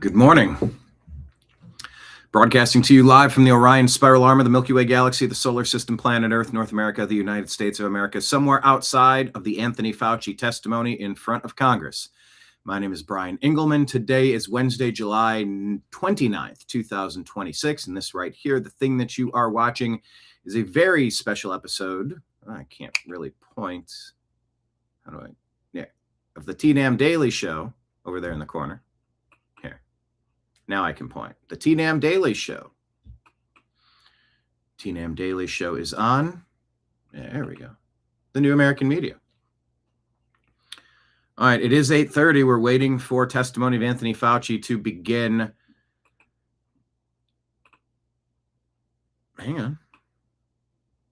Good morning. Broadcasting to you live from the Orion Spiral Arm of the Milky Way Galaxy, the solar system, planet Earth, North America, the United States of America, somewhere outside of the Anthony Fauci testimony in front of Congress. My name is Brian Engelman. Today is Wednesday, July 29th, 2026, and this right here, the thing that you are watching, is a very special episode. I can't really point. How do I? Yeah, of the TNAM Daily Show over there in the corner. Now I can point. The TNAM Daily Show. TNAM Daily Show is on. Yeah, there we go. The New American Media. All right, it is 8:30. We're waiting for testimony of Anthony Fauci to begin. Hang on.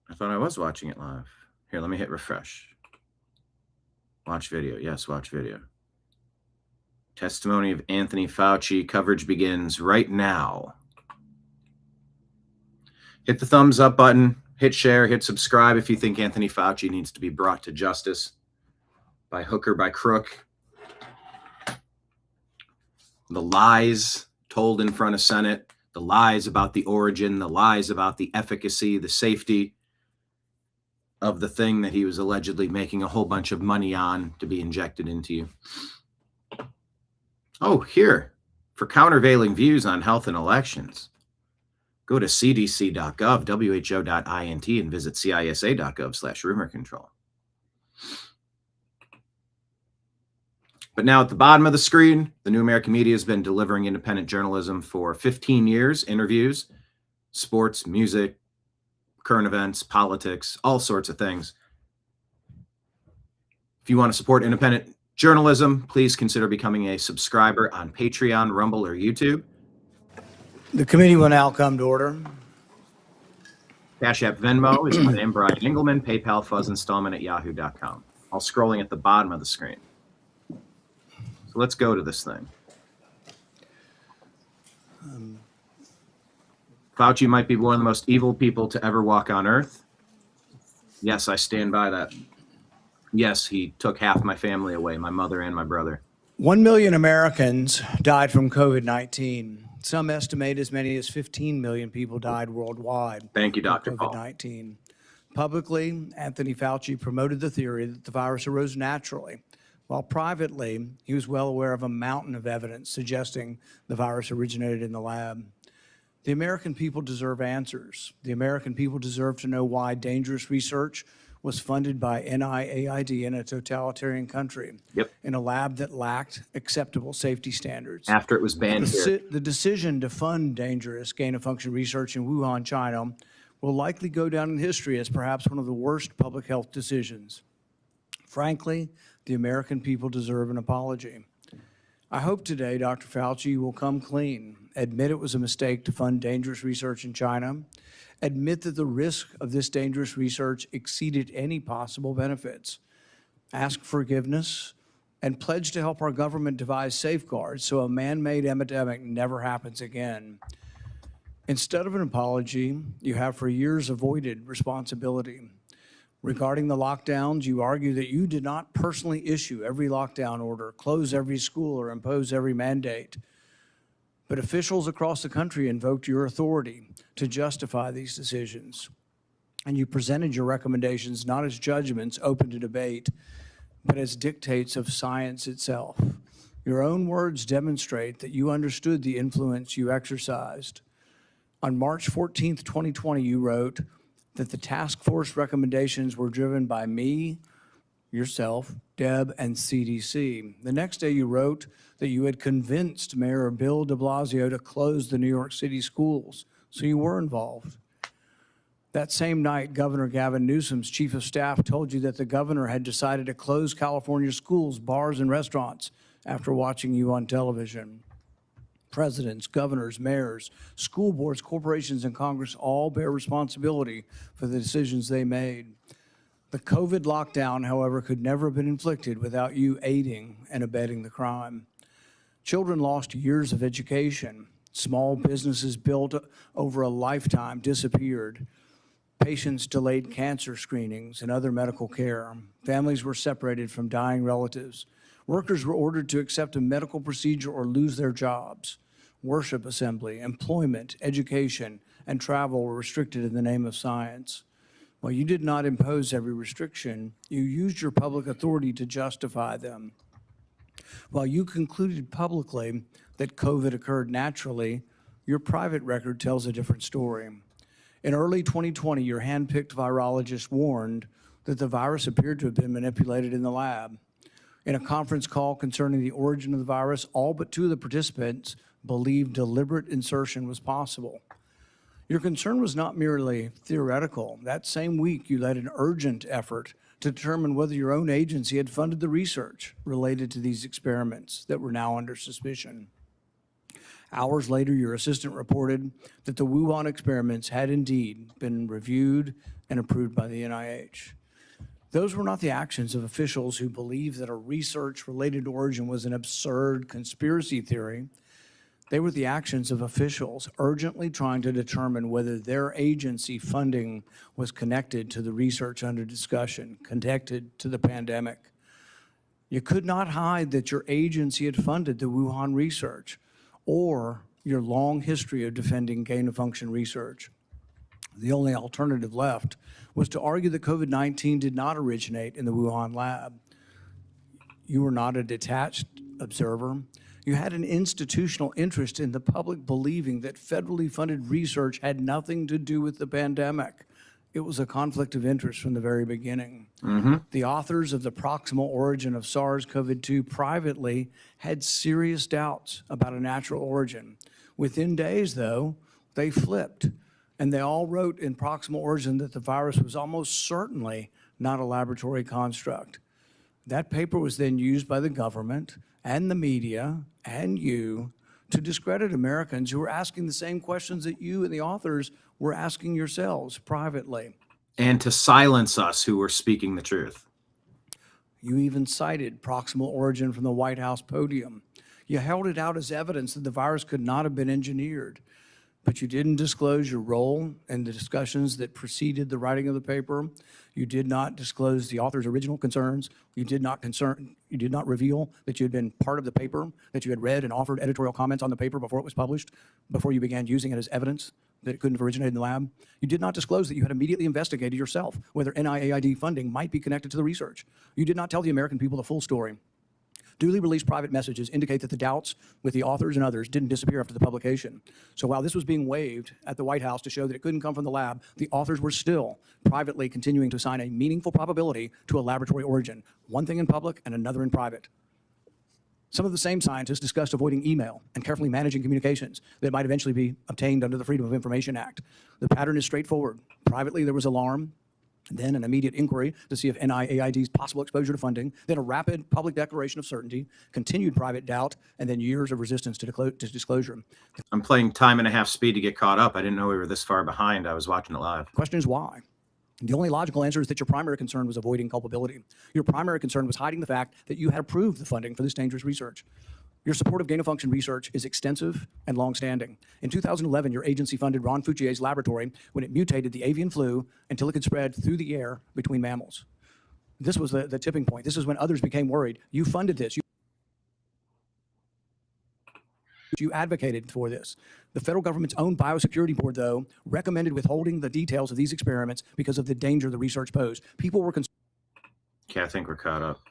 I thought I was watching it live. Here, let me hit refresh. Watch video. Yes, watch video. Testimony of Anthony Fauci. Coverage begins right now. Hit the thumbs up button. Hit share. Hit subscribe if you think Anthony Fauci needs to be brought to justice by hook or by crook. The lies told in front of Senate, the lies about the origin, the lies about the efficacy, the safety of the thing that he was allegedly making a whole bunch of money on to be injected into you. Oh, here, for countervailing views on health and elections, go to cdc.gov, who.int, and visit cisa.gov/rumor control. But now at the bottom of the screen, the New American Media has been delivering independent journalism for 15 years, interviews, sports, music, current events, politics, all sorts of things. If you want to support independent journalism, please consider becoming a subscriber on Patreon, Rumble, or YouTube. The committee will now come to order. Cash App Venmo is my name, Brian Engelman. PayPal Fuzz Installment at yahoo.com. All scrolling at the bottom of the screen. So let's go to this thing. Fauci might be one of the most evil people to ever walk on Earth. Yes, I stand by that. Yes, he took half my family away, my mother and my brother. 1 million Americans died from COVID-19. Some estimate as many as 15 million people died worldwide. Thank you, Dr. Paul. COVID-19. Publicly, Anthony Fauci promoted the theory that the virus arose naturally, while privately, he was well aware of a mountain of evidence suggesting the virus originated in the lab. The American people deserve answers. The American people deserve to know why dangerous research was funded by NIAID in a totalitarian country, in a lab that lacked acceptable safety standards. After it was banned here. The decision to fund dangerous gain-of-function research in Wuhan, China, will likely go down in history as perhaps one of the worst public health decisions. Frankly, the American people deserve an apology. I hope today Dr. Fauci will come clean, admit it was a mistake to fund dangerous research in China, admit that the risk of this dangerous research exceeded any possible benefits, ask forgiveness, and pledge to help our government devise safeguards so a man-made epidemic never happens again. Instead of an apology, you have for years avoided responsibility. Regarding the lockdowns, you argue that you did not personally issue every lockdown order, close every school, or impose every mandate. But officials across the country invoked your authority to justify these decisions. And you presented your recommendations not as judgments open to debate, but as dictates of science itself. Your own words demonstrate that you understood the influence you exercised. On March 14th, 2020, you wrote that the task force recommendations were driven by me, yourself, Deb, and CDC. The next day you wrote that you had convinced Mayor Bill de Blasio to close the New York City schools, so you were involved. That same night, Governor Gavin Newsom's chief of staff told you that the governor had decided to close California schools, bars, and restaurants after watching you on television. Presidents, governors, mayors, school boards, corporations, and Congress all bear responsibility for the decisions they made. The COVID lockdown, however, could never have been inflicted without you aiding and abetting the crime. Children lost years of education. Small businesses built over a lifetime disappeared. Patients delayed cancer screenings and other medical care. Families were separated from dying relatives. Workers were ordered to accept a medical procedure or lose their jobs. worship assembly, employment, education, and travel were restricted in the name of science. While you did not impose every restriction, you used your public authority to justify them. While you concluded publicly that COVID occurred naturally, your private record tells a different story. In early 2020, your hand-picked virologist warned that the virus appeared to have been manipulated in the lab. In a conference call concerning the origin of the virus, all but 2 of the participants believed deliberate insertion was possible. Your concern was not merely theoretical. That same week, you led an urgent effort to determine whether your own agency had funded the research related to these experiments that were now under suspicion. Hours later, your assistant reported that the Wuhan experiments had indeed been reviewed and approved by the NIH. Those were not the actions of officials who believed that a research-related origin was an absurd conspiracy theory. They were the actions of officials urgently trying to determine whether their agency funding was connected to the research under discussion, connected to the pandemic. You could not hide that your agency had funded the Wuhan research or your long history of defending gain-of-function research. The only alternative left was to argue that COVID-19 did not originate in the Wuhan lab. You were not a detached observer. You had an institutional interest in the public believing that federally funded research had nothing to do with the pandemic. It was a conflict of interest from the very beginning. The authors of the proximal origin of SARS-CoV-2 privately had serious doubts about a natural origin. Within days, though, they flipped, and they all wrote in proximal origin that the virus was almost certainly not a laboratory construct. That paper was then used by the government and the media and you to discredit Americans who were asking the same questions that you and the authors were asking yourselves privately. And to silence us who were speaking the truth. You even cited proximal origin from the White House podium. You held it out as evidence that the virus could not have been engineered, but you didn't disclose your role in the discussions that preceded the writing of the paper. You did not disclose the author's original concerns. You did not reveal that you had been part of the paper, that you had read and offered editorial comments on the paper before it was published, before you began using it as evidence that it couldn't have originated in the lab. You did not disclose that you had immediately investigated yourself whether NIAID funding might be connected to the research. You did not tell the American people the full story. Duly released private messages indicate that the doubts with the authors and others didn't disappear after the publication. So while this was being waived at the White House to show that it couldn't come from the lab, the authors were still privately continuing to assign a meaningful probability to a laboratory origin, one thing in public and another in private. Some of the same scientists discussed avoiding email and carefully managing communications that might eventually be obtained under the Freedom of Information Act. The pattern is straightforward. Privately, there was alarm, then an immediate inquiry to see if NIAID's possible exposure to funding, then a rapid public declaration of certainty, continued private doubt, and then years of resistance to disclosure. I'm playing time and a half speed to get caught up. I didn't know we were this far behind. I was watching it live. The question is why? The only logical answer is that your primary concern was avoiding culpability. Your primary concern was hiding the fact that you had approved the funding for this dangerous research. Your support of gain-of-function research is extensive and long-standing. In 2011, your agency funded Ron Fauci's laboratory when it mutated the avian flu until it could spread through the air between mammals. This was the tipping point. This is when others became worried. You funded this. You advocated for this. The federal government's own biosecurity board, though, recommended withholding the details of these experiments because of the danger the research posed. People were Okay, I think we're caught up.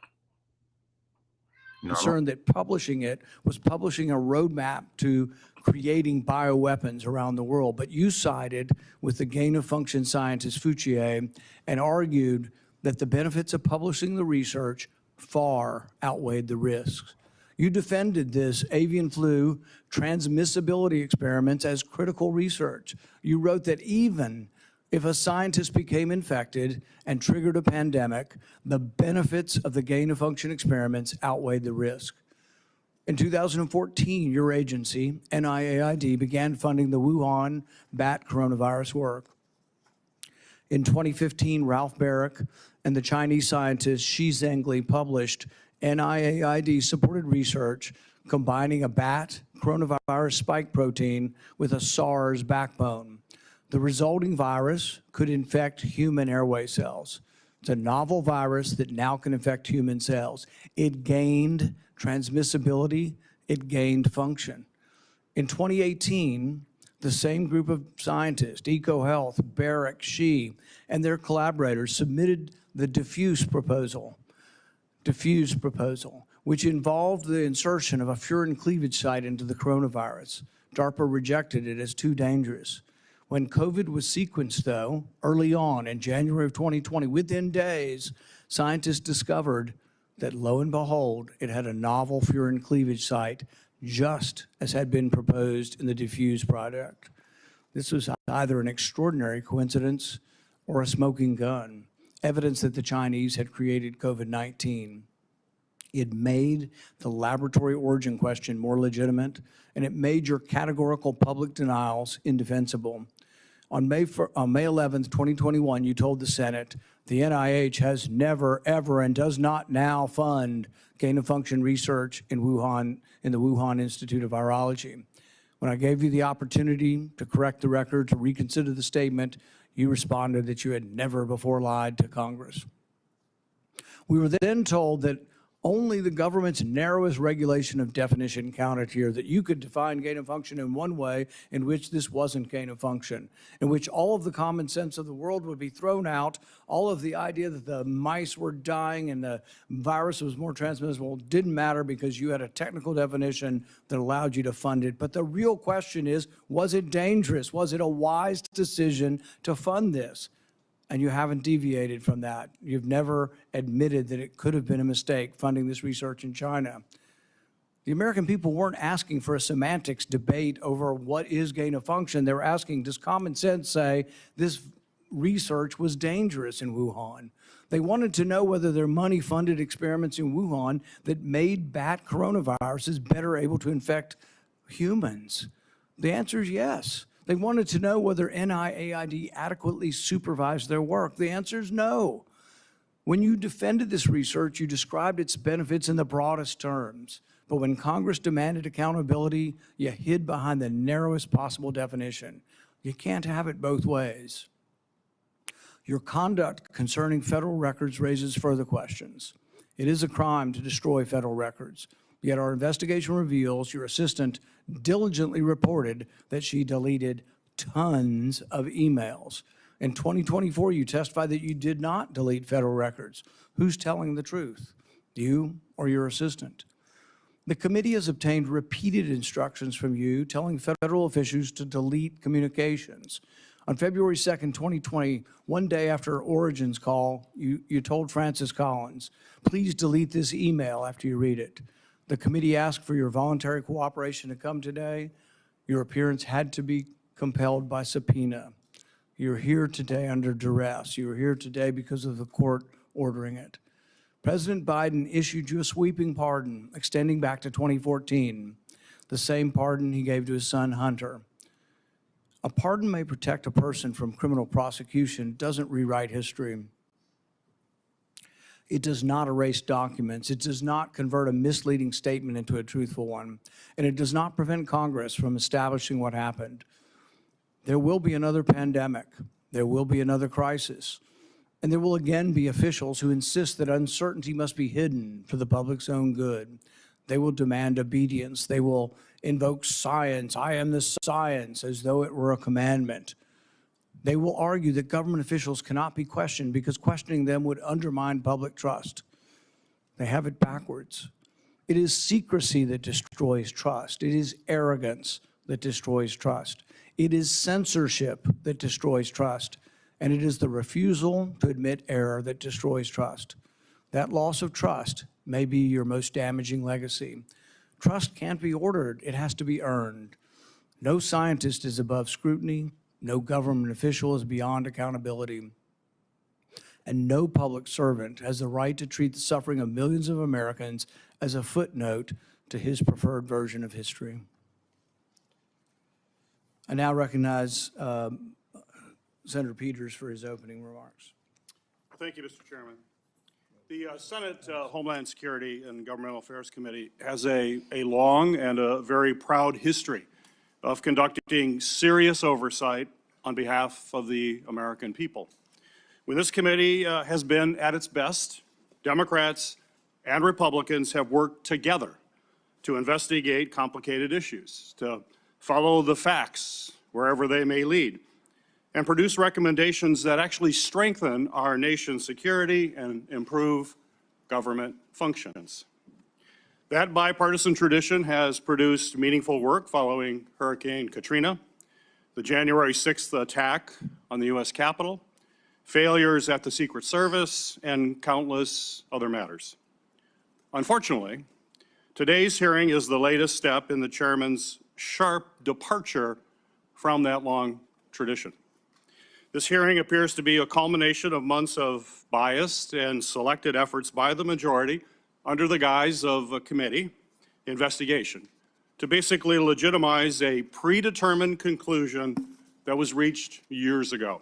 concerned that publishing it was publishing a roadmap to creating bioweapons around the world. But you sided with the gain-of-function scientist Fauci and argued that the benefits of publishing the research far outweighed the risks. You defended this avian flu transmissibility experiments as critical research. You wrote that even if a scientist became infected and triggered a pandemic, the benefits of the gain-of-function experiments outweighed the risk. In 2014, your agency, NIAID, began funding the Wuhan bat coronavirus work. In 2015, Ralph Barrick and the Chinese scientist Shi Zhengli published NIAID-supported research combining a bat coronavirus spike protein with a SARS backbone. The resulting virus could infect human airway cells. It's a novel virus that now can infect human cells. It gained transmissibility, it gained function. In 2018, the same group of scientists, EcoHealth, Barrick, Xi, and their collaborators submitted the diffuse proposal, which involved the insertion of a furin cleavage site into the coronavirus. DARPA rejected it as too dangerous. When COVID was sequenced, though, early on in January of 2020, within days, scientists discovered that, lo and behold, it had a novel furin cleavage site, just as had been proposed in the diffuse project. This was either an extraordinary coincidence or a smoking gun, evidence that the Chinese had created COVID-19. It made the laboratory origin question more legitimate, and it made your categorical public denials indefensible. On May 11th, 2021, you told the Senate, the NIH has never, ever, and does not now fund gain-of-function research in Wuhan, in the Wuhan Institute of Virology. When I gave you the opportunity to correct the record, to reconsider the statement, you responded that you had never before lied to Congress. We were then told that only the government's narrowest regulation of definition counted here, that you could define gain of function in one way in which this wasn't gain of function, in which all of the common sense of the world would be thrown out, all of the idea that the mice were dying and the virus was more transmissible didn't matter because you had a technical definition that allowed you to fund it. But the real question is, was it dangerous? Was it a wise decision to fund this? And you haven't deviated from that. You've never admitted that it could have been a mistake funding this research in China. The American people weren't asking for a semantics debate over what is gain of function. They were asking, does common sense say this research was dangerous in Wuhan? They wanted to know whether their money-funded experiments in Wuhan that made bat coronaviruses better able to infect humans. The answer is yes. They wanted to know whether NIAID adequately supervised their work. The answer is no. When you defended this research, you described its benefits in the broadest terms. But when Congress demanded accountability, you hid behind the narrowest possible definition. You can't have it both ways. Your conduct concerning federal records raises further questions. It is a crime to destroy federal records. Yet our investigation reveals your assistant diligently reported that she deleted tons of emails. In 2024, you testified that you did not delete federal records. Who's telling the truth, you or your assistant? The committee has obtained repeated instructions from you telling federal officials to delete communications. On February 2nd, 2020, one day after Origin's call, you told Francis Collins, please delete this email after you read it. The committee asked for your voluntary cooperation to come today. Your appearance had to be compelled by subpoena. You're here today under duress. You're here today because of the court ordering it. President Biden issued you a sweeping pardon extending back to 2014, the same pardon he gave to his son Hunter. A pardon may protect a person from criminal prosecution, doesn't rewrite history. It does not erase documents. It does not convert a misleading statement into a truthful one. And it does not prevent Congress from establishing what happened. There will be another pandemic. There will be another crisis. And there will again be officials who insist that uncertainty must be hidden for the public's own good. They will demand obedience. They will invoke science. I am the science, as though it were a commandment. They will argue that government officials cannot be questioned because questioning them would undermine public trust. They have it backwards. It is secrecy that destroys trust. It is arrogance that destroys trust. It is censorship that destroys trust. And it is the refusal to admit error that destroys trust. That loss of trust may be your most damaging legacy. Trust can't be ordered. It has to be earned. No scientist is above scrutiny. No government official is beyond accountability. And no public servant has the right to treat the suffering of millions of Americans as a footnote to his preferred version of history. I now recognize Senator Peters for his opening remarks. Thank you, Mr. Chairman. The Senate Homeland Security and Governmental Affairs Committee has a long and a very proud history of conducting serious oversight on behalf of the American people. When this committee has been at its best, Democrats and Republicans have worked together to investigate complicated issues, to follow the facts wherever they may lead, and produce recommendations that actually strengthen our nation's security and improve government functions. That bipartisan tradition has produced meaningful work following Hurricane Katrina, the January 6th attack on the U.S. Capitol, failures at the Secret Service, and countless other matters. Unfortunately, today's hearing is the latest step in the chairman's sharp departure from that long tradition. This hearing appears to be a culmination of months of biased and selected efforts by the majority under the guise of a committee investigation to basically legitimize a predetermined conclusion that was reached years ago.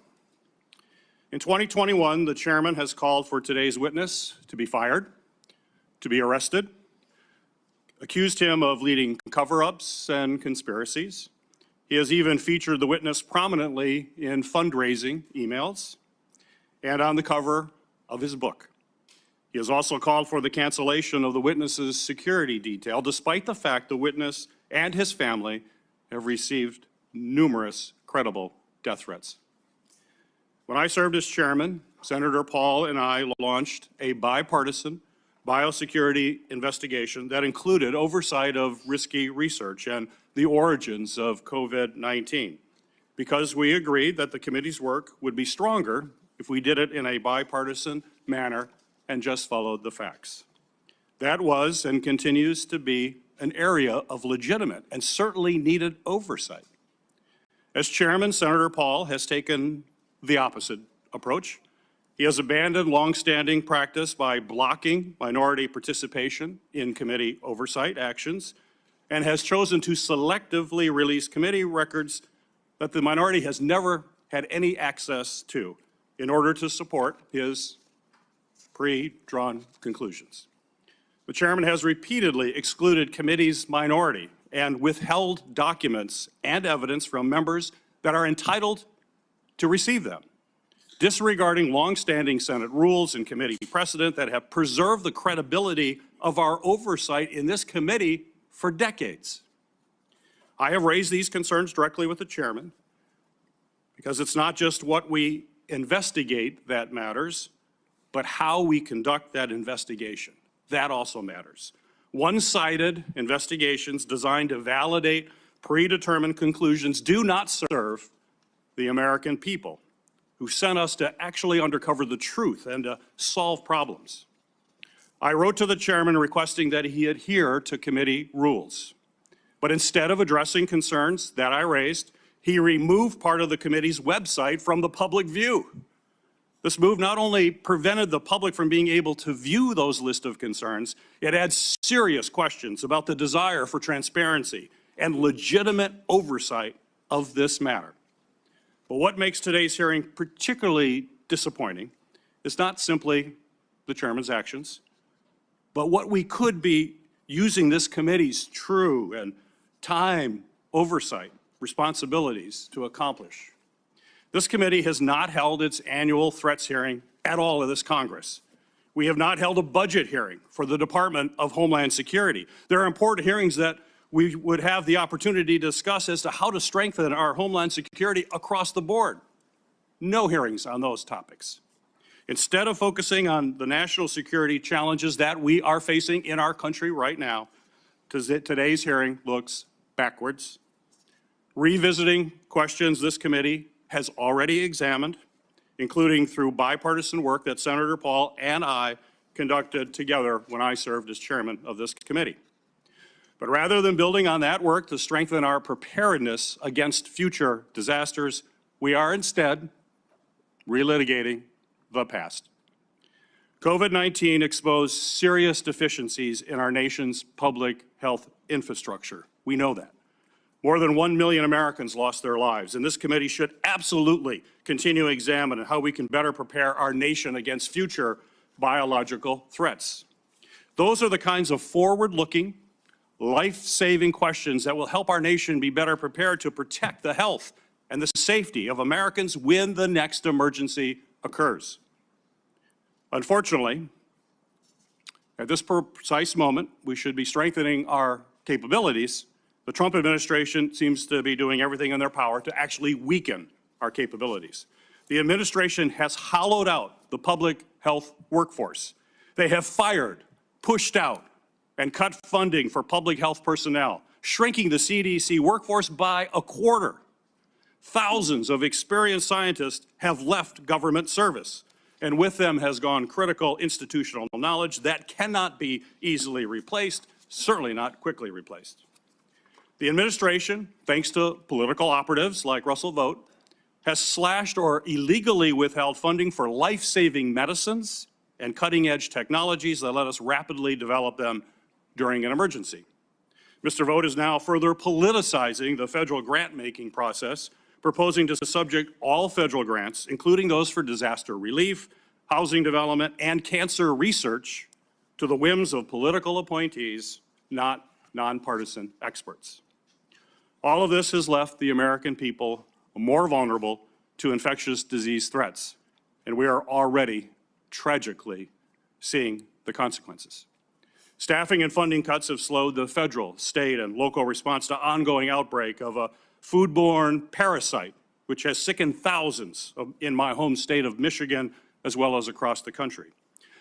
In 2021, the chairman has called for today's witness to be fired, to be arrested, accused him of leading cover-ups and conspiracies. He has even featured the witness prominently in fundraising emails and on the cover of his book. He has also called for the cancellation of the witness's security detail, despite the fact the witness and his family have received numerous credible death threats. When I served as chairman, Senator Paul and I launched a bipartisan biosecurity investigation that included oversight of risky research and the origins of COVID-19, because we agreed that the committee's work would be stronger if we did it in a bipartisan manner and just followed the facts. That was and continues to be an area of legitimate and certainly needed oversight. As chairman, Senator Paul has taken the opposite approach. He has abandoned longstanding practice by blocking minority participation in committee oversight actions and has chosen to selectively release committee records that the minority has never had any access to in order to support his pre-drawn conclusions. The chairman has repeatedly excluded committee's minority and withheld documents and evidence from members that are entitled to receive them, disregarding longstanding Senate rules and committee precedent that have preserved the credibility of our oversight in this committee for decades. I have raised these concerns directly with the chairman because it's not just what we investigate that matters, but how we conduct that investigation. That also matters. One-sided investigations designed to validate predetermined conclusions do not serve the American people who sent us to actually uncover the truth and to solve problems. I wrote to the chairman requesting that he adhere to committee rules. But instead of addressing concerns that I raised, he removed part of the committee's website from the public view. This move not only prevented the public from being able to view those list of concerns, it adds serious questions about the desire for transparency and legitimate oversight of this matter. But what makes today's hearing particularly disappointing is not simply the chairman's actions, but what we could be using this committee's true and time oversight responsibilities to accomplish. This committee has not held its annual threats hearing at all in this Congress. We have not held a budget hearing for the Department of Homeland Security. There are important hearings that we would have the opportunity to discuss as to how to strengthen our Homeland Security across the board. No hearings on those topics. Instead of focusing on the national security challenges that we are facing in our country right now, today's hearing looks backwards, revisiting questions this committee has already examined, including through bipartisan work that Senator Paul and I conducted together when I served as chairman of this committee. But rather than building on that work to strengthen our preparedness against future disasters, we are instead relitigating the past. COVID-19 exposed serious deficiencies in our nation's public health infrastructure. We know that. More than 1 million Americans lost their lives, and this committee should absolutely continue to examine how we can better prepare our nation against future biological threats. Those are the kinds of forward-looking, life-saving questions that will help our nation be better prepared to protect the health and the safety of Americans when the next emergency occurs. Unfortunately, at this precise moment, we should be strengthening our capabilities The Trump administration seems to be doing everything in their power to actually weaken our capabilities. The administration has hollowed out the public health workforce. They have fired, pushed out, and cut funding for public health personnel, shrinking the CDC workforce by a quarter. Thousands of experienced scientists have left government service, and with them has gone critical institutional knowledge that cannot be easily replaced, certainly not quickly replaced. The administration, thanks to political operatives like Russell Vought, has slashed or illegally withheld funding for life-saving medicines and cutting-edge technologies that let us rapidly develop them during an emergency. Mr. Vought is now further politicizing the federal grant-making process, proposing to subject all federal grants, including those for disaster relief, housing development, and cancer research, to the whims of political appointees, not nonpartisan experts. All of this has left the American people more vulnerable to infectious disease threats, and we are already tragically seeing the consequences. Staffing and funding cuts have slowed the federal, state, and local response to ongoing outbreak of a foodborne parasite, which has sickened thousands in my home state of Michigan, as well as across the country.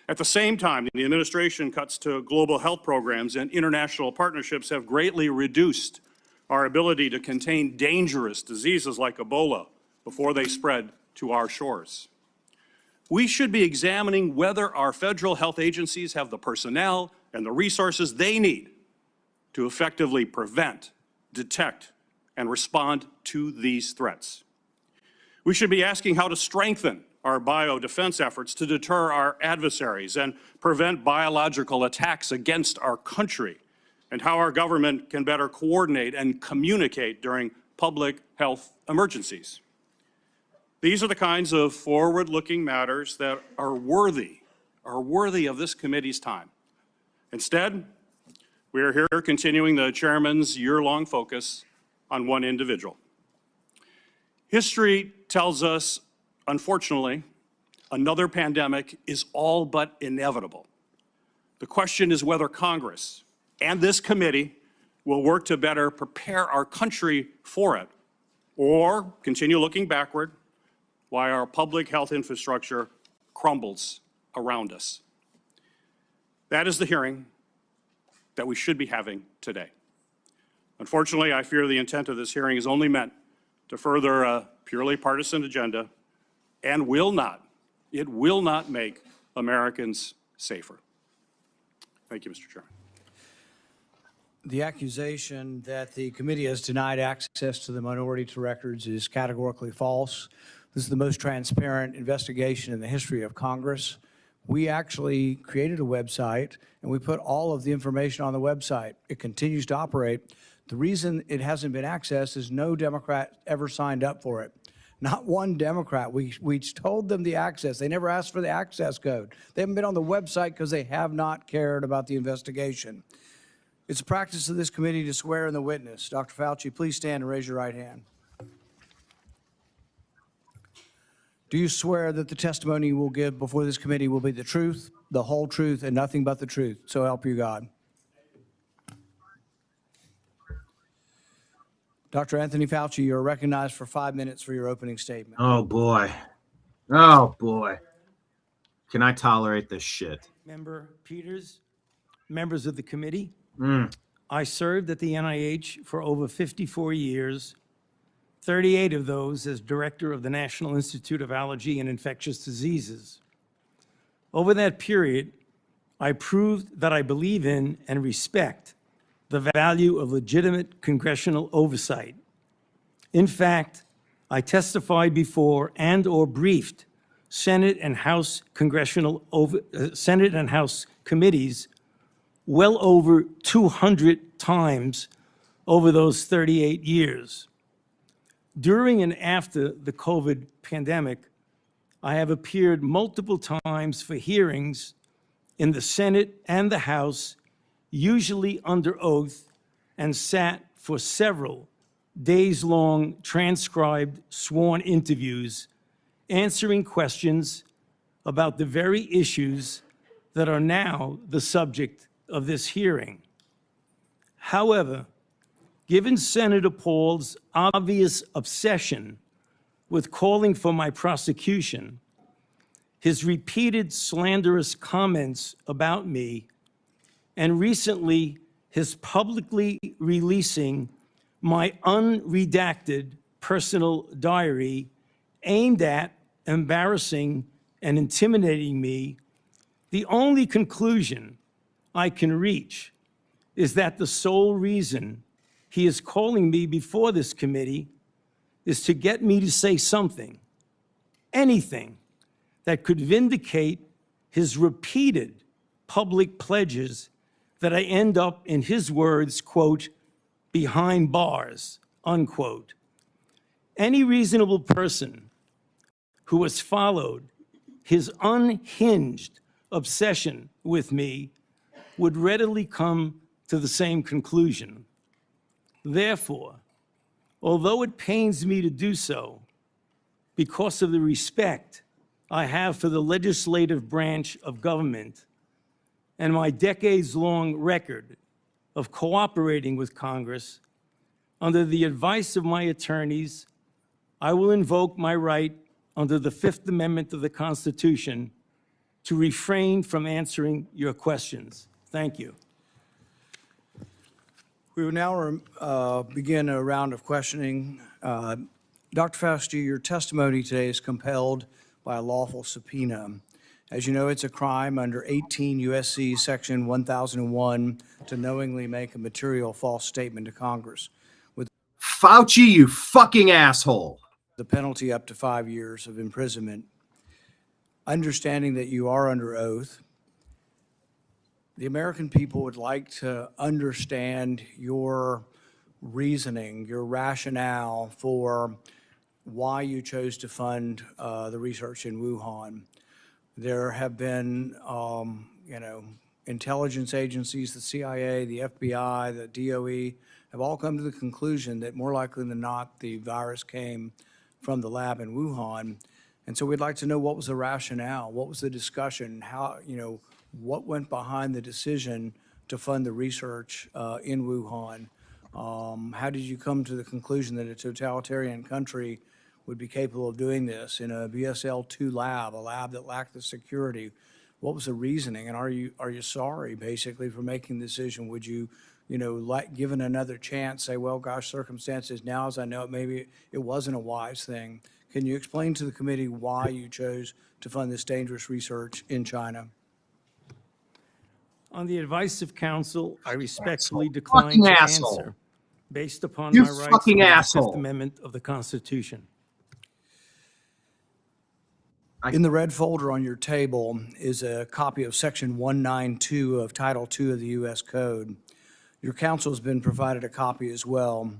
At the same time, the administration cuts to global health programs and international partnerships have greatly reduced our ability to contain dangerous diseases like Ebola before they spread to our shores. We should be examining whether our federal health agencies have the personnel and the resources they need to effectively prevent, detect, and respond to these threats. We should be asking how to strengthen our biodefense efforts to deter our adversaries and prevent biological attacks against our country, and how our government can better coordinate and communicate during public health emergencies. These are the kinds of forward-looking matters that are worthy of this committee's time. Instead, we are here continuing the chairman's year-long focus on one individual. History tells us, unfortunately, another pandemic is all but inevitable. The question is whether Congress and this committee will work to better prepare our country for it, or continue looking backward while our public health infrastructure crumbles around us. That is the hearing that we should be having today. Unfortunately, I fear the intent of this hearing is only meant to further a purely partisan agenda and it will not make Americans safer. Thank you, Mr. Chairman. The accusation that the committee has denied access to the minority to records is categorically false. This is the most transparent investigation in the history of Congress. We actually created a website, and we put all of the information on the website. It continues to operate. The reason it hasn't been accessed is no Democrat ever signed up for it. Not one Democrat. We told them the access. They never asked for the access code. They haven't been on the website because they have not cared about the investigation. It's a practice of this committee to swear in the witness. Dr. Fauci, please stand and raise your right hand. Do you swear that the testimony you will give before this committee will be the truth, the whole truth, and nothing but the truth? So help you God. Dr. Anthony Fauci, you are recognized for 5 minutes for your opening statement. Oh, boy. Oh, boy. Can I tolerate this shit? Member Peters, members of the committee, I served at the NIH for over 54 years, 38 of those as director of the National Institute of Allergy and Infectious Diseases. Over that period, I proved that I believe in and respect the value of legitimate congressional oversight. In fact, I testified before and/or briefed Senate and House Senate and House committees well over 200 times over those 38 years. During and after the COVID pandemic, I have appeared multiple times for hearings in the Senate and the House, usually under oath, and sat for several days-long transcribed sworn interviews, answering questions about the very issues that are now the subject of this hearing. However, Given Senator Paul's obvious obsession with calling for my prosecution, his repeated slanderous comments about me, and recently his publicly releasing my unredacted personal diary aimed at embarrassing and intimidating me, the only conclusion I can reach is that the sole reason he is calling me before this committee is to get me to say something, anything, that could vindicate his repeated public pledges that I end up, in his words, quote, behind bars, unquote. Any reasonable person who has followed his unhinged obsession with me would readily come to the same conclusion. Therefore, although it pains me to do so, because of the respect I have for the legislative branch of government and my decades-long record of cooperating with Congress, under the advice of my attorneys, I will invoke my right under the Fifth Amendment of the Constitution to refrain from answering your questions. Thank you. We will now begin a round of questioning. Dr. Fauci, your testimony today is compelled by a lawful subpoena. As you know, it's a crime under 18 U.S.C. Section 1001 to knowingly make a material false statement to Congress, with Fauci, you fucking asshole. the penalty up to 5 years of imprisonment. Understanding that you are under oath, the American people would like to understand your reasoning, your rationale for why you chose to fund the research in Wuhan. There have been, intelligence agencies, the CIA, the FBI, the DOE, have all come to the conclusion that more likely than not, the virus came from the lab in Wuhan. And so we'd like to know, what was the rationale? What was the discussion? How, what went behind the decision to fund the research in Wuhan? How did you come to the conclusion that a totalitarian country would be capable of doing this in a BSL-2 lab, a lab that lacked the security? What was the reasoning? And are you sorry, basically, for making the decision? Would you, given another chance, say, well, gosh, circumstances now, as I know it, maybe it wasn't a wise thing. Can you explain to the committee why you chose to fund this dangerous research in China? On the advice of counsel, I respectfully decline to answer based upon You my rights fucking under the asshole. Fifth Amendment of the Constitution. In the red folder on your table is a copy of Section 192 of Title II of the U.S. Code. Your counsel has been provided a copy as well.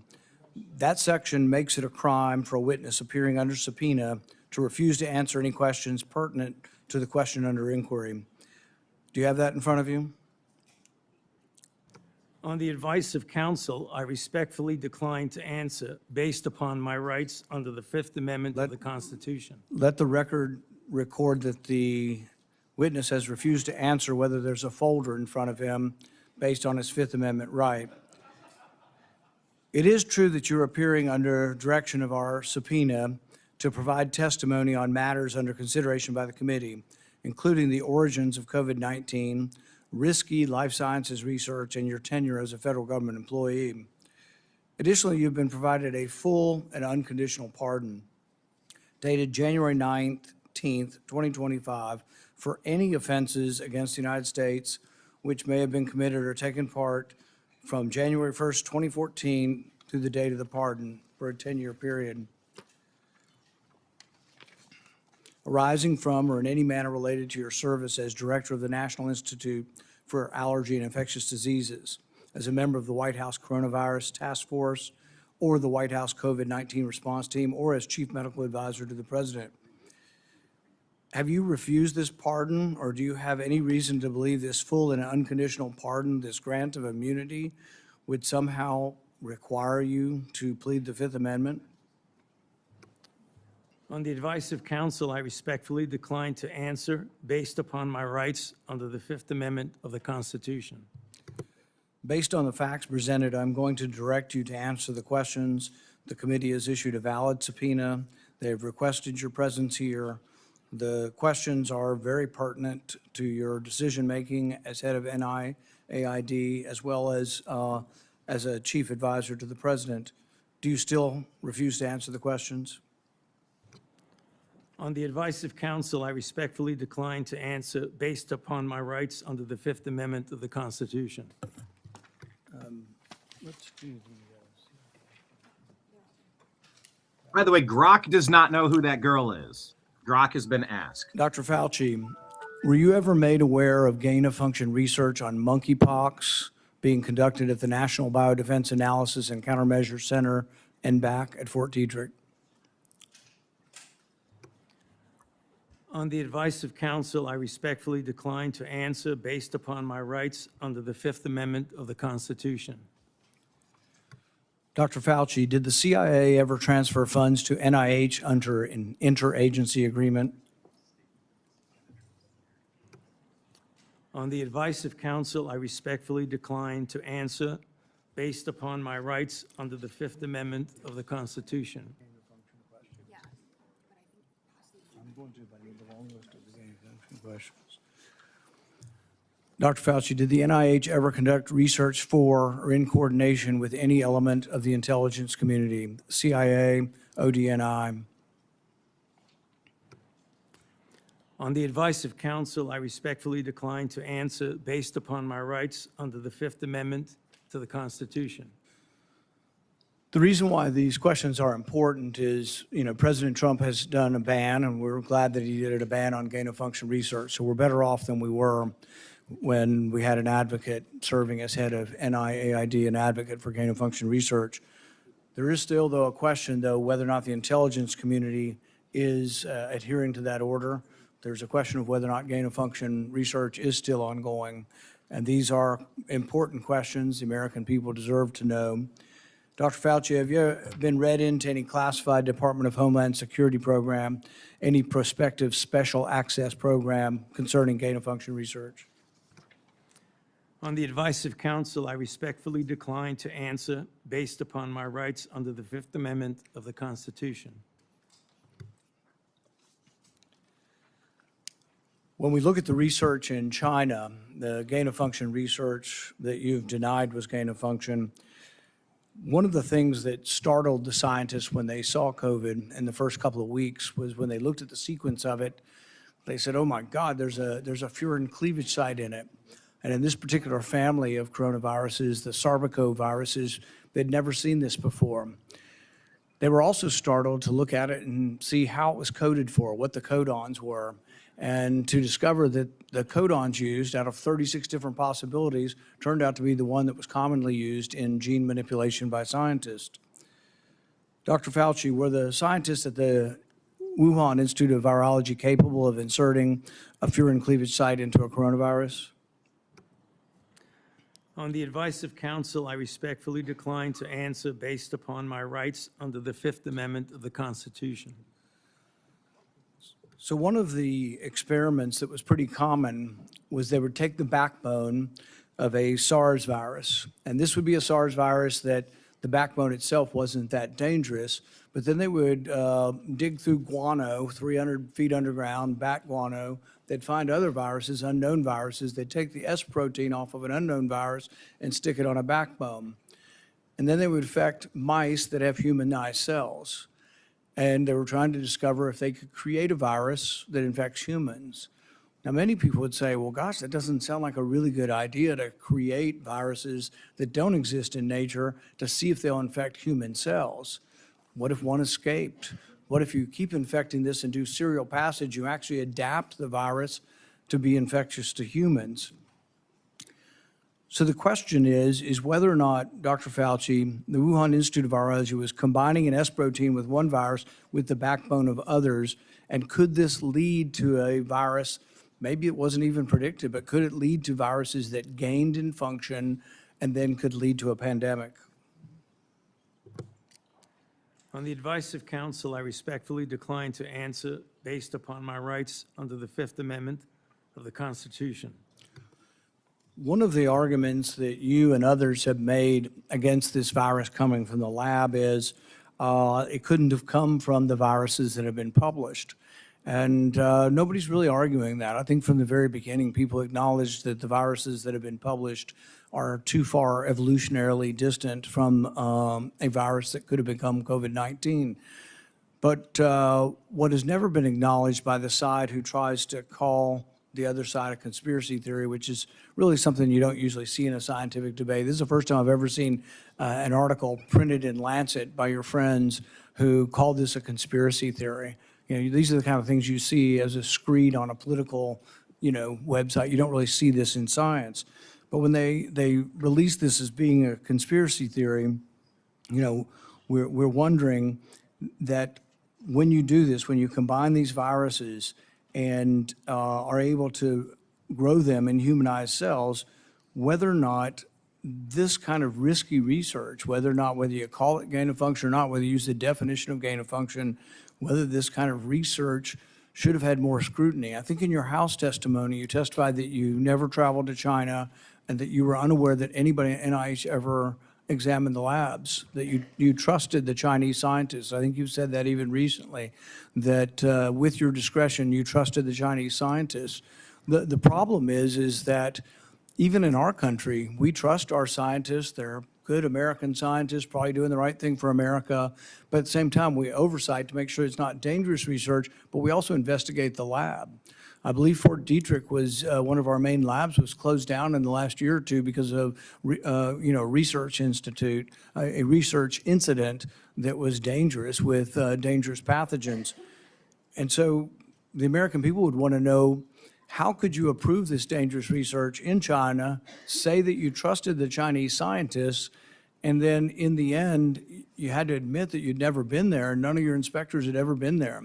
That section makes it a crime for a witness appearing under subpoena to refuse to answer any questions pertinent to the question under inquiry. Do you have that in front of you? On the advice of counsel, I respectfully decline to answer based upon my rights under the Fifth Amendment of the Constitution. Let the record record that the witness has refused to answer whether there's a folder in front of him based on his Fifth Amendment right. It is true that you're appearing under direction of our subpoena to provide testimony on matters under consideration by the committee, including the origins of COVID-19, risky life sciences research, and your tenure as a federal government employee. Additionally, you've been provided a full and unconditional pardon dated January 19th, 2025, for any offenses against the United States which may have been committed or taken part from January 1st, 2014 through the date of the pardon for a 10-year period, arising from or in any manner related to your service as director of the National Institute for Allergy and Infectious Diseases, as a member of the White House Coronavirus Task Force, or the White House COVID-19 response team, or as chief medical advisor to the president. Have you refused this pardon, or do you have any reason to believe this full and unconditional pardon, this grant of immunity, would somehow require you to plead the Fifth Amendment? On the advice of counsel, I respectfully decline to answer based upon my rights under the Fifth Amendment of the Constitution. Based on the facts presented, I'm going to direct you to answer the questions. The committee has issued a valid subpoena. They have requested your presence here. The questions are very pertinent to your decision-making as head of NIAID, as well as a chief advisor to the president. Do you still refuse to answer the questions? On the advice of counsel, I respectfully decline to answer based upon my rights under the Fifth Amendment of the Constitution. By the way, Grok does not know who that girl is. Grok has been asked. Dr. Fauci, were you ever made aware of gain-of-function research on monkeypox being conducted at the National Biodefense Analysis and Countermeasure Center, NBAC, at Fort Detrick? On the advice of counsel, I respectfully decline to answer based upon my rights under the Fifth Amendment of the Constitution. Dr. Fauci, did the CIA ever transfer funds to NIH under an interagency agreement? On the advice of counsel, I respectfully decline to answer based upon my rights under the Fifth Amendment of the Constitution. Dr. Fauci, did the NIH ever conduct research for or in coordination with any element of the intelligence community, CIA, ODNI? On the advice of counsel, I respectfully decline to answer based upon my rights under the Fifth Amendment to the Constitution. The reason why these questions are important is, President Trump has done a ban, and we're glad that he did a ban on gain-of-function research. So we're better off than we were when we had an advocate serving as head of NIAID, an advocate for gain-of-function research. There is still, though, a question, though, whether or not the intelligence community is adhering to that order. There's a question of whether or not gain-of-function research is still ongoing. And these are important questions the American people deserve to know. Dr. Fauci, have you been read into any classified Department of Homeland Security program, any prospective special access program concerning gain-of-function research? On the advice of counsel, I respectfully decline to answer based upon my rights under the Fifth Amendment of the Constitution. When we look at the research in China, the gain-of-function research that you've denied was gain-of-function, one of the things that startled the scientists when they saw COVID in the first couple of weeks was when they looked at the sequence of it, they said, oh my God, there's a furin cleavage site in it. And in this particular family of coronaviruses, the sarbecoviruses, they'd never seen this before. They were also startled to look at it and see how it was coded for, what the codons were, and to discover that the codons used out of 36 different possibilities turned out to be the one that was commonly used in gene manipulation by scientists. Dr. Fauci, were the scientists at the Wuhan Institute of Virology capable of inserting a furin cleavage site into a coronavirus? On the advice of counsel, I respectfully decline to answer based upon my rights under the Fifth Amendment of the Constitution. So one of the experiments that was pretty common was they would take the backbone of a SARS virus, and this would be a SARS virus that the backbone itself wasn't that dangerous, but then they would dig through guano, 300 feet underground, bat guano. They'd find other viruses, unknown viruses. They'd take the S protein off of an unknown virus and stick it on a backbone. And then they would infect mice that have humanized cells. And they were trying to discover if they could create a virus that infects humans. Now, many people would say, well, gosh, that doesn't sound like a really good idea to create viruses that don't exist in nature to see if they'll infect human cells. What if one escaped? What if you keep infecting this and do serial passage, you actually adapt the virus to be infectious to humans? So the question is whether or not, Dr. Fauci, the Wuhan Institute of Virology was combining an S protein with one virus with the backbone of others, and could this lead to a virus, maybe it wasn't even predicted, but could it lead to viruses that gained in function and then could lead to a pandemic? On the advice of counsel, I respectfully decline to answer based upon my rights under the Fifth Amendment of the Constitution. One of the arguments that you and others have made against this virus coming from the lab is it couldn't have come from the viruses that have been published. And nobody's really arguing that. I think from the very beginning, people acknowledged that the viruses that have been published are too far evolutionarily distant from a virus that could have become COVID-19. But what has never been acknowledged by the side who tries to call the other side a conspiracy theory, which is really something you don't usually see in a scientific debate. This is the first time I've ever seen an article printed in Lancet by your friends who called this a conspiracy theory. You know, these are the kind of things you see as a screed on a political, website. You don't really see this in science. But when they release this as being a conspiracy theory, we're wondering that when you do this, when you combine these viruses and are able to grow them in humanized cells, whether or not this kind of risky research, whether you call it gain of function or not, whether you use the definition of gain of function, whether this kind of research should have had more scrutiny. I think in your House testimony, you testified that you never traveled to China and that you were unaware that anybody at NIH ever examined the labs, that you trusted the Chinese scientists. I think you said that even recently, that with your discretion, you trusted the Chinese scientists. The problem is that even in our country, we trust our scientists. They're good American scientists, probably doing the right thing for America. But at the same time, we oversight to make sure it's not dangerous research, but we also investigate the lab. I believe Fort Detrick was one of our main labs, was closed down in the last year or two because of research institute, a research incident that was dangerous with dangerous pathogens. And so the American people would want to know, how could you approve this dangerous research in China, say that you trusted the Chinese scientists, and then in the end, you had to admit that you'd never been there, and none of your inspectors had ever been there.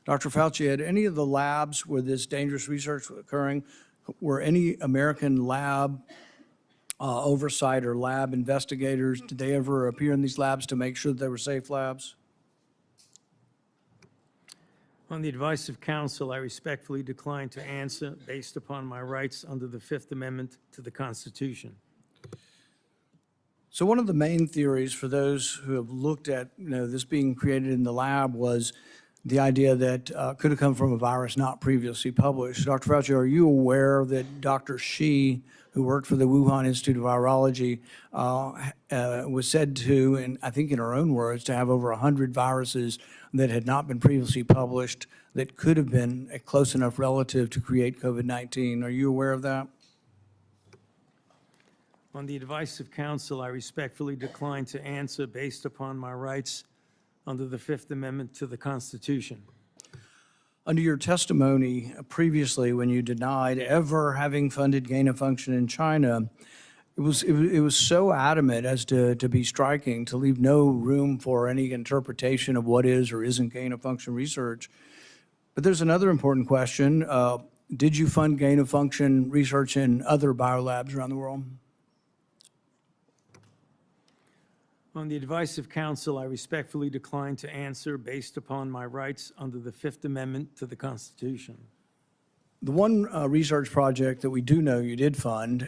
Dr. Fauci, had any of the labs where this dangerous research was occurring, were any American lab oversight or lab investigators, did they ever appear in these labs to make sure that they were safe labs? On the advice of counsel, I respectfully decline to answer based upon my rights under the Fifth Amendment to the Constitution. So one of the main theories for those who have looked at this being created in the lab was the idea that could have come from a virus not previously published. Dr. Fauci, are you aware that Dr. Shi, who worked for the Wuhan Institute of Virology, was said to, and I think in her own words, to have over 100 viruses that had not been previously published that could have been a close enough relative to create COVID-19? Are you aware of that? On the advice of counsel, I respectfully decline to answer based upon my rights under the Fifth Amendment to the Constitution. Under your testimony previously, when you denied ever having funded gain of function in China, it was so adamant as to be striking, to leave no room for any interpretation of what is or isn't gain of function research. But there's another important question. Did you fund gain of function research in other biolabs around the world? On the advice of counsel, I respectfully decline to answer based upon my rights under the Fifth Amendment to the Constitution. The one research project that we do know you did fund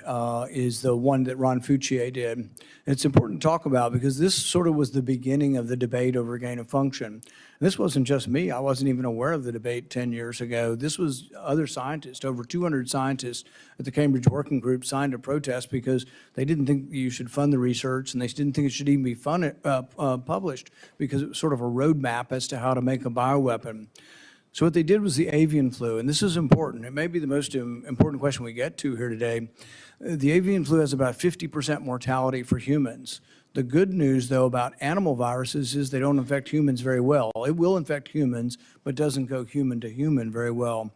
is the one that Ron Paul did. And it's important to talk about because this sort of was the beginning of the debate over gain of function. And this wasn't just me. I wasn't even aware of the debate 10 years ago. This was other scientists. Over 200 scientists at the Cambridge Working Group signed a protest because they didn't think you should fund the research, and they didn't think it should even be published because it was sort of a roadmap as to how to make a bioweapon. So what they did was the avian flu, and this is important. It may be the most important question we get to here today. The avian flu has about 50% mortality for humans. The good news, though, about animal viruses is they don't infect humans very well. It will infect humans, but doesn't go human to human very well.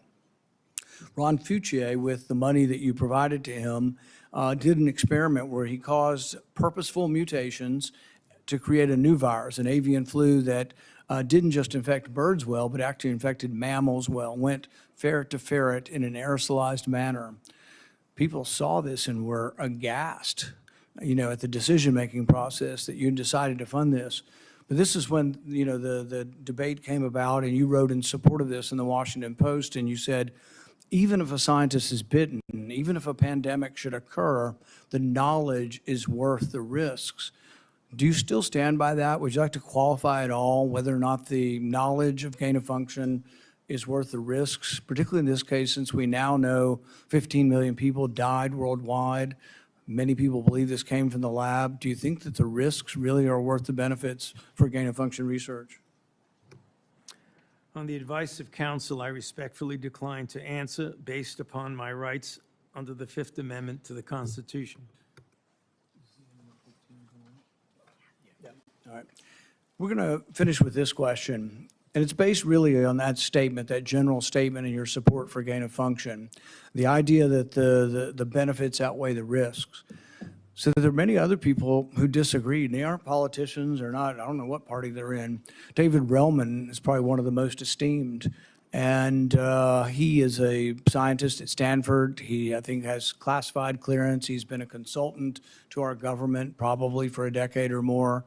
Ron Paul, with the money that you provided to him, did an experiment where he caused purposeful mutations to create a new virus, an avian flu that didn't just infect birds well, but actually infected mammals well, went ferret to ferret in an aerosolized manner. People saw this and were aghast, at the decision-making process that you decided to fund this. But this is when, the debate came about, and you wrote in support of this in the Washington Post, and you said, even if a scientist is bitten, even if a pandemic should occur, the knowledge is worth the risks. Do you still stand by that? Would you like to qualify at all whether or not the knowledge of gain of function is worth the risks, particularly in this case, since we now know 15 million people died worldwide? Many people believe this came from the lab. Do you think that the risks really are worth the benefits for gain of function research? On the advice of counsel, I respectfully decline to answer based upon my rights under the Fifth Amendment to the Constitution. All right. We're going to finish with this question, and it's based really on that statement, that general statement in your support for gain of function, the idea that the benefits outweigh the risks. So there are many other people who disagree, and they aren't politicians or not, I don't know what party they're in. David Relman is probably one of the most esteemed, and he is a scientist at Stanford. He, I think, has classified clearance. He's been a consultant to our government probably for a decade or more.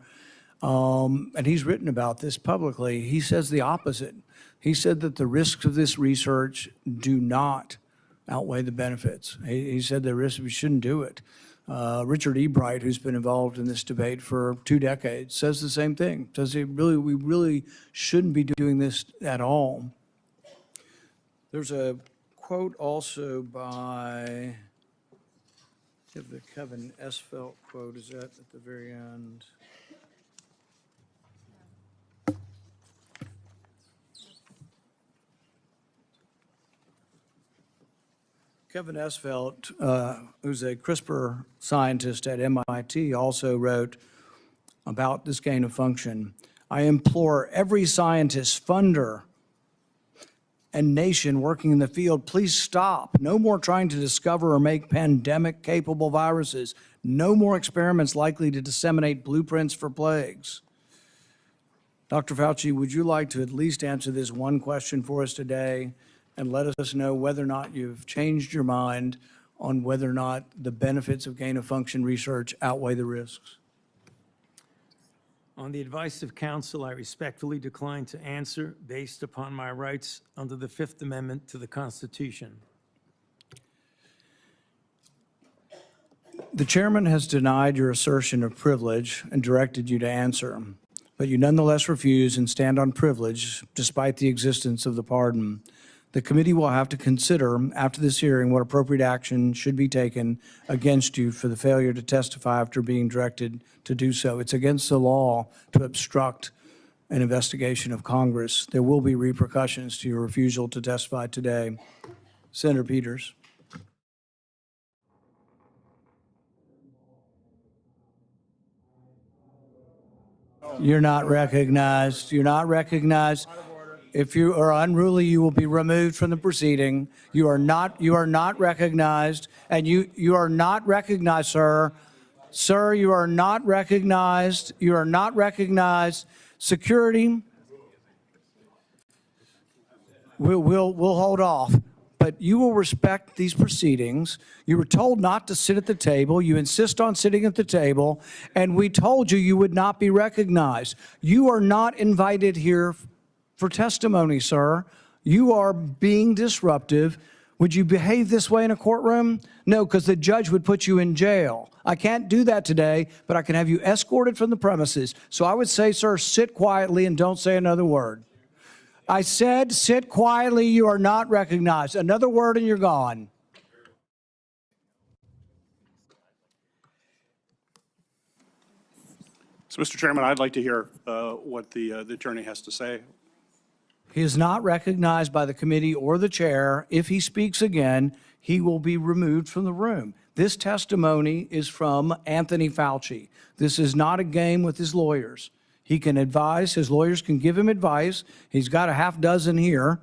And he's written about this publicly. He says the opposite. He said that the risks of this research do not outweigh the benefits. He said the risks, we shouldn't do it. Richard Ebright, who's been involved in this debate for 2 decades, says the same thing. Says we really shouldn't be doing this at all. There's a quote also by, the Kevin Esfelt quote, is that at the very end? Kevin Esfelt, who's a CRISPR scientist at MIT, also wrote about this gain of function. I implore every scientist, funder, and nation working in the field, please stop. No more trying to discover or make pandemic-capable viruses. No more experiments likely to disseminate blueprints for plagues. Dr. Fauci, would you like to at least answer this one question for us today and let us know whether or not you've changed your mind on whether or not the benefits of gain of function research outweigh the risks? On the advice of counsel, I respectfully decline to answer based upon my rights under the Fifth Amendment to the Constitution. The chairman has denied your assertion of privilege and directed you to answer, but you nonetheless refuse and stand on privilege despite the existence of the pardon. The committee will have to consider after this hearing what appropriate action should be taken against you for the failure to testify after being directed to do so. It's against the law to obstruct an investigation of Congress. There will be repercussions to your refusal to testify today. Senator Peters. You're not recognized. You're not recognized. If you are unruly, you will be removed from the proceeding. You are not recognized, and you are not recognized, sir. Sir, you are not recognized. You are not recognized. Security, we'll hold off, but you will respect these proceedings. You were told not to sit at the table. You insist on sitting at the table, and we told you would not be recognized. You are not invited here for testimony, sir. You are being disruptive. Would you behave this way in a courtroom? No, because the judge would put you in jail. I can't do that today, but I can have you escorted from the premises. So I would say, sir, sit quietly and don't say another word. I said, sit quietly, you are not recognized. Another word and you're gone. So, Mr. Chairman, I'd like to hear what the attorney has to say. He is not recognized by the committee or the chair. If he speaks again, he will be removed from the room. This testimony is from Anthony Fauci. This is not a game with his lawyers. He can advise, his lawyers can give him advice. He's got a half dozen here.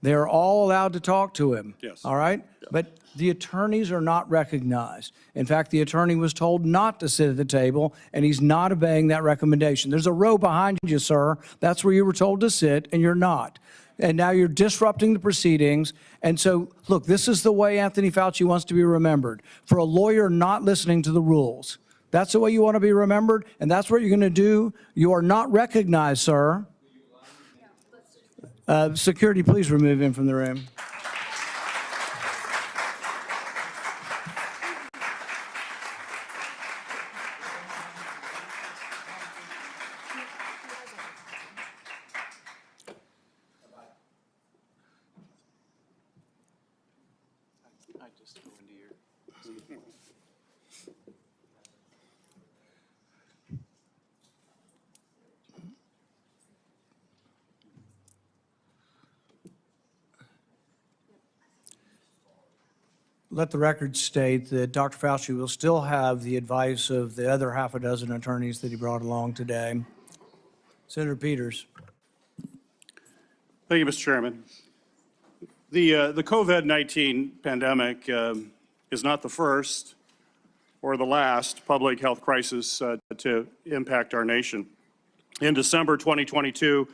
They're all allowed to talk to him. Yes. All right? Yeah. But the attorneys are not recognized. In fact, the attorney was told not to sit at the table, and he's not obeying that recommendation. There's a row behind you, sir. That's where you were told to sit, and you're not. And now you're disrupting the proceedings. And so, look, this is the way Anthony Fauci wants to be remembered, for a lawyer not listening to the rules. That's the way you want to be remembered, and that's what you're going to do. You are not recognized, sir. Security, please remove him from the room. Let the record state that Dr. Fauci will still have the advice of the other half a dozen attorneys that he brought along today. Senator Peters. Thank you, Mr. Chairman. The COVID-19 pandemic is not the first or the last public health crisis to impact our nation. In December 2022,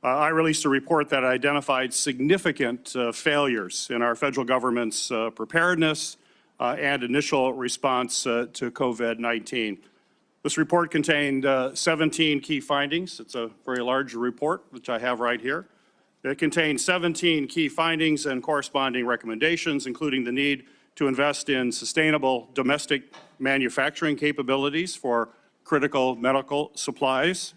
I released a report that identified significant failures in our federal government's preparedness and initial response to COVID-19. This report contained 17 key findings. It's a very large report, which I have right here. It contains 17 key findings and corresponding recommendations, including the need to invest in sustainable domestic manufacturing capabilities for critical medical supplies,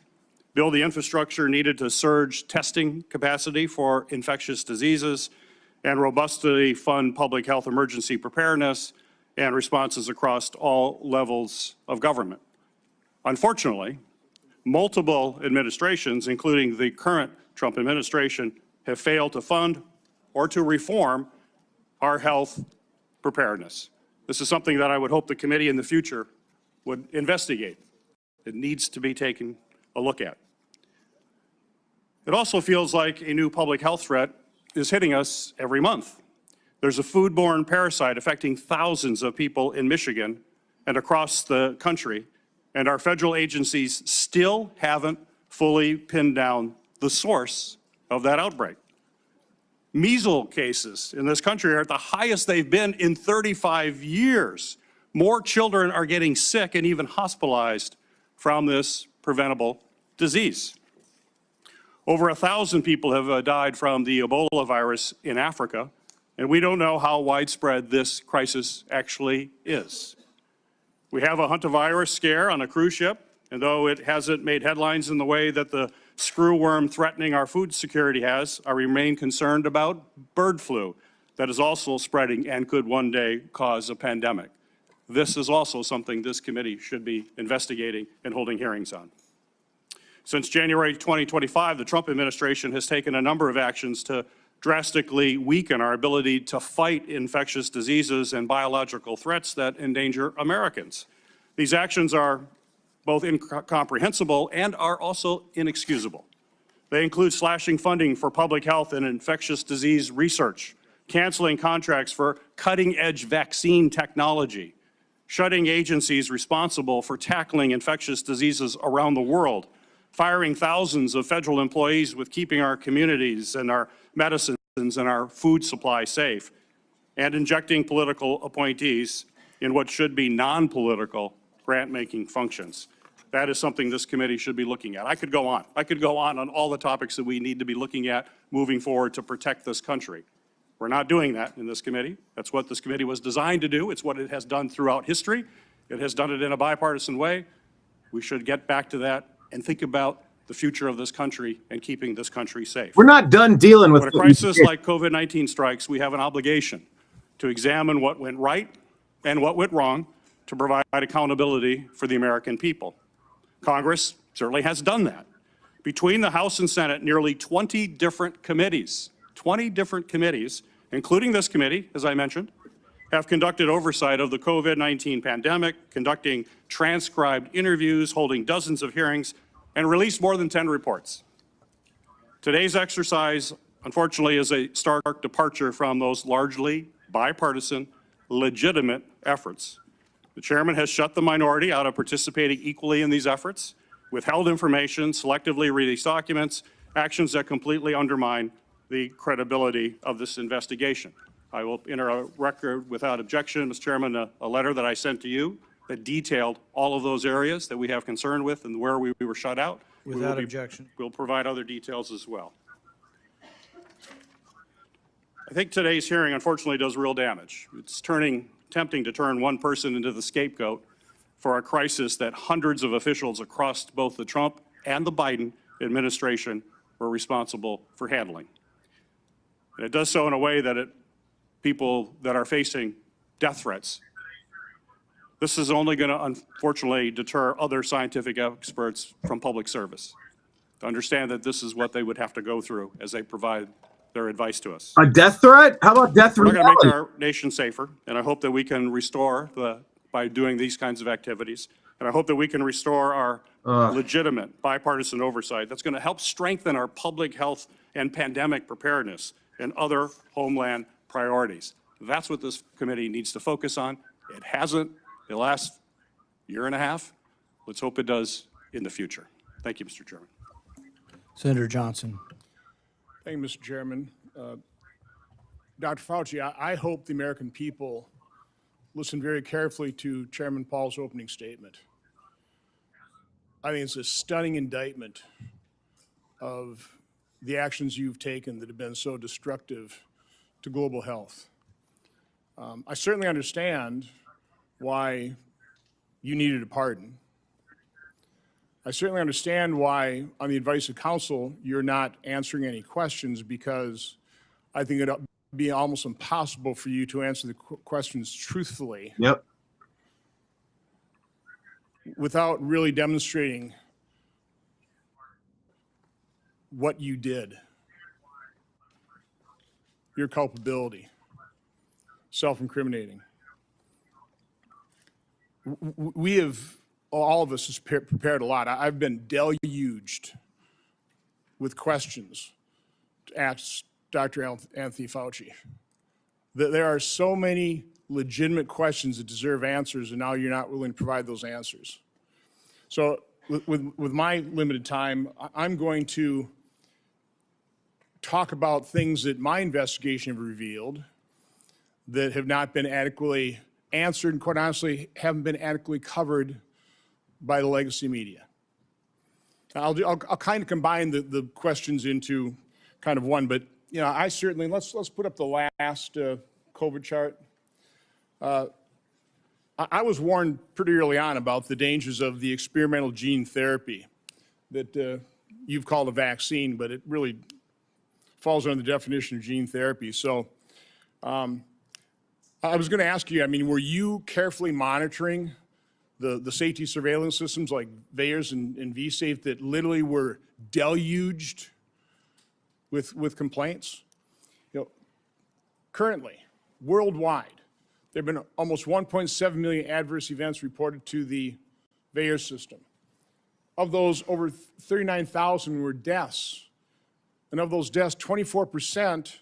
build the infrastructure needed to surge testing capacity for infectious diseases, and robustly fund public health emergency preparedness and responses across all levels of government. Unfortunately, multiple administrations, including the current Trump administration, have failed to fund or to reform our health preparedness. This is something that I would hope the committee in the future would investigate. It needs to be taken a look at. It also feels like a new public health threat is hitting us every month. There's a foodborne parasite affecting thousands of people in Michigan and across the country, and our federal agencies still haven't fully pinned down the source of that outbreak. Measles cases in this country are at the highest they've been in 35 years. More children are getting sick and even hospitalized from this preventable disease. Over 1,000 people have died from the Ebola virus in Africa, and we don't know how widespread this crisis actually is. We have a hantavirus scare on a cruise ship, and though it hasn't made headlines in the way that the screwworm threatening our food security has, I remain concerned about bird flu that is also spreading and could one day cause a pandemic. This is also something this committee should be investigating and holding hearings on. Since January 2025, the Trump administration has taken a number of actions to drastically weaken our ability to fight infectious diseases and biological threats that endanger Americans. These actions are both incomprehensible and are also inexcusable. They include slashing funding for public health and infectious disease research, canceling contracts for cutting-edge vaccine technology, shutting agencies responsible for tackling infectious diseases around the world, firing thousands of federal employees with keeping our communities and our medicines and our food supply safe, and injecting political appointees in what should be non-political grant-making functions. That is something this committee should be looking at. I could go on. I could go on all the topics that we need to be looking at moving forward to protect this country. We're not doing that in this committee. That's what this committee was designed to do. It's what it has done throughout history. It has done it in a bipartisan way. We should get back to that and think about the future of this country and keeping this country safe. We're not done dealing with When a crisis like COVID-19 strikes, we have an obligation to examine what went right and what went wrong to provide accountability for the American people. Congress certainly has done that. Between the House and Senate, nearly 20 different committees, including this committee, as I mentioned, have conducted oversight of the COVID-19 pandemic, conducting transcribed interviews, holding dozens of hearings, and released more than 10 reports. Today's exercise, unfortunately, is a stark departure from those largely bipartisan, legitimate efforts. The chairman has shut the minority out of participating equally in these efforts, withheld information, selectively released documents, actions that completely undermine the credibility of this investigation. I will enter a record without objection, Mr. Chairman, a letter that I sent to you that detailed all of those areas that we have concern with and where we were shut out. Without objection. We'll provide other details as well. I think today's hearing unfortunately does real damage. It's tempting to turn one person into the scapegoat for a crisis that hundreds of officials across both the Trump and the Biden administration were responsible for handling. And it does so in a way that people that are facing death threats. This is only going to, unfortunately, deter other scientific experts from public service to understand that this is what they would have to go through as they provide their advice to us. A death threat? How about death We're not going to make reality? our nation safer, and I hope that we can restore by doing these kinds of activities. And I hope that we can restore our legitimate bipartisan oversight that's going to help strengthen our public health and pandemic preparedness and other homeland priorities. That's what this committee needs to focus on. It hasn't the last year and a half. Let's hope it does in the future. Thank you, Mr. Chairman. Senator Johnson. Thank you, Mr. Chairman. Dr. Fauci, I hope the American people listen very carefully to Chairman Paul's opening statement. I think it's a stunning indictment of the actions you've taken that have been so destructive to global health. I certainly understand why you needed a pardon. I certainly understand why, on the advice of counsel, you're not answering any questions, because I think it'd be almost impossible for you to answer the questions truthfully. Yep. Without really demonstrating what you did, your culpability, self-incriminating. We have, all of us has prepared a lot. I've been deluged with questions to ask Dr. Anthony Fauci. There are so many legitimate questions that deserve answers, and now you're not willing to provide those answers. So with my limited time, I'm going to talk about things that my investigation have revealed that have not been adequately answered and, quite honestly, haven't been adequately covered by the legacy media. I'll kind of combine the questions into kind of one, but I certainly, let's put up the last COVID chart. I was warned pretty early on about the dangers of the experimental gene therapy that you've called a vaccine, but it really falls under the definition of gene therapy. So I was going to ask you, were you carefully monitoring the safety surveillance systems like VAERS and vSafe that literally were deluged with complaints? Currently, worldwide, there have been almost 1.7 million adverse events reported to the VAERS system. Of those, over 39,000 were deaths. And of those deaths, 24%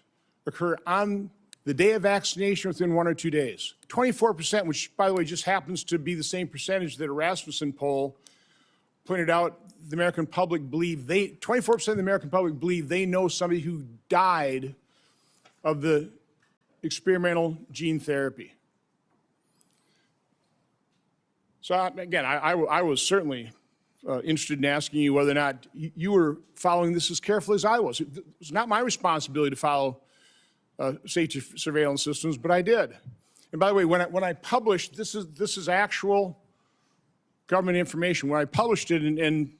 occur on the day of vaccination within 1 or 2 days. 24%, which, by the way, just happens to be the same percentage that a Rasmussen poll pointed out the American public believe 24% of the American public believe they know somebody who died of the experimental gene therapy. So again, I was certainly interested in asking you whether or not you were following this as carefully as I was. It was not my responsibility to follow safety surveillance systems, but I did. And by the way, when I published, this is actual government information. When I published it and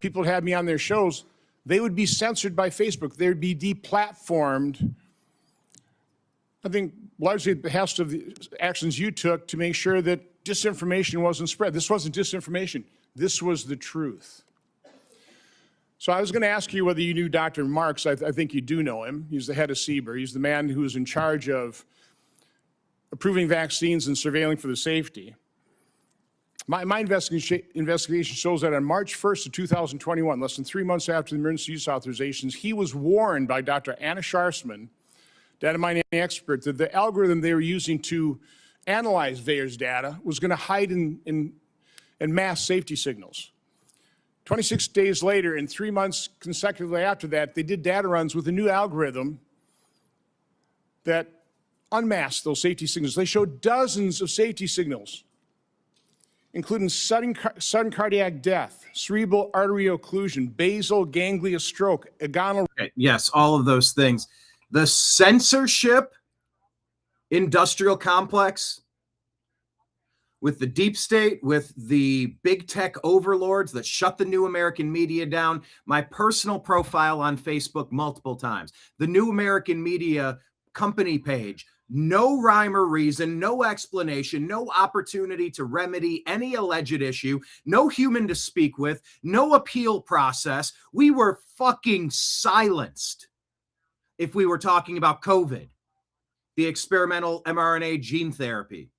people had me on their shows, they would be censored by Facebook. They would be deplatformed. I think largely at the behest of the actions you took to make sure that disinformation wasn't spread. This wasn't disinformation. This was the truth. So I was going to ask you whether you knew Dr. Marks. I think you do know him. He's the head of CBER. He's the man who is in charge of approving vaccines and surveilling for the safety. My investigation shows that on March 1st of 2021, less than 3 months after the emergency use authorizations, he was warned by Dr. Anna Scharsman, data mining expert, that the algorithm they were using to analyze VAERS data was going to hide in mass safety signals. 26 days later, and 3 months consecutively after that, they did data runs with a new algorithm that unmasked those safety signals. They showed dozens of safety signals, including sudden cardiac death, cerebral artery occlusion, basal ganglia stroke, agonal. Okay, yes, all of those things. The censorship industrial complex with the deep state, with the big tech overlords that shut the New American Media down. My personal profile on Facebook multiple times. The New American Media company page No rhyme or reason, no explanation, no opportunity to remedy any alleged issue, no human to speak with, no appeal process. We were fucking silenced if we were talking about COVID, the experimental mRNA gene therapy,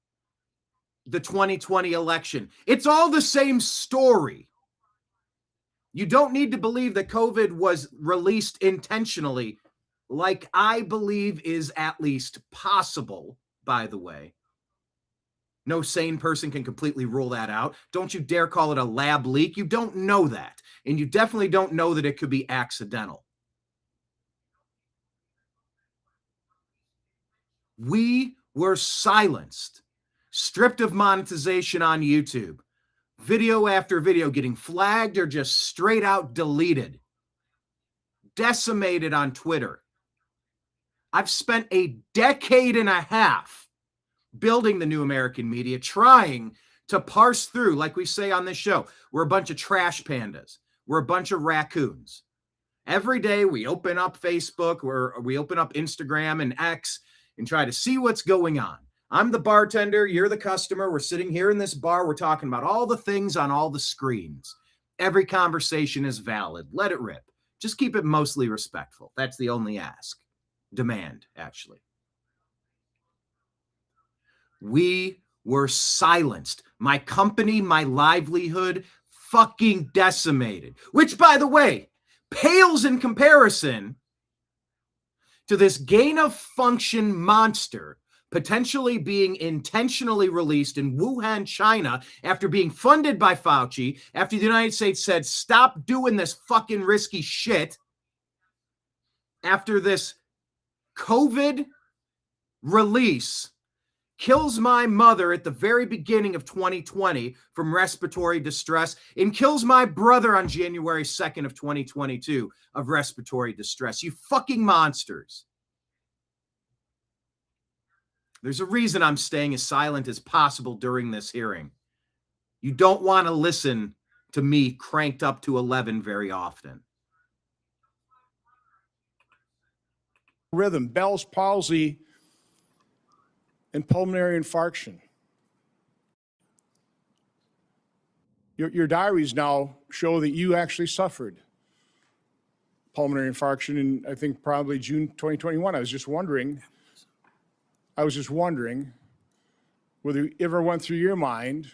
the 2020 election. It's all the same story. You don't need to believe that COVID was released intentionally, like I believe is at least possible, by the way. No sane person can completely rule that out. Don't you dare call it a lab leak. You don't know that. And you definitely don't know that it could be accidental. We were silenced, stripped of monetization on YouTube, video after video getting flagged or just straight out deleted, decimated on Twitter. I've spent a decade and a half building the new American media, trying to parse through, like we say on this show, we're a bunch of trash pandas. We're a bunch of raccoons. Every day we open up Facebook or we open up Instagram and X and try to see what's going on. I'm the bartender. You're the customer. We're sitting here in this bar. We're talking about all the things on all the screens. Every conversation is valid. Let it rip. Just keep it mostly respectful. That's the only ask. Demand, actually. We were silenced. My company, my livelihood, fucking decimated. Which, by the way, pales in comparison to this gain-of-function monster potentially being intentionally released in Wuhan, China, after being funded by Fauci, after the United States said, stop doing this fucking risky shit, after this COVID release kills my mother at the very beginning of 2020 from respiratory distress and kills my brother on January 2nd of 2022 of respiratory distress. You fucking monsters. There's a reason I'm staying as silent as possible during this hearing. You don't want to listen to me cranked up to 11 very often. Rhythm, Bell's palsy, and pulmonary infarction. Your diaries now show that you actually suffered pulmonary infarction in, I think, probably June 2021. I was just wondering whether it ever went through your mind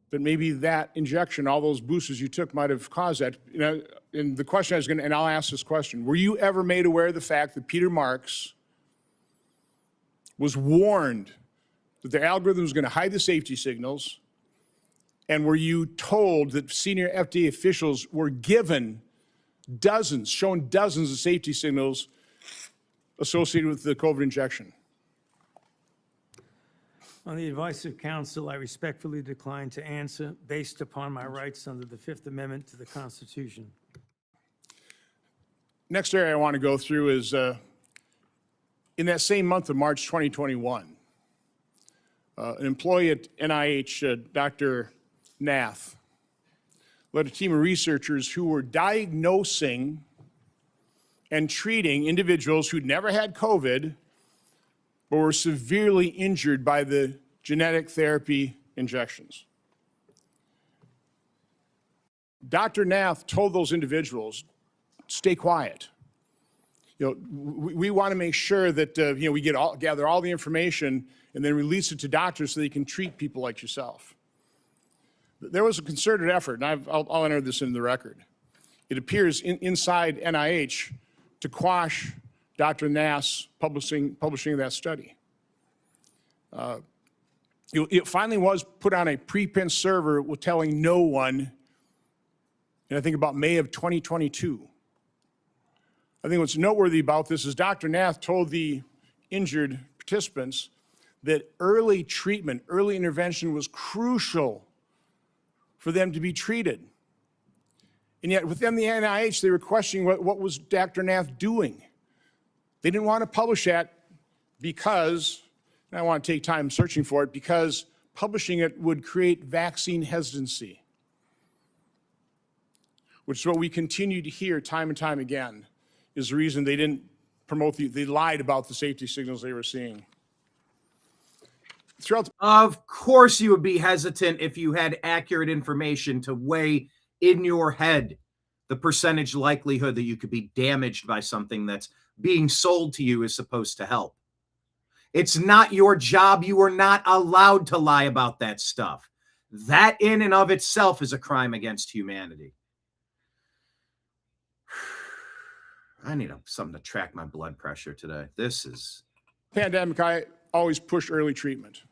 that maybe that injection, all those boosters you took, might have caused that. You know, and the question I was going to, and I'll ask this question: were you ever made aware of the fact that Peter Marks was warned that the algorithm was going to hide the safety signals? And were you told that senior FDA officials were given shown dozens of safety signals associated with the COVID injection? On the advice of counsel, I respectfully decline to answer based upon my rights under the Fifth Amendment to the Constitution. Next area I want to go through is in that same month of March 2021, an employee at NIH, Dr. Nath, led a team of researchers who were diagnosing and treating individuals who'd never had COVID, but were severely injured by the genetic therapy injections. Dr. Nath told those individuals, stay quiet. You know, we want to make sure that we gather all the information and then release it to doctors so they can treat people like yourself. There was a concerted effort, and I'll enter this into the record. It appears inside NIH to quash Dr. Nath's publishing of that study. It finally was put on a preprint server with telling no one, and I think about May of 2022. I think what's noteworthy about this is Dr. Nath told the injured participants that early treatment, early intervention was crucial for them to be treated. And yet within the NIH, they were questioning what was Dr. Nath doing. They didn't want to publish that because, and I want to take time searching for it, because publishing it would create vaccine hesitancy, which is what we continue to hear time and time again, is the reason they didn't promote they lied about the safety signals they were seeing. Throughout Of course you would be hesitant if you had accurate information to weigh in your head the percentage likelihood that you could be damaged by something that's being sold to you is supposed to help. It's not your job. You are not allowed to lie about that stuff. That in and of itself is a crime against humanity. I need something to track my blood pressure today. This is... pandemic, I always push early treatment.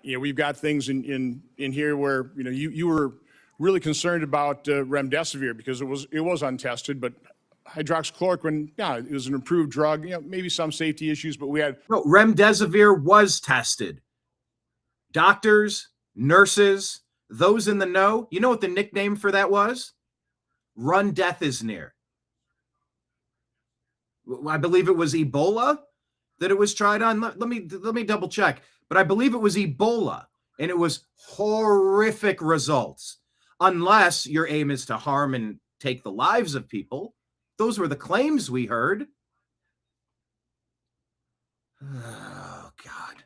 We've got things in here where, you were really concerned about remdesivir because it was untested, but hydroxychloroquine, yeah, it was an approved drug, maybe some safety issues, but we had... No, remdesivir was tested. Doctors, nurses, those in the know, you know what the nickname for that was? Run Death is Near. I believe it was Ebola that it was tried on. Let me double check. But I believe it was Ebola, and it was horrific results. Unless your aim is to harm and take the lives of people. Those were the claims we heard. Oh, God.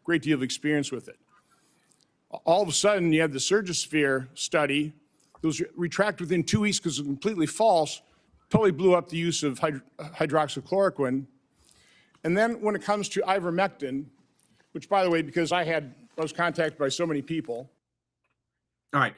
Great deal of experience with it. All of a sudden, you had the Surgisphere study. It was retracted within 2 weeks because it was completely false. Totally blew up the use of hydroxychloroquine. And then when it comes to ivermectin, which, by the way, because I was contacted by so many people. All right.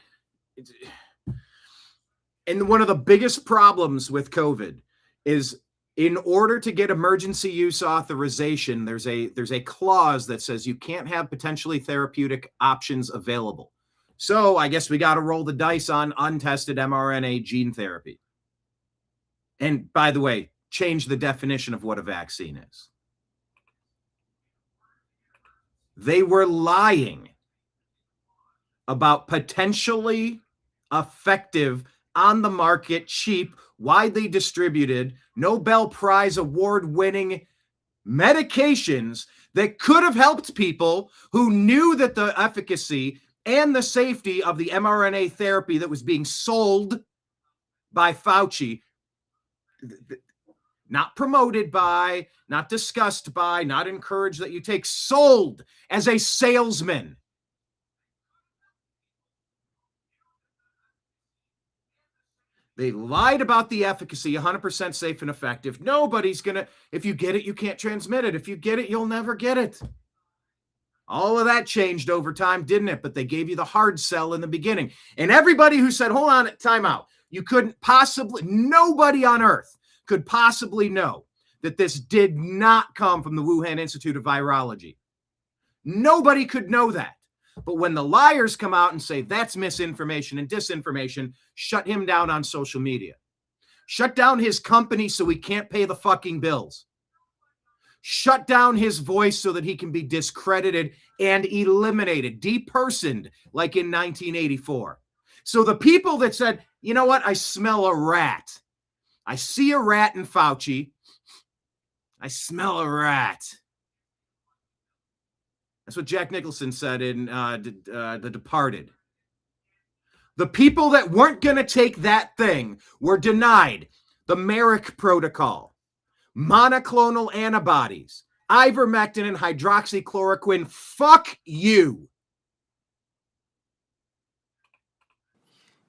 And one of the biggest problems with COVID is in order to get emergency use authorization, there's a clause that says you can't have potentially therapeutic options available. So I guess we got to roll the dice on untested mRNA gene therapy. And by the way, change the definition of what a vaccine is. They were lying about potentially effective, on the market, cheap, widely distributed, Nobel Prize award-winning medications that could have helped people who knew that the efficacy and the safety of the mRNA therapy that was being sold by Fauci, not promoted by, not discussed by, not encouraged that you take, sold as a salesman. They lied about the efficacy, 100% safe and effective. Nobody's going to, if you get it, you can't transmit it. If you get it, you'll never get it. All of that changed over time, didn't it? But they gave you the hard sell in the beginning. And everybody who said, hold on, time out, you couldn't possibly, nobody on earth could possibly know that this did not come from the Wuhan Institute of Virology. Nobody could know that. But when the liars come out and say that's misinformation and disinformation, shut him down on social media. Shut down his company so he can't pay the fucking bills. Shut down his voice so that he can be discredited and eliminated, depersoned like in 1984. So the people that said, you know what, I smell a rat. I see a rat in Fauci. I smell a rat. That's what Jack Nicholson said in The Departed. The people that weren't going to take that thing were denied the Merrick protocol, monoclonal antibodies, ivermectin, and hydroxychloroquine. Fuck you.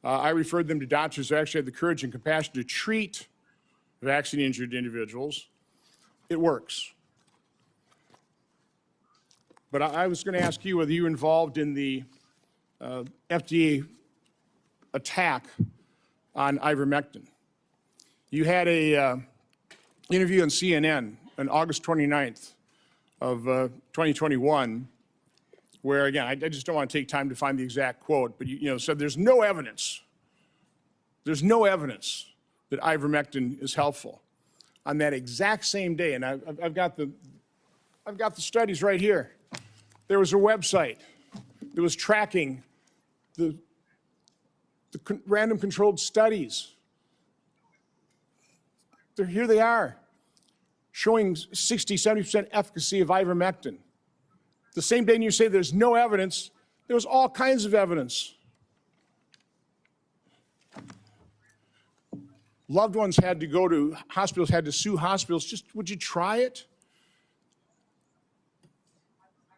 I referred them to doctors who actually had the courage and compassion to treat vaccine-injured individuals. It works. But I was going to ask you whether you were involved in the FDA attack on ivermectin. You had a interview on CNN on August 29th of 2021, where, again, I just don't want to take time to find the exact quote, but you said there's no evidence that ivermectin is helpful. On that exact same day, and I've got the studies right here. There was a website that was tracking the random controlled studies. Here they are, showing 60, 70% efficacy of ivermectin. The same day you say there's no evidence, there was all kinds of evidence. loved ones had to go to hospitals, had to sue hospitals. Just, would you try it?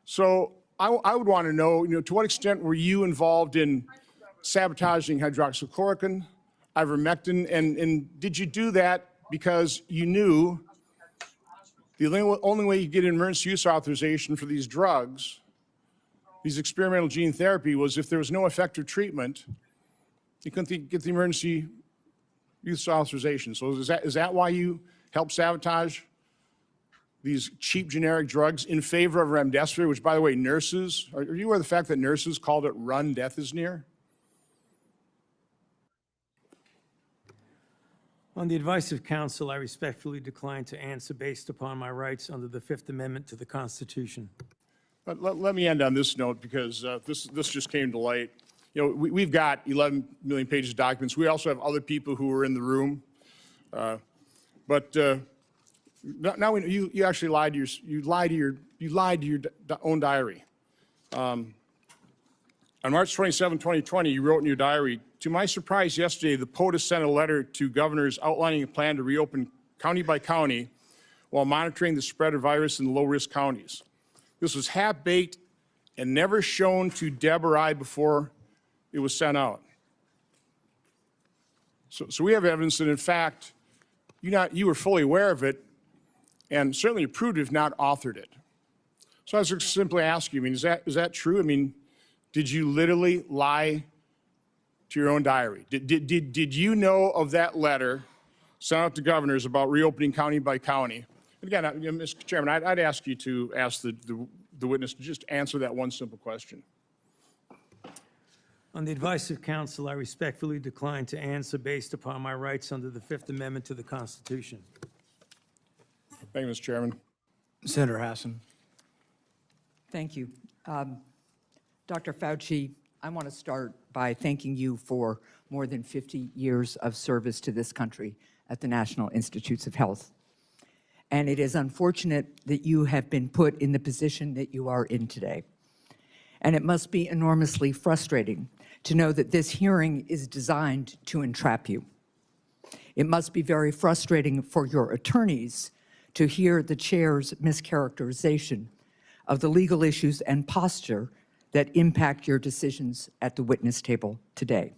So I would want to know, to what extent were you involved in sabotaging hydroxychloroquine, ivermectin, and did you do that because you knew the only way you get an emergency use authorization for these drugs, these experimental gene therapy, was if there was no effective treatment, you couldn't get the emergency use authorization. So is that why you helped sabotage these cheap generic drugs in favor of remdesivir, which, by the way, nurses, are you aware of the fact that nurses called it "run, death is near"? On the advice of counsel, I respectfully decline to answer based upon my rights under the Fifth Amendment to the Constitution. But let me end on this note, because this just came to light. We've got 11 million pages of documents. We also have other people who were in the room. But now we know you actually lied to your own diary. On March 27, 2020, you wrote in your diary, "To my surprise yesterday, the POTUS sent a letter to governors outlining a plan to reopen county by county while monitoring the spread of virus in the low-risk counties. This was half-baked and never shown to Deb or I before it was sent out." So we have evidence that, in fact, you were fully aware of it and certainly approved it, if not authored it. So I was just simply asking, is that true? Did you literally lie to your own diary? Did you know of that letter sent out to governors about reopening county by county? And again, Mr. Chairman, I'd ask you to ask the witness to just answer that one simple question. On the advice of counsel, I respectfully decline to answer based upon my rights under the Fifth Amendment to the Constitution. Thank you, Mr. Chairman. Senator Hassan. Thank you. Dr. Fauci, I want to start by thanking you for more than 50 years of service to this country at the National Institutes of Health. And it is unfortunate that you have been put in the position that you are in today. And it must be enormously frustrating to know that this hearing is designed to entrap you. It must be very frustrating for your attorneys to hear the chair's mischaracterization of the legal issues and posture that impact your decisions at the witness table today.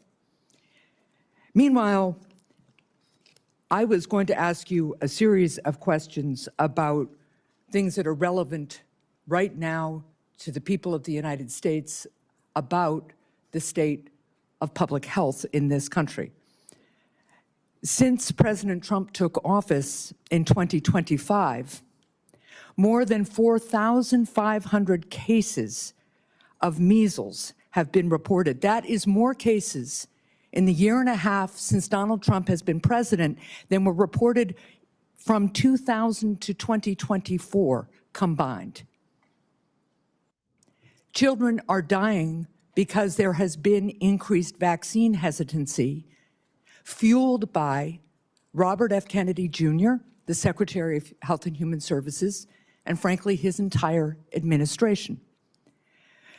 Meanwhile, I was going to ask you a series of questions about things that are relevant right now to the people of the United States about the state of public health in this country. Since President Trump took office in 2025, more than 4,500 cases of measles have been reported. That is more cases in the year and a half since Donald Trump has been president than were reported from 2000 to 2024 combined. Children are dying because there has been increased vaccine hesitancy, fueled by Robert F. Kennedy Jr., the Secretary of Health and Human Services, and frankly, his entire administration.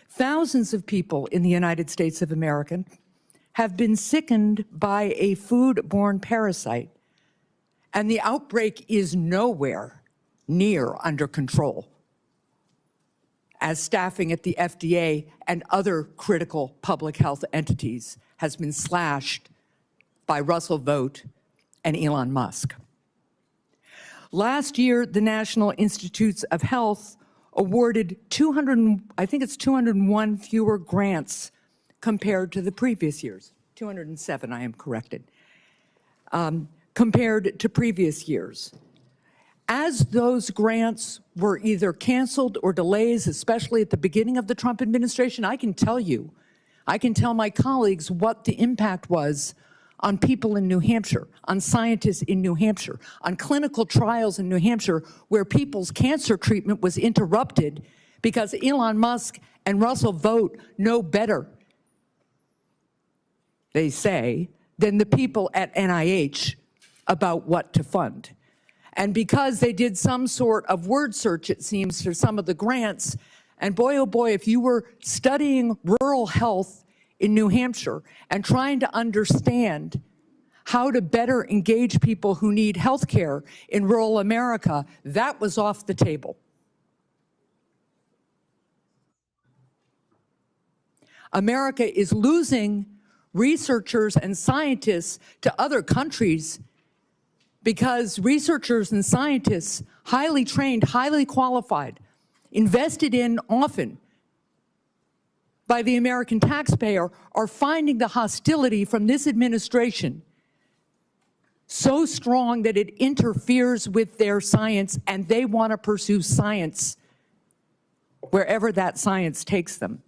Thousands of people in the United States of America have been sickened by a foodborne parasite, and the outbreak is nowhere near under control, as staffing at the FDA and other critical public health entities has been slashed by Russell Vought and Elon Musk. Last year, the National Institutes of Health awarded 201 fewer grants compared to the previous years. 207, I am corrected, compared to previous years. As those grants were either canceled or delays, especially at the beginning of the Trump administration, I can tell my colleagues what the impact was on people in New Hampshire, on scientists in New Hampshire, on clinical trials in New Hampshire where people's cancer treatment was interrupted because Elon Musk and Russell Vought know better, they say, than the people at NIH about what to fund. And because they did some sort of word search, it seems, for some of the grants, and boy, oh boy, if you were studying rural health in New Hampshire and trying to understand how to better engage people who need health care in rural America, that was off the table. America is losing researchers and scientists to other countries because researchers and scientists, highly trained, highly qualified, invested in often by the American taxpayer, are finding the hostility from this administration so strong that it interferes with their science, and they want to pursue science wherever that science takes them.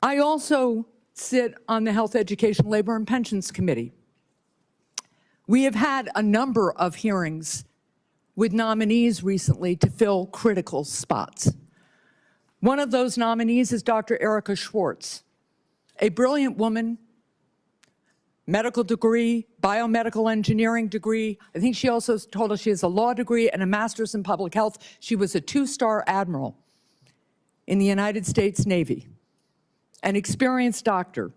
I also sit on the Health, Education, Labor, and Pensions Committee. We have had a number of hearings with nominees recently to fill critical spots. One of those nominees is Dr. Erica Schwartz, a brilliant woman, medical degree, biomedical engineering degree. I think she also told us she has a law degree and a master's in public health. She was a 2-star admiral in the United States Navy, an experienced doctor.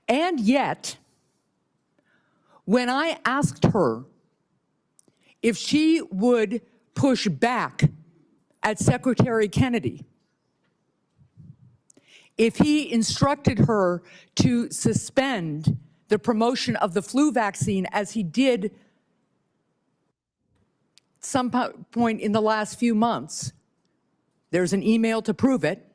And yet, when I asked her if she would push back at Secretary Kennedy, if he instructed her to suspend the promotion of the flu vaccine as he did some point in the last few months, there's an email to prove it,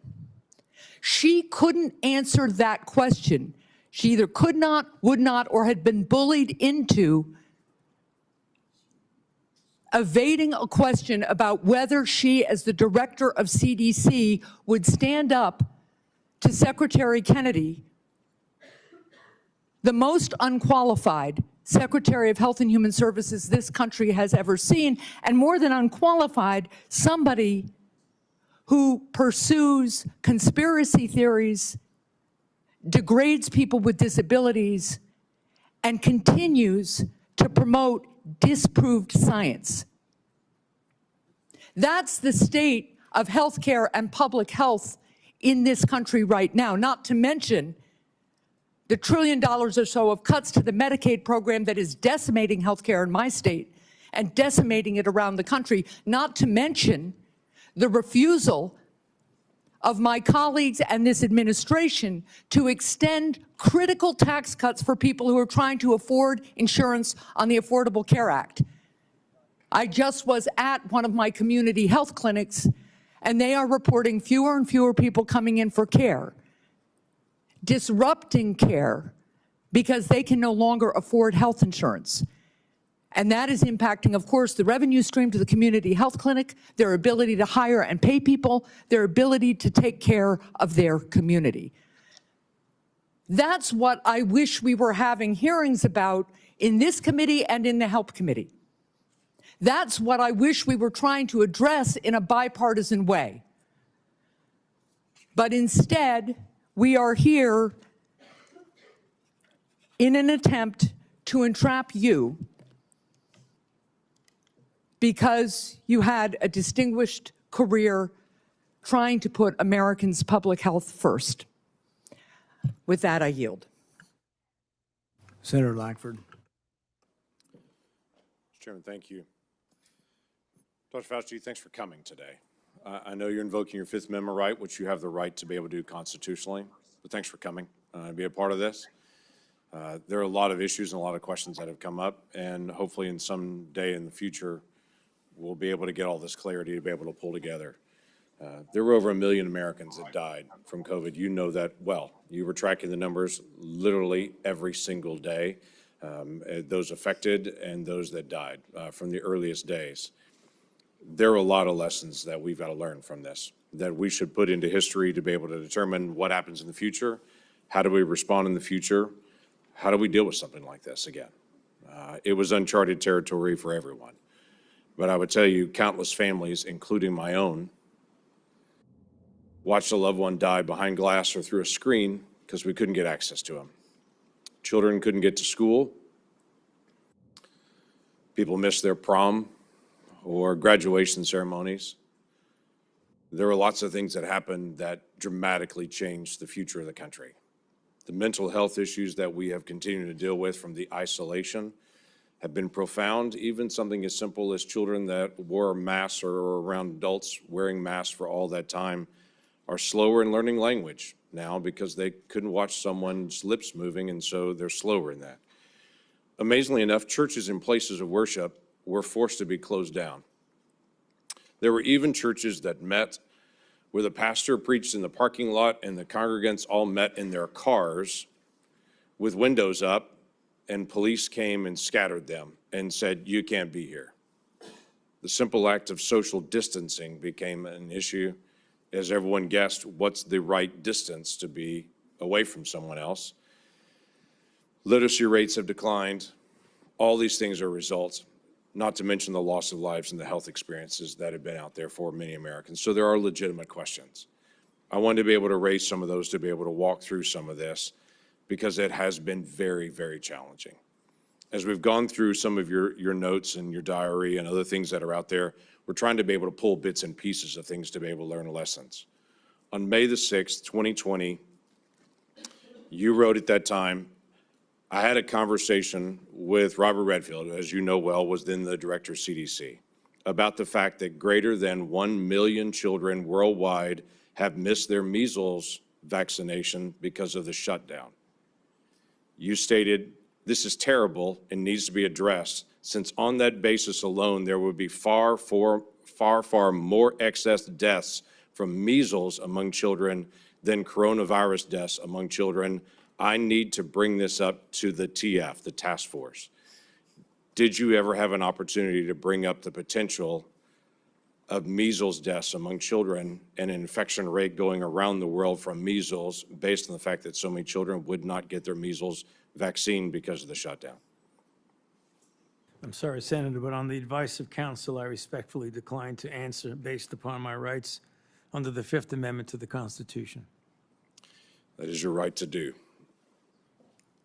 she couldn't answer that question. She either could not, would not, or had been bullied into evading a question about whether she, as the director of CDC, would stand up to Secretary Kennedy, the most unqualified Secretary of Health and Human Services this country has ever seen, and more than unqualified, somebody who pursues conspiracy theories, degrades people with disabilities, and continues to promote disproved science. That's the state of healthcare and public health in this country right now, not to mention the $1 trillion or so of cuts to the Medicaid program that is decimating healthcare in my state and decimating it around the country, not to mention the refusal of my colleagues and this administration to extend critical tax cuts for people who are trying to afford insurance on the Affordable Care Act. I just was at one of my community health clinics, and they are reporting fewer and fewer people coming in for care, disrupting care because they can no longer afford health insurance. And that is impacting, of course, the revenue stream to the community health clinic, their ability to hire and pay people, their ability to take care of their community. That's what I wish we were having hearings about in this committee and in the Health Committee. That's what I wish we were trying to address in a bipartisan way. But instead, we are here in an attempt to entrap you because you had a distinguished career trying to put Americans' public health first. With that, I yield. Senator Lankford. Mr. Chairman, thank you. Dr. Fauci, thanks for coming today. I know you're invoking your Fifth Amendment right, which you have the right to be able to do constitutionally, but thanks for coming to be a part of this. There are a lot of issues and a lot of questions that have come up, and hopefully in some day in the future, we'll be able to get all this clarity to be able to pull together. There were over 1 million Americans that died from COVID. You know that well. You were tracking the numbers literally every single day, those affected and those that died from the earliest days. There are a lot of lessons that we've got to learn from this, that we should put into history to be able to determine what happens in the future. How do we respond in the future? How do we deal with something like this again? It was uncharted territory for everyone. But I would tell you, countless families, including my own, watched a loved one die behind glass or through a screen because we couldn't get access to them. Children couldn't get to school. People missed their prom or graduation ceremonies. There were lots of things that happened that dramatically changed the future of the country. The mental health issues that we have continued to deal with from the isolation have been profound. Even something as simple as children that wore masks or around adults wearing masks for all that time are slower in learning language now because they couldn't watch someone's lips moving, and so they're slower in that. Amazingly enough, churches and places of worship were forced to be closed down. There were even churches that met where the pastor preached in the parking lot and the congregants all met in their cars with windows up, and police came and scattered them and said, "You can't be here." The simple act of social distancing became an issue. As everyone guessed, what's the right distance to be away from someone else? Literacy rates have declined. All these things are results, not to mention the loss of lives and the health experiences that have been out there for many Americans. So there are legitimate questions. I wanted to be able to raise some of those, to be able to walk through some of this, because it has been very, very challenging. As we've gone through some of your notes and your diary and other things that are out there, we're trying to be able to pull bits and pieces of things to be able to learn lessons. On May the 6th, 2020, you wrote at that time, I had a conversation with Robert Redfield, who, as you know well, was then the director of CDC, about the fact that greater than 1 million children worldwide have missed their measles vaccination because of the shutdown. You stated, this is terrible and needs to be addressed, since on that basis alone, there would be far more excess deaths from measles among children than coronavirus deaths among children. I need to bring this up to the TF, the task force. Did you ever have an opportunity to bring up the potential of measles deaths among children and an infection rate going around the world from measles based on the fact that so many children would not get their measles vaccine because of the shutdown? I'm sorry, Senator, but on the advice of counsel, I respectfully decline to answer based upon my rights under the Fifth Amendment to the Constitution. That is your right to do.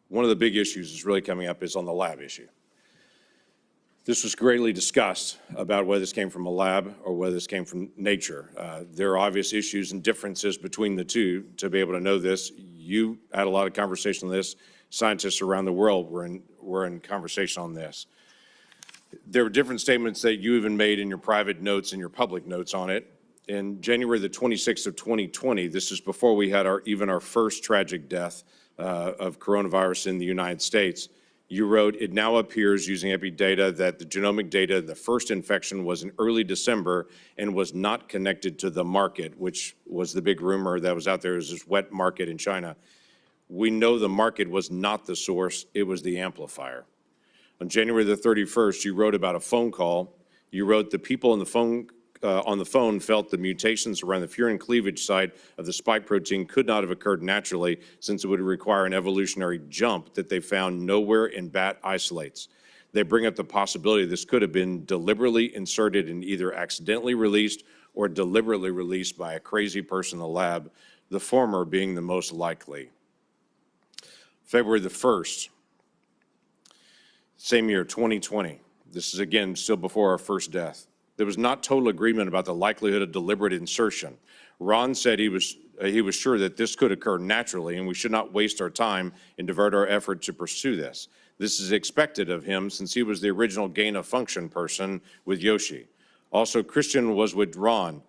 One of the big issues that's really coming up is on the lab issue. This was greatly discussed about whether this came from a lab or whether this came from nature. There are obvious issues and differences between the two to be able to know this. You had a lot of conversation on this. Scientists around the world were in conversation on this. There were different statements that you even made in your private notes and your public notes on it. In January the 26th of 2020, this is before we had our first tragic death of coronavirus in the United States, you wrote, it now appears using epi data that the genomic data, the first infection was in early December and was not connected to the market, which was the big rumor that was out there, is this wet market in China. We know the market was not the source, it was the amplifier. On January the 31st, you wrote about a phone call. You wrote, the people on the phone felt the mutations around the furin cleavage site of the spike protein could not have occurred naturally, since it would require an evolutionary jump that they found nowhere in bat isolates. They bring up the possibility this could have been deliberately inserted and either accidentally released or deliberately released by a crazy person in the lab, the former being the most likely. February the 1st, same year, 2020. This is again still before our first death. There was not total agreement about the likelihood of deliberate insertion. Ron said he was sure that this could occur naturally and we should not waste our time and divert our effort to pursue this. This is expected of him since he was the original gain-of-function person with Yoshi. Also, Christian was with Ron.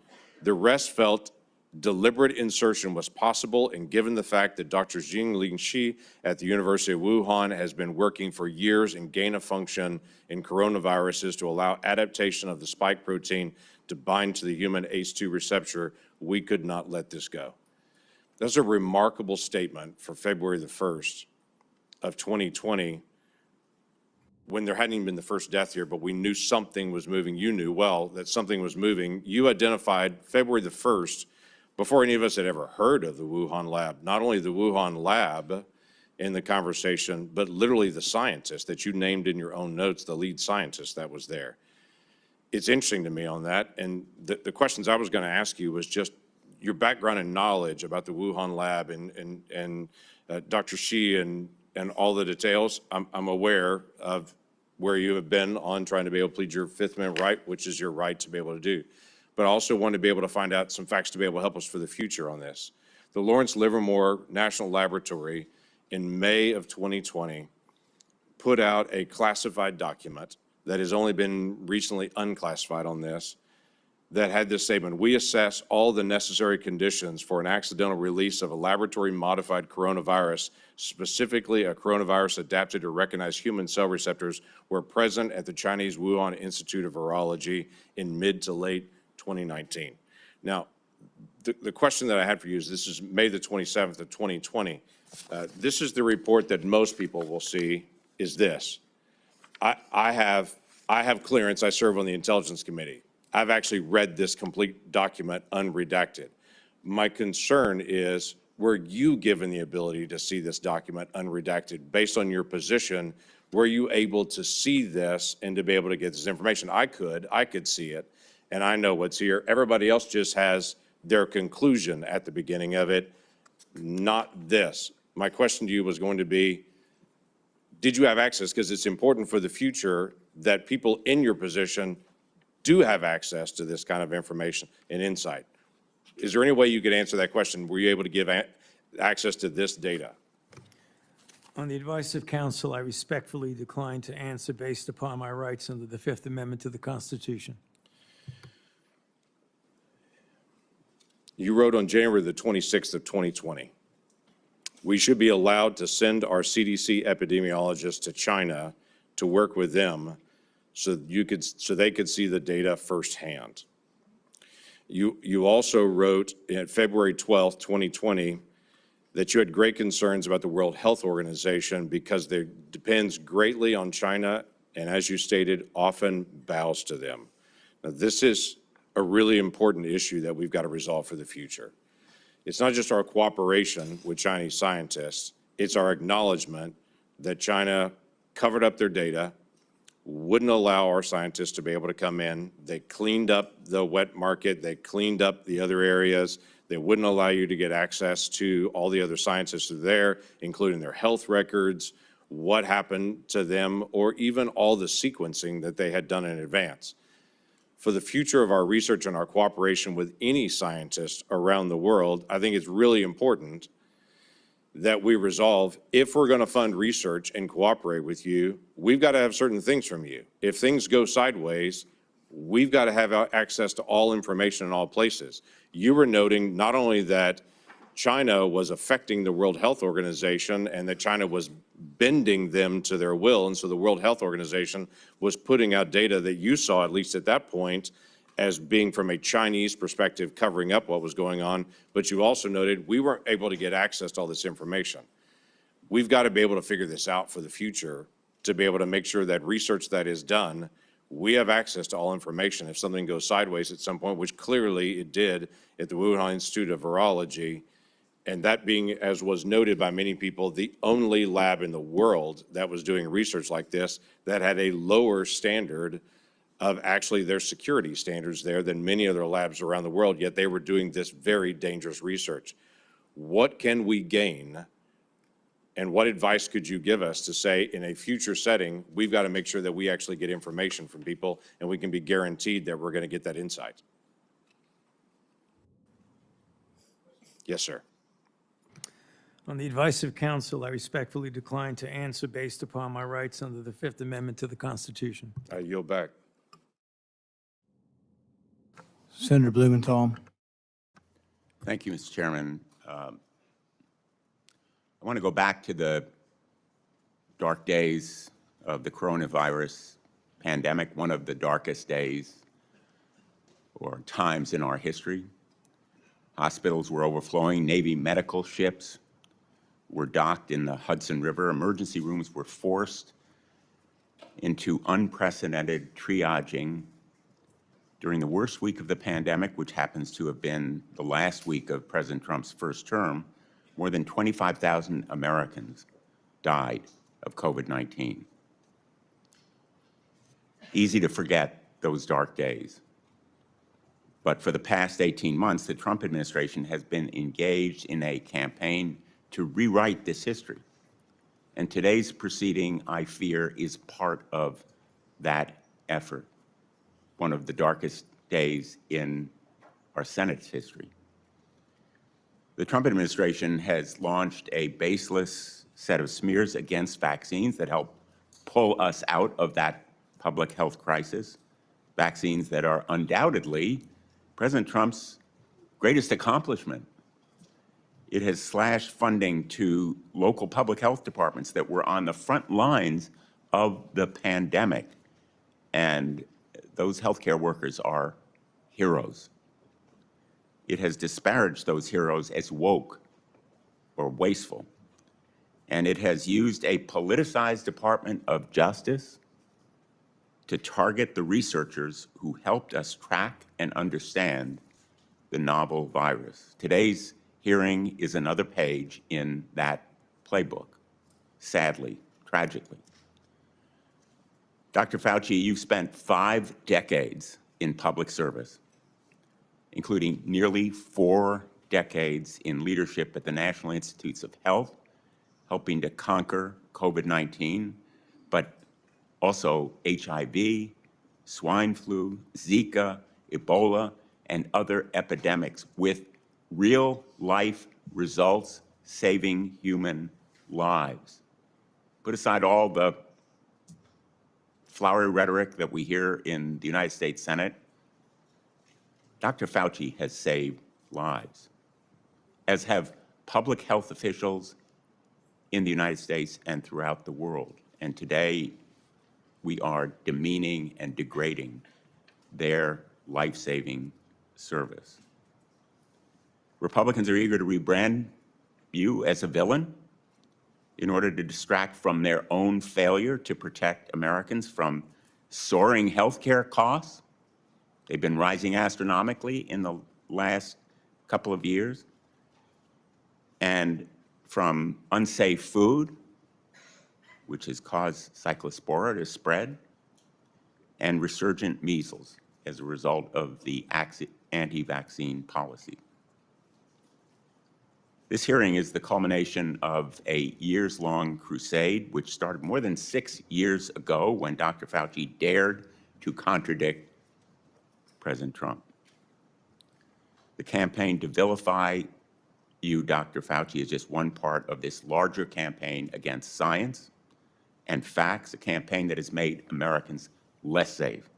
The rest felt deliberate insertion was possible, and given the fact that Dr. Jingling Shi at the University of Wuhan has been working for years in gain-of-function in coronaviruses to allow adaptation of the spike protein to bind to the human ACE2 receptor, we could not let this go. That's a remarkable statement for February the 1st of 2020, when there hadn't even been the first death here, but we knew something was moving. You knew well that something was moving. You identified February the 1st, before any of us had ever heard of the Wuhan lab, not only the Wuhan lab in the conversation, but literally the scientist that you named in your own notes, the lead scientist that was there. It's interesting to me on that, and the questions I was going to ask you was just your background and knowledge about the Wuhan lab and Dr. Shi and all the details. I'm aware of where you have been on trying to be able to plead your Fifth Amendment right, which is your right to be able to do. But I also want to be able to find out some facts to be able to help us for the future on this. The Lawrence Livermore National Laboratory in May of 2020, put out a classified document that has only been recently unclassified on this, that had this statement: we assess all the necessary conditions for an accidental release of a laboratory-modified coronavirus, specifically a coronavirus adapted to recognize human cell receptors, were present at the Chinese Wuhan Institute of Virology in mid to late 2019. Now, the question that I had for you is, this is May the 27th of 2020. This is the report that most people will see, is this. I have clearance. I serve on the Intelligence Committee. I've actually read this complete document unredacted. My concern is, were you given the ability to see this document unredacted? Based on your position, were you able to see this and to be able to get this information? I could see it, and I know what's here. Everybody else just has their conclusion at the beginning of it, not this. My question to you was going to be, did you have access? Because it's important for the future that people in your position do have access to this kind of information and insight. Is there any way you could answer that question? Were you able to give access to this data? On the advice of counsel, I respectfully decline to answer based upon my rights under the Fifth Amendment to the Constitution. You wrote on January the 26th of 2020, we should be allowed to send our CDC epidemiologists to China to work with them so they could see the data firsthand. You also wrote in February 12th, 2020, that you had great concerns about the World Health Organization because it depends greatly on China and, as you stated, often bows to them. Now, this is a really important issue that we've got to resolve for the future. It's not just our cooperation with Chinese scientists, it's our acknowledgement that China covered up their data, wouldn't allow our scientists to be able to come in. They cleaned up the wet market. They cleaned up the other areas. They wouldn't allow you to get access to all the other scientists who are there, including their health records, what happened to them, or even all the sequencing that they had done in advance. For the future of our research and our cooperation with any scientist around the world, I think it's really important that we resolve, if we're going to fund research and cooperate with you, we've got to have certain things from you. If things go sideways, we've got to have access to all information in all places. You were noting not only that China was affecting the World Health Organization and that China was bending them to their will, and so the World Health Organization was putting out data that you saw, at least at that point, as being from a Chinese perspective, covering up what was going on, but you also noted we weren't able to get access to all this information. We've got to be able to figure this out for the future to be able to make sure that research that is done, we have access to all information. If something goes sideways at some point, which clearly it did at the Wuhan Institute of Virology, and that being, as was noted by many people, the only lab in the world that was doing research like this that had a lower standard of actually their security standards there than many other labs around the world, yet they were doing this very dangerous research. What can we gain, and what advice could you give us to say in a future setting, we've got to make sure that we actually get information from people and we can be guaranteed that we're going to get that insight? Yes, sir. On the advice of counsel, I respectfully decline to answer based upon my rights under the Fifth Amendment to the Constitution. I yield back. Senator Blumenthal. Thank you, Mr. Chairman. I want to go back to the dark days of the coronavirus pandemic, one of the darkest days or times in our history. Hospitals were overflowing. Navy medical ships were docked in the Hudson River. Emergency rooms were forced into unprecedented triaging during the worst week of the pandemic, which happens to have been the last week of President Trump's first term. More than 25,000 Americans died of COVID-19. Easy to forget those dark days. But for the past 18 months, the Trump administration has been engaged in a campaign to rewrite this history. And today's proceeding, I fear, is part of that effort, one of the darkest days in our Senate's history. The Trump administration has launched a baseless, set of smears against vaccines that help pull us out of that public health crisis, vaccines that are undoubtedly President Trump's greatest accomplishment. It has slashed funding to local public health departments that were on the front lines of the pandemic. And those healthcare workers are heroes. It has disparaged those heroes as woke or wasteful. And it has used a politicized Department of Justice to target the researchers who helped us track and understand the novel virus. Today's hearing is another page in that playbook, sadly, tragically. Dr. Fauci, you've spent 5 decades in public service, including nearly 4 decades in leadership at the National Institutes of Health, helping to conquer COVID-19, but also HIV, swine flu, Zika, Ebola, and other epidemics with real-life results saving human lives. Put aside all the flowery rhetoric that we hear in the United States Senate. Dr. Fauci has saved lives, as have public health officials in the United States and throughout the world. And today, we are demeaning and degrading their life-saving service. Republicans are eager to rebrand you as a villain in order to distract from their own failure to protect Americans from soaring healthcare costs. They've been rising astronomically in the last couple of years, and from unsafe food, which has caused cyclospora to spread, and resurgent measles as a result of the anti-vaccine policy. This hearing is the culmination of a years-long crusade, which started more than 6 years ago when Dr. Fauci dared to contradict President Trump. The campaign to vilify you, Dr. Fauci, is just one part of this larger campaign against science and facts, a campaign that has made Americans less safe.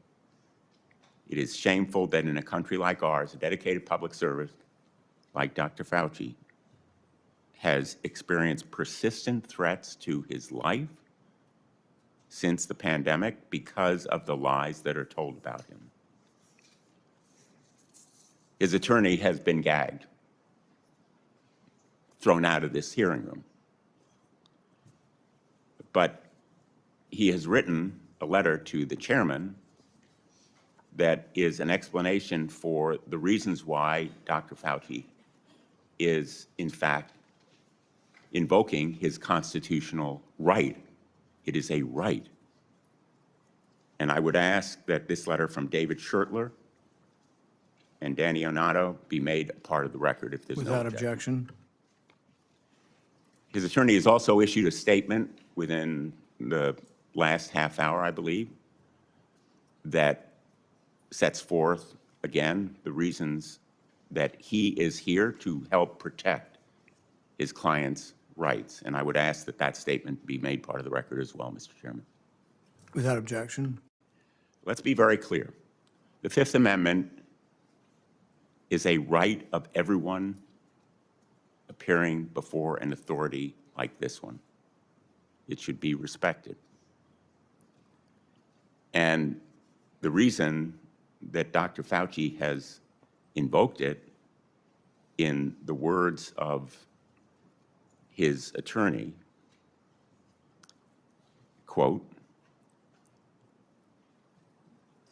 It is shameful that in a country like ours, a dedicated public service like Dr. Fauci has experienced persistent threats to his life since the pandemic because of the lies that are told about him. His attorney has been gagged, thrown out of this hearing room. But he has written a letter to the chairman that is an explanation for the reasons why Dr. Fauci is, in fact, invoking his constitutional right. It is a right. And I would ask that this letter from David Schertler and Danny Onato be made a part of the record if there's no Without objection. objection. His attorney has also issued a statement within the last half hour, I believe, that sets forth, again, the reasons that he is here to help protect his client's rights. And I would ask that that statement be made part of the record as well, Mr. Chairman. Without objection. Let's be very clear. The Fifth Amendment is a right of everyone appearing before an authority like this one. It should be respected. And the reason that Dr. Fauci has invoked it, in the words of his attorney, quote,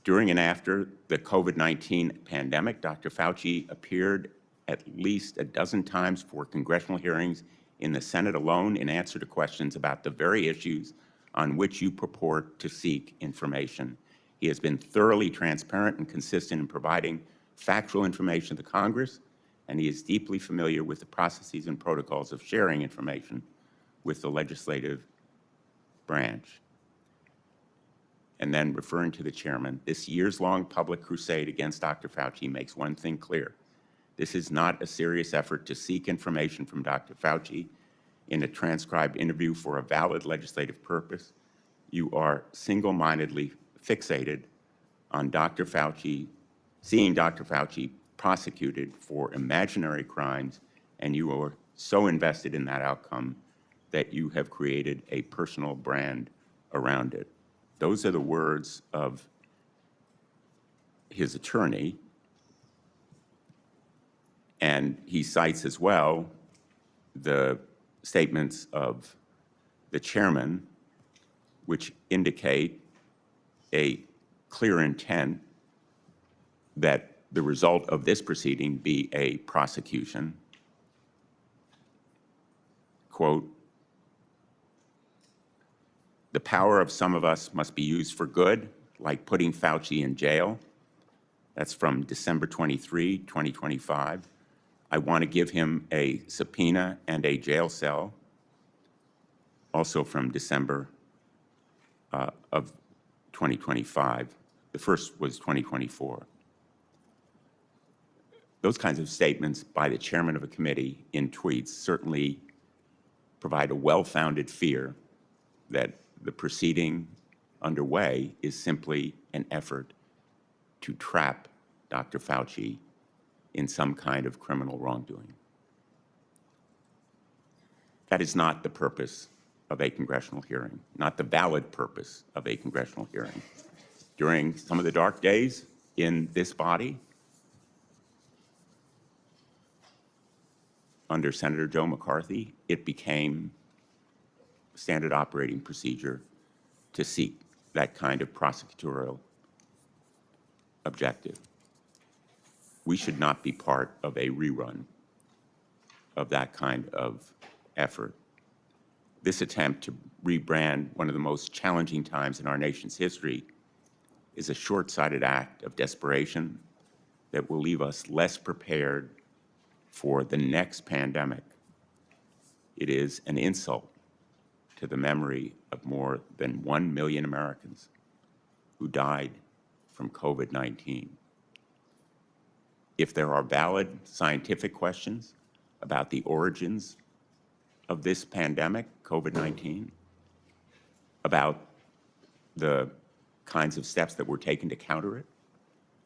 during and after the COVID-19 pandemic, Dr. Fauci appeared at least a dozen times for congressional hearings in the Senate alone in answer to questions about the very issues on which you purport to seek information. He has been thoroughly transparent and consistent in providing factual information to Congress, and he is deeply familiar with the processes and protocols of sharing information with the legislative branch. And then referring to the chairman, this years-long public crusade against Dr. Fauci makes one thing clear. This is not a serious effort to seek information from Dr. Fauci. in a transcribed interview for a valid legislative purpose, you are single-mindedly fixated on Dr. Fauci, seeing Dr. Fauci prosecuted for imaginary crimes, and you are so invested in that outcome that you have created a personal brand around it. Those are the words of his attorney, and he cites as well the statements of the chairman, which indicate a clear intent that the result of this proceeding be a prosecution. Quote, "The power of some of us must be used for good, like putting Fauci in jail." That's from December 23, 2025. I want to give him a subpoena and a jail cell, also from December of 2025. The first was 2024. Those kinds of statements by the chairman of a committee in tweets certainly provide a well-founded fear that the proceeding underway is simply an effort to trap Dr. Fauci in some kind of criminal wrongdoing. That is not the purpose of a congressional hearing, not the valid purpose of a congressional hearing. During some of the dark days in this body, under Senator Joe McCarthy, it became standard operating procedure to seek that kind of prosecutorial objective. We should not be part of a rerun of that kind of effort. This attempt to rebrand one of the most challenging times in our nation's history is a short-sighted act of desperation that will leave us less prepared for the next pandemic. It is an insult to the memory of more than 1 million Americans who died from COVID-19. If there are valid scientific questions about the origins of this pandemic, COVID-19, about the kinds of steps that were taken to counter it,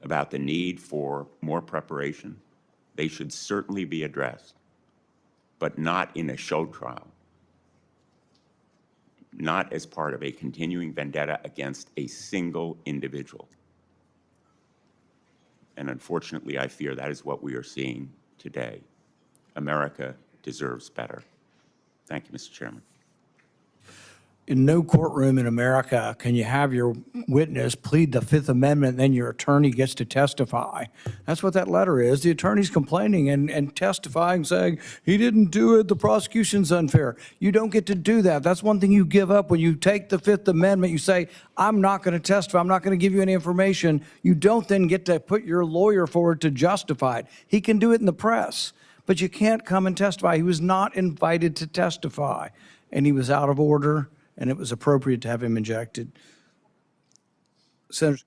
about the need for more preparation, they should certainly be addressed, but not in a show trial, not as part of a continuing vendetta against a single individual. And unfortunately, I fear that is what we are seeing today. America deserves better. Thank you, Mr. Chairman. In no courtroom in America can you have your witness plead the Fifth Amendment, and then your attorney gets to testify. That's what that letter is. The attorney's complaining and testifying, saying, he didn't do it, the prosecution's unfair. You don't get to do that. That's one thing you give up when you take the Fifth Amendment. You say, I'm not going to testify. I'm not going to give you any information. You don't then get to put your lawyer forward to justify it. He can do it in the press, but you can't come and testify. He was not invited to testify, and he was out of order, and it was appropriate to have him ejected. Senator.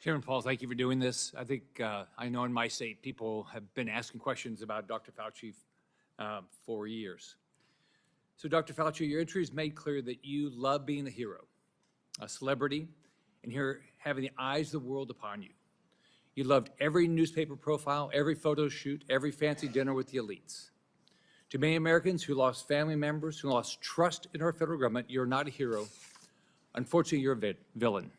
Chairman Paul, thank you for doing this. I think, I know in my state, people have been asking questions about Dr. Fauci for years. So Dr. Fauci, your entry has made clear that you love being a hero, a celebrity, and here having the eyes of the world upon you. You loved every newspaper profile, every photo shoot, every fancy dinner with the elites. To many Americans who lost family members, who lost trust in our federal government, you're not a hero. Unfortunately, you're a villain.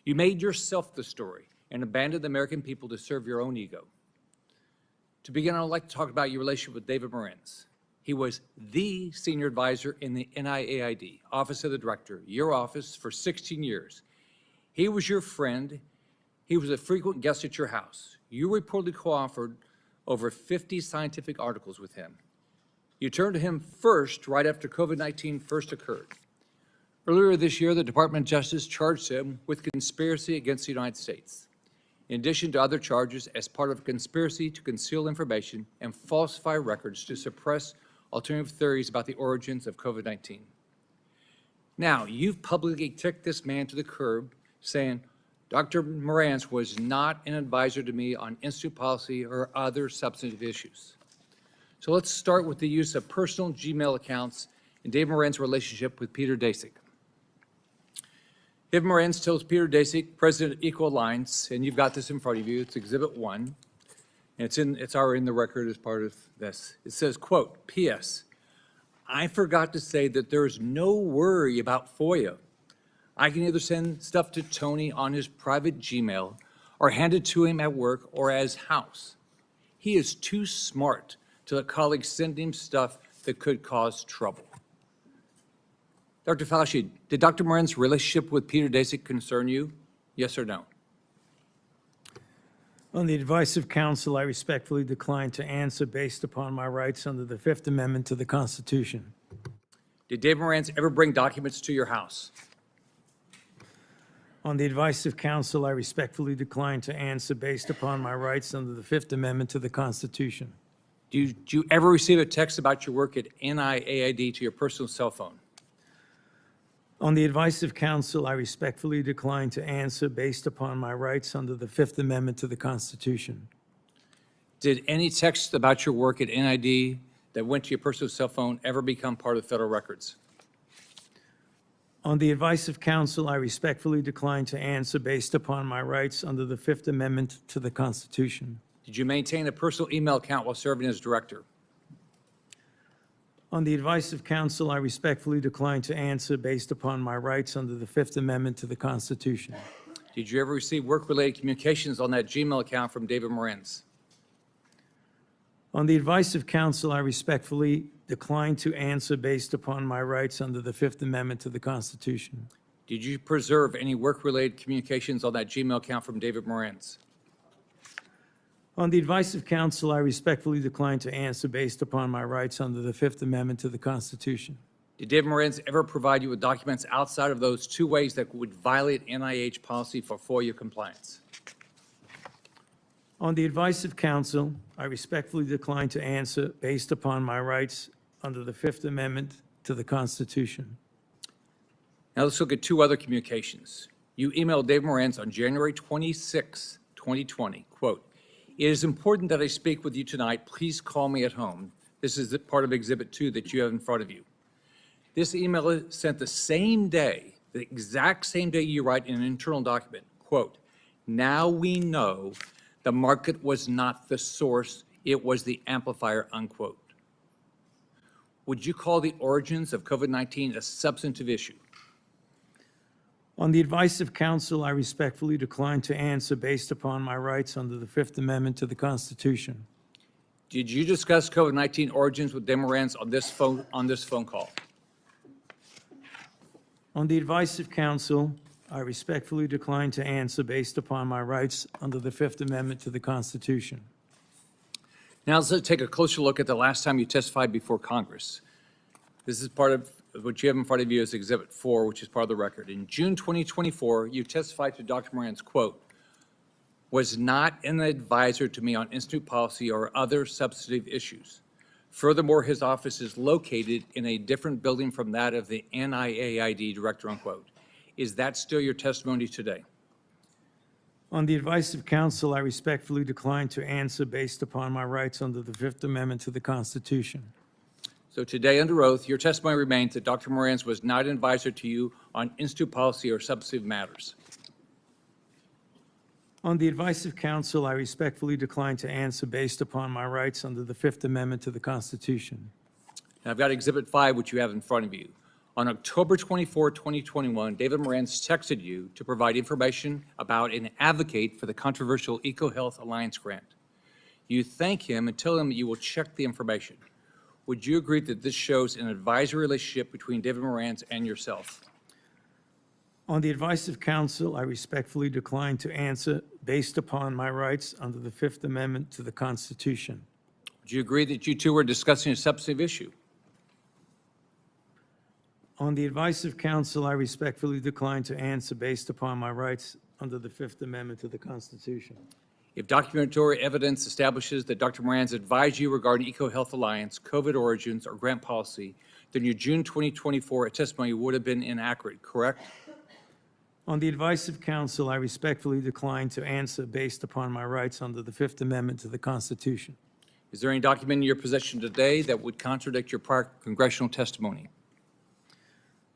You made yourself the story and abandoned the American people to serve your own ego. To begin, I would like to talk about your relationship with David Morenz. He was the senior advisor in the NIAID, Office of the Director, your office, for 16 years. He was your friend. He was a frequent guest at your house. You reportedly co-authored over 50 scientific articles with him. You turned to him first right after COVID-19 first occurred. Earlier this year, the Department of Justice charged him with conspiracy against the United States, in addition to other charges as part of a conspiracy to conceal information and falsify records to suppress alternative theories about the origins of COVID-19. Now, you've publicly kicked this man to the curb, saying, Dr. Morenz was not an advisor to me on institute policy or other substantive issues. So let's start with the use of personal Gmail accounts and Dave Moran's relationship with Peter Daszak. Dave Moran tells Peter Daszak, President of Equal Alliance, and you've got this in front of you, it's Exhibit 1, and it's already in the record as part of this. It says, quote, P.S. I forgot to say that there's no worry about FOIA. I can either send stuff to Tony on his private Gmail or hand it to him at work or as house. He is too smart to let colleagues send him stuff that could cause trouble. Dr. Fauci, did Dr. Moran's relationship with Peter Daszak concern you? Yes or no? On the advice of counsel, I respectfully decline to answer based upon my rights under the Fifth Amendment to the Constitution. Did Dave Moran ever bring documents to your house? On the advice of counsel, I respectfully decline to answer based upon my rights under the Fifth Amendment to the Constitution. Did you ever receive a text about your work at NIAID to your personal cell phone? On the advice of counsel, I respectfully decline to answer based upon my rights under the Fifth Amendment to the Constitution. Did any text about your work at NID that went to your personal cell phone ever become part of federal records? On the advice of counsel, I respectfully decline to answer based upon my rights under the Fifth Amendment to the Constitution. Did you maintain a personal email account while serving as director? On the advice of counsel, I respectfully decline to answer based upon my rights under the Fifth Amendment to the Constitution. Did you ever receive work-related communications on that Gmail account from David Moran's? On the advice of counsel, I respectfully decline to answer based upon my rights under the Fifth Amendment to the Constitution. Did you preserve any work-related communications on that Gmail account from David Moran's? On the advice of counsel, I respectfully decline to answer based upon my rights under the Fifth Amendment to the Constitution. Did David Moran's ever provide you with documents outside of those two ways that would violate NIH policy for FOIA compliance? On the advice of counsel, I respectfully decline to answer based upon my rights under the Fifth Amendment to the Constitution. Now let's look at two other communications. You emailed Dave Moran's on January 26, 2020, quote, "It is important that I speak with you tonight. Please call me at home." This is part of Exhibit 2 that you have in front of you. This email is sent the same day, the exact same day you write in an internal document, quote, "Now we know the market was not the source, it was the amplifier," unquote. Would you call the origins of COVID-19 a substantive issue? On the advice of counsel, I respectfully decline to answer based upon my rights under the Fifth Amendment to the Constitution. Did you discuss COVID-19 origins with Dave Moran's on this phone call? On the advice of counsel, I respectfully decline to answer based upon my rights under the Fifth Amendment to the Constitution. Now let's take a closer look at the last time you testified before Congress. This is part of what you have in front of you is Exhibit 4, which is part of the record. In June 2024, you testified to Dr. Moran's, quote, "Was not an advisor to me on institute policy or other substantive issues. Furthermore, his office is located in a different building from that of the NIAID director," unquote. Is that still your testimony today? On the advice of counsel, I respectfully decline to answer based upon my rights under the Fifth Amendment to the Constitution. So today, under oath, your testimony remains that Dr. Moran's was not an advisor to you on institute policy or substantive matters. On the advice of counsel, I respectfully decline to answer based upon my rights under the Fifth Amendment to the Constitution. Now, I've got Exhibit 5, which you have in front of you. On October 24, 2021, David Moran's texted you to provide information about and advocate for the controversial EcoHealth Alliance grant. You thank him and tell him that you will check the information. Would you agree that this shows an advisory relationship between David Moran's and yourself? On the advice of counsel, I respectfully decline to answer based upon my rights under the Fifth Amendment to the Constitution. Would you agree that you two were discussing a substantive issue? On the advice of counsel, I respectfully decline to answer based upon my rights under the Fifth Amendment to the Constitution. If documentary evidence establishes that Dr. Moran's advised you regarding EcoHealth Alliance, COVID origins, or grant policy, then your June 2024 testimony would have been inaccurate, correct? On the advice of counsel, I respectfully decline to answer based upon my rights under the Fifth Amendment to the Constitution. Is there any document in your possession today that would contradict your prior congressional testimony?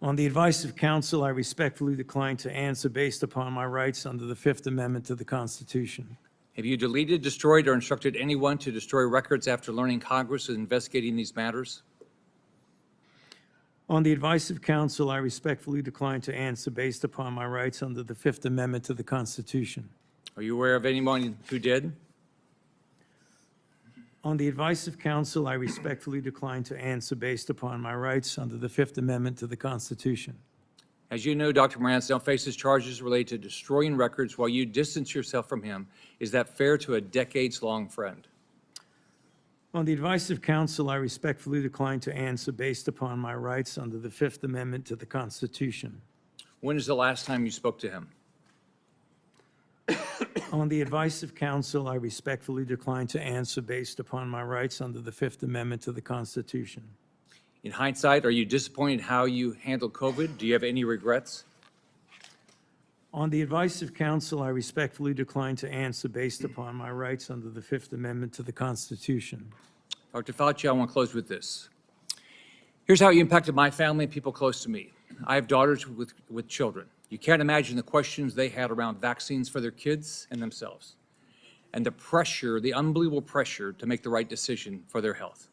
On the advice of counsel, I respectfully decline to answer based upon my rights under the Fifth Amendment to the Constitution. Have you deleted, destroyed, or instructed anyone to destroy records after learning Congress is investigating these matters? On the advice of counsel, I respectfully decline to answer based upon my rights under the Fifth Amendment to the Constitution. Are you aware of anyone who did? On the advice of counsel, I respectfully decline to answer based upon my rights under the Fifth Amendment to the Constitution. As you know, Dr. Morantz now faces charges related to destroying records while you distance yourself from him. Is that fair to a decades-long friend? On the advice of counsel, I respectfully decline to answer based upon my rights under the Fifth Amendment to the Constitution. When is the last time you spoke to him? On the advice of counsel, I respectfully decline to answer based upon my rights under the Fifth Amendment to the Constitution. In hindsight, are you disappointed how you handled COVID? Do you have any regrets? On the advice of counsel, I respectfully decline to answer based upon my rights under the Fifth Amendment to the Constitution. Dr. Fauci, I want to close with this. Here's how you impacted my family and people close to me. I have daughters with children. You can't imagine the questions they had around vaccines for their kids and themselves, and the pressure, the unbelievable pressure to make the right decision for their health.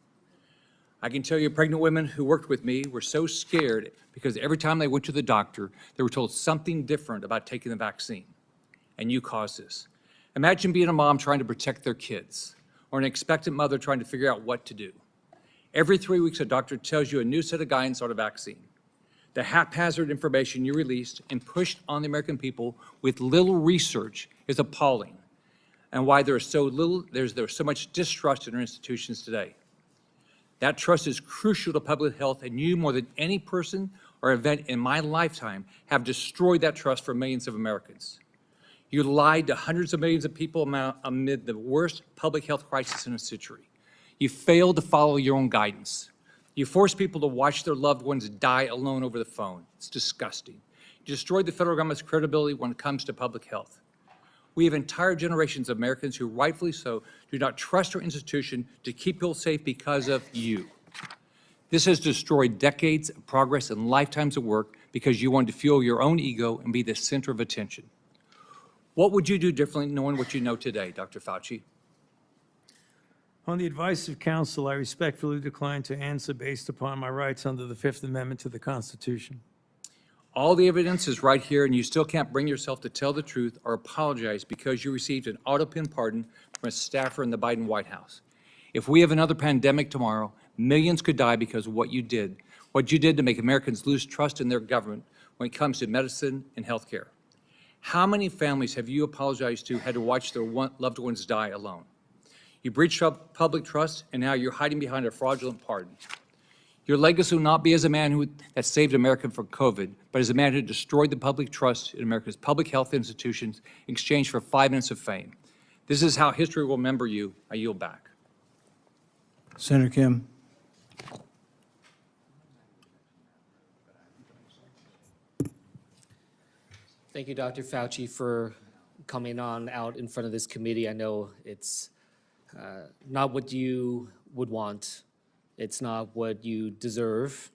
I can tell you pregnant women who worked with me were so scared because every time they went to the doctor, they were told something different about taking the vaccine, and you caused this. Imagine being a mom trying to protect their kids, or an expectant mother trying to figure out what to do. Every 3 weeks, a doctor tells you a new set of guidance on a vaccine. The haphazard information you released and pushed on the American people with little research is appalling, and why there's so much distrust in our institutions today. That trust is crucial to public health, and you, more than any person or event in my lifetime, have destroyed that trust for millions of Americans. You lied to hundreds of millions of people amid the worst public health crisis in a century. You failed to follow your own guidance. You forced people to watch their loved ones die alone over the phone. It's disgusting. You destroyed the federal government's credibility when it comes to public health. We have entire generations of Americans who, rightfully so, do not trust our institution to keep people safe because of you. This has destroyed decades of progress and lifetimes of work because you wanted to fuel your own ego and be the center of attention. What would you do differently knowing what you know today, Dr. Fauci? On the advice of counsel, I respectfully decline to answer based upon my rights under the Fifth Amendment to the Constitution. All the evidence is right here, and you still can't bring yourself to tell the truth or apologize because you received an auto-pin pardon from a staffer in the Biden White House. If we have another pandemic tomorrow, millions could die because of what you did to make Americans lose trust in their government when it comes to medicine and health care. How many families have you apologized to had to watch their loved ones die alone? You breached public trust, and now you're hiding behind a fraudulent pardon. Your legacy will not be as a man that saved America from COVID, but as a man who destroyed the public trust in America's public health institutions in exchange for 5 minutes of fame. This is how history will remember you. I yield back. Senator Kim. Thank you, Dr. Fauci, for coming on out in front of this committee. I know it's not what you would want. It's not what you deserve.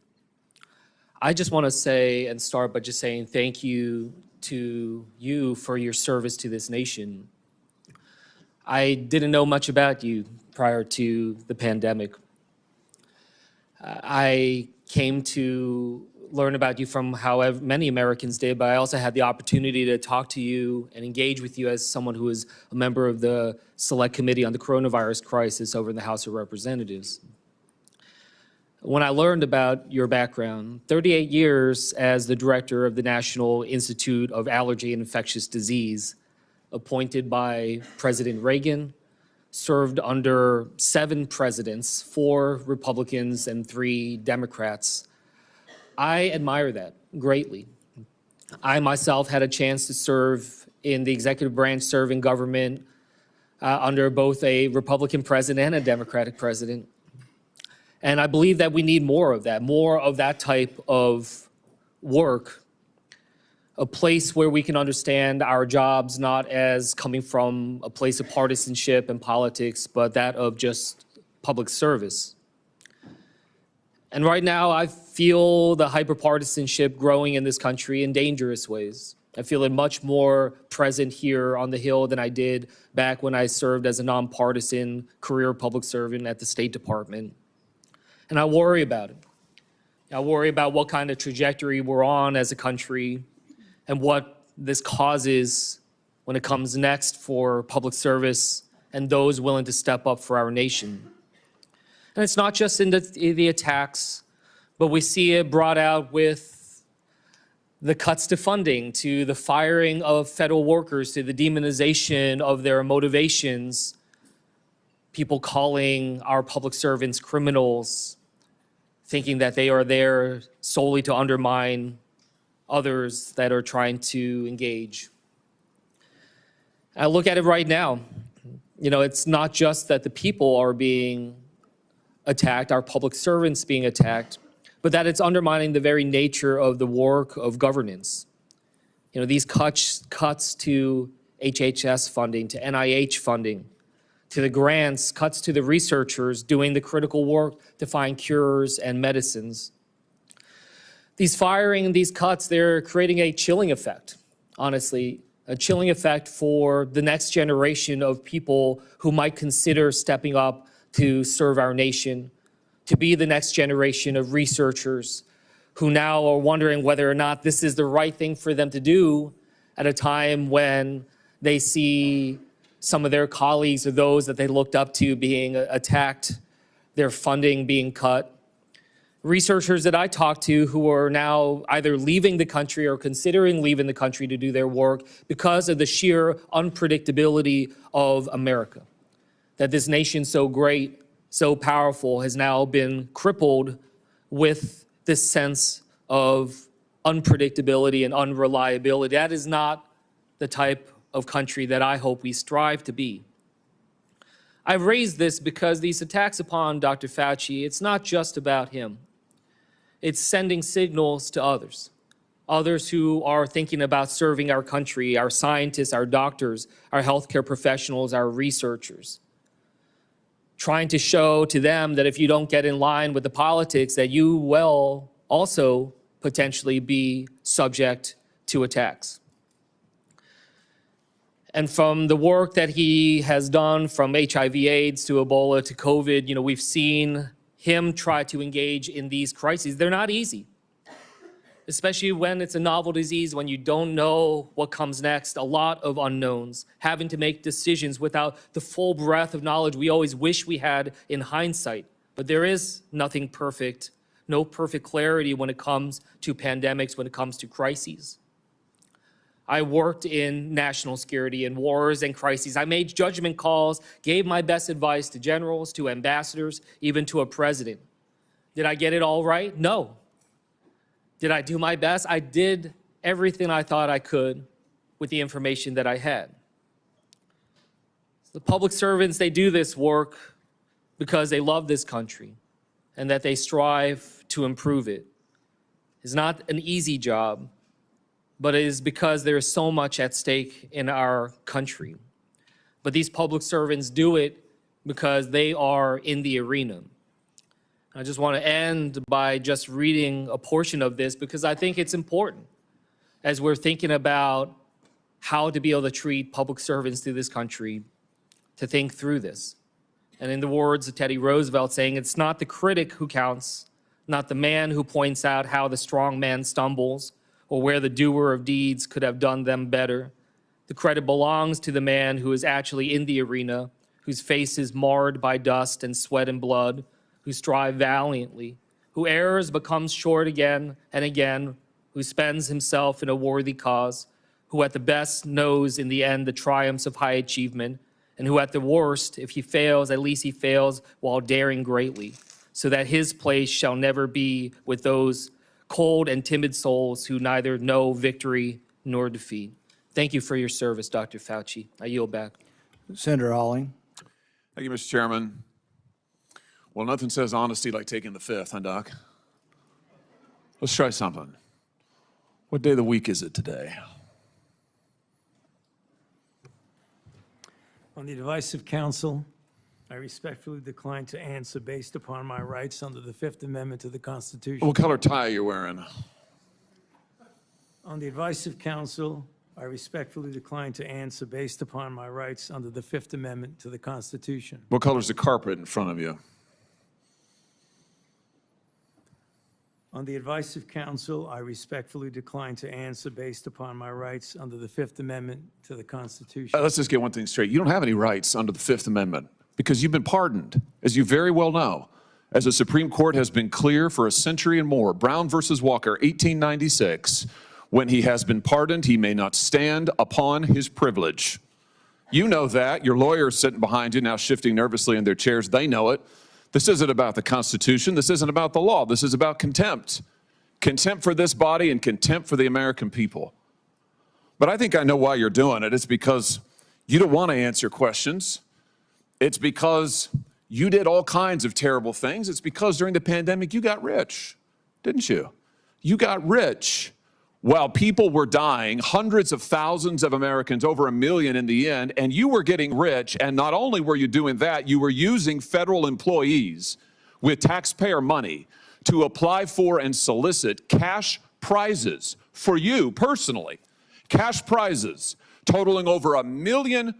I just want to say and start by just saying thank you to you for your service to this nation. I didn't know much about you prior to the pandemic. I came to learn about you from how many Americans did, but I also had the opportunity to talk to you and engage with you as someone who is a member of the Select Committee on the Coronavirus Crisis over in the House of Representatives. When I learned about your background, 38 years as the director of the National Institute of Allergy and Infectious Disease, appointed by President Reagan, served under 7 presidents, 4 Republicans and 3 Democrats. I admire that greatly. I myself had a chance to serve in the executive branch, serve in government under both a Republican president and a Democratic president. And I believe that we need more of that type of work, a place where we can understand our jobs not as coming from a place of partisanship and politics, but that of just public service. And right now, I feel the hyperpartisanship growing in this country in dangerous ways. I feel it much more present here on the Hill than I did back when I served as a nonpartisan career public servant at the State Department. And I worry about it. I worry about what kind of trajectory we're on as a country and what this causes when it comes next for public service and those willing to step up for our nation. And it's not just in the attacks, but we see it brought out with the cuts to funding, to the firing of federal workers, to the demonization of their motivations, people calling our public servants criminals, thinking that they are there solely to undermine others that are trying to engage. I look at it right now. You know, it's not just that the people are being attacked, our public servants being attacked, but that it's undermining the very nature of the work of governance. You know, these cuts to HHS funding, to NIH funding, to the grants, cuts to the researchers doing the critical work to find cures and medicines. These firing, these cuts, they're creating a chilling effect, honestly, a chilling effect for the next generation of people who might consider stepping up to serve our nation, to be the next generation of researchers who now are wondering whether or not this is the right thing for them to do at a time when they see some of their colleagues or those that they looked up to being attacked, their funding being cut. Researchers that I talk to who are now either leaving the country or considering leaving the country to do their work because of the sheer unpredictability of America. That this nation so great, so powerful has now been crippled with this sense of unpredictability and unreliability. That is not the type of country that I hope we strive to be. I've raised this because these attacks upon Dr. Fauci, it's not just about him. It's sending signals to others who are thinking about serving our country, our scientists, our doctors, our healthcare professionals, our researchers. Trying to show to them that if you don't get in line with the politics, that you will also potentially be subject to attacks. And from the work that he has done, from HIV/AIDS to Ebola to COVID, you know, we've seen him try to engage in these crises. They're not easy, especially when it's a novel disease, when you don't know what comes next, a lot of unknowns, having to make decisions without the full breadth of knowledge we always wish we had in hindsight. But there is nothing perfect, no perfect clarity when it comes to pandemics, when it comes to crises. I worked in national security and wars and crises. I made judgment calls, gave my best advice to generals, to ambassadors, even to a president. Did I get it all right? No. Did I do my best? I did everything I thought I could with the information that I had. The public servants, they do this work because they love this country and that they strive to improve it. It's not an easy job, but it is because there is so much at stake in our country. But these public servants do it because they are in the arena. I just want to end by just reading a portion of this because I think it's important as we're thinking about how to be able to treat public servants through this country, to think through this. And in the words of Teddy Roosevelt saying, it's not the critic who counts, not the man who points out how the strong man stumbles or where the doer of deeds could have done them better. The credit belongs to the man who is actually in the arena, whose face is marred by dust and sweat and blood, who strive valiantly, who errs but comes short again and again, who spends himself in a worthy cause, who at the best knows in the end the triumphs of high achievement, and who at the worst, if he fails, at least he fails while daring greatly, so that his place shall never be with those cold and timid souls who neither know victory nor defeat. Thank you for your service, Dr. Fauci. I yield back. Senator Alling. Thank you, Mr. Chairman. Well, nothing says honesty like taking the fifth, huh, Doc? Let's try something. What day of the week is it today? On the advice of counsel, I respectfully decline to answer based upon my rights under the Fifth Amendment to the Constitution. What color tie are you wearing? On the advice of counsel, I respectfully decline to answer based upon my rights under the Fifth Amendment to the Constitution. What color's the carpet in front of you? On the advice of counsel, I respectfully decline to answer based upon my rights under the Fifth Amendment to the Constitution. Let's just get one thing straight. You don't have any rights under the Fifth Amendment because you've been pardoned, as you very well know. As the Supreme Court has been clear for a century and more, Brown versus Walker, 1896, when he has been pardoned, he may not stand upon his privilege. You know that. Your lawyer is sitting behind you now shifting nervously in their chairs. They know it. This isn't about the Constitution. This isn't about the law. This is about contempt. Contempt for this body and contempt for the American people. But I think I know why you're doing it. It's because you don't want to answer questions. It's because you did all kinds of terrible things. It's because during the pandemic you got rich, didn't you? You got rich while people were dying, hundreds of thousands of Americans, over 1 million in the end, and you were getting rich. And not only were you doing that, you were using federal employees with taxpayer money to apply for and solicit cash prizes for you personally, cash prizes totaling over $1 million.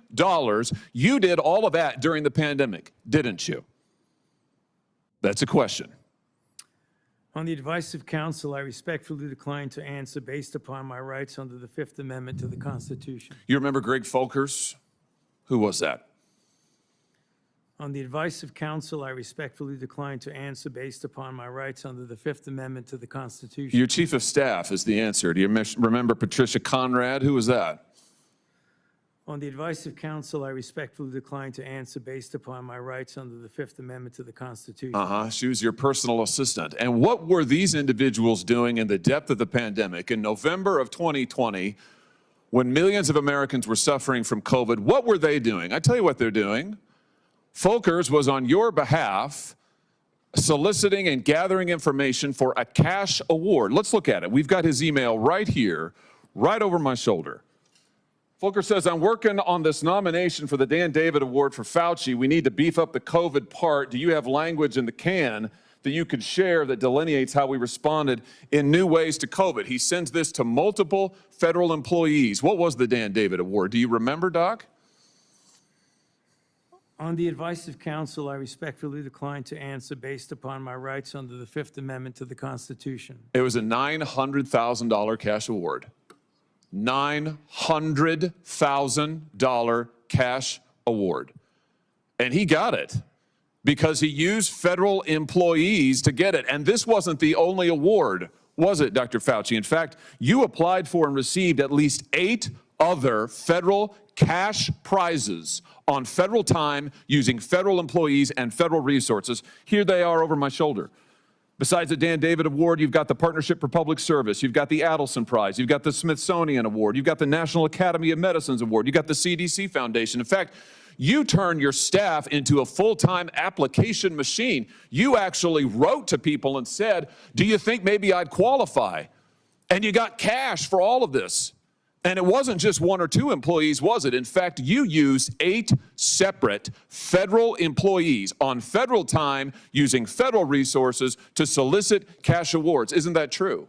You did all of that during the pandemic, didn't you? That's a question. On the advice of counsel, I respectfully decline to answer based upon my rights under the Fifth Amendment to the Constitution. You remember Greg Folkers? Who was that? On the advice of counsel, I respectfully decline to answer based upon my rights under the Fifth Amendment to the Constitution. Your chief of staff is the answer. Do you remember Patricia Conrad? Who was that? On the advice of counsel, I respectfully decline to answer based upon my rights under the Fifth Amendment to the Constitution. She was your personal assistant. And what were these individuals doing in the depth of the pandemic in November of 2020 when millions of Americans were suffering from COVID? What were they doing? I tell you what they're doing. Folkers was on your behalf soliciting and gathering information for a cash award. Let's look at it. We've got his email right here, right over my shoulder. Folkers says, I'm working on this nomination for the Dan David Award for Fauci. We need to beef up the COVID part. Do you have language in the can that you could share that delineates how we responded in new ways to COVID? He sends this to multiple federal employees. What was the Dan David Award? Do you remember, Doc? On the advice of counsel, I respectfully decline to answer based upon my rights under the Fifth Amendment to the Constitution. It was a $900,000 cash award. $900,000 cash award. And he got it because he used federal employees to get it. And this wasn't the only award, was it, Dr. Fauci? In fact, you applied for and received at least 8 other federal cash prizes on federal time using federal employees and federal resources. Here they are over my shoulder. Besides the Dan David Award, you've got the Partnership for Public Service, you've got the Adelson Prize, you've got the Smithsonian Award, you've got the National Academy of Medicine's Award, you've got the CDC Foundation. In fact, you turned your staff into a full-time application machine. You actually wrote to people and said, do you think maybe I'd qualify? And you got cash for all of this. And it wasn't just 1 or 2 employees, was it? In fact, you used 8 separate federal employees on federal time using federal resources to solicit cash awards. Isn't that true?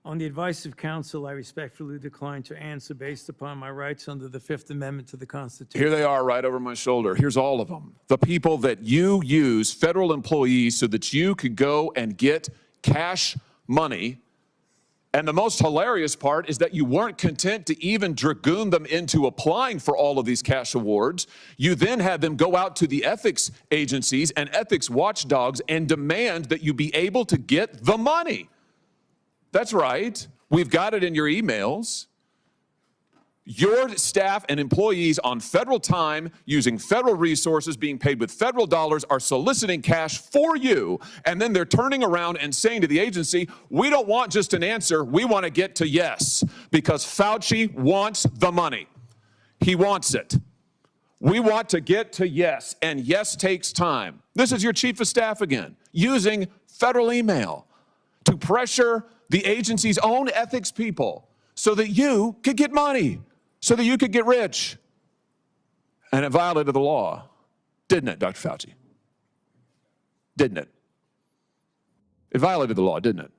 On the advice of counsel, I respectfully decline to answer based upon my rights under the Fifth Amendment to the Constitution. Here they are right over my shoulder. Here's all of them. The people that you use, federal employees, so that you could go and get cash money. And the most hilarious part is that you weren't content to even dragoon them into applying for all of these cash awards. You then had them go out to the ethics agencies and ethics watchdogs and demand that you be able to get the money. That's right. We've got it in your emails. Your staff and employees on federal time, using federal resources, being paid with federal dollars, are soliciting cash for you, and then they're turning around and saying to the agency, we don't want just an answer, we want to get to yes, because Fauci wants the money. He wants it. We want to get to yes, and yes takes time. This is your chief of staff again, using federal email to pressure the agency's own ethics people so that you could get money, so that you could get rich. And it violated the law, didn't it, Dr. Fauci? Didn't it? It violated the law, didn't it?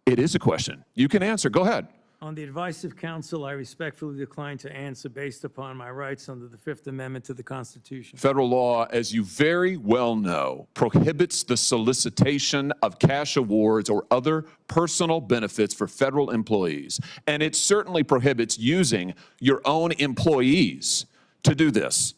It is a question. You can answer. Go ahead. On the advice of counsel, I respectfully decline to answer based upon my rights under the Fifth Amendment to the Constitution. Federal law, as you very well know, prohibits the solicitation of cash awards or other personal benefits for federal employees. And it certainly prohibits using your own employees to do this.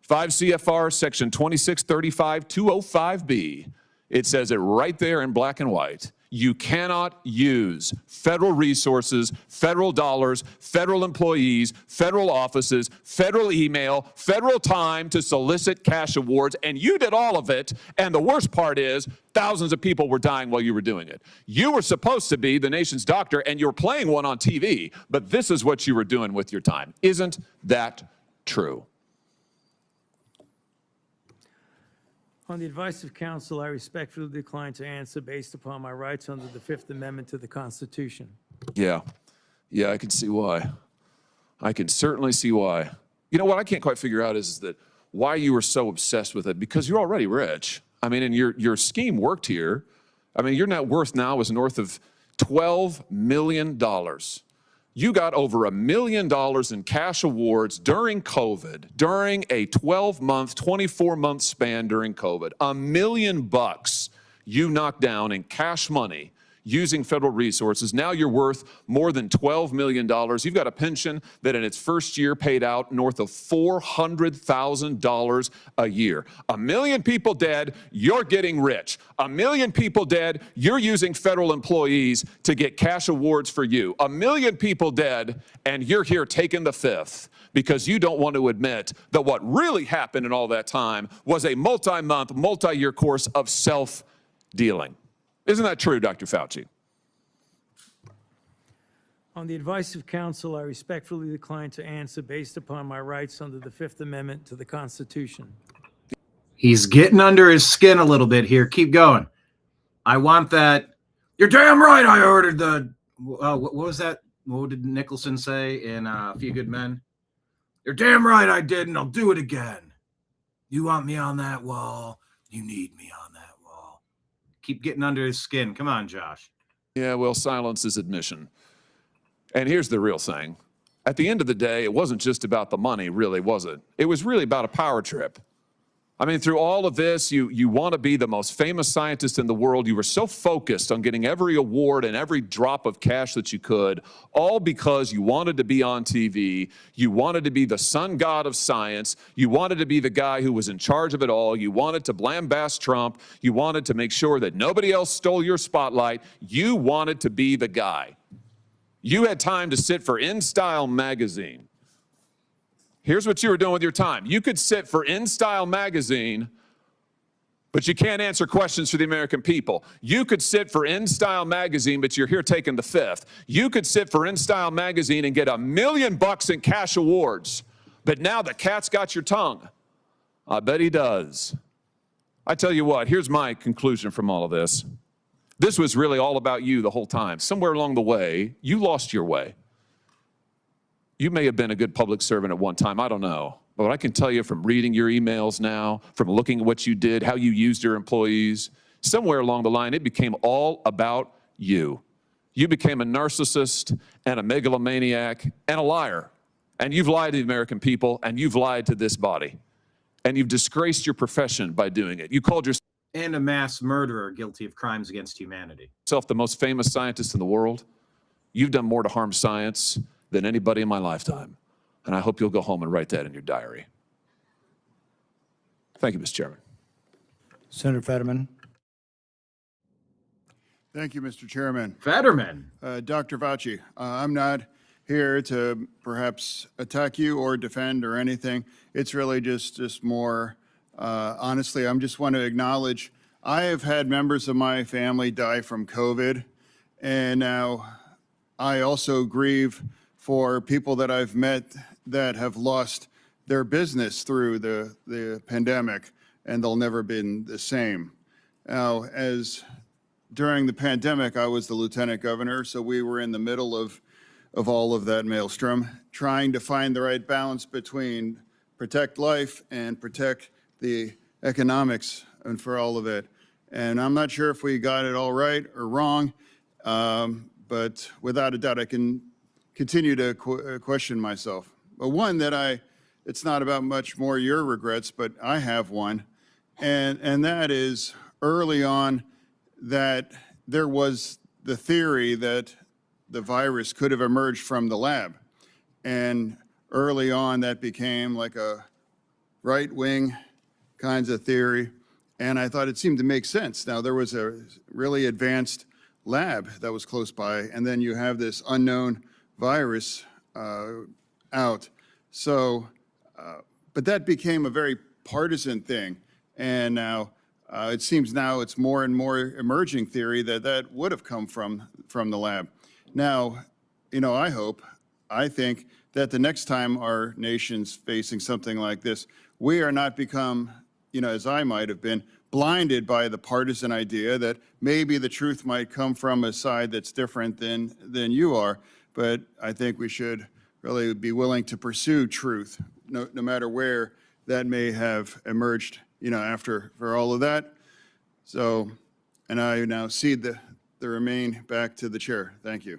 5 CFR section 2635-205B, it says it right there in black and white. You cannot use federal resources, federal dollars, federal employees, federal offices, federal email, federal time to solicit cash awards, and you did all of it, and the worst part is thousands of people were dying while you were doing it. You were supposed to be the nation's doctor, and you're playing one on TV, but this is what you were doing with your time. Isn't that true? On the advice of counsel, I respectfully decline to answer based upon my rights under the Fifth Amendment to the Constitution. Yeah, I can see why. I can certainly see why. You know what I can't quite figure out is that why you were so obsessed with it, because you're already rich. I mean, and your scheme worked here. I mean, your net worth now is north of $12 million. You got over $1 million in cash awards during COVID, during a 12-month, 24-month span during COVID. $1 million you knocked down in cash money using federal resources. Now you're worth more than $12 million. You've got a pension that in its first year paid out north of $400,000 a year. 1 million people dead, you're getting rich. 1 million people dead, you're using federal employees to get cash awards for you. 1 million people dead, and you're here taking the fifth because you don't want to admit that what really happened in all that time was a multi-month, multi-year course of self-dealing. Isn't that true, Dr. Fauci? On the advice of counsel, I respectfully decline to answer based upon my rights under the Fifth Amendment to the Constitution. He's getting under his skin a little bit here. Keep going. I want that. You're damn right. I ordered the. What was that? What did Nicholson say in A Few Good Men? You're damn right I did, and I'll do it again. You want me on that wall? You need me on that wall. Keep getting under his skin. Come on, Josh. Yeah, well, silence is admission. And here's the real thing. At the end of the day, it wasn't just about the money, really, was it? It was really about a power trip. I mean, through all of this, you want to be the most famous scientist in the world. You were so focused on getting every award and every drop of cash that you could, all because you wanted to be on TV. You wanted to be the sun god of science. You wanted to be the guy who was in charge of it all. You wanted to lambast Trump. You wanted to make sure that nobody else stole your spotlight. You wanted to be the guy. You had time to sit for InStyle magazine. Here's what you were doing with your time. You could sit for InStyle magazine, but you can't answer questions for the American people. You could sit for InStyle magazine, but you're here taking the fifth. You could sit for InStyle magazine and get $1 million in cash awards, but now the cat's got your tongue. I bet he does. I tell you what, here's my conclusion from all of this. This was really all about you the whole time. Somewhere along the way, you lost your way. You may have been a good public servant at one time, I don't know. But I can tell you from reading your emails now, from looking at what you did, how you used your employees, somewhere along the line, it became all about you. You became a narcissist and a megalomaniac and a liar. And you've lied to the American people, and you've lied to this body. And you've disgraced your profession by doing it. You called yourself And a mass murderer guilty of crimes against humanity. the most famous scientist in the world. You've done more to harm science than anybody in my lifetime. And I hope you'll go home and write that in your diary. Thank you, Mr. Chairman. Senator Fetterman. Thank you, Mr. Chairman. Fetterman. Dr. Fauci, I'm not here to perhaps attack you or defend or anything. It's really just more, honestly, I just want to acknowledge I have had members of my family die from COVID, and now I also grieve for people that I've met that have lost their business through the pandemic, and they'll never been the same. Now, during the pandemic, I was the lieutenant governor, so we were in the middle of of all of that maelstrom, trying to find the right balance between protect life and protect the economics and for all of it. And I'm not sure if we got it all right or wrong, but without a doubt, I can continue to question myself. But one that it's not about much more your regrets, but I have one. And that is early on that there was the theory that the virus could have emerged from the lab. And early on that became like a right-wing kinds of theory. And I thought it seemed to make sense. Now there was a really advanced lab that was close by, and then you have this unknown virus out. So, but that became a very partisan thing. And now it seems now it's more and more emerging theory that would have come from the lab. Now, you know, I think that the next time our nation's facing something like this, we are not become, you know, as I might have been, blinded by the partisan idea that maybe the truth might come from a side that's different than you are. But I think we should really be willing to pursue truth, no matter where that may have emerged, you know, for all of that. So, and I now cede the remain back to the chair. Thank you.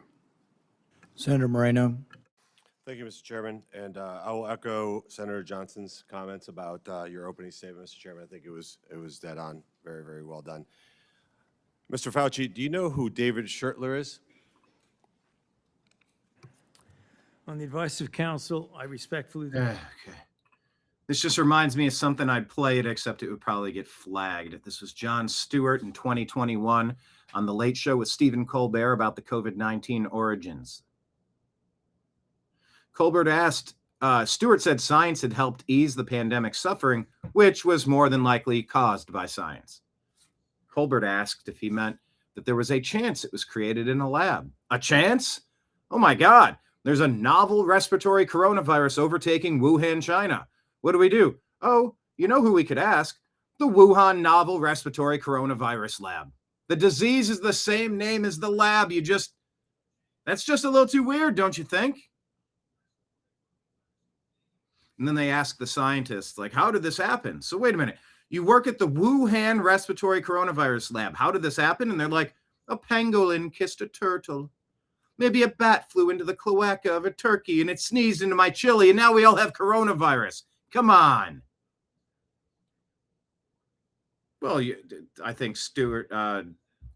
Senator Moreno. Thank you, Mr. Chairman. And I will echo Senator Johnson's comments about your opening statement, Mr. Chairman. I think it was dead on. Very, very well done. Mr. Fauci, do you know who David Schertler is? On the advice of counsel, I respectfully. Okay. This just reminds me of something I'd played, except it would probably get flagged. This was Jon Stewart in 2021 on The Late Show with Stephen Colbert about the COVID-19 origins. Colbert asked, Stewart said science had helped ease the pandemic suffering, which was more than likely caused by science. Colbert asked if he meant that there was a chance it was created in a lab. A chance? Oh my God, there's a novel respiratory coronavirus overtaking Wuhan, China. What do we do? Oh, you know who we could ask? The Wuhan Novel Respiratory Coronavirus Lab. The disease is the same name as the lab. That's just a little too weird, don't you think? And then they ask the scientists, like, how did this happen? So wait a minute. You work at the Wuhan Respiratory Coronavirus Lab. How did this happen? And they're like, a pangolin kissed a turtle. Maybe a bat flew into the cloaca of a turkey and it sneezed into my chili, and now we all have coronavirus. Come on. Well, I think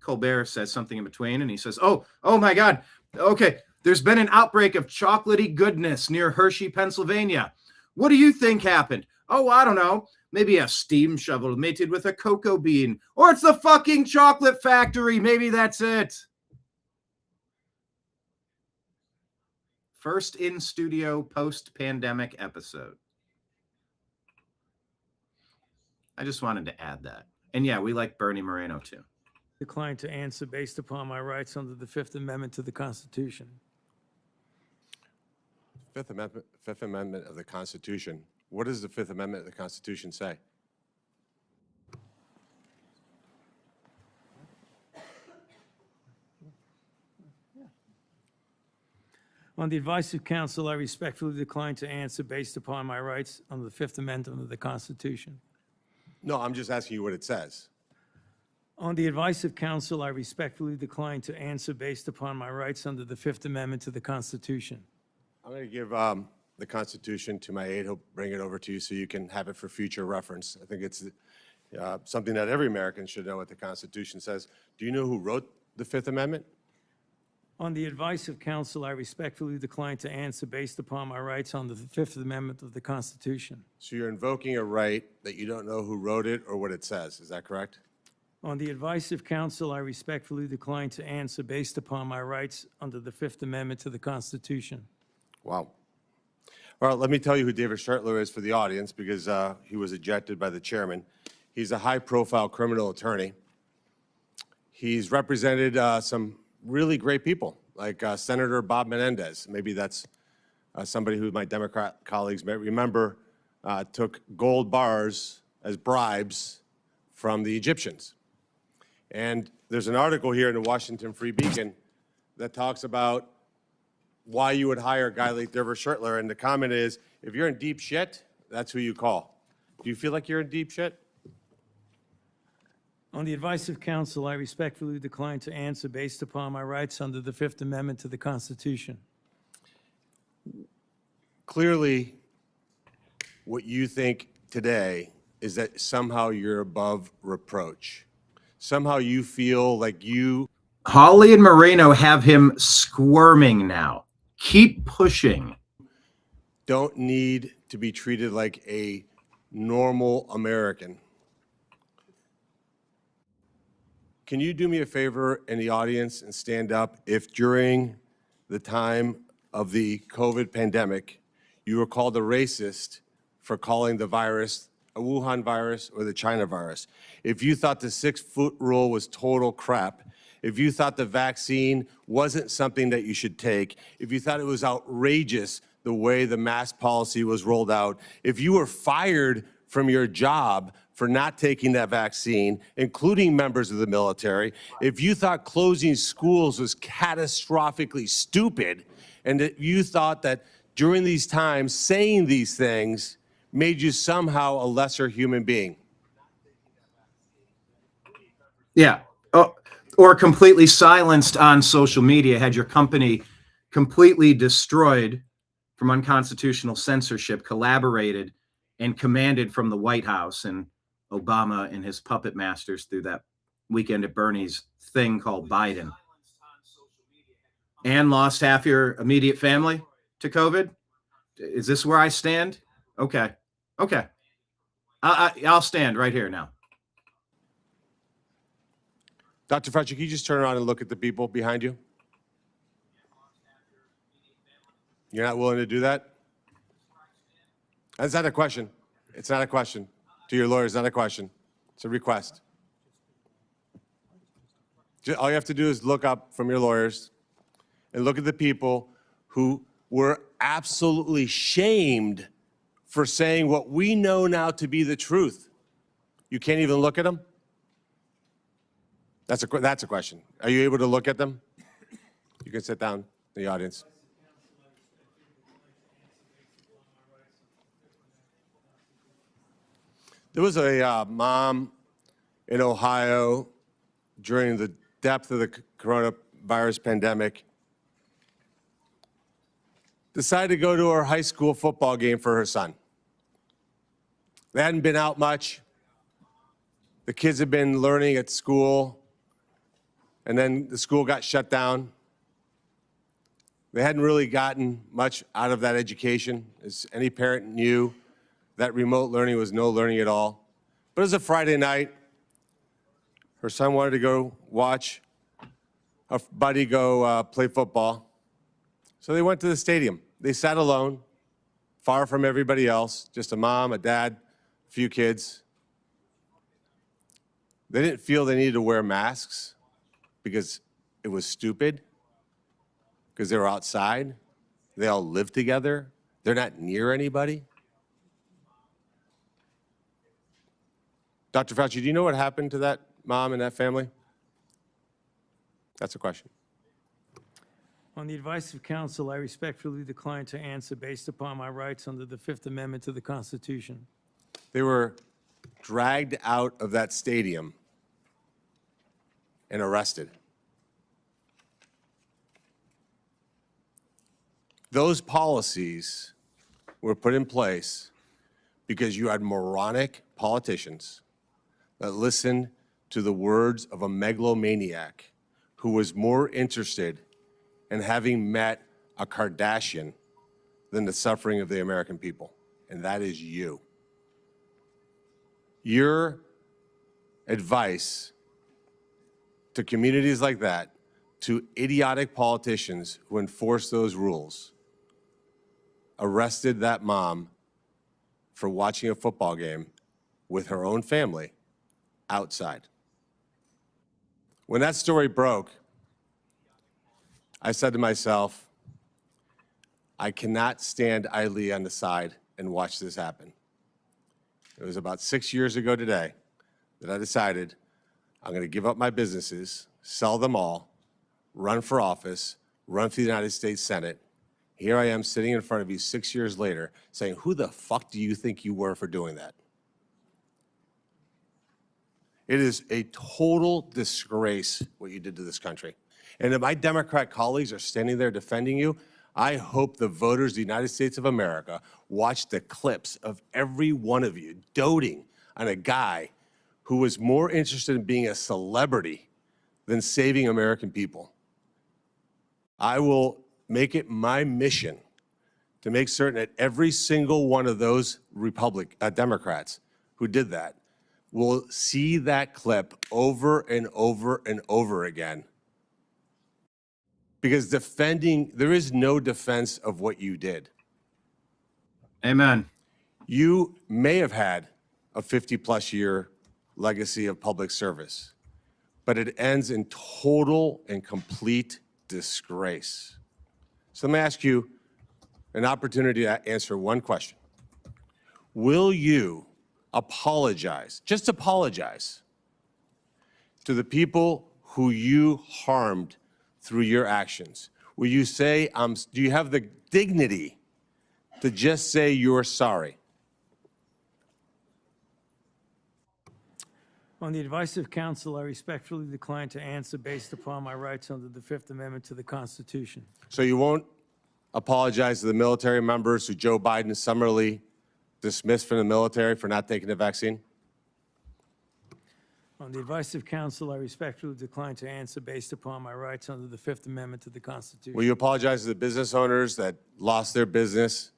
Colbert says something in between, and he says, oh my God. Okay, there's been an outbreak of chocolatey goodness near Hershey, Pennsylvania. What do you think happened? Oh, I don't know. Maybe a steam shovel mated with a cocoa bean. Or it's the fucking chocolate factory. Maybe that's it. First in studio post-pandemic episode. I just wanted to add that. And yeah, we like Bernie Moreno too. Decline to answer based upon my rights under the Fifth Amendment to the Constitution. Fifth Amendment of the Constitution. What does the Fifth Amendment of the Constitution say? On the advice of counsel, I respectfully decline to answer based upon my rights under the Fifth Amendment of the Constitution. No, I'm just asking you what it says. On the advice of counsel, I respectfully decline to answer based upon my rights under the Fifth Amendment to the Constitution. I'm going to give the Constitution to my aide. He'll bring it over to you so you can have it for future reference. I think it's something that every American should know what the Constitution says. Do you know who wrote the Fifth Amendment? On the advice of counsel, I respectfully decline to answer based upon my rights under the Fifth Amendment of the Constitution. So you're invoking a right that you don't know who wrote it or what it says. Is that correct? On the advice of counsel, I respectfully decline to answer based upon my rights under the Fifth Amendment to the Constitution. Wow. All right, let me tell you who David Schertler is for the audience, because he was ejected by the chairman. He's a high-profile criminal attorney. He's represented some really great people, like Senator Bob Menendez. Maybe that's somebody who my Democrat colleagues may remember took gold bars as bribes from the Egyptians. And there's an article here in the Washington Free Beacon that talks about why you would hire a guy like Deborah Schertler, and the comment is, if you're in deep shit, that's who you call. Do you feel like you're in deep shit? On the advice of counsel, I respectfully decline to answer based upon my rights under the Fifth Amendment to the Constitution. Clearly, what you think today is that somehow you're above reproach. Somehow you feel like you Hawley and Moreno have him squirming now. Keep pushing. don't need to be treated like a normal American. Can you do me a favor in the audience and stand up if during the time of the COVID pandemic, you were called a racist for calling the virus a Wuhan virus or the China virus? If you thought the 6-foot rule was total crap, if you thought the vaccine wasn't something that you should take, if you thought it was outrageous the way the mask policy was rolled out, if you were fired from your job for not taking that vaccine, including members of the military, if you thought closing schools was catastrophically stupid, and that you thought that during these times saying these things made you somehow a lesser human being. Yeah. Oh, or completely silenced on social media, had your company completely destroyed from unconstitutional censorship, collaborated and commanded from the White House and Obama and his puppet masters through that weekend at Bernie's thing called Biden, and lost half your immediate family to COVID. Is this where I stand? Okay. Okay. I'll stand right here now. Dr. Fauci, can you just turn around and look at the people behind you? You're not willing to do that? That's not a question. It's not a question. To your lawyer, it's not a question. It's a request. All you have to do is look up from your lawyers and look at the people who were absolutely shamed for saying what we know now to be the truth. You can't even look at them? That's a question. Are you able to look at them? You can sit down in the audience. There was a mom in Ohio during the depth of the coronavirus pandemic, decided to go to her high school football game for her son. They hadn't been out much. The kids had been learning at school, and then the school got shut down. They hadn't really gotten much out of that education. As any parent knew, that remote learning was no learning at all. But it was a Friday night. Her son wanted to go watch a buddy go play football. So they went to the stadium. They sat alone, far from everybody else, just a mom, a dad, a few kids. They didn't feel they needed to wear masks because it was stupid, because they were outside. They all live together. They're not near anybody. Dr. Fauci, do you know what happened to that mom and that family? That's a question. On the advice of counsel, I respectfully decline to answer based upon my rights under the Fifth Amendment to the Constitution. They were dragged out of that stadium and arrested. Those policies were put in place because you had moronic politicians that listened to the words of a megalomaniac who was more interested in having met a Kardashian than the suffering of the American people, and that is you. Your advice to communities like that, to idiotic politicians who enforce those rules, arrested that mom for watching a football game with her own family outside. When that story broke, I said to myself, I cannot stand idly on the side and watch this happen. It was about 6 years ago today that I decided I'm going to give up my businesses, sell them all, run for office, run for the United States Senate, Here I am sitting in front of you 6 years later saying, who the fuck do you think you were for doing that? It is a total disgrace what you did to this country. And if my Democrat colleagues are standing there defending you, I hope the voters of the United States of America watch the clips of every one of you doting on a guy who was more interested in being a celebrity than saving American people. I will make it my mission to make certain that every single one of those Democrats who did that will see that clip over and over and over again. Because there is no defense of what you did. Amen. You may have had a 50-plus year legacy of public service, but it ends in total and complete disgrace. So let me ask you an opportunity to answer one question. Will you apologize, just apologize, to the people who you harmed through your actions? Will you say, do you have the dignity to just say you're sorry? On the advice of counsel, I respectfully decline to answer based upon my rights under the Fifth Amendment to the Constitution. So you won't apologize to the military members who Joe Biden summarily dismissed from the military for not taking the vaccine? On the advice of counsel, I respectfully decline to answer based upon my rights under the Fifth Amendment to the Constitution. Will you apologize to the business owners that lost their business,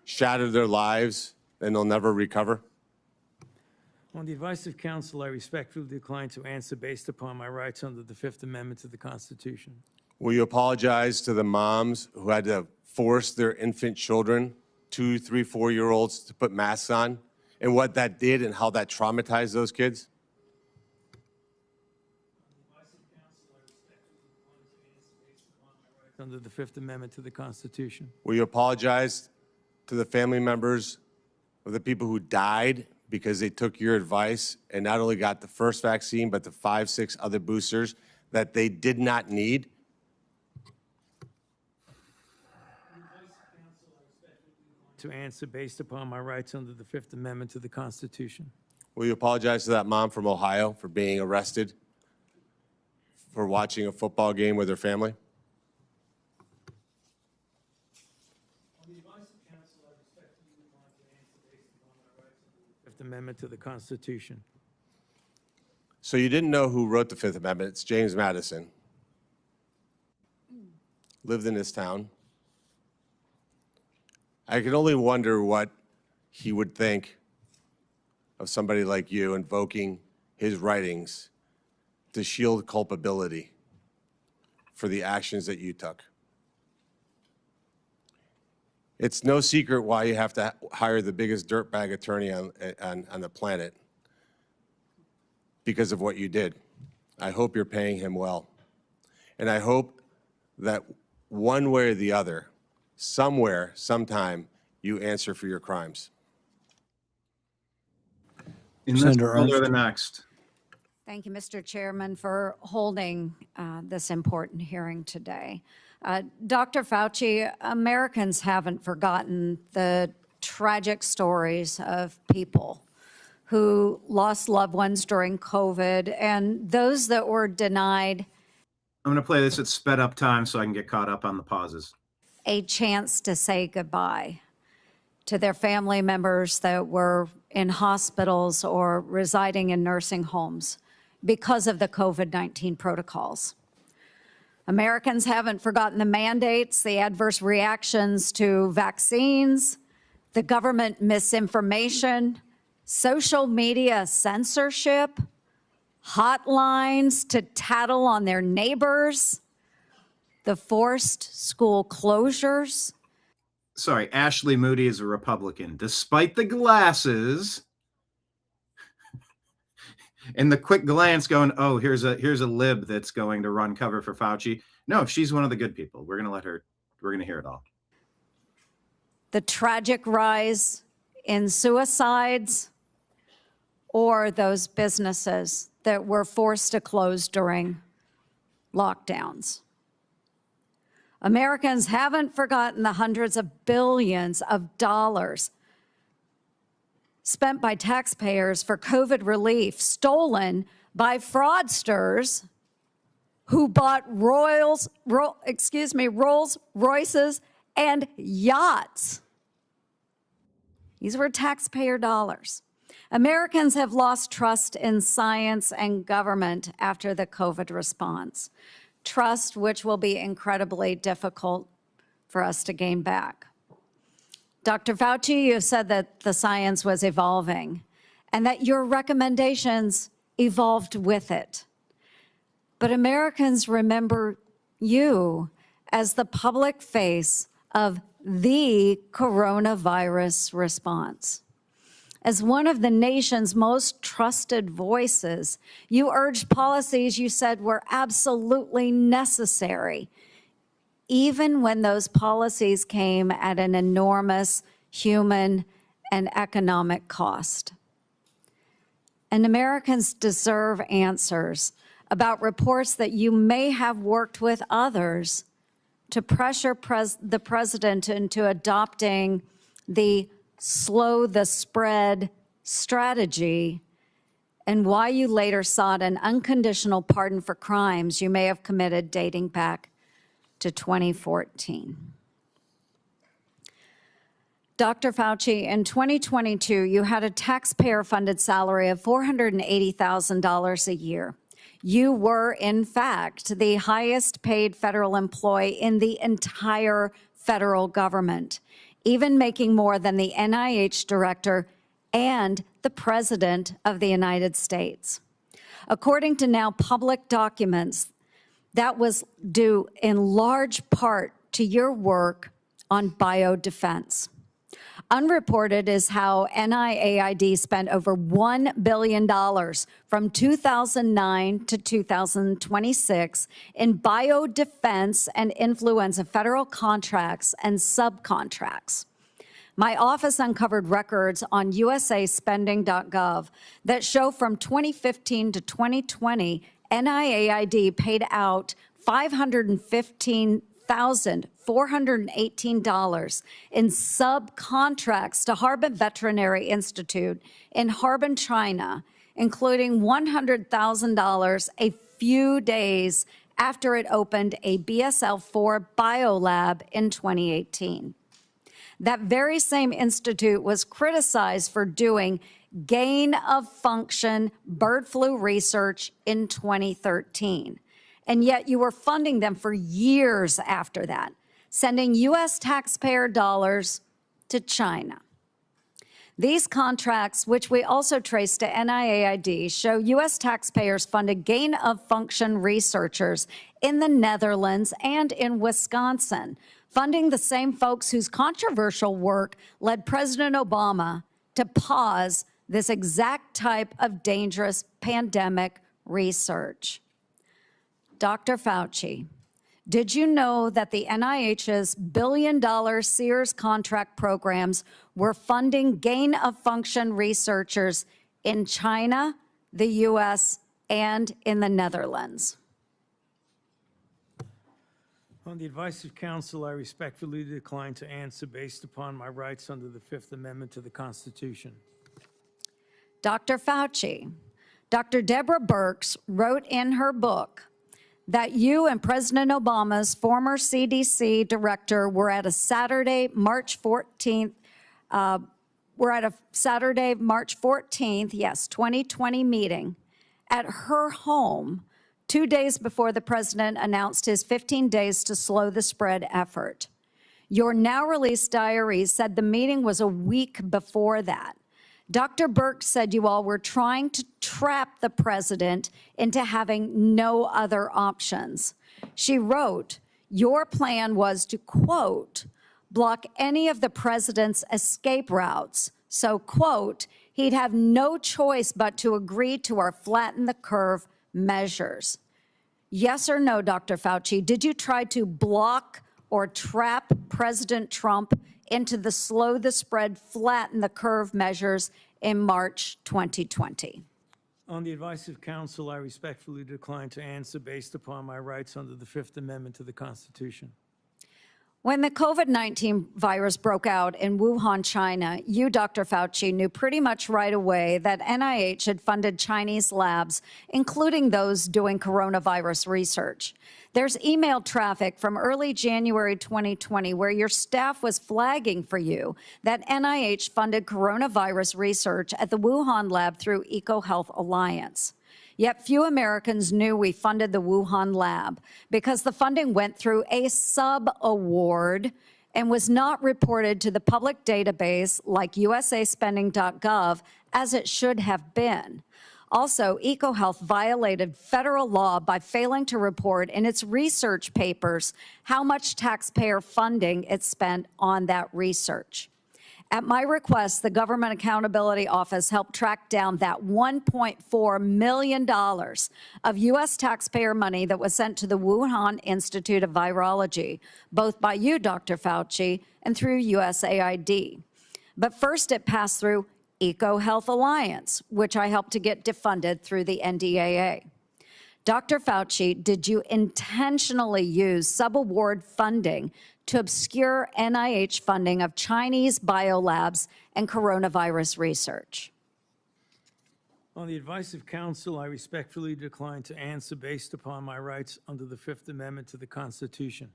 shattered their lives, and they'll never recover? On the advice of counsel, I respectfully decline to answer based upon my rights under the Fifth Amendment to the Constitution. Will you apologize to the moms who had to force their infant children, 2, 3, 4-year-olds, to put masks on, and what that did and how that traumatized those kids? Under the Fifth Amendment to the Constitution. Will you apologize to the family members of the people who died because they took your advice and not only got the first vaccine, but the 5, 6 other boosters that they did not need? To answer based upon my rights under the Fifth Amendment to the Constitution. Will you apologize to that mom from Ohio for being arrested for watching a football game with her family? Fifth Amendment to the Constitution. So you didn't know who wrote the Fifth Amendment. It's James Madison. Lived in this town. I can only wonder what he would think of somebody like you invoking his writings to shield culpability for the actions that you took. It's no secret why you have to hire the biggest dirtbag attorney on the planet because of what you did. I hope you're paying him well. And I hope that one way or the other, somewhere, sometime, you answer for your crimes. Senator Ernst. The next. Thank you, Mr. Chairman, for holding this important hearing today. Dr. Fauci, Americans haven't forgotten the tragic stories of people who lost loved ones during COVID and those that were denied. I'm going to play this at sped up time so I can get caught up on the pauses. A chance to say goodbye to their family members that were in hospitals or residing in nursing homes because of the COVID-19 protocols. Americans haven't forgotten the mandates, the adverse reactions to vaccines, the government misinformation, social media censorship, hotlines to tattle on their neighbors, the forced school closures. Sorry, Ashley Moody is a Republican. Despite the glasses and the quick glance going, oh, here's a lib that's going to run cover for Fauci. No, she's one of the good people. We're going to hear it all. The tragic rise in suicides or those businesses that were forced to close during lockdowns. Americans haven't forgotten the hundreds of billions of dollars spent by taxpayers for COVID relief, stolen by fraudsters who bought Rolls Royces and yachts. These were taxpayer dollars. Americans have lost trust in science and government after the COVID response, trust which will be incredibly difficult for us to gain back. Dr. Fauci, you said that the science was evolving and that your recommendations evolved with it. But Americans remember you as the public face of the coronavirus response. As one of the nation's most trusted voices, you urged policies you said were absolutely necessary, even when those policies came at an enormous human and economic cost. And Americans deserve answers about reports that you may have worked with others to pressure the president into adopting the slow the spread strategy, and why you later sought an unconditional pardon for crimes you may have committed dating back to 2014. Dr. Fauci, in 2022, you had a taxpayer-funded salary of $480,000 a year. You were, in fact, the highest paid federal employee in the entire federal government, even making more than the NIH director and the President of the United States. According to now public documents, that was due in large part to your work on biodefense. Unreported is how NIAID spent over $1 billion from 2009 to 2026 in biodefense and influenza federal contracts and subcontracts. My office uncovered records on usaspending.gov that show from 2015 to 2020, NIAID paid out $515,418 in subcontracts to Harbin Veterinary Institute in Harbin, China, including $100,000 a few days after it opened a BSL-4 biolab in 2018. That very same institute was criticized for doing gain-of-function bird flu research in 2013. And yet you were funding them for years after that, sending U.S. taxpayer dollars to China. These contracts, which we also trace to NIAID, show U.S. taxpayers funded gain-of-function researchers in the Netherlands and in Wisconsin, funding the same folks whose controversial work led President Obama to pause this exact type of dangerous pandemic research. Dr. Fauci, did you know that the NIH's billion-dollar Sears contract programs were funding gain-of-function researchers in China, the U.S., and in the Netherlands? On the advice of counsel, I respectfully decline to answer based upon my rights under the Fifth Amendment to the Constitution. Dr. Fauci, Dr. Deborah Birx wrote in her book that you and President Obama's former CDC director were at a Saturday, March 14th, 2020 meeting at her home 2 days before the president announced his 15 days to slow the spread effort. Your now released diaries said the meeting was a week before that. Dr. Birx said you all were trying to trap the president into having no other options. She wrote, your plan was to, quote, block any of the president's escape routes. So, quote, he'd have no choice but to agree to our flatten the curve measures. Yes or no, Dr. Fauci, did you try to block or trap President Trump into the slow the spread, flatten the curve measures in March 2020? On the advice of counsel, I respectfully decline to answer based upon my rights under the Fifth Amendment to the Constitution. When the COVID-19 virus broke out in Wuhan, China, you, Dr. Fauci, knew pretty much right away that NIH had funded Chinese labs, including those doing coronavirus research. There's email traffic from early January 2020 where your staff was flagging for you that NIH funded coronavirus research at the Wuhan lab through EcoHealth Alliance. Yet few Americans knew we funded the Wuhan lab because the funding went through a sub-award and was not reported to the public database like usaspending.gov as it should have been. Also, EcoHealth violated federal law by failing to report in its research papers how much taxpayer funding it spent on that research. At my request, the Government Accountability Office helped track down that $1.4 million of U.S. taxpayer money that was sent to the Wuhan Institute of Virology, both by you, Dr. Fauci, and through USAID. But first, it passed through EcoHealth Alliance, which I helped to get defunded through the NDAA. Dr. Fauci, did you intentionally use subaward funding to obscure NIH funding of Chinese biolabs and coronavirus research? On the advice of counsel, I respectfully decline to answer based upon my rights under the Fifth Amendment to the Constitution.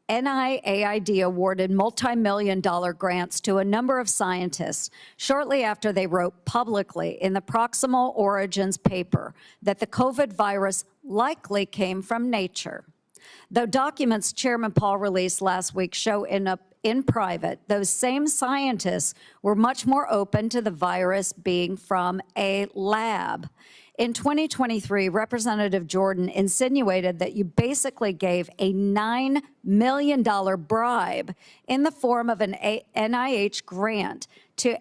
NIAID awarded multi-million-dollar grants to a number of scientists shortly after they wrote publicly in the Proximal Origins paper that the COVID virus likely came from nature. Though documents Chairman Paul released last week show in private, those same scientists were much more open to the virus being from a lab. In 2023, Representative Jordan insinuated that you basically gave a $9 million bribe in the form of an NIH grant to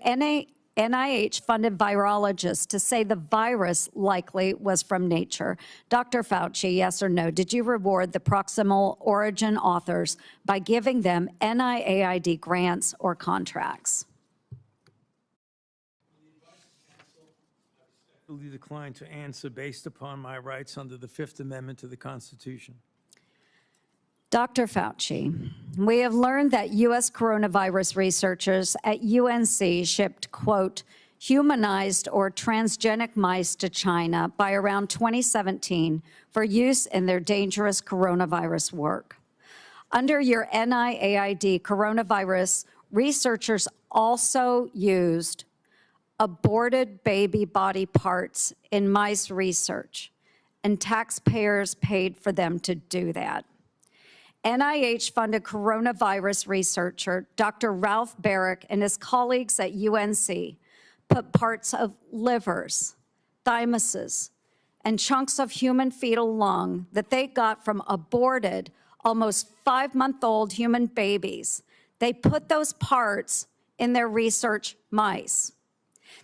NIH-funded virologists to say the virus likely was from nature. Dr. Fauci, yes or no, did you reward the Proximal Origin authors by giving them NIAID grants or contracts? I respectfully decline to answer based upon my rights under the Fifth Amendment to the Constitution. Dr. Fauci, we have learned that U.S. coronavirus researchers at UNC shipped, quote, humanized or transgenic mice to China by around 2017 for use in their dangerous coronavirus work. Under your NIAID coronavirus, researchers also used aborted baby body parts in mice research, and taxpayers paid for them to do that. NIH-funded coronavirus researcher Dr. Ralph Barrick and his colleagues at UNC put parts of livers, thymuses, and chunks of human fetal lung that they got from aborted, almost 5-month-old human babies. They put those parts in their research mice.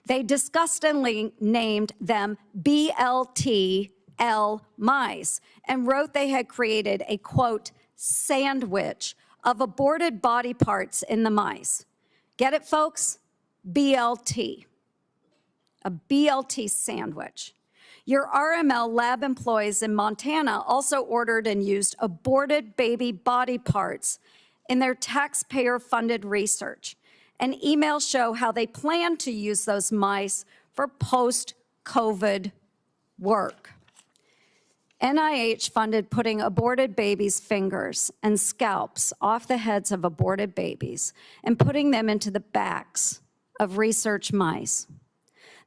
They disgustingly named them BLTL mice and wrote they had created a, quote, sandwich of aborted body parts in the mice. Get it, folks? BLT. A BLT sandwich. Your RML lab employees in Montana also ordered and used aborted baby body parts in their taxpayer-funded research. And emails show how they plan to use those mice for post-COVID work. NIH funded putting aborted babies' fingers and scalps off the heads of aborted babies and putting them into the backs of research mice.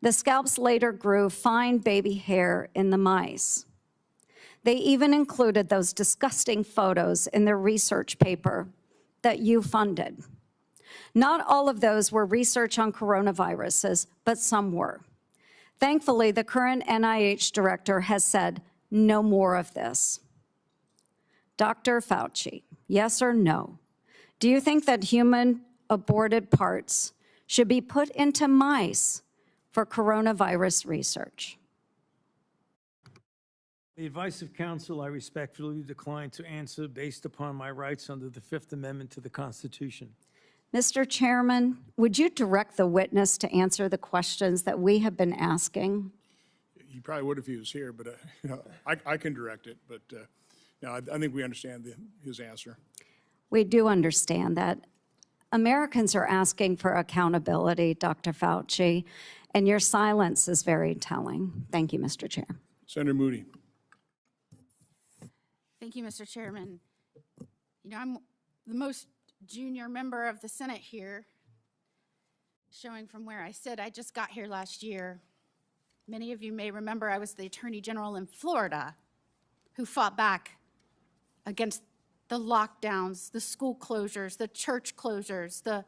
The scalps later grew fine baby hair in the mice. They even included those disgusting photos in their research paper that you funded. Not all of those were research on coronaviruses, but some were. Thankfully, the current NIH director has said no more of this. Dr. Fauci, yes or no, do you think that human aborted parts should be put into mice for coronavirus research? The advice of counsel, I respectfully decline to answer based upon my rights under the Fifth Amendment to the Constitution. Mr. Chairman, would you direct the witness to answer the questions that we have been asking? He probably would if he was here, but I can direct it. But no, I think we understand his answer. We do understand that. Americans are asking for accountability, Dr. Fauci, and your silence is very telling. Thank you, Mr. Chair. Senator Moody. Thank you, Mr. Chairman. You know, I'm the most junior member of the Senate here, showing from where I sit. I just got here last year. Many of you may remember I was the Attorney General in Florida who fought back against the lockdowns, the school closures, the church closures,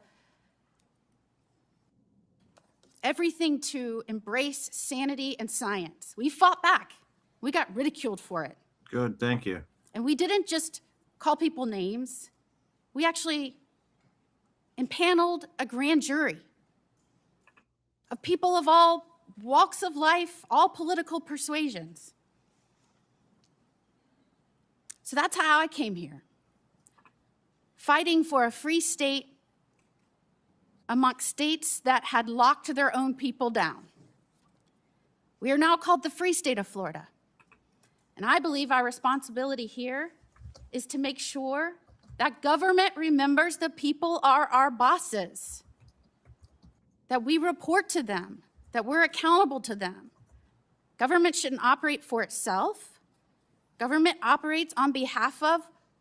everything to embrace sanity and science. We fought back. We got ridiculed for it. Good, thank you. And we didn't just call people names. We actually impaneled a grand jury of people of all walks of life, all political persuasions. So that's how I came here, fighting for a free state amongst states that had locked their own people down. We are now called the Free State of Florida. And I believe our responsibility here is to make sure that government remembers the people are our bosses, that we report to them, that we're accountable to them. Government shouldn't operate for itself. Government operates on behalf of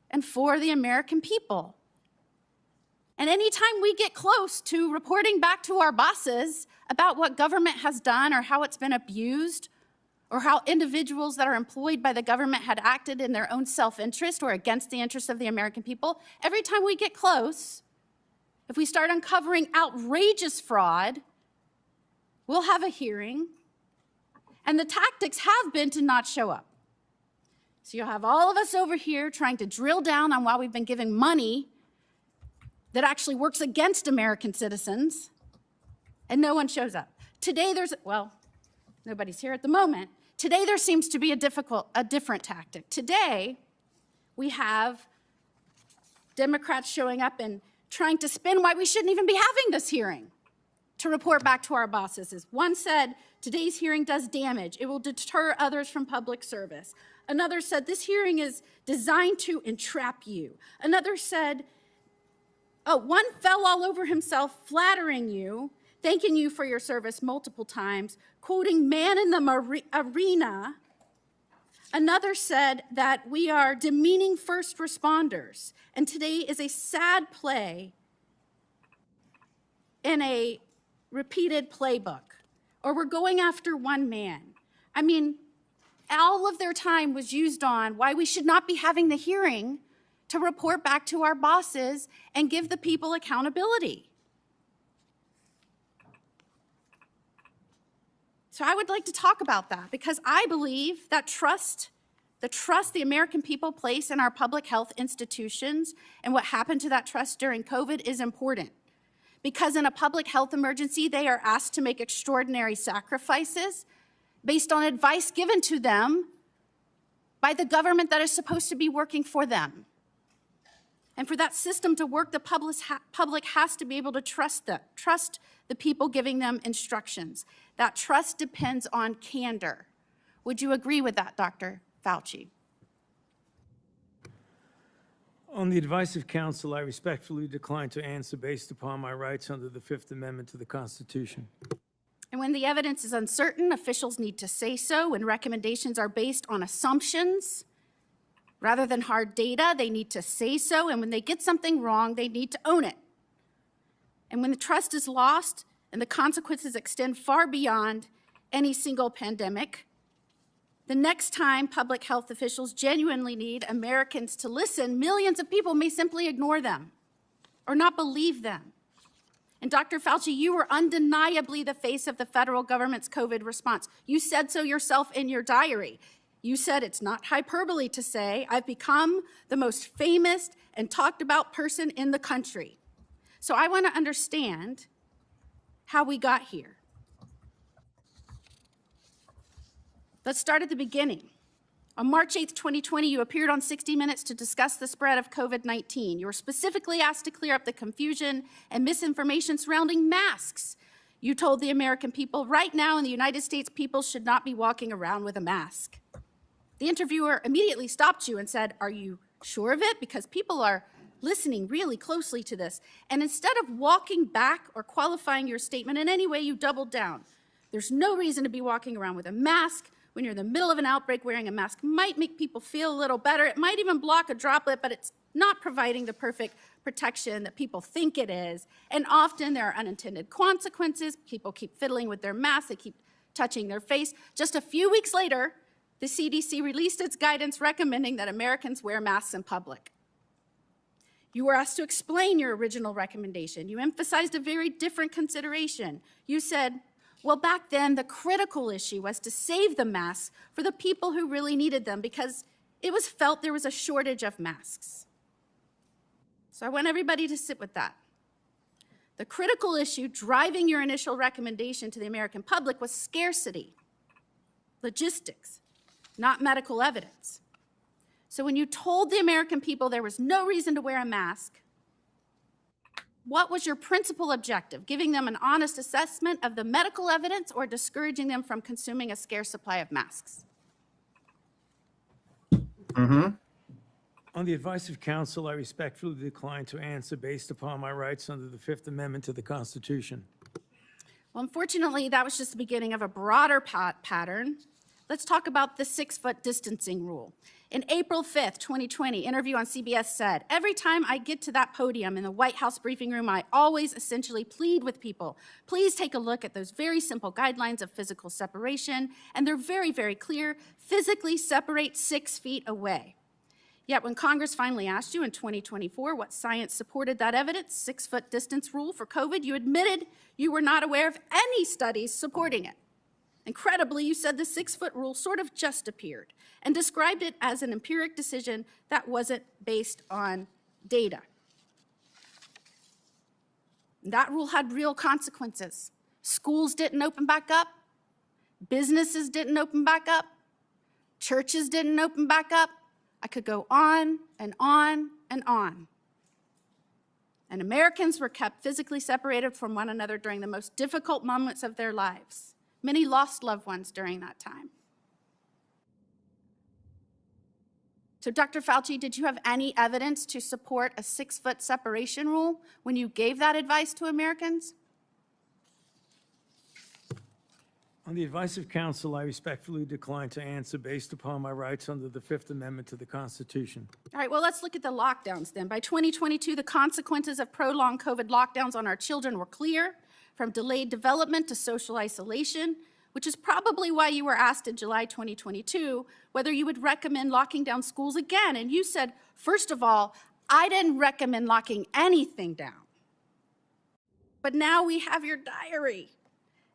and for the American people. And anytime we get close to reporting back to our bosses about what government has done or how it's been abused, or how individuals that are employed by the government had acted in their own self-interest or against the interests of the American people, every time we get close, if we start uncovering outrageous fraud, we'll have a hearing, and the tactics have been to not show up. So you'll have all of us over here trying to drill down on why we've been giving money that actually works against American citizens, and no one shows up. Today well, nobody's here at the moment. Today there seems to be a different tactic. Today we have Democrats showing up and trying to spin why we shouldn't even be having this hearing to report back to our bosses. As one said, today's hearing does damage. It will deter others from public service. Another said, this hearing is designed to entrap you. Another said, one fell all over himself flattering you, thanking you for your service multiple times, quoting man in the arena. Another said that we are demeaning first responders. And today is a sad play in a repeated playbook. Or we're going after one man. I mean, all of their time was used on why we should not be having the hearing to report back to our bosses and give the people accountability. So I would like to talk about that because I believe that the trust the American people place in our public health institutions and what happened to that trust during COVID is important. Because in a public health emergency, they are asked to make extraordinary sacrifices based on advice given to them by the government that is supposed to be working for them. And for that system to work, the public has to be able to trust the people giving them instructions. That trust depends on candor. Would you agree with that, Dr. Fauci? On the advice of counsel, I respectfully decline to answer based upon my rights under the Fifth Amendment to the Constitution. And when the evidence is uncertain, officials need to say so. When recommendations are based on assumptions rather than hard data, they need to say so. And when they get something wrong, they need to own it. And when the trust is lost and the consequences extend far beyond any single pandemic, the next time public health officials genuinely need Americans to listen, millions of people may simply ignore them or not believe them. And Dr. Fauci, you were undeniably the face of the federal government's COVID response. You said so yourself in your diary. You said it's not hyperbole to say, I've become the most famous and talked about person in the country. So I want to understand how we got here. Let's start at the beginning. On March 8th, 2020, you appeared on 60 Minutes to discuss the spread of COVID-19. You were specifically asked to clear up the confusion and misinformation surrounding masks. You told the American people, right now in the United States, people should not be walking around with a mask. The interviewer immediately stopped you and said, are you sure of it? Because people are listening really closely to this. And instead of walking back or qualifying your statement in any way, you doubled down. There's no reason to be walking around with a mask when you're in the middle of an outbreak. Wearing a mask might make people feel a little better. It might even block a droplet, but it's not providing the perfect protection that people think it is. And often there are unintended consequences. People keep fiddling with their masks. They keep touching their face. Just a few weeks later, the CDC released its guidance recommending that Americans wear masks in public. You were asked to explain your original recommendation. You emphasized a very different consideration. You said, well, back then, the critical issue was to save the masks for the people who really needed them because it was felt there was a shortage of masks. So I want everybody to sit with that. The critical issue driving your initial recommendation to the American public was scarcity, logistics, not medical evidence. So when you told the American people there was no reason to wear a mask, what was your principal objective? Giving them an honest assessment of the medical evidence or discouraging them from consuming a scarce supply of masks? On the advice of counsel, I respectfully decline to answer based upon my rights under the Fifth Amendment to the Constitution. Well, unfortunately, that was just the beginning of a broader pattern. Let's talk about the 6-foot distancing rule. In April 5th, 2020, interview on CBS said, every time I get to that podium in the White House briefing room, I always essentially plead with people. Please take a look at those very simple guidelines of physical separation, and they're very, very clear. Physically separate 6 feet away. Yet when Congress finally asked you in 2024 what science supported that evidence, 6-foot distance rule for COVID, you admitted you were not aware of any studies supporting it. Incredibly, you said the 6-foot rule sort of just appeared and described it as an empiric decision that wasn't based on data. That rule had real consequences. Schools didn't open back up. Businesses didn't open back up. Churches didn't open back up. I could go on and on and on. And Americans were kept physically separated from one another during the most difficult moments of their lives. Many lost loved ones during that time. So, Dr. Fauci, did you have any evidence to support a 6-foot separation rule when you gave that advice to Americans? On the advice of counsel, I respectfully decline to answer based upon my rights under the Fifth Amendment to the Constitution. All right, well, let's look at the lockdowns then. By 2022, the consequences of prolonged COVID lockdowns on our children were clear, from delayed development to social isolation, which is probably why you were asked in July 2022 whether you would recommend locking down schools again. And you said, first of all, I didn't recommend locking anything down. But now we have your diary.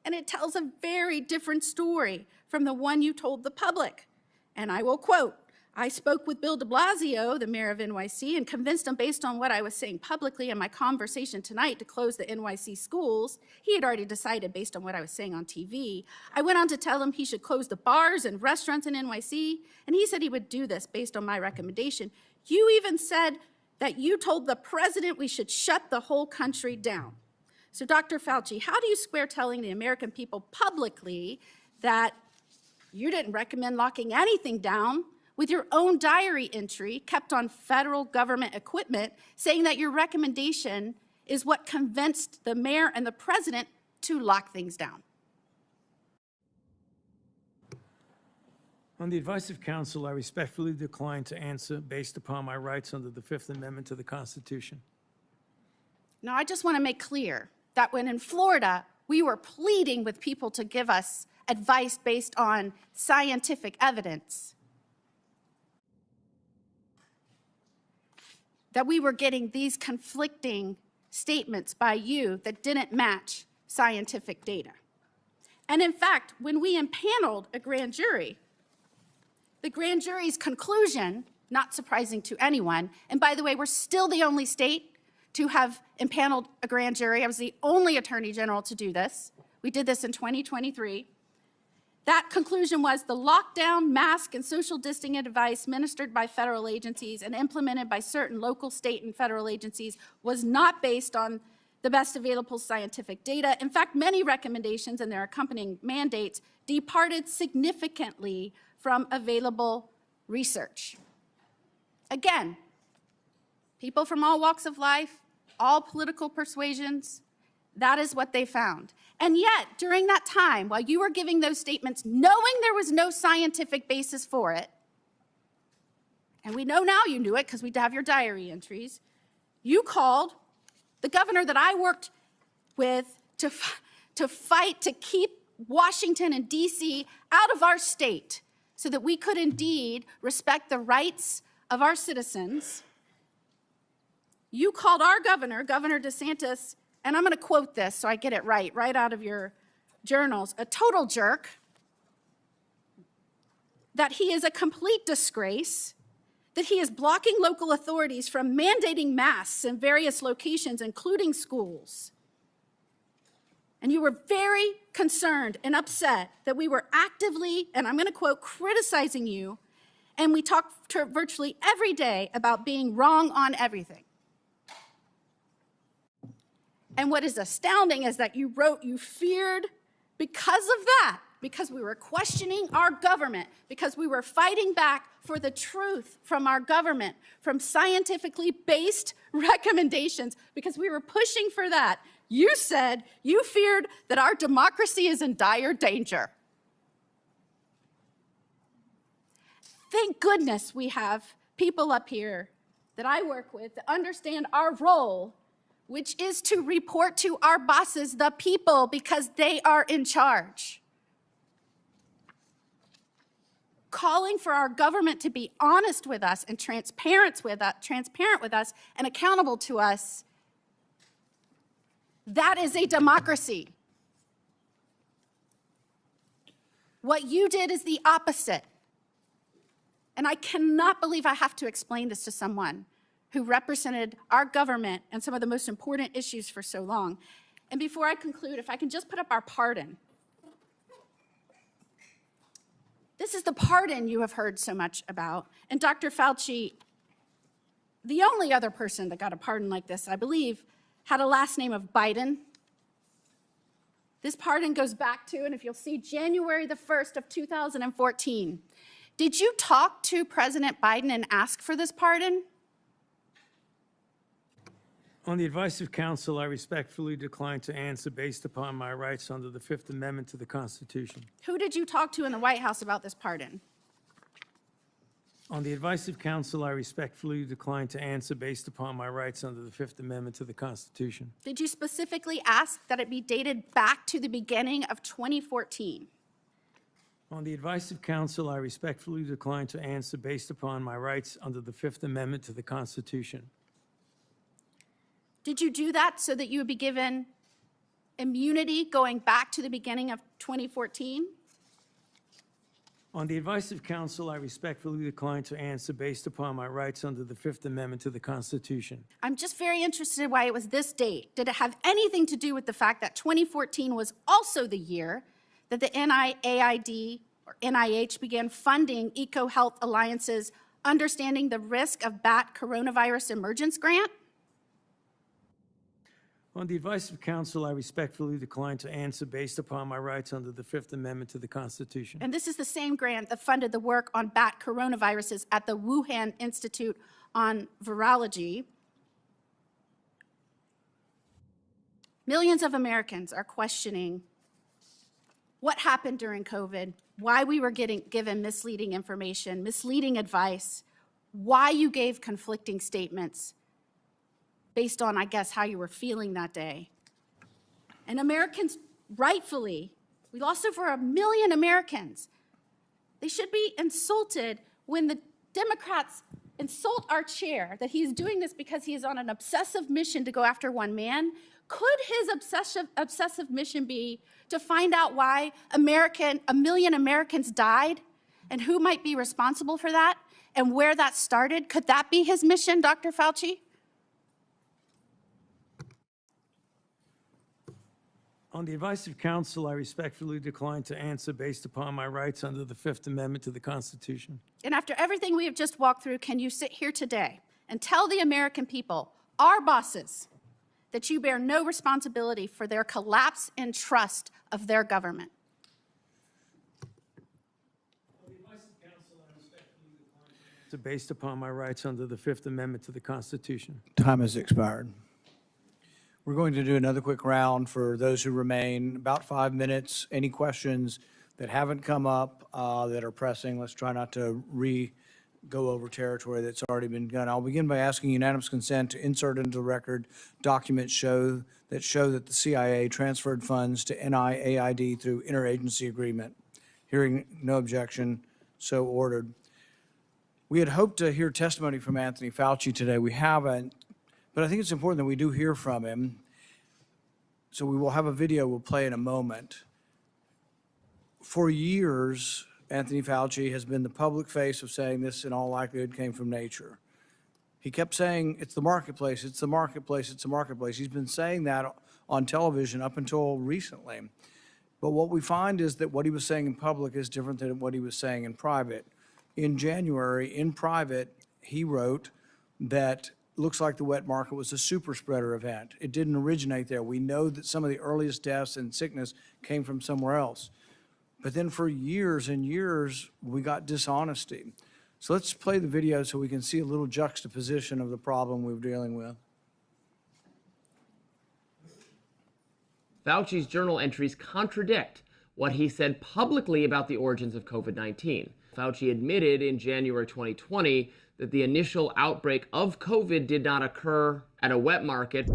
And it tells a very different story from the one you told the public. And I will quote, I spoke with Bill de Blasio, the mayor of NYC, and convinced him based on what I was saying publicly in my conversation tonight to close the NYC schools. He had already decided based on what I was saying on TV. I went on to tell him he should close the bars and restaurants in NYC, and he said he would do this based on my recommendation. You even said that you told the president we should shut the whole country down. So, Dr. Fauci, how do you square telling the American people publicly that you didn't recommend locking anything down with your own diary entry kept on federal government equipment saying that your recommendation is what convinced the mayor and the president to lock things down? On the advice of counsel, I respectfully decline to answer based upon my rights under the Fifth Amendment to the Constitution. Now, I just want to make clear that when in Florida, we were pleading with people to give us advice based on scientific evidence, that we were getting these conflicting statements by you that didn't match scientific data. And in fact, when we impaneled a grand jury, the grand jury's conclusion, not surprising to anyone, and by the way, we're still the only state to have impaneled a grand jury. I was the only attorney general to do this. We did this in 2023. That conclusion was the lockdown, mask, and social distancing advice ministered by federal agencies and implemented by certain local, state, and federal agencies was not based on the best available scientific data. In fact, many recommendations and their accompanying mandates departed significantly from available research. Again, people from all walks of life, all political persuasions. That is what they found. And yet, during that time, while you were giving those statements, knowing there was no scientific basis for it, and we know now you knew it because we have your diary entries, you called the governor that I worked with to fight to keep Washington and D.C. out of our state so that we could indeed respect the rights of our citizens. You called our governor, Governor DeSantis, and I'm going to quote this so I get it right out of your journals, a total jerk, that he is a complete disgrace, that he is blocking local authorities from mandating masks in various locations, including schools. And you were very concerned and upset that we were actively, and I'm going to quote, criticizing you, and we talked virtually every day about being wrong on everything. And what is astounding is that you wrote you feared because of that, because we were questioning our government, because we were fighting back for the truth from our government, from scientifically based recommendations, because we were pushing for that. You said you feared that our democracy is in dire danger. Thank goodness we have people up here that I work with that understand our role, which is to report to our bosses, the people, because they are in charge. Calling for our government to be honest with us and transparent with us and accountable to us, that is a democracy. What you did is the opposite. And I cannot believe I have to explain this to someone who represented our government and some of the most important issues for so long. And before I conclude, if I can just put up our pardon. This is the pardon you have heard so much about. And Dr. Fauci, the only other person that got a pardon like this, I believe, had a last name of Biden. This pardon goes back to, and if you'll see, January the 1st of 2014. Did you talk to President Biden and ask for this pardon? On the advice of counsel, I respectfully decline to answer based upon my rights under the Fifth Amendment to the Constitution. Who did you talk to in the White House about this pardon? On the advice of counsel, I respectfully decline to answer based upon my rights under the Fifth Amendment to the Constitution. Did you specifically ask that it be dated back to the beginning of 2014? On the advice of counsel, I respectfully decline to answer based upon my rights under the Fifth Amendment to the Constitution. Did you do that so that you would be given immunity going back to the beginning of 2014? On the advice of counsel, I respectfully decline to answer based upon my rights under the Fifth Amendment to the Constitution. I'm just very interested in why it was this date. Did it have anything to do with the fact that 2014 was also the year that the NIAID or NIH began funding EcoHealth Alliance's Understanding the Risk of Bat Coronavirus Emergence Grant? On the advice of counsel, I respectfully decline to answer based upon my rights under the Fifth Amendment to the Constitution. And this is the same grant that funded the work on bat coronaviruses at the Wuhan Institute on Virology. Millions of Americans are questioning what happened during COVID, why we were given misleading information, misleading advice, why you gave conflicting statements based on, I guess, how you were feeling that day. And Americans, rightfully, we lost over 1 million Americans. They should be insulted when the Democrats insult our chair that he's doing this because he is on an obsessive mission to go after one man. Could his obsessive mission be to find out why 1 million Americans died and who might be responsible for that and where that started? Could that be his mission, Dr. Fauci? On the advice of counsel, I respectfully decline to answer based upon my rights under the Fifth Amendment to the Constitution. And after everything we have just walked through, can you sit here today and tell the American people, our bosses, that you bear no responsibility for their collapse in trust of their government? Based upon my rights under the Fifth Amendment to the Constitution. Time has expired. We're going to do another quick round for those who remain, about 5 minutes. Any questions that haven't come up that are pressing? Let's try not to go over territory that's already been done. I'll begin by asking unanimous consent to insert into the record documents show that the CIA transferred funds to NIAID through interagency agreement. Hearing no objection, so ordered. We had hoped to hear testimony from Anthony Fauci today. We haven't, but I think it's important that we do hear from him. So we will have a video we'll play in a moment. For years, Anthony Fauci has been the public face of saying this in all likelihood came from nature. He kept saying, it's the marketplace, it's the marketplace, it's the marketplace. He's been saying that on television up until recently. But what we find is that what he was saying in public is different than what he was saying in private. In January, in private, he wrote that looks like the wet market was a super spreader event. It didn't originate there. We know that some of the earliest deaths and sickness came from somewhere else. But then for years and years, we got dishonesty. So let's play the video so we can see a little juxtaposition of the problem we're dealing with. Fauci's journal entries contradict what he said publicly about the origins of COVID-19. Fauci admitted in January 2020 that the initial outbreak of COVID did not occur at a wet market.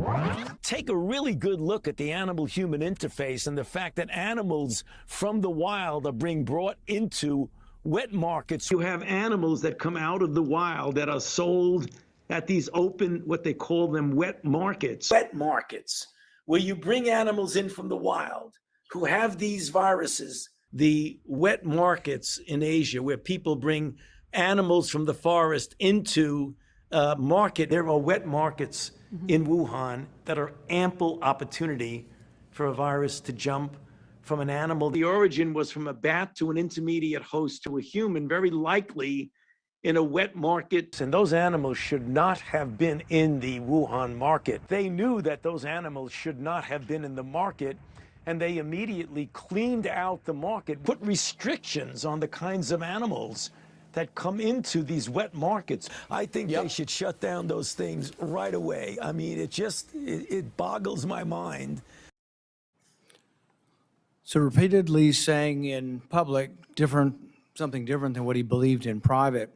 Take a really good look at the animal-human interface and the fact that animals from the wild are being brought into wet markets. You have animals that come out of the wild that are sold at these open, what they call them, wet markets. Wet markets, where you bring animals in from the wild who have these viruses. The wet markets in Asia, where people bring animals from the forest into market. There are wet markets in Wuhan that are ample opportunity for a virus to jump from an animal. The origin was from a bat to an intermediate host to a human, very likely in a wet market. And those animals should not have been in the Wuhan market. They knew that those animals should not have been in the market, and they immediately cleaned out the market, put restrictions on the kinds of animals that come into these wet markets. I think they should shut down those things right away. I mean, it boggles my mind. So repeatedly saying in public something different than what he believed in private.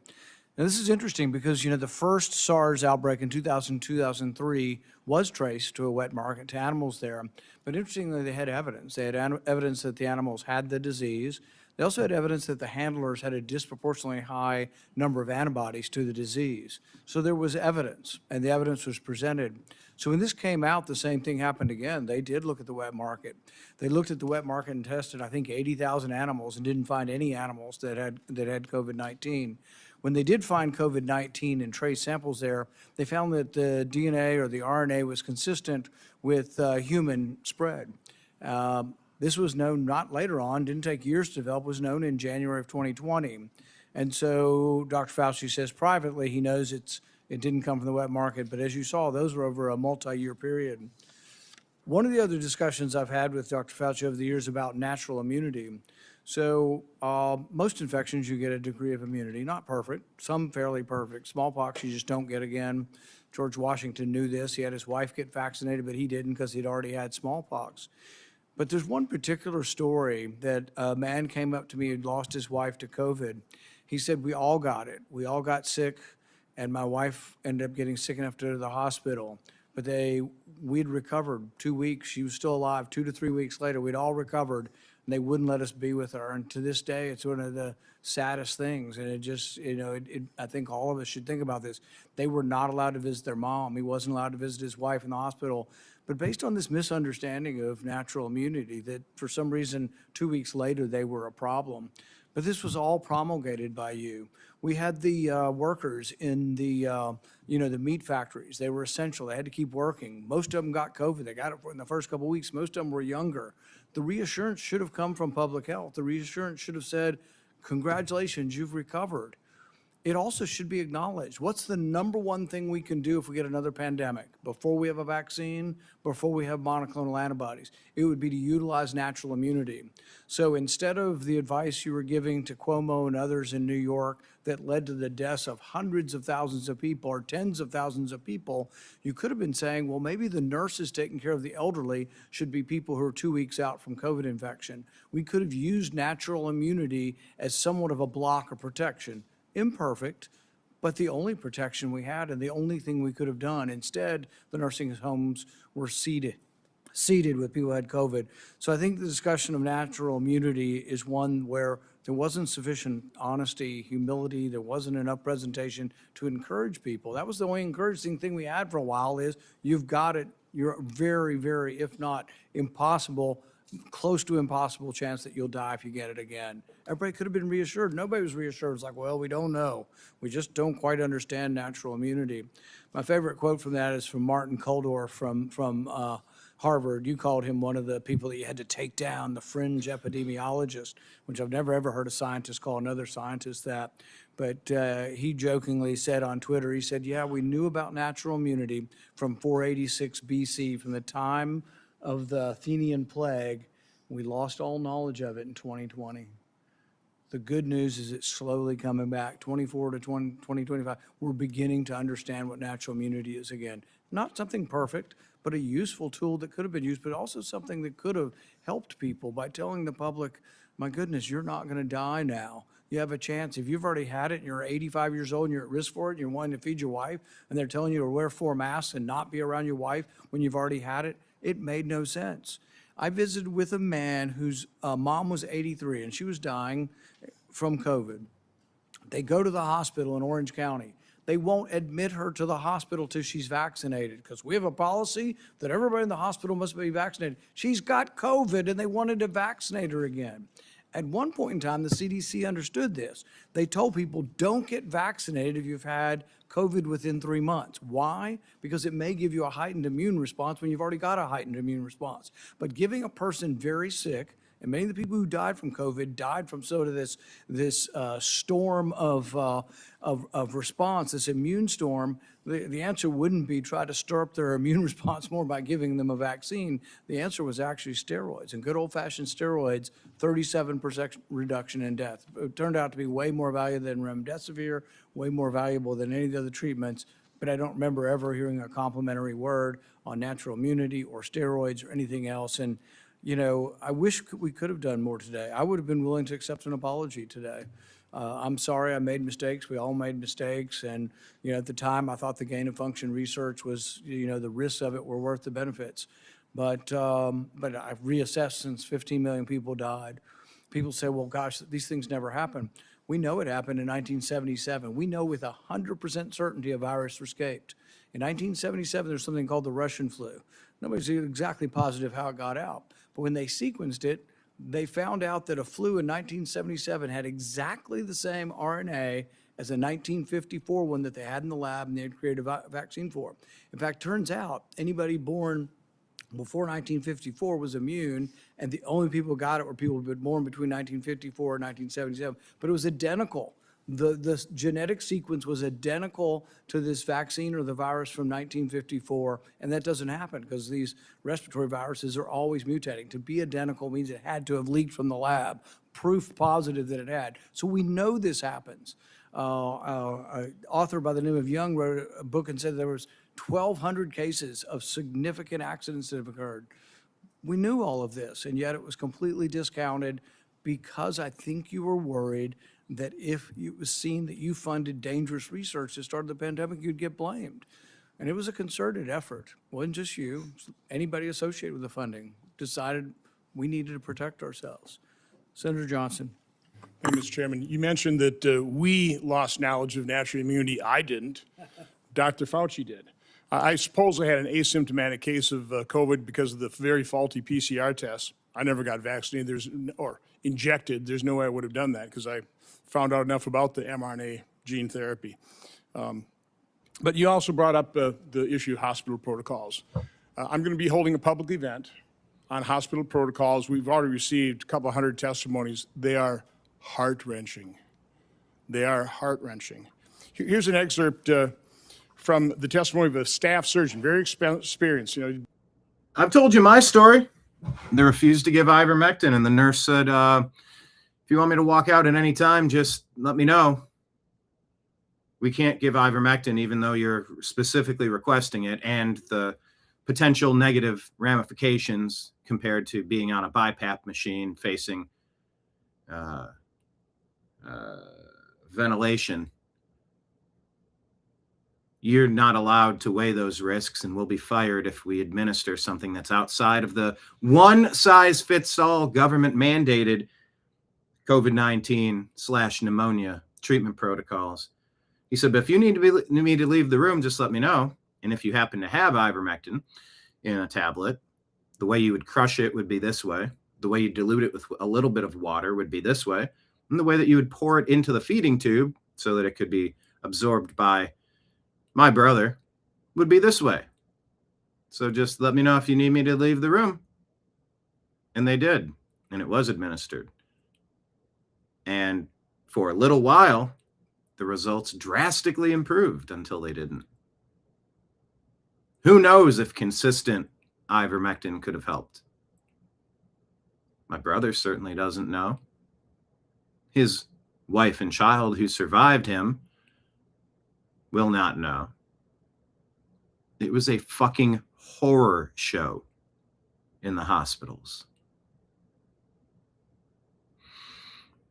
Now this is interesting because, you know, the first SARS outbreak in 2003 was traced to a wet market, to animals there. But interestingly, they had evidence. They had evidence that the animals had the disease. They also had evidence that the handlers had a disproportionately high number of antibodies to the disease. So there was evidence, and the evidence was presented. So when this came out, the same thing happened again. They did look at the wet market. They looked at the wet market and tested, I think, 80,000 animals and didn't find any animals that had COVID-19. When they did find COVID-19 and trace samples there, they found that the DNA or the RNA was consistent with human spread. This was known not later on, didn't take years to develop, was known in January of 2020. And so Dr. Fauci says privately he knows it didn't come from the wet market, but as you saw, those were over a multi-year period. One of the other discussions I've had with Dr. Fauci over the years about natural immunity. So most infections, you get a degree of immunity, not perfect, some fairly perfect. Smallpox, you just don't get again. George Washington knew this. He had his wife get vaccinated, but he didn't because he'd already had smallpox. But there's one particular story that a man came up to me who'd lost his wife to COVID. He said, we all got it. We all got sick, and my wife ended up getting sick enough to go to the hospital. But we'd recovered 2 weeks. She was still alive. 2 to 3 weeks later, we'd all recovered, and they wouldn't let us be with her. And to this day, it's one of the saddest things. And it just, you know, I think all of us should think about this. They were not allowed to visit their mom. He wasn't allowed to visit his wife in the hospital. But based on this misunderstanding of natural immunity, that for some reason 2 weeks later they were a problem. But this was all promulgated by you. We had the workers in the the meat factories. They were essential. They had to keep working. Most of them got COVID. They got it in the first couple of weeks. Most of them were younger. The reassurance should have come from public health. The reassurance should have said, congratulations, you've recovered. it also should be acknowledged. What's the number one thing we can do if we get another pandemic? Before we have a vaccine, before we have monoclonal antibodies, it would be to utilize natural immunity. So instead of the advice you were giving to Cuomo and others in New York that led to the deaths of hundreds of thousands of people or tens of thousands of people, you could have been saying, well, maybe the nurses taking care of the elderly should be people who are 2 weeks out from COVID infection. We could have used natural immunity as somewhat of a block of protection. Imperfect, but the only protection we had and the only thing we could have done. Instead, the nursing homes were seated with people who had COVID. So I think the discussion of natural immunity is one where there wasn't sufficient honesty, humility, there wasn't enough presentation to encourage people. That was the only encouraging thing we had for a while is you've got it, you're very, very, if not impossible, close to impossible chance that you'll die if you get it again. Everybody could have been reassured. Nobody was reassured. It's like, well, we don't know. We just don't quite understand natural immunity. My favorite quote from that is from Martin Kulldorff from Harvard. You called him one of the people that you had to take down, the fringe epidemiologist, which I've never ever heard a scientist call another scientist that. But he jokingly said on Twitter, he said, yeah, we knew about natural immunity from 486 BC, from the time of the Thunian plague. We lost all knowledge of it in 2020. The good news is it's slowly coming back. 24 to 2025, we're beginning to understand what natural immunity is again. Not something perfect, but a useful tool that could have been used, but also something that could have helped people by telling the public, my goodness, you're not going to die now. You have a chance. If you've already had it and you're 85 years old and you're at risk for it and you're wanting to feed your wife and they're telling you to wear 4 masks and not be around your wife when you've already had it, it made no sense. I visited with a man whose mom was 83 and she was dying from COVID. They go to the hospital in Orange County. They won't admit her to the hospital till she's vaccinated because we have a policy that everybody in the hospital must be vaccinated. She's got COVID and they wanted to vaccinate her again. At one point in time, the CDC understood this. They told people, don't get vaccinated if you've had COVID within 3 months. Why? Because it may give you a heightened immune response when you've already got a heightened immune response. But giving a person very sick, and many of the people who died from COVID died from sort of this storm of response, this immune storm. The answer wouldn't be try to stir up their immune response more by giving them a vaccine. The answer was actually steroids. And good old-fashioned steroids, 37% reduction in death. It turned out to be way more valuable than remdesivir, way more valuable than any of the other treatments. But I don't remember ever hearing a complimentary word on natural immunity or steroids or anything else. And you know, I wish we could have done more today. I would have been willing to accept an apology today. I'm sorry I made mistakes. We all made mistakes. And, you know, at the time, I thought the gain of function research was, you know, the risks of it were worth the benefits. But I've reassessed since 15 million people died. People say, well, gosh, these things never happen. We know it happened in 1977. We know with 100% certainty a virus escaped. In 1977, there's something called the Russian flu. Nobody's exactly positive how it got out. But when they sequenced it, they found out that a flu in 1977 had exactly the same RNA as a 1954 one that they had in the lab and they had created a vaccine for. In fact, turns out anybody born before 1954 was immune, and the only people who got it were people who had been born between 1954 and 1977. But it was identical. The genetic sequence was identical to this vaccine or the virus from 1954, and that doesn't happen because these respiratory viruses are always mutating. To be identical means it had to have leaked from the lab, proof positive that it had. So we know this happens. An author by the name of Young wrote a book and said there was 1,200 cases of significant accidents that have occurred. We knew all of this, and yet it was completely discounted because I think you were worried that if it was seen that you funded dangerous research that started the pandemic, you'd get blamed. And it was a concerted effort. It wasn't just you. Anybody associated with the funding decided we needed to protect ourselves. Senator Johnson. Thank you, Mr. Chairman. You mentioned that we lost knowledge of natural immunity. I didn't. Dr. Fauci did. I suppose I had an asymptomatic case of COVID because of the very faulty PCR tests. I never got vaccinated or injected. There's no way I would have done that because I found out enough about the mRNA gene therapy. But you also brought up the issue of hospital protocols. I'm going to be holding a public event on hospital protocols. We've already received a couple hundred testimonies. They are heart-wrenching. They are heart-wrenching. Here's an excerpt from the testimony of a staff surgeon, very experienced. I've told you my story. They refused to give ivermectin, and the nurse said, if you want me to walk out at any time, just let me know. We can't give ivermectin even though you're specifically requesting it, and the potential negative ramifications compared to being on a BiPAP machine facing ventilation. You're not allowed to weigh those risks, and we'll be fired if we administer something that's outside of the one-size-fits-all government-mandated COVID-19/pneumonia treatment protocols. He said, but if you need me to leave the room, just let me know. And if you happen to have ivermectin in a tablet, the way you would crush it would be this way. The way you dilute it with a little bit of water would be this way. And the way that you would pour it into the feeding tube so that it could be absorbed by my brother would be this way. So just let me know if you need me to leave the room. And they did. And it was administered. And for a little while, the results drastically improved until they didn't. Who knows if consistent ivermectin could have helped? My brother certainly doesn't know. His wife and child who survived him will not know. It was a fucking horror show in the hospitals.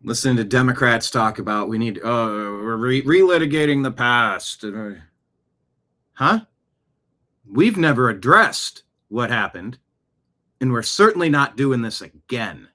Listen to Democrats talk about we're relitigating the past. Huh? We've never addressed what happened, and we're certainly not doing this again.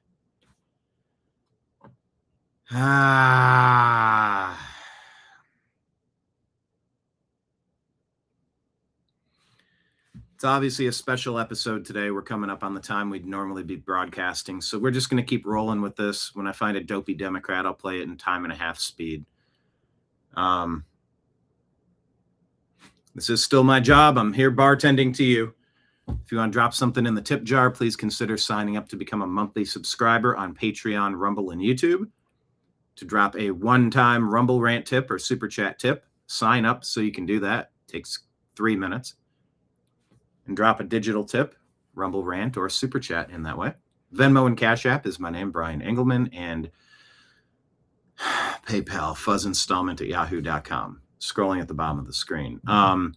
It's obviously a special episode today. We're coming up on the time we'd normally be broadcasting, so we're just going to keep rolling with this. When I find a dopey Democrat, I'll play it in 1.5 speed. This is still my job. I'm here bartending to you. If you want to drop something in the tip jar, please consider signing up to become a monthly subscriber on Patreon, Rumble, and YouTube. To drop a one-time Rumble rant tip or super chat tip, sign up so you can do that. It takes 3 minutes. And drop a digital tip, Rumble rant, or super chat in that way. Venmo and Cash App is my name, Brian Engelman, and PayPal, fuzzinstallment@yahoo.com. Scrolling at the bottom of the screen. I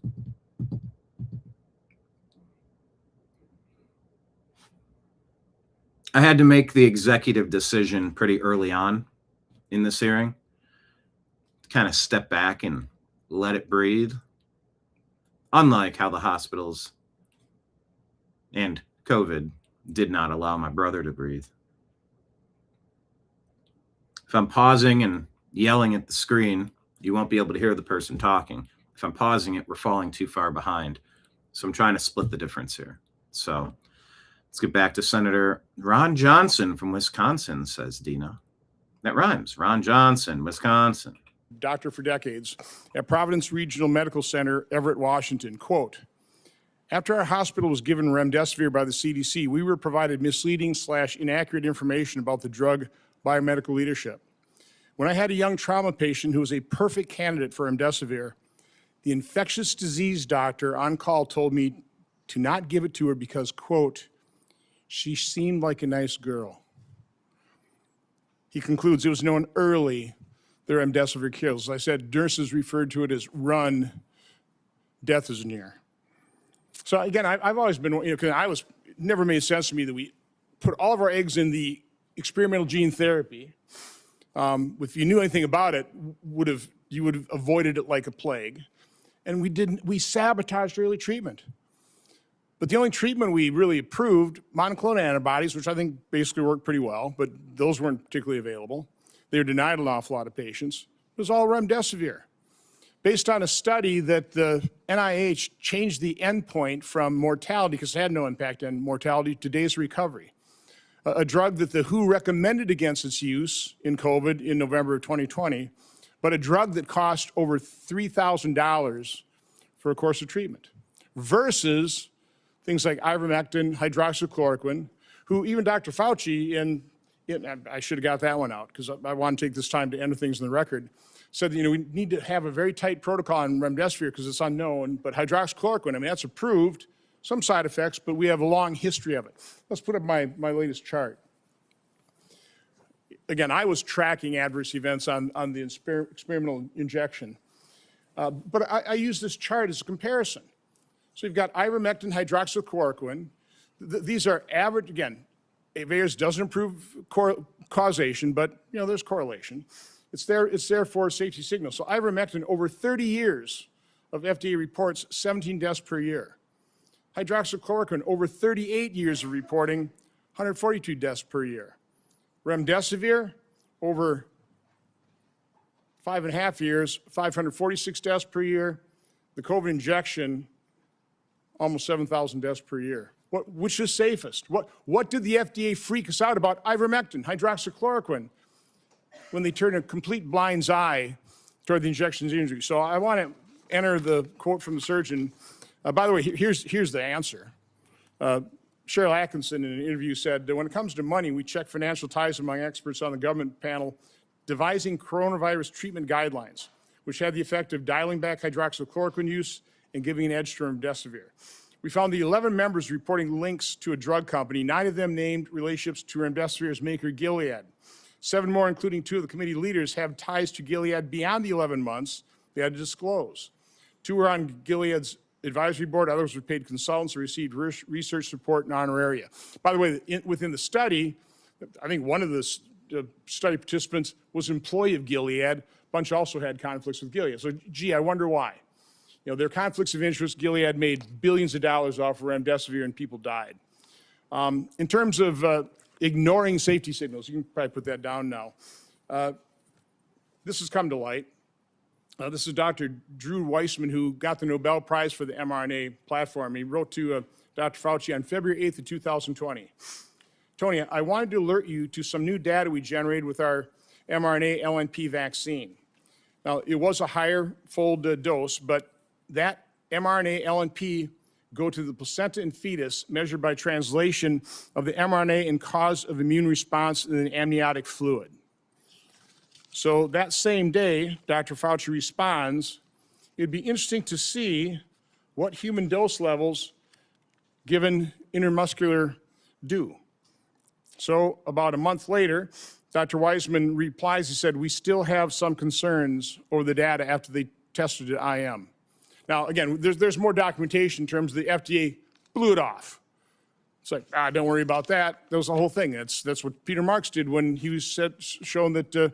had to make the executive decision pretty early on in this hearing to kind of step back and let it breathe. Unlike how the hospitals and COVID did not allow my brother to breathe. If I'm pausing and yelling at the screen, you won't be able to hear the person talking. If I'm pausing it, we're falling too far behind. So I'm trying to split the difference here. So let's get back to Senator Ron Johnson from Wisconsin, says Dina. That rhymes. Ron Johnson, Wisconsin. Doctor for decades at Providence Regional Medical Center, Everett, Washington. Quote, after our hospital was given remdesivir by the CDC, we were provided misleading/inaccurate information about the drug biomedical leadership. When I had a young trauma patient who was a perfect candidate for remdesivir, the infectious disease doctor on call told me to not give it to her because, quote, she seemed like a nice girl. He concludes it was known early the remdesivir kills. As I said, nurses referred to it as run, death is near. So again, I've always been, because it never made sense to me that we put all of our eggs in the experimental gene therapy. If you knew anything about it, you would have avoided it like a plague. And we didn't. We sabotaged early treatment. But the only treatment we really approved, monoclonal antibodies, which I think basically worked pretty well, but those weren't particularly available. They were denied an awful lot of patients. It was all remdesivir. Based on a study that the NIH changed the endpoint from mortality, because it had no impact on mortality, to days of recovery. A drug that the WHO recommended against its use in COVID in November of 2020, but a drug that cost over $3,000 for a course of treatment, versus things like ivermectin, hydroxychloroquine, who even Dr. Fauci in I should have got that one out because I want to take this time to enter things in the record. Said, we need to have a very tight protocol on remdesivir because it's unknown, but hydroxychloroquine, that's approved, some side effects, but we have a long history of it. Let's put up my latest chart. Again, I was tracking adverse events on the experimental injection, but I use this chart as a comparison. So you've got ivermectin, hydroxychloroquine. These are average, again, VAERS doesn't improve causation, but there's correlation. It's there for safety signals. So ivermectin, over 30 years of FDA reports, 17 deaths per year. Hydroxychloroquine, over 38 years of reporting, 142 deaths per year. Remdesivir, over 5.5 years, 546 deaths per year. The COVID injection, almost 7,000 deaths per year. Which is safest? What did the FDA freak us out about ivermectin, hydroxychloroquine, when they turned a complete blind's eye toward the injection's injury? So I want to enter the quote from the surgeon. By the way, here's the answer. Cheryl Atkinson in an interview said that when it comes to money, we check financial ties among experts on the government panel devising coronavirus treatment guidelines, which had the effect of dialing back hydroxychloroquine use and giving an edge to remdesivir. We found the 11 members reporting links to a drug company, 9 of them named relationships to remdesivir's maker, Gilead. 7 more, including 2 of the committee leaders, have ties to Gilead beyond the 11 months they had to disclose. 2 were on Gilead's advisory board, others were paid consultants or received research support and honoraria. By the way, within the study, I think one of the study participants was an employee of Gilead. A bunch also had conflicts with Gilead. So, gee, I wonder why. There are conflicts of interest. Gilead made billions of dollars off of remdesivir and people died. In terms of ignoring safety signals, you can probably put that down now. This has come to light. This is Dr. Drew Weissman, who got the Nobel Prize for the mRNA platform. He wrote to Dr. Fauci on February 8th of 2020. Tony, I wanted to alert you to some new data we generated with our mRNA LNP vaccine. Now, it was a higher fold dose, but that mRNA LNP go to the placenta and fetus measured by translation of the mRNA and cause of immune response in the amniotic fluid. So that same day, Dr. Fauci responds, it'd be interesting to see what human dose levels given intermuscular do. So about a month later, Dr. Weissman replies, he said, we still have some concerns over the data after they tested it at IM. Now, again, there's more documentation in terms of the FDA blew it off. It's like, don't worry about that. That was the whole thing. That's what Peter Marks did when he was shown that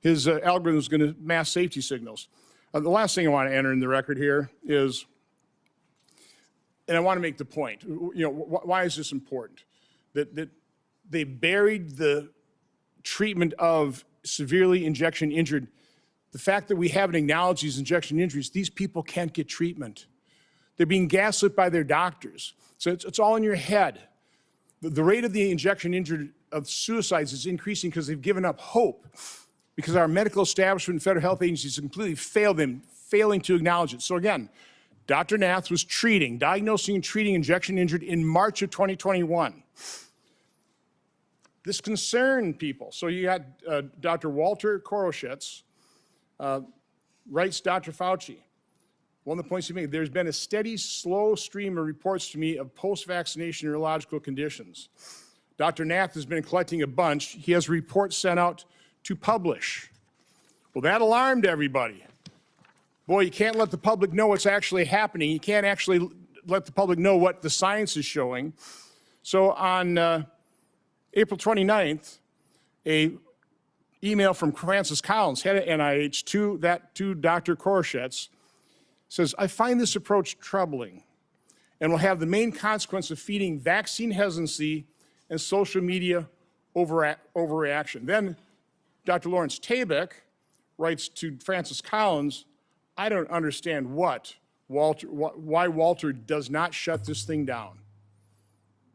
his algorithm was going to mask safety signals. The last thing I want to enter in the record here is, and I want to make the point, why is this important? That they buried the treatment of severely injection injured. The fact that we haven't acknowledged these injection injuries, these people can't get treatment. They're being gaslit by their doctors. So it's all in your head. The rate of the injection injured of suicides is increasing because they've given up hope, because our medical establishment and federal health agencies completely failed them, failing to acknowledge it. So again, Dr. Nath was diagnosing and treating injection injured in March of 2021. This concerned people. So you had Dr. Walter Koroshitz, writes Dr. Fauci. One of the points he made, there's been a steady, slow stream of reports to me of post-vaccination neurological conditions. Dr. Nath has been collecting a bunch. He has reports sent out to publish. Well, that alarmed everybody. Boy, you can't let the public know what's actually happening. You can't actually let the public know what the science is showing. So on April 29th, a email from Francis Collins, head of NIH, to Dr. Koroshitz, says, I find this approach troubling and will have the main consequence of feeding vaccine hesitancy and social media overreaction. Then Dr. Lawrence Tabak writes to Francis Collins, I don't understand why Walter does not shut this thing down.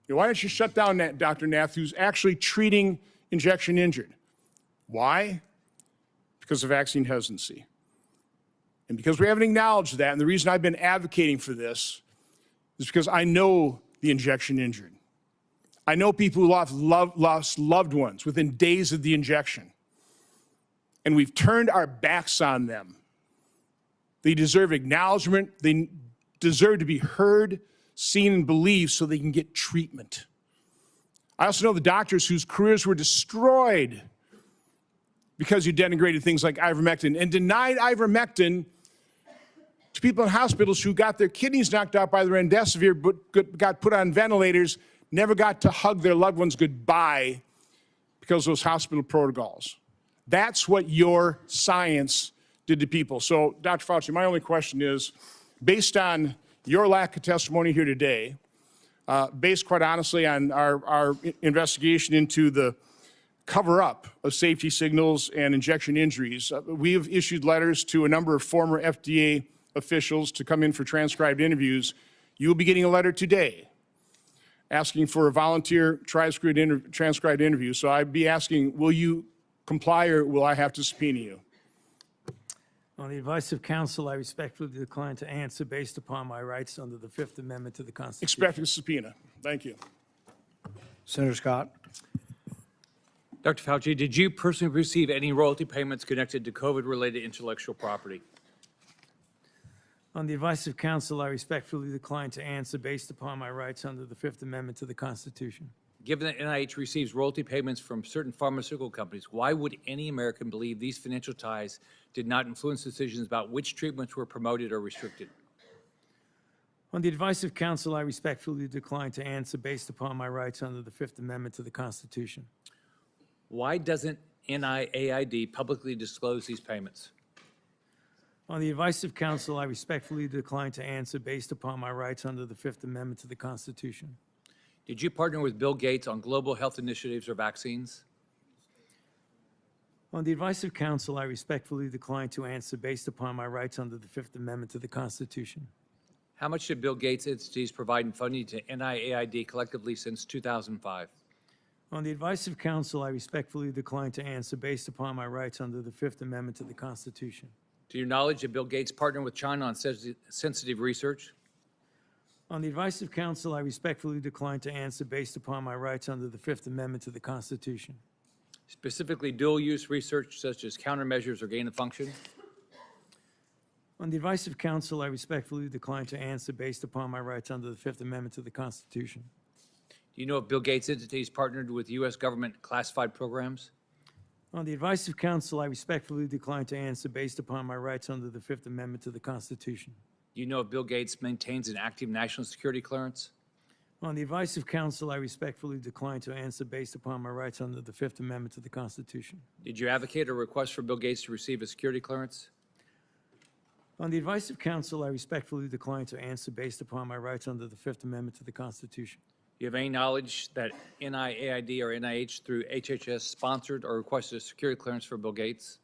Why don't you shut down Dr. Nath, who's actually treating injection injured? Why? Because of vaccine hesitancy. And because we haven't acknowledged that, and the reason I've been advocating for this is because I know the injection injured. I know people who lost loved ones within days of the injection. And we've turned our backs on them. They deserve acknowledgement. They deserve to be heard, seen, and believed so they can get treatment. I also know the doctors whose careers were destroyed because you denigrated things like ivermectin and denied ivermectin to people in hospitals who got their kidneys knocked out by the remdesivir but got put on ventilators, never got to hug their loved ones goodbye because of those hospital protocols. That's what your science did to people. So, Dr. Fauci, my only question is, based on your lack of testimony here today, based quite honestly on our investigation into the cover-up of safety signals and injection injuries, we have issued letters to a number of former FDA officials to come in for transcribed interviews. You will be getting a letter today asking for a volunteer transcribed interview. So I'd be asking, will you comply or will I have to subpoena you? On the advice of counsel, I respectfully decline to answer based upon my rights under the Fifth Amendment to the Constitution. Expecting a subpoena. Thank you. Senator Scott. Dr. Fauci, did you personally receive any royalty payments connected to COVID-related intellectual property? On the advice of counsel, I respectfully decline to answer based upon my rights under the Fifth Amendment to the Constitution. Given that NIH receives royalty payments from certain pharmaceutical companies, why would any American believe these financial ties did not influence decisions about which treatments were promoted or restricted? On the advice of counsel, I respectfully decline to answer based upon my rights under the Fifth Amendment to the Constitution. Why doesn't NIAID publicly disclose these payments? On the advice of counsel, I respectfully decline to answer based upon my rights under the Fifth Amendment to the Constitution. Did you partner with Bill Gates on global health initiatives or vaccines? On the advice of counsel, I respectfully decline to answer based upon my rights under the Fifth Amendment to the Constitution. How much did Bill Gates entities provide in funding to NIAID collectively since 2005? On the advice of counsel, I respectfully decline to answer based upon my rights under the Fifth Amendment to the Constitution. To your knowledge, did Bill Gates partner with China on sensitive research? On the advice of counsel, I respectfully decline to answer based upon my rights under the Fifth Amendment to the Constitution. Specifically, dual-use research such as countermeasures or gain-of-function? On the advice of counsel, I respectfully decline to answer based upon my rights under the Fifth Amendment to the Constitution. Do you know if Bill Gates' entities partnered with U.S. government classified programs? On the advice of counsel, I respectfully decline to answer based upon my rights under the Fifth Amendment to the Constitution. Do you know if Bill Gates maintains an active national security clearance? On the advice of counsel, I respectfully decline to answer based upon my rights under the Fifth Amendment to the Constitution. Did you advocate or request for Bill Gates to receive a security clearance? On the advice of counsel, I respectfully decline to answer based upon my rights under the Fifth Amendment to the Constitution. Do you have any knowledge that NIAID or NIH through HHS sponsored or requested a security clearance for Bill Gates?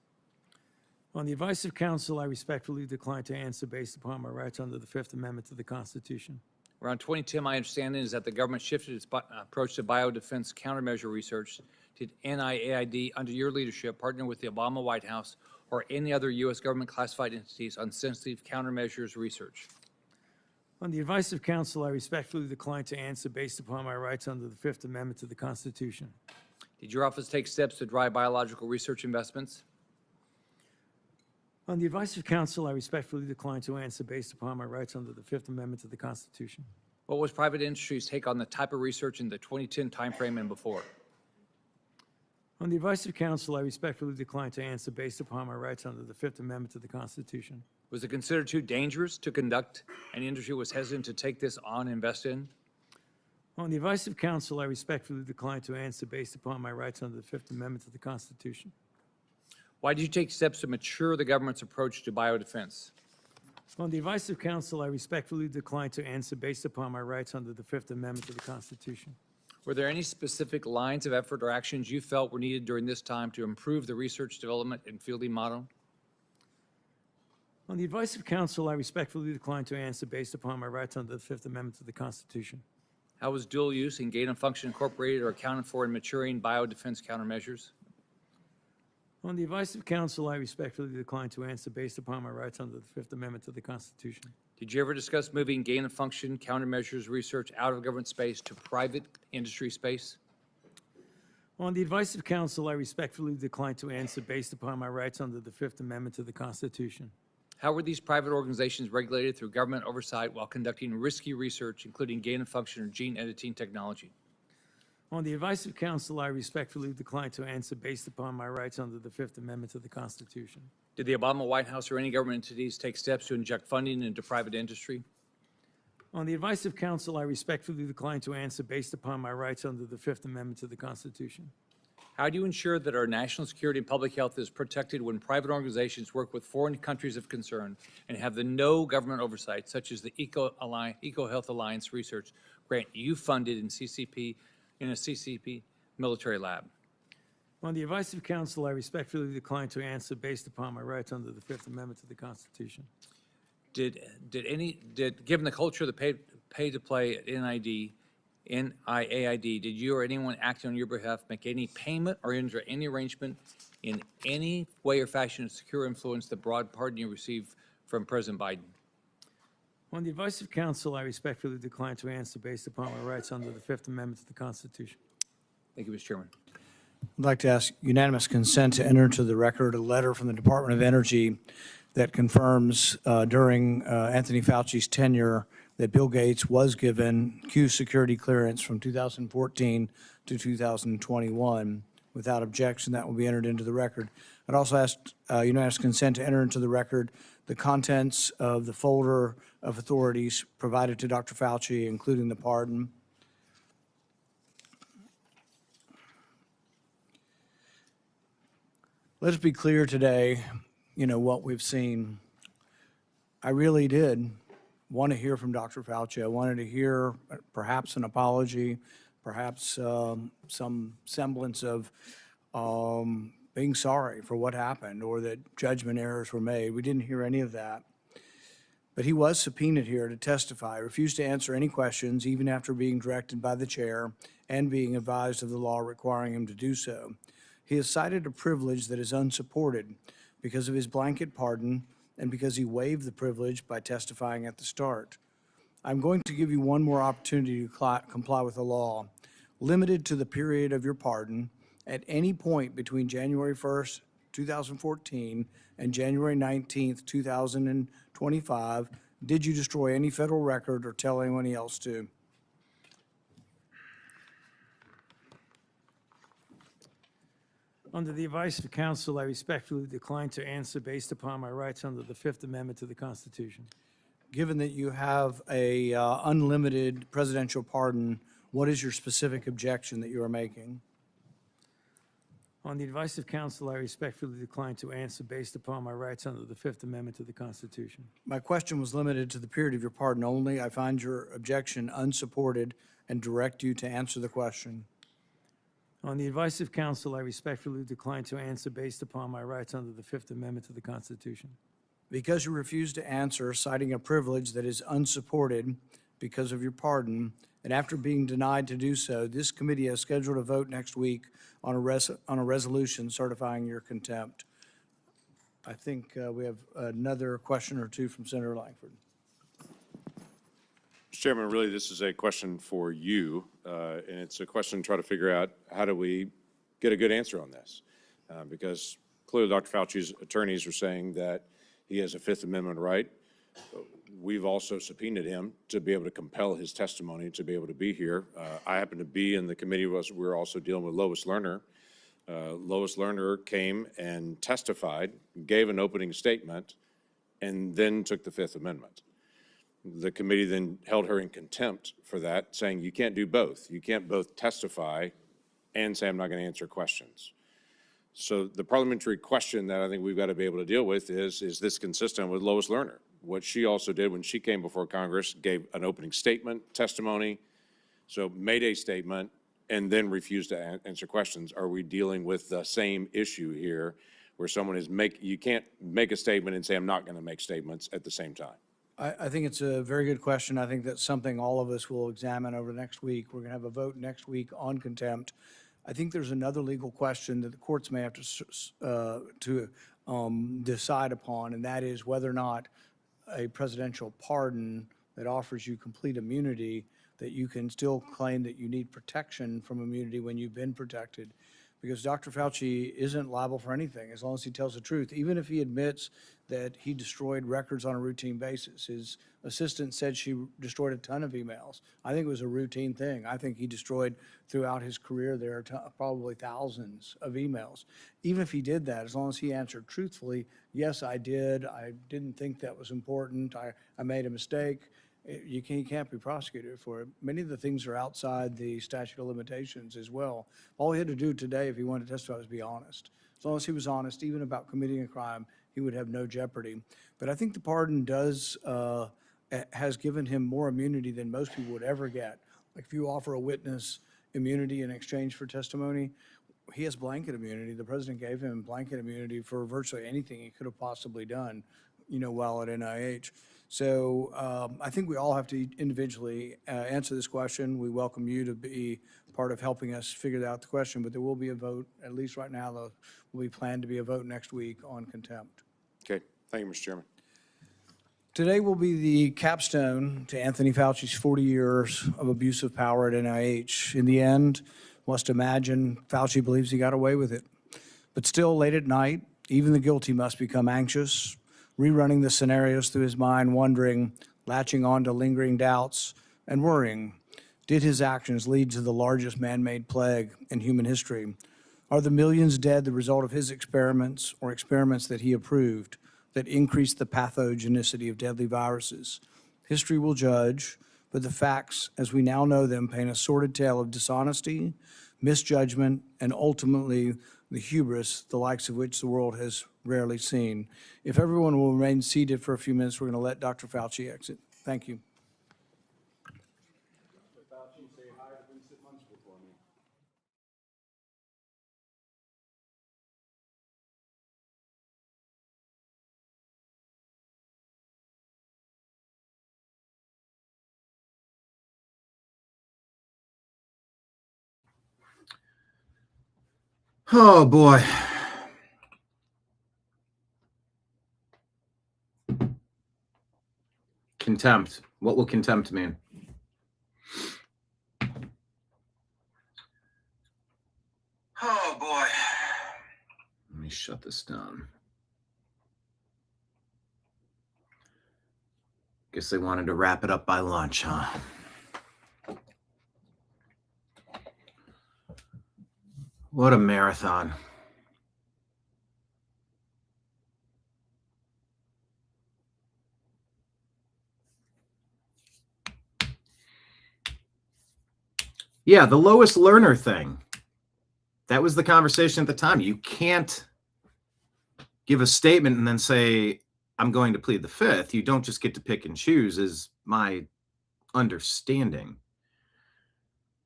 On the advice of counsel, I respectfully decline to answer based upon my rights under the Fifth Amendment to the Constitution. Around 2010, my understanding is that the government shifted its approach to biodefense countermeasure research. Did NIAID, under your leadership, partner with the Obama White House or any other U.S. government classified entities on sensitive countermeasures research? On the advice of counsel, I respectfully decline to answer based upon my rights under the Fifth Amendment to the Constitution. Did your office take steps to drive biological research investments? On the advice of counsel, I respectfully decline to answer based upon my rights under the Fifth Amendment to the Constitution. What was private industry's take on the type of research in the 2010 timeframe and before? On the advice of counsel, I respectfully decline to answer based upon my rights under the Fifth Amendment to the Constitution. Was it considered too dangerous to conduct and industry was hesitant to take this on and invest in? On the advice of counsel, I respectfully decline to answer based upon my rights under the Fifth Amendment to the Constitution. Why did you take steps to mature the government's approach to biodefense? On the advice of counsel, I respectfully decline to answer based upon my rights under the Fifth Amendment to the Constitution. Were there any specific lines of effort or actions you felt were needed during this time to improve the research, development, and fielding model? On the advice of counsel, I respectfully decline to answer based upon my rights under the Fifth Amendment to the Constitution. How was dual use and gain of function incorporated or accounted for in maturing biodefense countermeasures? On the advice of counsel, I respectfully decline to answer based upon my rights under the Fifth Amendment to the Constitution. Did you ever discuss moving gain-of-function countermeasures research out of government space to private industry space? On the advice of counsel, I respectfully decline to answer based upon my rights under the Fifth Amendment to the Constitution. How were these private organizations regulated through government oversight while conducting risky research, including gain-of-function or gene editing technology? On the advice of counsel, I respectfully decline to answer based upon my rights under the Fifth Amendment to the Constitution. Did the Obama White House or any government entities take steps to inject funding into private industry? On the advice of counsel, I respectfully decline to answer based upon my rights under the Fifth Amendment to the Constitution. How do you ensure that our national security and public health is protected when private organizations work with foreign countries of concern and have the no government oversight, such as the Eco Health Alliance research grant you funded in a CCP military lab? On the advice of counsel, I respectfully decline to answer based upon my rights under the Fifth Amendment to the Constitution. Given the culture of the pay to play at NIAID, did you or anyone acting on your behalf make any payment or enter any arrangement in any way or fashion to secure influence the broad pardon you received from President Biden? On the advice of counsel, I respectfully decline to answer based upon my rights under the Fifth Amendment to the Constitution. Thank you, Mr. Chairman. I'd like to ask unanimous consent to enter into the record a letter from the Department of Energy that confirms during Anthony Fauci's tenure that Bill Gates was given Q security clearance from 2014 to 2021. Without objection, that will be entered into the record. I'd also ask unanimous consent to enter into the record the contents of the folder of authorities provided to Dr. Fauci, including the pardon. Let's be clear today, what we've seen. I really did want to hear from Dr. Fauci. I wanted to hear perhaps an apology, perhaps some semblance of being sorry for what happened or that judgment errors were made. We didn't hear any of that. But he was subpoenaed here to testify, refused to answer any questions, even after being directed by the chair and being advised of the law requiring him to do so. He has cited a privilege that is unsupported because of his blanket pardon and because he waived the privilege by testifying at the start. I'm going to give you one more opportunity to comply with the law, limited to the period of your pardon. At any point between January 1st, 2014 and January 19th, 2025, did you destroy any federal record or tell anyone else to? Under the advice of counsel, I respectfully decline to answer based upon my rights under the Fifth Amendment to the Constitution. Given that you have a unlimited presidential pardon, what is your specific objection that you are making? On the advice of counsel, I respectfully decline to answer based upon my rights under the Fifth Amendment to the Constitution. My question was limited to the period of your pardon only. I find your objection unsupported and direct you to answer the question. On the advice of counsel, I respectfully decline to answer based upon my rights under the Fifth Amendment to the Constitution. Because you refuse to answer, citing a privilege that is unsupported because of your pardon, and after being denied to do so, this committee has scheduled a vote next week on a resolution certifying your contempt. I think we have another question or two from Senator Langford. Mr. Chairman, really, this is a question for you, and it's a question to try to figure out how do we get a good answer on this? Because clearly Dr. Fauci's attorneys are saying that he has a Fifth Amendment right. We've also subpoenaed him to be able to compel his testimony to be able to be here. I happen to be in the committee. We're also dealing with Lois Lerner. Lois Lerner came and testified, gave an opening statement, and then took the Fifth Amendment. The committee then held her in contempt for that, saying you can't do both. You can't both testify and say I'm not going to answer questions. So the parliamentary question that I think we've got to be able to deal with is this consistent with Lois Lerner? What she also did when she came before Congress, gave an opening statement, testimony, so made a statement, and then refused to answer questions. Are we dealing with the same issue here where someone is you can't make a statement and say I'm not going to make statements at the same time? I think it's a very good question. I think that's something all of us will examine over the next week. We're going to have a vote next week on contempt. I think there's another legal question that the courts may have to decide upon, and that is whether or not a presidential pardon that offers you complete immunity, that you can still claim that you need protection from immunity when you've been protected. Because Dr. Fauci isn't liable for anything as long as he tells the truth, even if he admits that he destroyed records on a routine basis. His assistant said she destroyed a ton of emails. I think it was a routine thing. I think he destroyed throughout his career there probably thousands of emails. Even if he did that, as long as he answered truthfully, yes, I did. I didn't think that was important. I made a mistake. You can't be prosecuted for it. Many of the things are outside the statute of limitations as well. All he had to do today, if he wanted to testify, was be honest. As long as he was honest, even about committing a crime, he would have no jeopardy. But I think the pardon has given him more immunity than most people would ever get. Like if you offer a witness immunity in exchange for testimony, he has blanket immunity. The president gave him blanket immunity for virtually anything he could have possibly done, while at NIH. So I think we all have to individually answer this question. We welcome you to be part of helping us figure out the question, but there will be a vote, at least right now, there will be planned to be a vote next week on contempt. Okay, thank you, Mr. Chairman. Today will be the capstone to Anthony Fauci's 40 years of abuse of power at NIH. In the end, must imagine Fauci believes he got away with it. But still, late at night, even the guilty must become anxious, rerunning the scenarios through his mind, wondering, latching on to lingering doubts, and worrying. Did his actions lead to the largest man-made plague in human history? Are the millions dead the result of his experiments or experiments that he approved that increased the pathogenicity of deadly viruses? History will judge, but the facts, as we now know them, paint a sordid tale of dishonesty, misjudgment, and ultimately the hubris, the likes of which the world has rarely seen. If everyone will remain seated for a few minutes, we're going to let Dr. Fauci exit. Thank you. Oh, boy. Contempt. What will contempt mean? Oh, boy. Let me shut this down. Guess they wanted to wrap it up by lunch, huh? What a marathon. Yeah, the lowest learner thing. That was the conversation at the time. You can't give a statement and then say, I'm going to plead the fifth. You don't just get to pick and choose, is my understanding.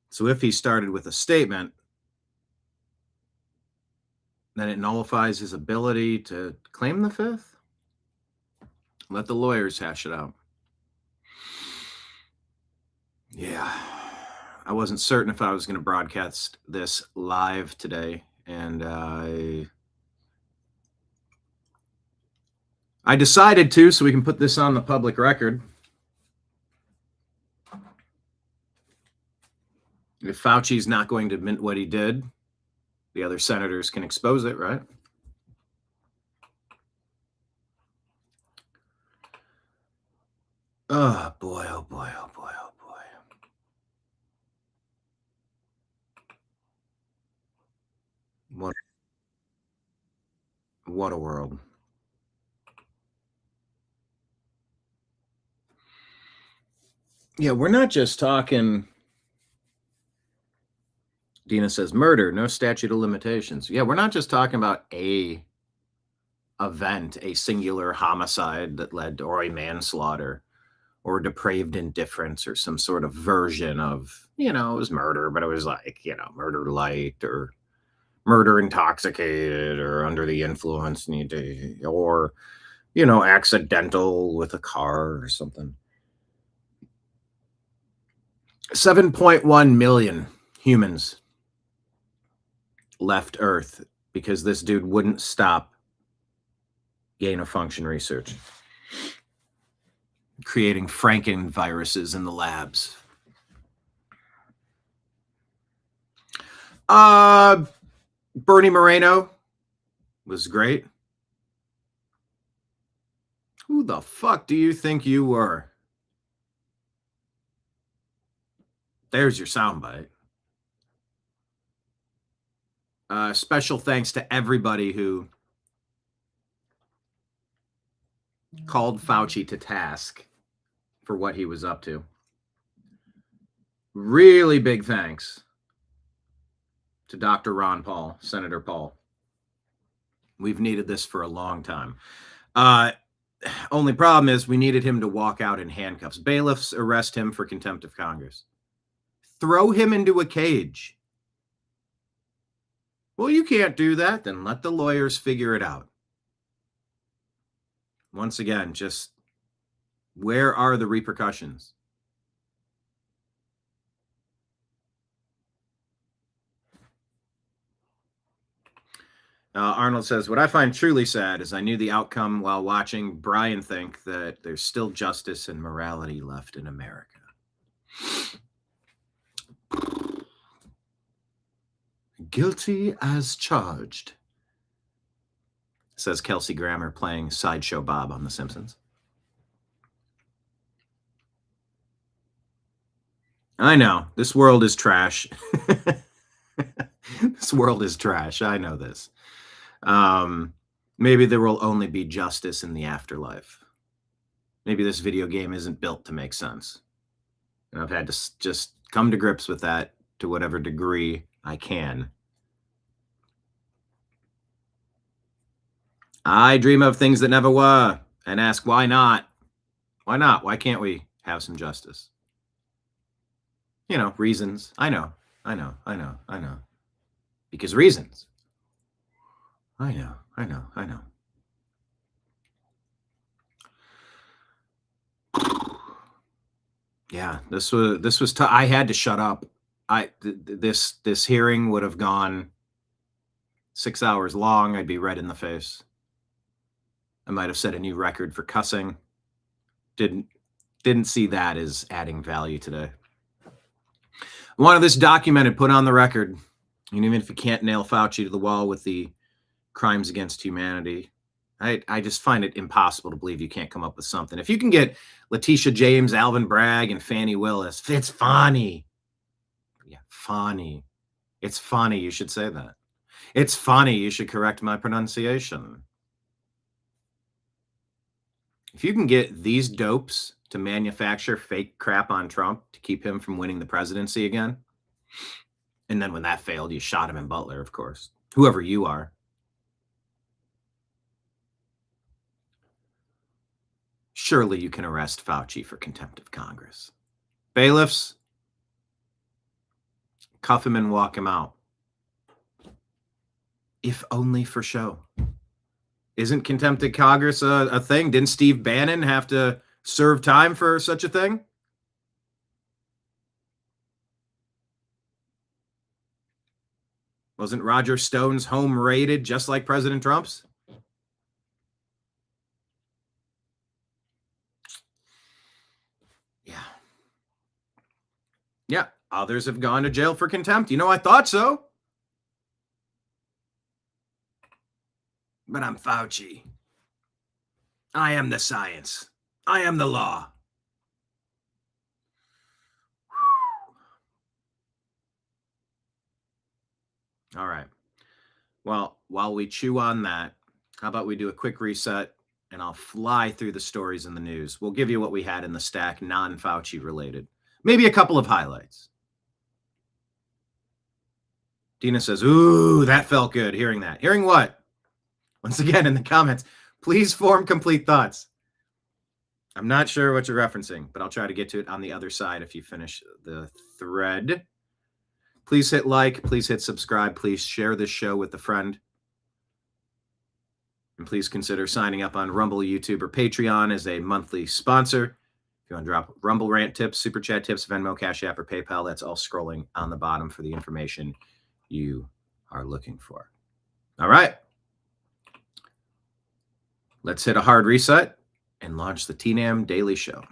So if he started with a statement, then it nullifies his ability to claim the fifth. Let the lawyers hash it out. Yeah. I wasn't certain if I was going to broadcast this live today, and I decided to, so we can put this on the public record. If Fauci's not going to admit what he did, the other senators can expose it, right? Oh, boy, oh, boy, oh, boy, oh, boy. What a world. Yeah, we're not just talking, Dina says, murder, no statute of limitations. Yeah, we're not just talking about a event, a singular homicide that led to or a manslaughter or depraved indifference or some sort of version of, it was murder, but it was like, murder light or murder intoxicated or under the influence, or, accidental with a car or something. 7.1 million humans left Earth because this dude wouldn't stop gain of function research. creating Franken viruses in the labs. Bernie Moreno was great. Who the fuck do you think you were? There's your soundbite. Special thanks to everybody who called Fauci to task for what he was up to. Really big thanks to Dr. Ron Paul, Senator Paul. We've needed this for a long time. Only problem is we needed him to walk out in handcuffs. Bailiffs arrest him for contempt of Congress. Throw him into a cage. Well, you can't do that. Then let the lawyers figure it out. Once again, just where are the repercussions? Arnold says, what I find truly sad is I knew the outcome while watching Brian think that there's still justice and morality left in America. Guilty as charged, says Kelsey Grammer playing Sideshow Bob on The Simpsons. I know, this world is trash. This world is trash. I know this. Maybe there will only be justice in the afterlife. Maybe this video game isn't built to make sense. And I've had to just come to grips with that to whatever degree I can. I dream of things that never were and ask, why not? Why not? Why can't we have some justice? You know, reasons. I know. Because reasons. I know. Yeah, this was tough. I had to shut up. This hearing would have gone 6 hours long. I'd be red in the face. I might have set a new record for cussing. Didn't see that as adding value today. I wanted this documented, put on the record. And even if you can't nail Fauci to the wall with the crimes against humanity, I just find it impossible to believe you can't come up with something. If you can get Letitia James, Alvin Bragg, and Fannie Willis, it's funny. Yeah, funny. It's funny. You should say that. It's funny. You should correct my pronunciation. If you can get these dopes to manufacture fake crap on Trump to keep him from winning the presidency again, and then when that failed, you shot him in Butler, of course, whoever you are. Surely you can arrest Fauci for contempt of Congress. Bailiffs, cuff him and walk him out. If only for show. Isn't contempt of Congress a thing? Didn't Steve Bannon have to serve time for such a thing? Wasn't Roger Stone's home raided just like President Trump's? Yeah, others have gone to jail for contempt. You know, I thought so. But I'm Fauci. I am the science. I am the law. All right. Well, while we chew on that, how about we do a quick reset and I'll fly through the stories in the news. We'll give you what we had in the stack, non-Fauci related. Maybe a couple of highlights. Dina says, ooh, that felt good hearing that. Hearing what? Once again, in the comments, please form complete thoughts. I'm not sure what you're referencing, but I'll try to get to it on the other side if you finish the thread. Please hit like, please hit subscribe, please share this show with a friend. And please consider signing up on Rumble, YouTube, or Patreon as a monthly sponsor. If you want to drop Rumble rant tips, Super Chat tips, Venmo, Cash App, or PayPal, that's all scrolling on the bottom for the information you are looking for. All right. Let's hit a hard reset and launch the TNAM Daily Show.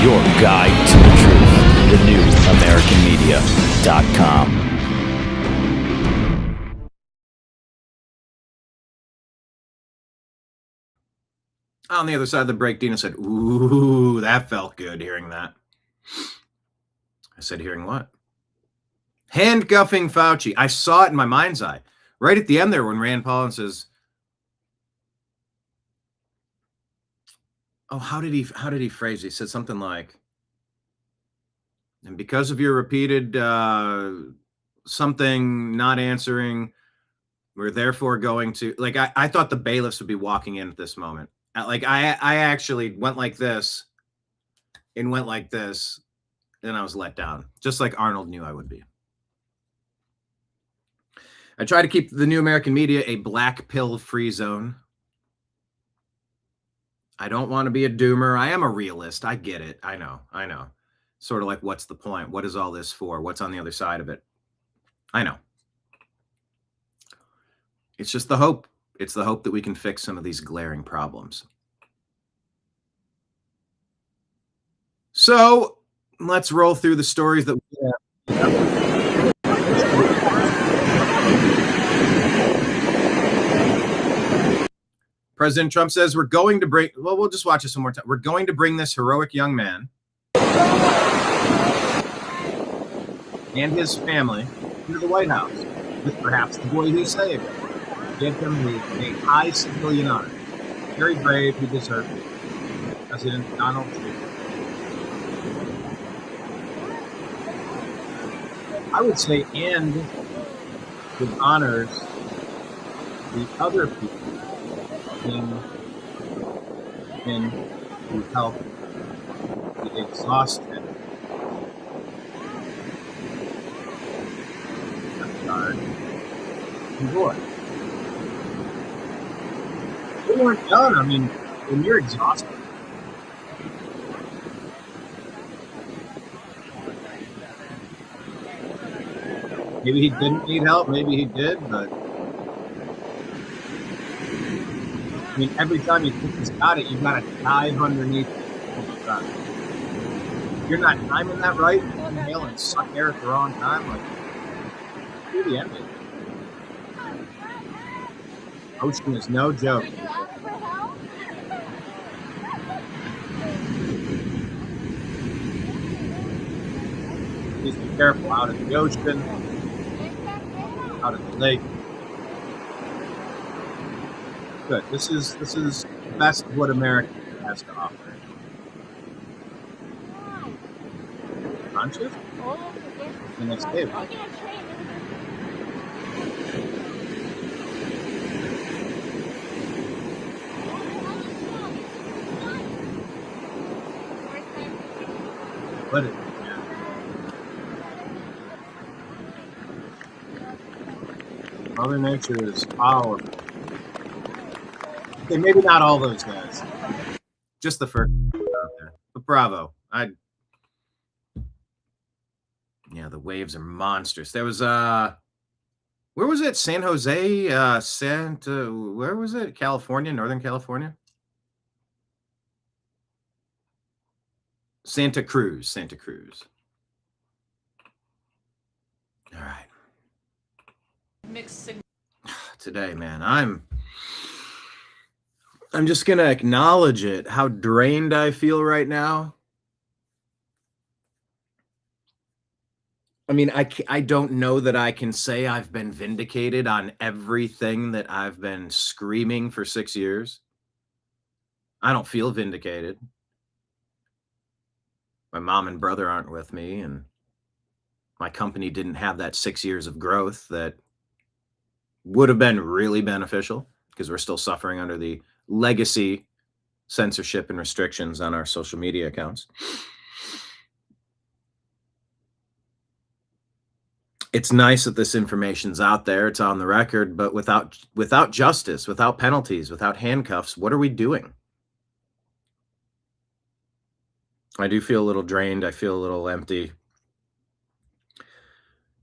Your guide to the truth, thenewamericanmedia.com. On the other side of the break, Dina said, ooh, that felt good hearing that. I said, hearing what? Handcuffing Fauci. I saw it in my mind's eye. Right at the end there when Rand Paul says, oh, how did he phrase it? He said something like, and because of your repeated something not answering, we're therefore going to, like, I thought the bailiffs would be walking in at this moment. Like, I actually went like this and went like this, and I was let down, just like Arnold knew I would be. I try to keep the new American media a black pill free zone. I don't want to be a doomer. I am a realist. I get it. I know. Sort of like, what's the point? What is all this for? What's on the other side of it? I know. It's just the hope. It's the hope that we can fix some of these glaring problems. So let's roll through the stories that we have. President Trump says we're going to bring, well, we'll just watch this one more time. We're going to bring this heroic young man and his family into the White House with perhaps the boy he saved. Give him a high civilian honor. Very brave, he deserves it. President Donald Trump. I would say, and it honors the other people in to help the exhausted guard endure. They weren't done. I mean, when you're exhausted, maybe he didn't need help, maybe he did, but I mean, every time you think he's got it, you've got to dive underneath it. If you're not timing that right, inhale and suck air at the wrong time, like, you're the end of it. Ocean is no joke. Please be careful out in the ocean, out in the lake. Good. This is the best of what America has to offer. Conscious? The next day. Let it. Mother Nature is powerful. Okay, maybe not all those guys. Just the first out there. But bravo. Yeah, the waves are monstrous. There was where was it? San Jose, where was it? California, Northern California? Santa Cruz. All right. Mixed signals. Today, man, I'm just going to acknowledge it, how drained I feel right now. I mean, I don't know that I can say I've been vindicated on everything that I've been screaming for 6 years. I don't feel vindicated. My mom and brother aren't with me, and my company didn't have that 6 years of growth that would have been really beneficial, because we're still suffering under the legacy censorship and restrictions on our social media accounts. It's nice that this information's out there, it's on the record, but without justice, without penalties, without handcuffs, what are we doing? I do feel a little drained. I feel a little empty,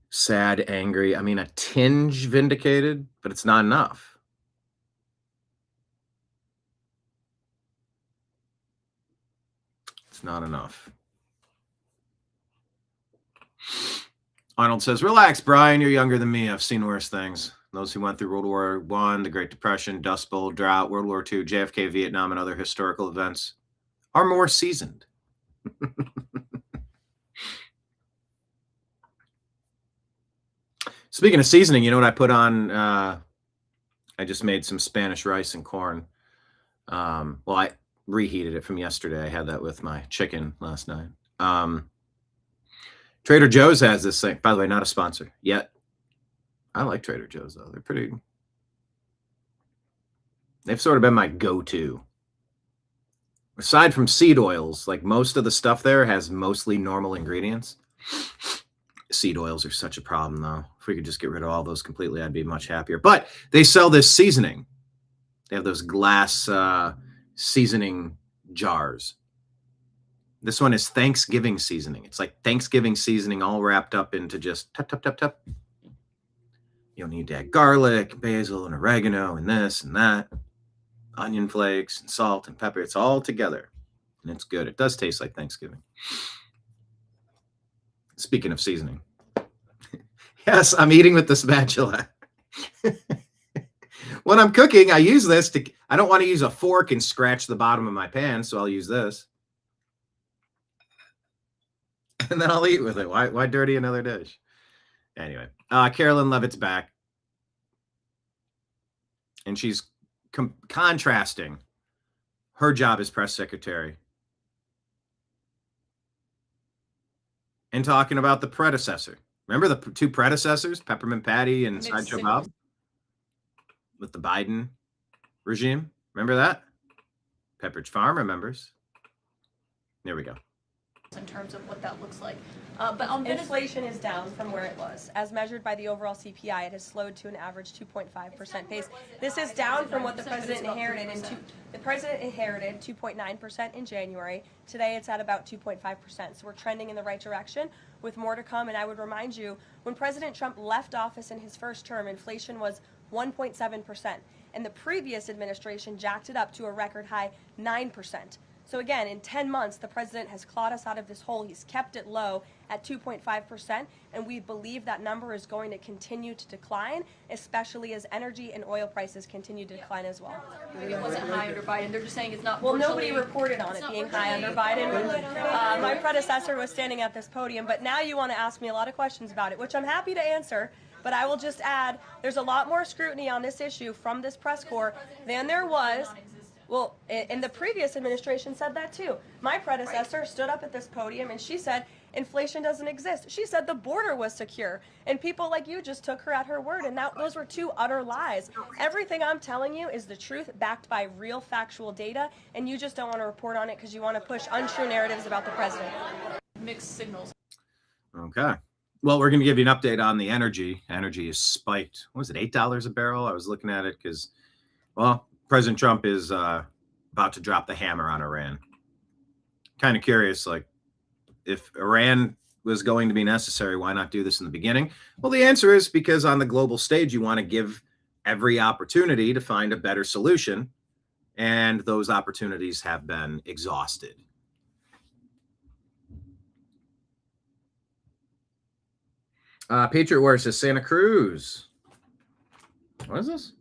sad, angry. I mean, a tinge vindicated, but it's not enough. It's not enough. Arnold says, relax, Brian. You're younger than me. I've seen worse things. Those who went through World War I, the Great Depression, Dust Bowl, drought, World War II, JFK, Vietnam, and other historical events are more seasoned. Speaking of seasoning, you know what I put on? I just made some Spanish rice and corn. Well, I reheated it from yesterday. I had that with my chicken last night. Trader Joe's has this thing. By the way, not a sponsor yet. I like Trader Joe's, though. They're pretty... They've sort of been my go-to. Aside from seed oils, like most of the stuff there has mostly normal ingredients. Seed oils are such a problem, though. If we could just get rid of all those completely, I'd be much happier. But they sell this seasoning. They have those glass seasoning jars. This one is Thanksgiving seasoning. It's like Thanksgiving seasoning all wrapped up into just tap, tap, tap, tap. You don't need to add garlic, basil, and oregano, and this and that. Onion flakes and salt and pepper. It's all together. And it's good. It does taste like Thanksgiving. Speaking of seasoning. Yes, I'm eating with the spatula. When I'm cooking, I use this to... I don't want to use a fork and scratch the bottom of my pan, so I'll use this. And then I'll eat with it. Why dirty another dish? Anyway, Carolyn Levitt's back. And she's contrasting her job as press secretary and talking about the predecessor. Remember the two predecessors, Peppermint Patty and Sideshow Bob? With the Biden regime. Remember that? Pepperidge Farm remembers. There we go. In terms of what that looks like. But inflation is down from where it was. As measured by the overall CPI, it has slowed to an average 2.5% pace. This is down from what the president inherited. The president inherited 2.9% in January. Today it's at about 2.5%. So we're trending in the right direction with more to come. And I would remind you, when President Trump left office in his first term, inflation was 1.7%. And the previous administration jacked it up to a record high 9%. So again, in 10 months, the president has clawed us out of this hole. He's kept it low at 2.5%, and we believe that number is going to continue to decline, especially as energy and oil prices continue to decline as well. It wasn't high under Biden. They're just saying it's not. Well, nobody reported on it being high under Biden. My predecessor was standing at this podium, but now you want to ask me a lot of questions about it, which I'm happy to answer. But I will just add, there's a lot more scrutiny on this issue from this press corps than there was. Well, and the previous administration said that too. My predecessor stood up at this podium and she said inflation doesn't exist. She said the border was secure. And people like you just took her at her word. And now those were two utter lies. Everything I'm telling you is the truth backed by real factual data. And you just don't want to report on it because you want to push untrue narratives about the president. Mixed signals. Okay. Well, we're going to give you an update on the energy. Energy is spiked. What was it, $8 a barrel? I was looking at it because, well, President Trump is about to drop the hammer on Iran. Kind of curious, like, if Iran was going to be necessary, why not do this in the beginning? Well, the answer is because on the global stage, you want to give every opportunity to find a better solution, and those opportunities have been exhausted. Patriot War says Santa Cruz. What is this?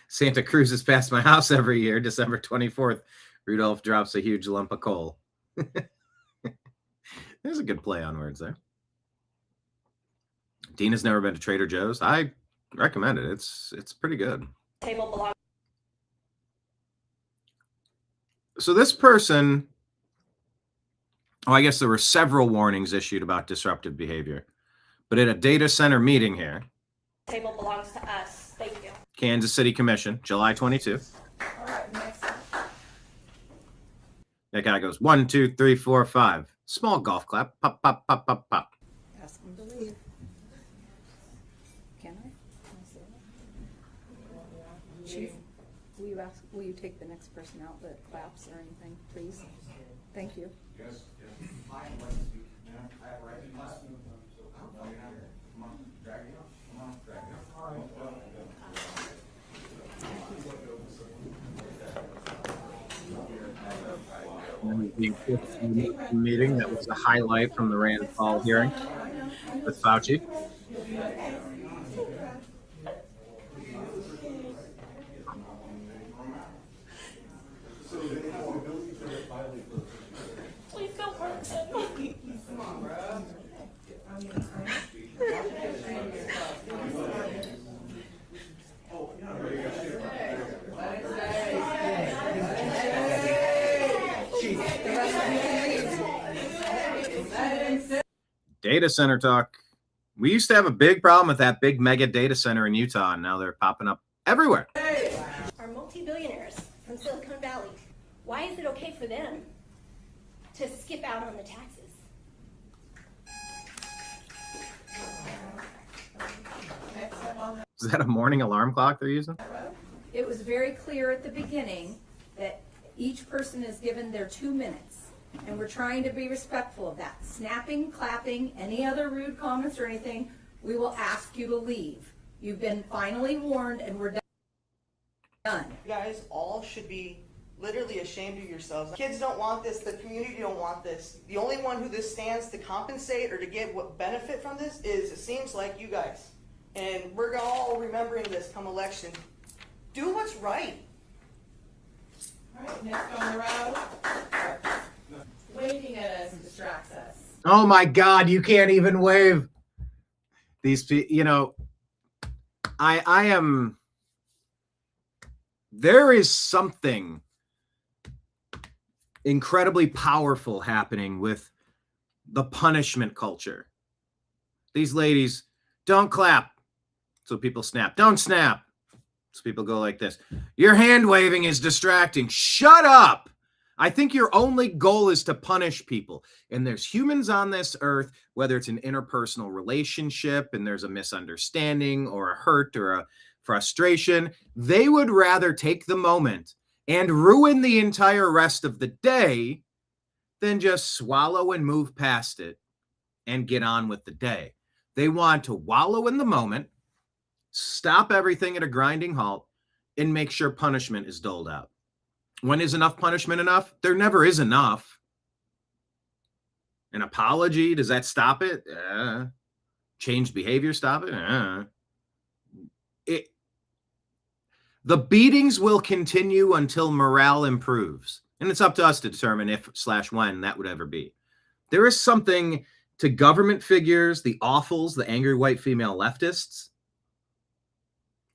Santa cruises past my house every year, December 24th. Rudolph drops a huge lump of coal. There's a good play on words there. Dina's never been to Trader Joe's. I recommend it. It's pretty good. Table belongs. So this person, I guess there were several warnings issued about disruptive behavior, but at a data center meeting here, Table belongs to us. Thank you. Kansas City Commission, July 22. All right, next. That guy goes 1, 2, 3, 4, 5. Small golf clap. Pop, pop, pop, pop, pop. Ask him to leave. Can I? Chief, will you take the next person out that claps or anything, please? Thank you. Yes. The fifth meeting that was a highlight from the Rand Paul hearing with Fauci. Please don't hurt him. Come on, bro. Data center talk. We used to have a big problem with that big mega data center in Utah, and now they're popping up everywhere. Are multi-billionaires from Silicon Valley. Why is it okay for them to skip out on the taxes? Is that a morning alarm clock they're using? It was very clear at the beginning that each person is given their 2 minutes, and we're trying to be respectful of that. Snapping, clapping, any other rude comments or anything, we will ask you to leave. You've been finally warned, and we're done. You guys all should be literally ashamed of yourselves. Kids don't want this, the community don't want this. The only one who this stands to compensate or to get what benefit from this is, it seems like you guys. And we're all remembering this come election. Do what's right. All right, next on the row. Waving at us distracts us. Oh my God, you can't even wave. These people, you know, I am, there is something incredibly powerful happening with the punishment culture. These ladies, don't clap. So people snap. Don't snap. So people go like this. Your hand waving is distracting. Shut up. I think your only goal is to punish people. And there's humans on this earth, whether it's an interpersonal relationship and there's a misunderstanding or a hurt or a frustration, they would rather take the moment and ruin the entire rest of the day than just swallow and move past it and get on with the day. They want to wallow in the moment, stop everything at a grinding halt, and make sure punishment is doled out. When is enough punishment enough? There never is enough. An apology, does that stop it? Changed behavior, stop it? The beatings will continue until morale improves. And it's up to us to determine if/when that would ever be. There is something to government figures, the awfuls, the angry white female leftists.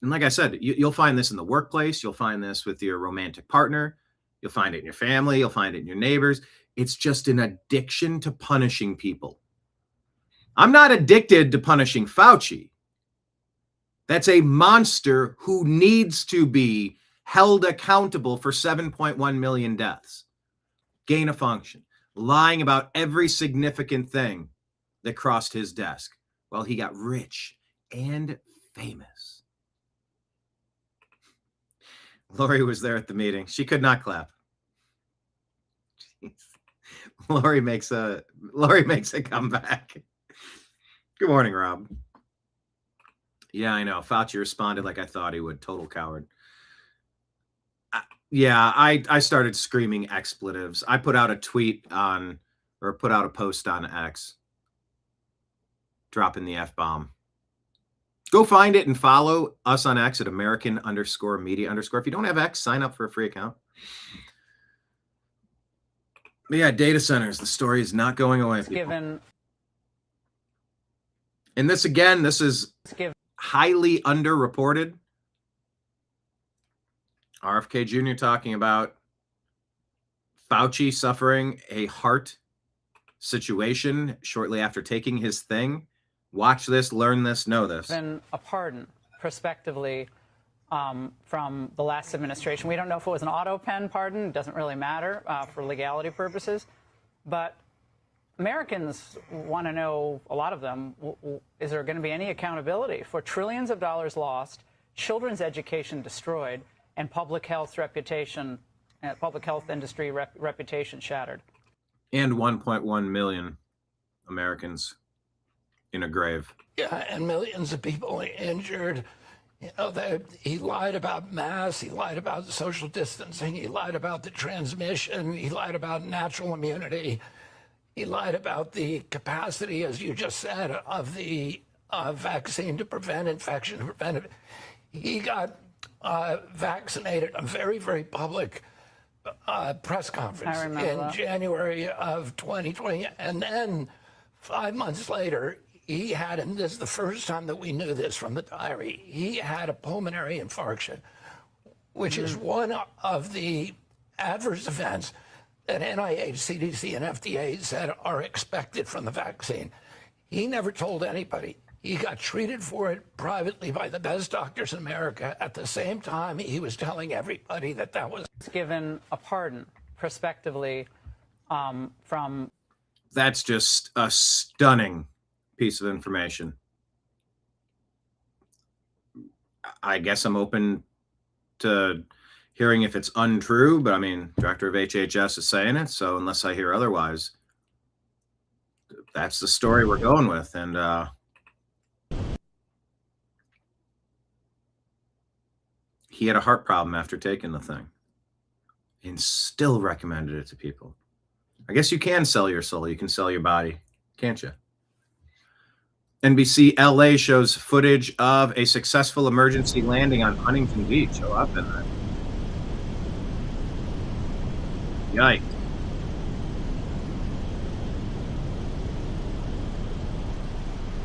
And like I said, you'll find this in the workplace. You'll find this with your romantic partner. You'll find it in your family. You'll find it in your neighbors. It's just an addiction to punishing people. I'm not addicted to punishing Fauci. That's a monster who needs to be held accountable for 7.1 million deaths. Gain of function. Lying about every significant thing that crossed his desk while he got rich and famous. Lori was there at the meeting. She could not clap. Jeez. Lori makes a comeback. Good morning, Rob. Yeah, I know. Fauci responded like I thought he would. Total coward. I started screaming expletives. I put out a tweet put out a post on X. dropping the F-bomb. Go find it and follow us on X at American_media_. If you don't have X, sign up for a free account. But yeah, data centers, the story is not going away. Given. And this, again, this is highly underreported. RFK Jr. talking about Fauci suffering a heart situation shortly after taking his thing. Watch this, learn this, know this. Given a pardon, prospectively, from the last administration. We don't know if it was an auto pen pardon. It doesn't really matter for legality purposes. But Americans want to know, a lot of them, is there going to be any accountability for trillions of dollars lost, children's education destroyed, and public health reputation, public health industry reputation shattered? And 1.1 million Americans in a grave. Yeah, and millions of people injured. You know, he lied about masks, he lied about social distancing, he lied about the transmission, he lied about natural immunity, he lied about the capacity, as you just said, of the vaccine to prevent infection, to prevent it. He got vaccinated, a very, very public press conference in January of 2020. And then 5 months later, he had, and this is the first time that we knew this from the diary, he had a pulmonary infarction, which is one of the adverse events that NIH, CDC, and FDA said are expected from the vaccine. He never told anybody. He got treated for it privately by the best doctors in America. At the same time, he was telling everybody that that was given a pardon, prospectively, from. That's just a stunning piece of information. I guess I'm open to hearing if it's untrue, but I mean, director of HHS is saying it, so unless I hear otherwise, that's the story we're going with. And he had a heart problem after taking the thing and still recommended it to people. I guess you can sell your soul. You can sell your body, can't you? NBC LA shows footage of a successful emergency landing on Huntington Beach. Oh, I've been there. Yikes.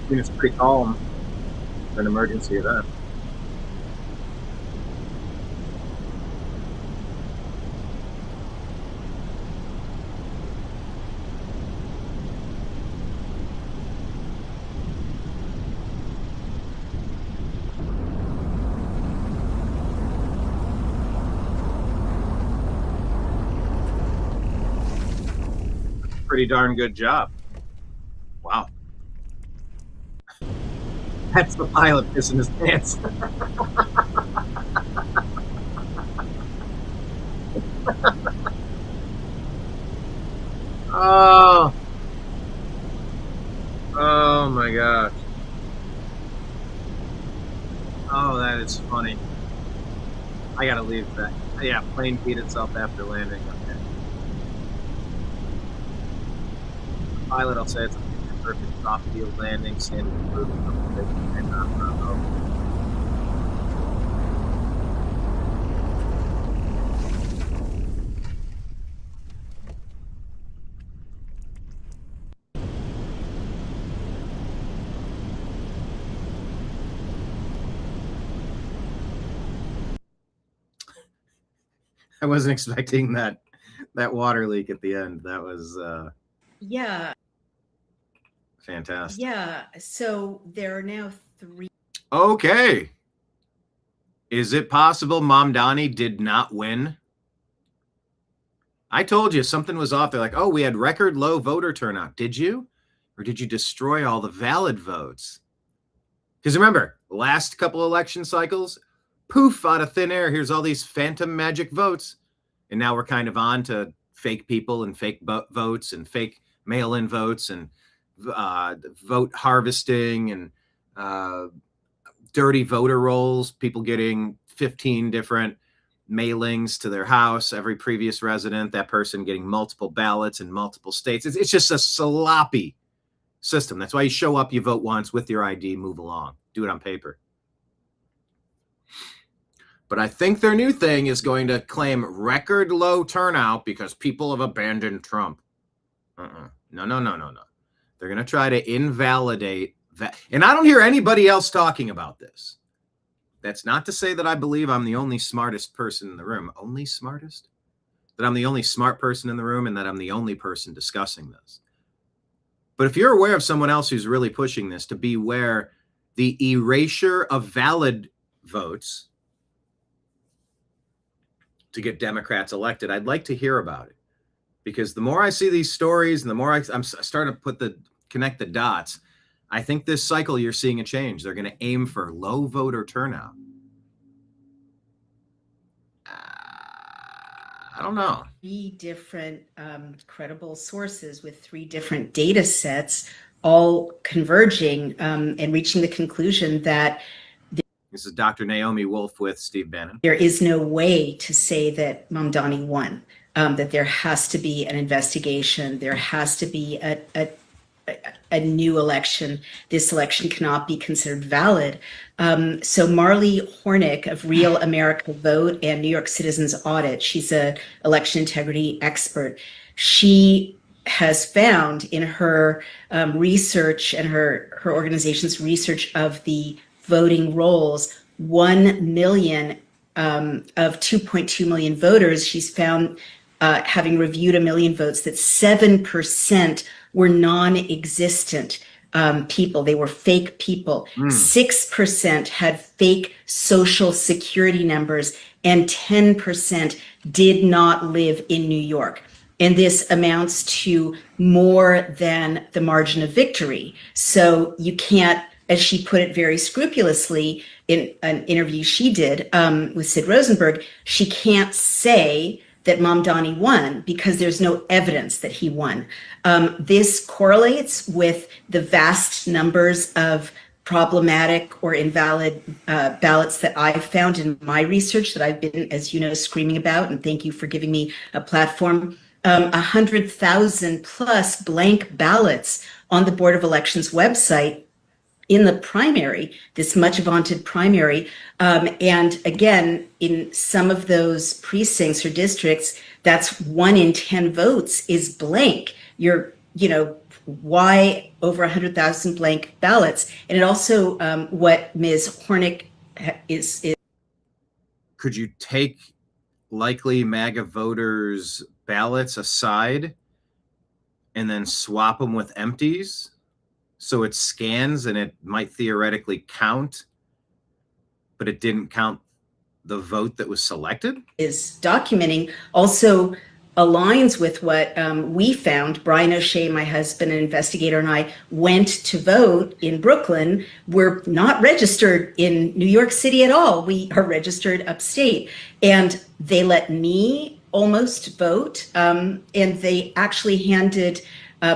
I mean, it's pretty calm for an emergency event. Pretty darn good job. Wow. That's the pilot pissing his pants. Oh. Oh my gosh. Oh, that is funny. I gotta leave that. Yeah, plane beat itself after landing. Okay. Pilot, I'll say it's a perfect soft field landing, standard improved. I wasn't expecting that water leak at the end. That was yeah. Fantastic. Yeah. So there are now 3. Okay. Is it possible Mamdani did not win? I told you something was off. They're like, oh, we had record low voter turnout. Did you? Or did you destroy all the valid votes? Because remember, last couple election cycles, poof, out of thin air, here's all these phantom magic votes. And now we're kind of on to fake people and fake votes and fake mail-in votes and vote harvesting and dirty voter rolls, people getting 15 different mailings to their house, every previous resident, that person getting multiple ballots in multiple states. It's just a sloppy system. That's why you show up, you vote once with your ID, move along, do it on paper. But I think their new thing is going to claim record low turnout because people have abandoned Trump. No. They're going to try to invalidate that. And I don't hear anybody else talking about this. That's not to say that I believe I'm the only smartest person in the room. Only smartest? That I'm the only smart person in the room and that I'm the only person discussing this. But if you're aware of someone else who's really pushing this, to beware the erasure of valid votes to get Democrats elected, I'd like to hear about it. Because the more I see these stories and the more I'm starting to connect the dots, I think this cycle you're seeing a change. They're going to aim for low voter turnout. I don't know. 3 different credible sources with 3 different data sets, all converging and reaching the conclusion that this is Dr. Naomi Wolf with Steve Bannon. There is no way to say that Mamdani won, that there has to be an investigation. There has to be a new election. This election cannot be considered valid. So Marley Hornick of Real America Vote and New York Citizens Audit, she's an election integrity expert. She has found in her research and her organization's research of the voting rolls, 1 million of 2.2 million voters, she's found, having reviewed 1 million votes, that 7% were non-existent people. They were fake people. 6% had fake social security numbers, and 10% did not live in New York. And this amounts to more than the margin of victory. So you can't, as she put it very scrupulously in an interview she did with Sid Rosenberg, she can't say that Mamdani won because there's no evidence that he won. This correlates with the vast numbers of problematic or invalid ballots that I've found in my research that I've been, as you know, screaming about, and thank you for giving me a platform. 100,000 plus blank ballots on the Board of Elections website in the primary, this much vaunted primary. And again, in some of those precincts or districts, that's 1 in 10 votes is blank. Why over 100,000 blank ballots? And it also, what Ms. Hornick is. Could you take likely MAGA voters' ballots aside and then swap them with empties? So it scans and it might theoretically count, but it didn't count the vote that was selected? Is documenting also aligns with what we found. Brian O'Shea, my husband, an investigator, and I went to vote in Brooklyn. We're not registered in New York City at all. We are registered upstate. And they let me almost vote. And they actually handed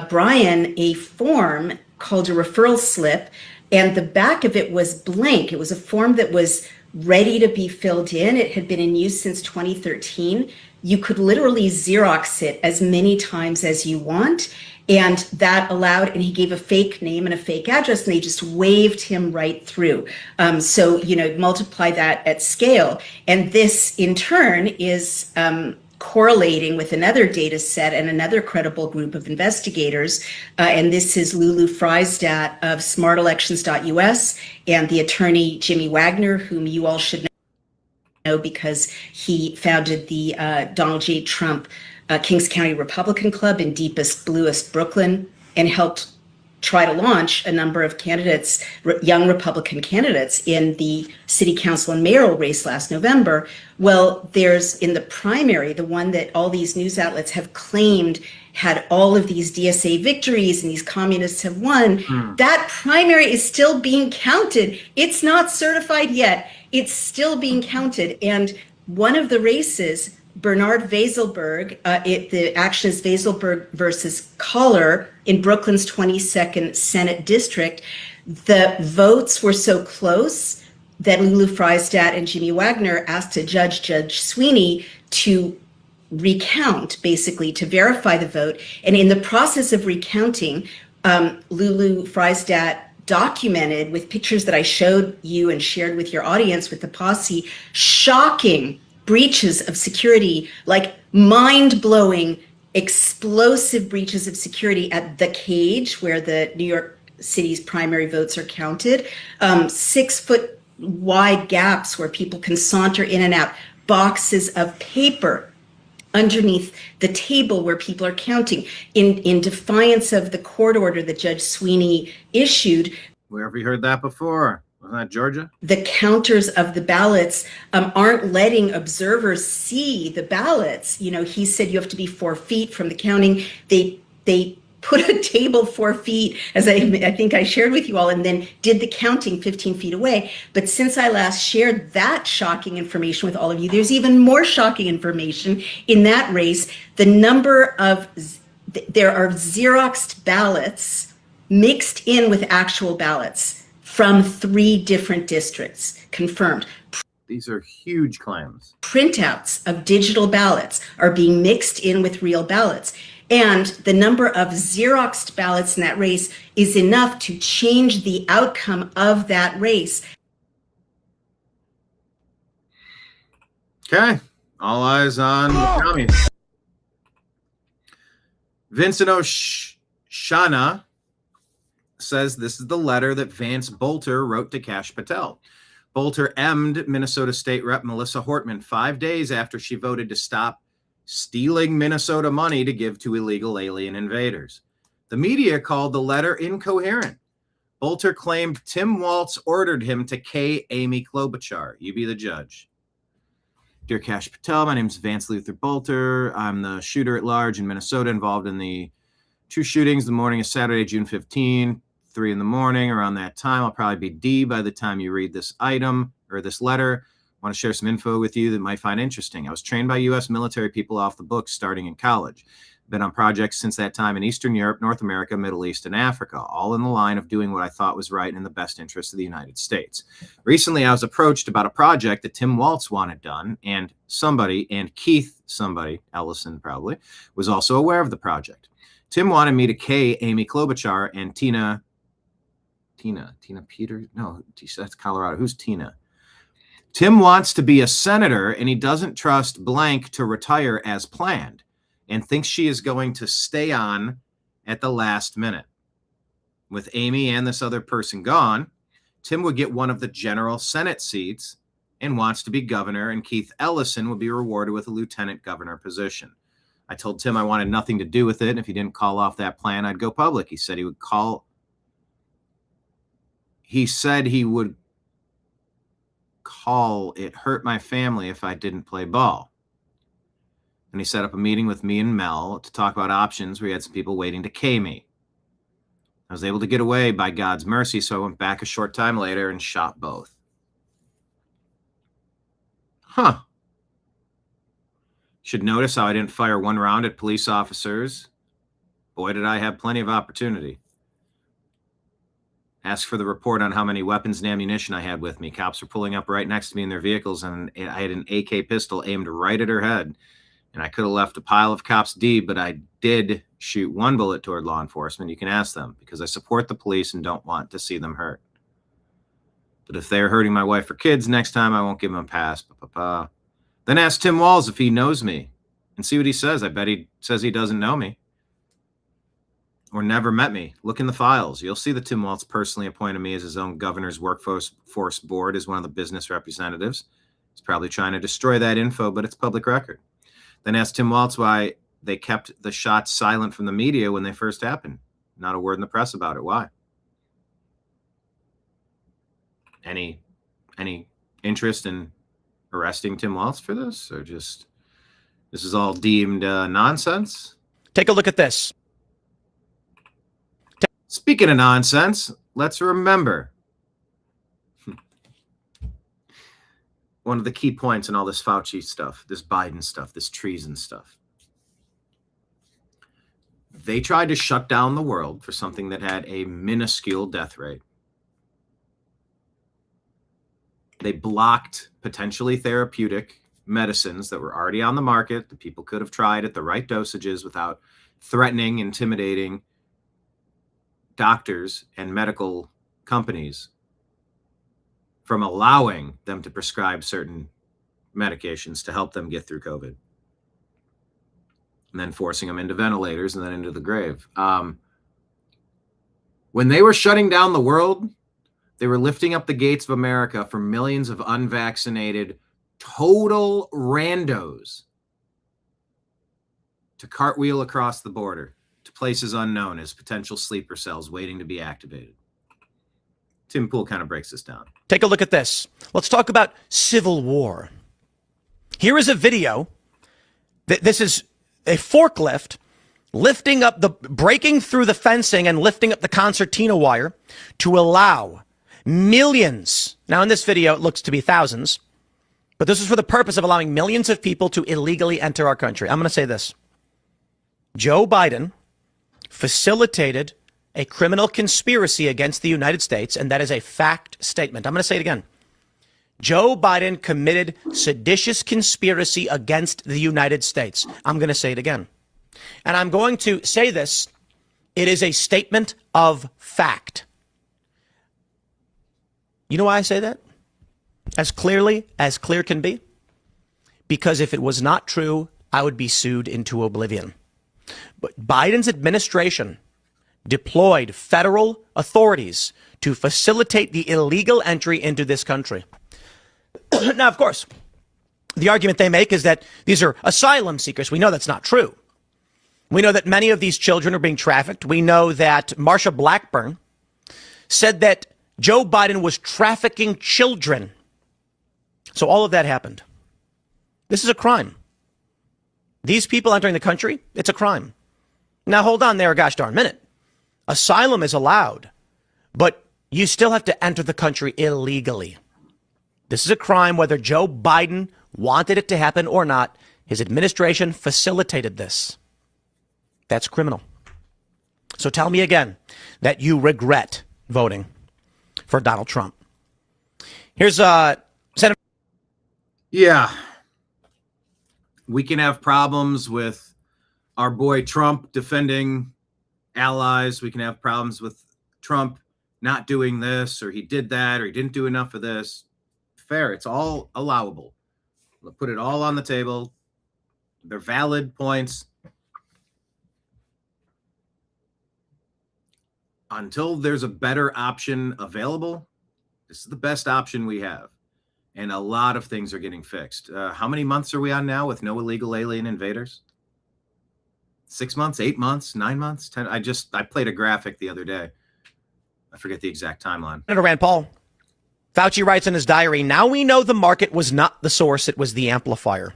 Brian a form called a referral slip, and the back of it was blank. It was a form that was ready to be filled in. It had been in use since 2013. You could literally Xerox it as many times as you want, and that allowed, and he gave a fake name and a fake address, and they just waved him right through. So, multiply that at scale. And this, in turn, is correlating with another data set and another credible group of investigators. And this is Lulu Freistat of smartelections.us and the attorney Jimmy Wagner, whom you all should know because he founded the Donald J. Trump Kings County Republican Club in deepest, bluest Brooklyn, and helped try to launch a number of candidates, young Republican candidates, in the city council and mayoral race last November. Well, there's in the primary, the one that all these news outlets have claimed had all of these DSA victories and these communists have won. That primary is still being counted. It's not certified yet. It's still being counted. And one of the races, Bernard Vazelberg, the action is Vazelberg versus Collar in Brooklyn's 22nd Senate District. The votes were so close that Lulu Freistat and Jimmy Wagner asked Judge Sweeney to recount, basically to verify the vote. And in the process of recounting, Lulu Freistat documented with pictures that I showed you and shared with your audience with the posse, shocking breaches of security, like mind-blowing, explosive breaches of security at the cage where the New York City's primary votes are counted, 6-foot wide gaps where people can saunter in and out, boxes of paper underneath the table where people are counting in defiance of the court order that Judge Sweeney issued. Where have we heard that before? Wasn't that Georgia? The counters of the ballots aren't letting observers see the ballots. You know, he said you have to be 4 feet from the counting. They put a table 4 feet, as I think I shared with you all, and then did the counting 15 feet away. But since I last shared that shocking information with all of you, there's even more shocking information in that race. There are Xeroxed ballots mixed in with actual ballots from 3 different districts, confirmed. These are huge claims. Printouts of digital ballots are being mixed in with real ballots. And the number of Xeroxed ballots in that race is enough to change the outcome of that race. Okay, all eyes on the commies. Vincent O'Shana says this is the letter that Vance Bolter wrote to Kash Patel. Bolter M'd Minnesota State Rep Melissa Hortman 5 days after she voted to stop stealing Minnesota money to give to illegal alien invaders. The media called the letter incoherent. Bolter claimed Tim Walz ordered him to K. Amy Klobuchar. You be the judge. Dear Kash Patel, my name is Vance Luther Bolter. I'm the shooter at large in Minnesota involved in the 2 shootings the morning of Saturday, June 15, 3 in the morning. Around that time, I'll probably be D by the time you read this item or this letter. I want to share some info with you that might find interesting. I was trained by U.S. military people off the books starting in college. Been on projects since that time in Eastern Europe, North America, Middle East, and Africa, all in the line of doing what I thought was right and in the best interest of the United States. Recently, I was approached about a project that Tim Walz wanted done, and Keith Ellison probably, was also aware of the project. Tim wanted me to K. Amy Klobuchar and Tina Peters? No, that's Colorado. Who's Tina? Tim wants to be a senator, and he doesn't trust blank to retire as planned and thinks she is going to stay on at the last minute. With Amy and this other person gone, Tim would get one of the general Senate seats and wants to be governor, and Keith Ellison would be rewarded with a lieutenant governor position. I told Tim I wanted nothing to do with it, and if he didn't call off that plan, I'd go public. He said he would call it hurt my family if I didn't play ball. And he set up a meeting with me and Mel to talk about options. We had some people waiting to K me. I was able to get away by God's mercy, so I went back a short time later and shot both. Should notice how I didn't fire 1 round at police officers. Boy, did I have plenty of opportunity. Ask for the report on how many weapons and ammunition I had with me. Cops were pulling up right next to me in their vehicles, and I had an AK pistol aimed right at her head. And I could have left a pile of cops dead, but I did shoot 1 bullet toward law enforcement. You can ask them, because I support the police and don't want to see them hurt. But if they're hurting my wife or kids next time, I won't give them a pass. Then ask Tim Walz if he knows me and see what he says. I bet he says he doesn't know me or never met me. Look in the files. You'll see that Tim Walz personally appointed me as his own governor's workforce board as one of the business representatives. He's probably trying to destroy that info, but it's public record. Then ask Tim Walz why they kept the shots silent from the media when they first happened. Not a word in the press about it. Why? Any interest in arresting Tim Walz for this, or just this is all deemed nonsense? Take a look at this. Speaking of nonsense, let's remember one of the key points in all this Fauci stuff, this Biden stuff, this treason stuff. They tried to shut down the world for something that had a minuscule death rate. They blocked potentially therapeutic medicines that were already on the market that people could have tried at the right dosages without threatening, intimidating doctors and medical companies from allowing them to prescribe certain medications to help them get through COVID, and then forcing them into ventilators and then into the grave. When they were shutting down the world, they were lifting up the gates of America for millions of unvaccinated, total randos to cartwheel across the border to places unknown as potential sleeper cells waiting to be activated. Tim Pool kind of breaks this down. Take a look at this. Let's talk about civil war. Here is a video. This is a forklift breaking through the fencing and lifting up the concertina wire to allow millions. Now in this video, it looks to be thousands, but this is for the purpose of allowing millions of people to illegally enter our country. I'm going to say this. Joe Biden facilitated a criminal conspiracy against the United States, and that is a fact statement. I'm going to say it again. Joe Biden committed seditious conspiracy against the United States. I'm going to say it again. And I'm going to say this. It is a statement of fact. You know why I say that? As clearly as clear can be? Because if it was not true, I would be sued into oblivion. But Biden's administration deployed federal authorities to facilitate the illegal entry into this country. Now, of course, the argument they make is that these are asylum seekers. We know that's not true. We know that many of these children are being trafficked. We know that Marsha Blackburn said that Joe Biden was trafficking children. So all of that happened. This is a crime. These people entering the country, it's a crime. Now, hold on there a gosh darn minute. Asylum is allowed, but you still have to enter the country illegally. This is a crime whether Joe Biden wanted it to happen or not. His administration facilitated this. That's criminal. So tell me again that you regret voting for Donald Trump. Here's Senator. Yeah. We can have problems with our boy Trump defending allies. We can have problems with Trump not doing this, or he did that, or he didn't do enough of this. Fair. It's all allowable. We'll put it all on the table. They're valid points. Until there's a better option available, this is the best option we have. And a lot of things are getting fixed. How many months are we on now with no illegal alien invaders? 6 months, 8 months, 9 months, 10. I played a graphic the other day. I forget the exact timeline. Senator Rand Paul. Fauci writes in his diary, now we know the market was not the source, it was the amplifier.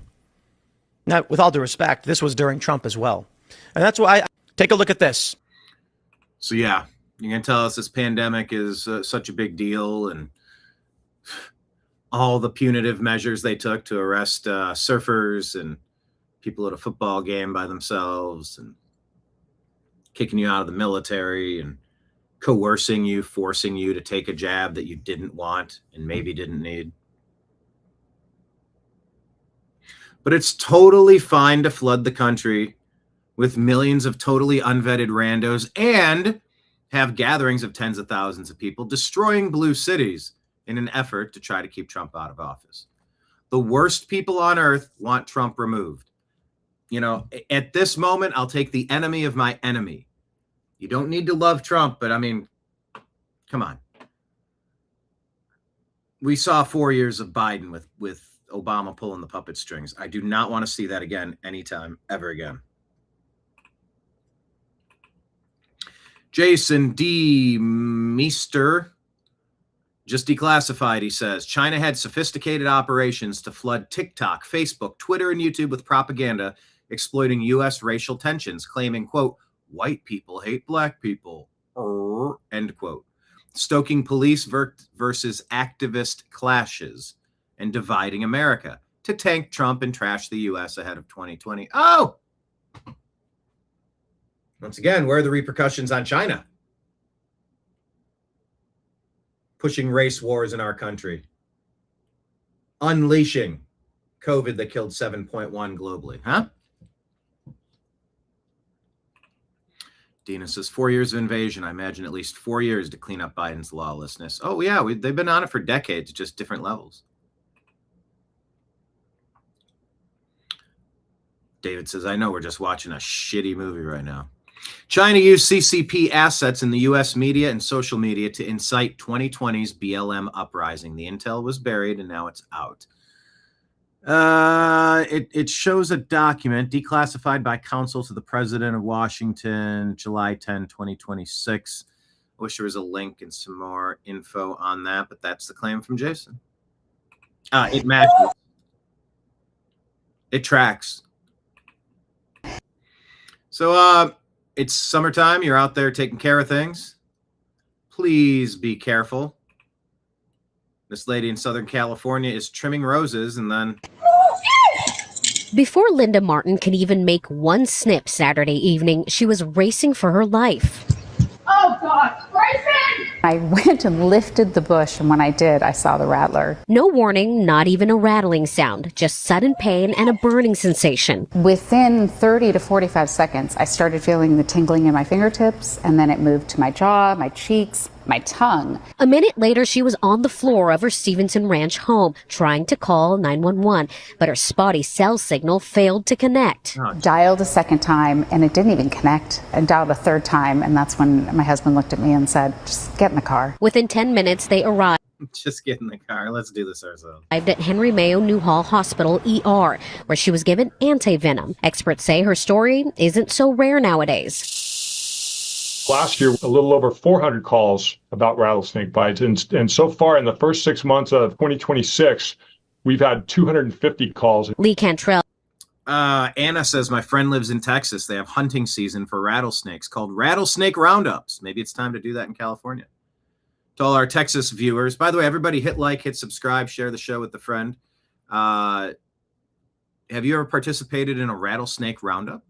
Now, with all due respect, this was during Trump as well. And that's why take a look at this. So yeah, you're going to tell us this pandemic is such a big deal, and all the punitive measures they took to arrest surfers and people at a football game by themselves, and kicking you out of the military and coercing you, forcing you to take a jab that you didn't want and maybe didn't need. But it's totally fine to flood the country with millions of totally unvetted randos and have gatherings of tens of thousands of people destroying blue cities in an effort to try to keep Trump out of office. The worst people on earth want Trump removed. You know, at this moment, I'll take the enemy of my enemy. You don't need to love Trump, but I mean, come on. We saw 4 years of Biden with Obama pulling the puppet strings. I do not want to see that again anytime, ever again. Jason D. Meester, just declassified, he says, China had sophisticated operations to flood TikTok, Facebook, Twitter, and YouTube with propaganda exploiting U.S. racial tensions, claiming, quote, white people hate black people, end quote, stoking police versus activist clashes and dividing America to tank Trump and trash the U.S. ahead of 2020. Oh! Once again, where are the repercussions on China? Pushing race wars in our country. Unleashing COVID that killed 7.1 globally, huh? Dina says 4 years of invasion. I imagine at least 4 years to clean up Biden's lawlessness. Oh, yeah, they've been on it for decades, just different levels. David says, I know we're just watching a shitty movie right now. China used CCP assets in the U.S. media and social media to incite 2020's BLM uprising. The intel was buried and now it's out. It shows a document declassified by counsel to the president of Washington, July 10, 2026. I wish there was a link and some more info on that, but that's the claim from Jason. It matches. It tracks. So, it's summertime. You're out there taking care of things. Please be careful. This lady in Southern California is trimming roses and then... Before Linda Martin could even make one snip Saturday evening, she was racing for her life. Oh, God, Grayson! I went and lifted the bush, and when I did, I saw the rattler. No warning, not even a rattling sound, just sudden pain and a burning sensation. Within 30 to 45 seconds, I started feeling the tingling in my fingertips, and then it moved to my jaw, my cheeks, my tongue. A minute later, she was on the floor of her Stevenson Ranch home, trying to call 911, but her spotty cell signal failed to connect. Dialed a second time, and it didn't even connect, and dialed a third time, and that's when my husband looked at me and said, just get in the car. Within 10 minutes, they arrived. Just get in the car. Let's do this ourselves. Arrived at Henry Mayo Newhall Hospital ER, where she was given anti-venom. Experts say her story isn't so rare nowadays. Last year, a little over 400 calls about rattlesnake bites. And so far in the first 6 months of 2026, we've had 250 calls. Lee Cantrell. Anna says, my friend lives in Texas. They have hunting season for rattlesnakes called rattlesnake roundups. Maybe it's time to do that in California. To all our Texas viewers, by the way, everybody hit like, hit subscribe, share the show with a friend. Have you ever participated in a rattlesnake roundup?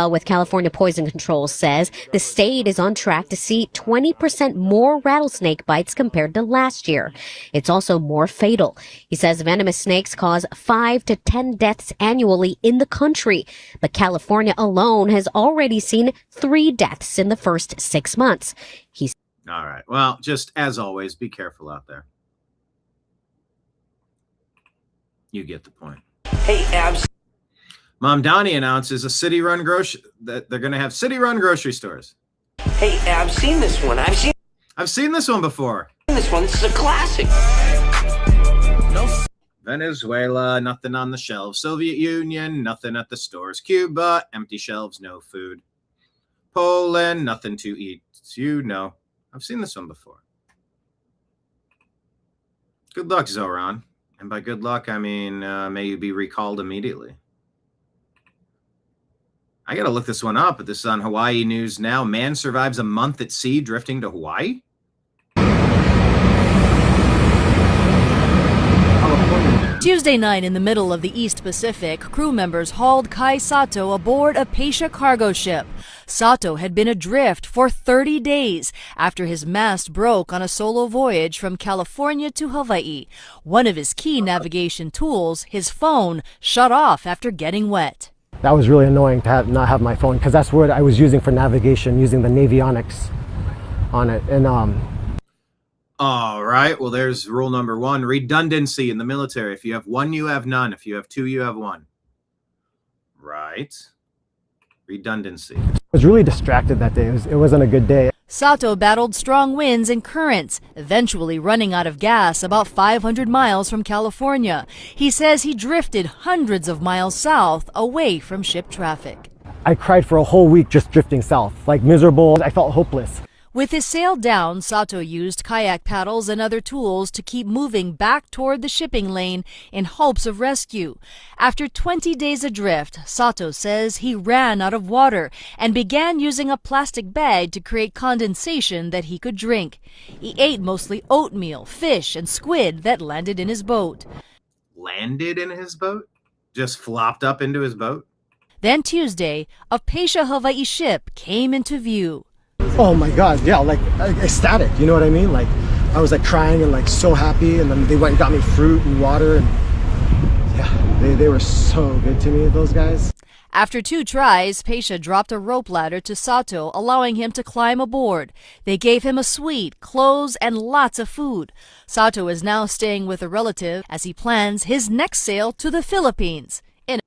With California Poison Control says the state is on track to see 20% more rattlesnake bites compared to last year. It's also more fatal. He says venomous snakes cause 5 to 10 deaths annually in the country, but California alone has already seen 3 deaths in the first 6 months. He's all right. Well, just as always, be careful out there. You get the point. Hey, Abs. Mom Donnie announces that they're going to have city-run grocery stores. Hey, I've seen this one. I've seen this one before. This is a classic. Venezuela, nothing on the shelves. Soviet Union, nothing at the stores. Cuba, empty shelves, no food. Poland, nothing to eat. You know, I've seen this one before. Good luck, Zoran. And by good luck, I mean, may you be recalled immediately. I got to look this one up, but this is on Hawaii News Now. Man survives a month at sea drifting to Hawaii. Tuesday night in the middle of the East Pacific, crew members hauled Kai Sato aboard a Pasha cargo ship. Sato had been adrift for 30 days after his mast broke on a solo voyage from California to Hawaii. One of his key navigation tools, his phone, shut off after getting wet. That was really annoying to not have my phone, because that's what I was using for navigation, using the Navionics on it. And all right. Well, there's rule number 1: redundancy in the military. If you have one, you have none. If you have two, you have one. Right. Redundancy. I was really distracted that day. It wasn't a good day. Sato battled strong winds and currents, eventually running out of gas about 500 miles from California. He says he drifted hundreds of miles south away from ship traffic. I cried for a whole week just drifting south, like miserable. I felt hopeless. With his sail down, Sato used kayak paddles and other tools to keep moving back toward the shipping lane in hopes of rescue. After 20 days adrift, Sato says he ran out of water and began using a plastic bag to create condensation that he could drink. He ate mostly oatmeal, fish, and squid that landed in his boat. Landed in his boat? Just flopped up into his boat? Then Tuesday, a Pasha Hawaii ship came into view. Oh my God, yeah, like ecstatic, you know what I mean? Like I was like crying and like so happy, and then they went and got me fruit and water, and yeah, they were so good to me, those guys. After 2 tries, Pasha dropped a rope ladder to Sato, allowing him to climb aboard. They gave him a suite, clothes, and lots of food. Sato is now staying with a relative as he plans his next sail to the Philippines in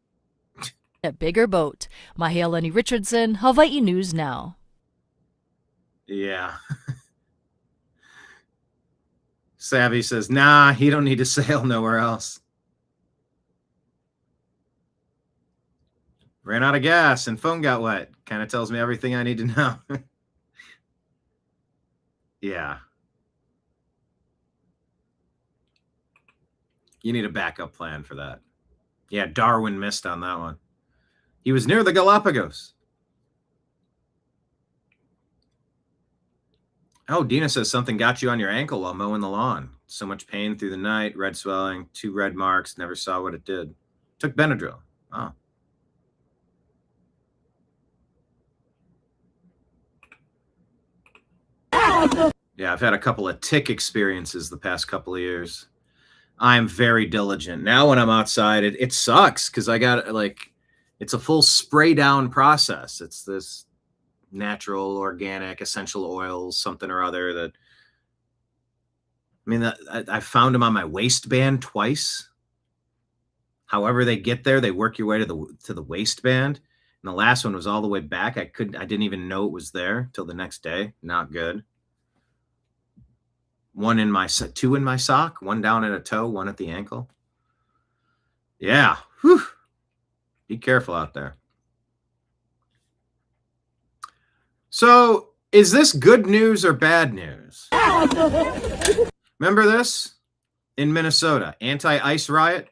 a bigger boat. Mahia Lenny Richardson, Hawaii News Now. Yeah. Savvy says, nah, he don't need to sail nowhere else. Ran out of gas and phone got wet. Kind of tells me everything I need to know. Yeah. You need a backup plan for that. Yeah, Darwin missed on that one. He was near the Galapagos. Oh, Dina says something got you on your ankle while mowing the lawn. So much pain through the night, red swelling, 2 red marks, never saw what it did. Took Benadryl. Oh. Yeah, I've had a couple of tick experiences the past couple of years. I'm very diligent. Now when I'm outside, it sucks because I got it's a full spray down process. It's this natural, organic, essential oils, something or other that, I mean, I found them on my waistband twice. However they get there, they work your way to the waistband. And the last one was all the way back. I didn't even know it was there till the next day. Not good. 2 in my sock, 1 down at a toe, 1 at the ankle. Yeah. Whew. Be careful out there. So, is this good news or bad news? Remember this? In Minnesota, anti-ICE riot?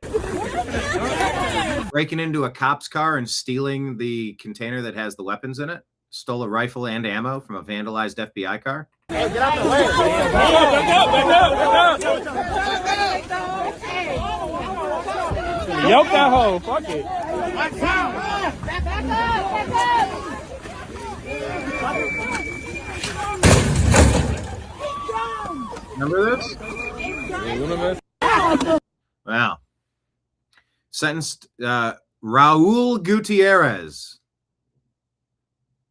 Breaking into a cop's car and stealing the container that has the weapons in it. Stole a rifle and ammo from a vandalized FBI car. Hey, get out the way. Back up. Yoke that hoe. Fuck it. Remember this? Wow. Sentenced Raul Gutierrez.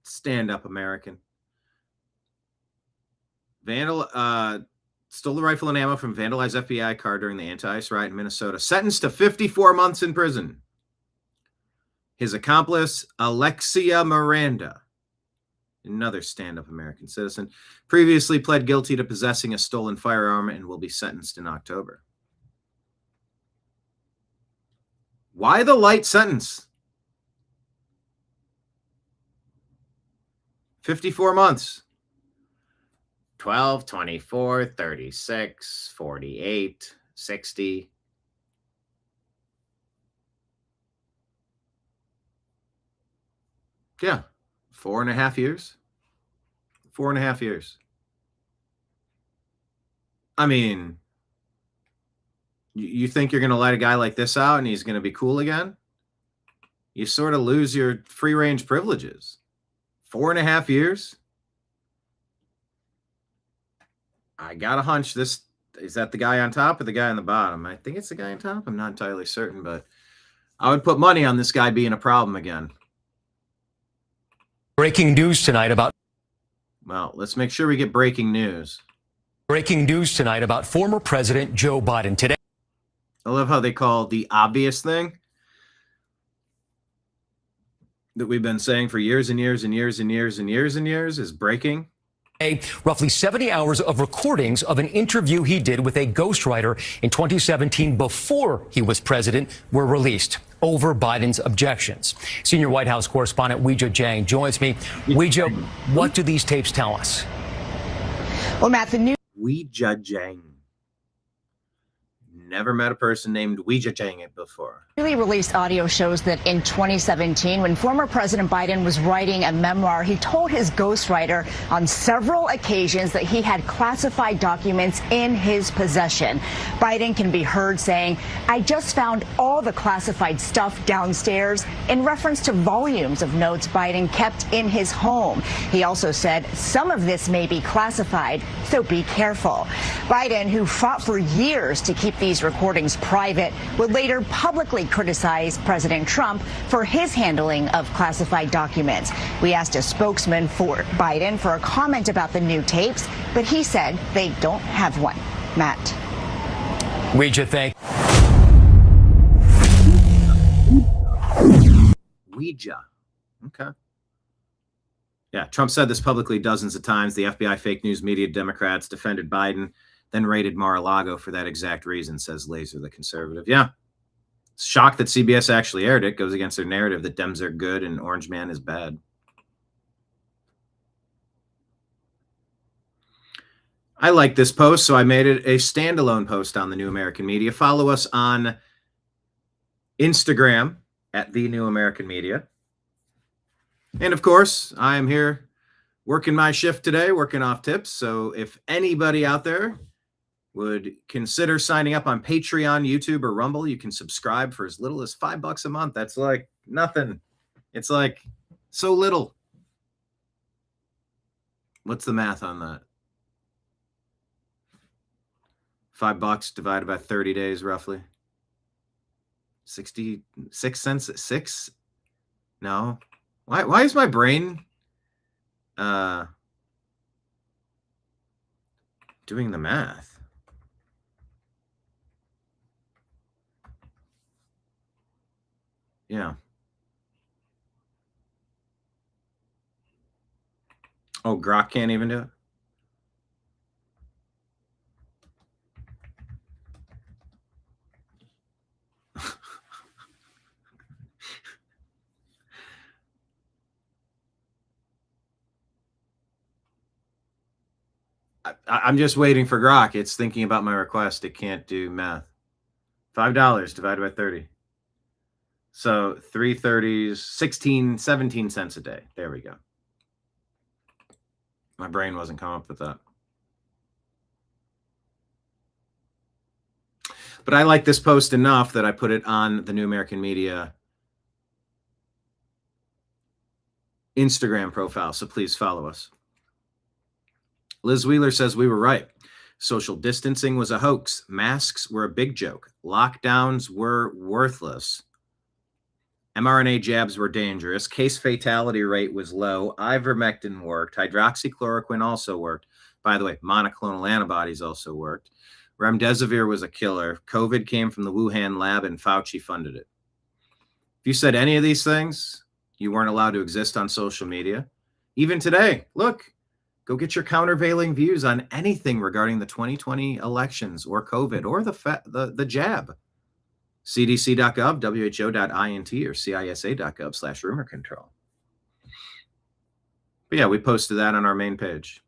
Stand up, American. Stole the rifle and ammo from vandalized FBI car during the anti-ICE riot in Minnesota. Sentenced to 54 months in prison. His accomplice, Alexia Miranda, another stand-up American citizen, previously pled guilty to possessing a stolen firearm and will be sentenced in October. Why the light sentence? 54 months. 12, 24, 36, 48, 60. Yeah, 4.5 years. 4.5 years. I mean, you think you're going to let a guy like this out and he's going to be cool again? You sort of lose your free-range privileges. 4.5 years? I got a hunch this is that the guy on top or the guy on the bottom. I think it's the guy on top. I'm not entirely certain, but I would put money on this guy being a problem again. Breaking news tonight about... Well, let's make sure we get breaking news. Breaking news tonight about former President Joe Biden today. I love how they call the obvious thing that we've been saying for years and years and years and years and years and years is breaking. Roughly 70 hours of recordings of an interview he did with a ghostwriter in 2017 before he was president were released over Biden's objections. Senior White House correspondent Weijia Jiang joins me. Weijia, what do these tapes tell us? Well, Matt, the new Weijia Jiang. Never met a person named Weijia Jiang before. newly released audio shows that in 2017, when former President Biden was writing a memoir, he told his ghostwriter on several occasions that he had classified documents in his possession. Biden can be heard saying, "I just found all the classified stuff downstairs," in reference to volumes of notes Biden kept in his home. He also said, "Some of this may be classified, so be careful." Biden, who fought for years to keep these these recordings private, would later publicly criticize President Trump for his handling of classified documents. We asked a spokesman for Biden for a comment about the new tapes, but he said they don't have one. Matt. Ouija, thank Ouija. Okay. Yeah, Trump said this publicly dozens of times. The FBI fake news media Democrats defended Biden, then raided Mar-a-Lago for that exact reason, says Laser, the conservative. Yeah. Shocked that CBS actually aired it. Goes against their narrative that Dems are good and Orange Man is bad. I like this post, so I made it a standalone post on the New American Media. Follow us on Instagram at The New American Media. And of course, I am here working my shift today, working off tips. So if anybody out there would consider signing up on Patreon, YouTube, or Rumble, you can subscribe for as little as $5 a month. That's like nothing. It's like so little. What's the math on that? $5 divided by 30 days, roughly. 66 cents at 6? No. Why is my brain doing the math? Yeah. Oh, Grok can't even do it? I'm just waiting for Grok. It's thinking about my request. It can't do math. $5 divided by 30. So 330s, 17 cents a day. There we go. My brain wasn't coming up with that. But I like this post enough that I put it on the New American Media Instagram profile. So please follow us. Liz Wheeler says we were right. Social distancing was a hoax. Masks were a big joke. Lockdowns were worthless. mRNA jabs were dangerous. Case fatality rate was low. Ivermectin worked. Hydroxychloroquine also worked. By the way, monoclonal antibodies also worked. Remdesivir was a killer. COVID came from the Wuhan lab and Fauci funded it. If you said any of these things, you weren't allowed to exist on social media. Even today, look. Go get your countervailing views on anything regarding the 2020 elections or COVID or the jab. CDC.gov, WHO.int, or CISA.gov/rumor control. But yeah, we posted that on our main page.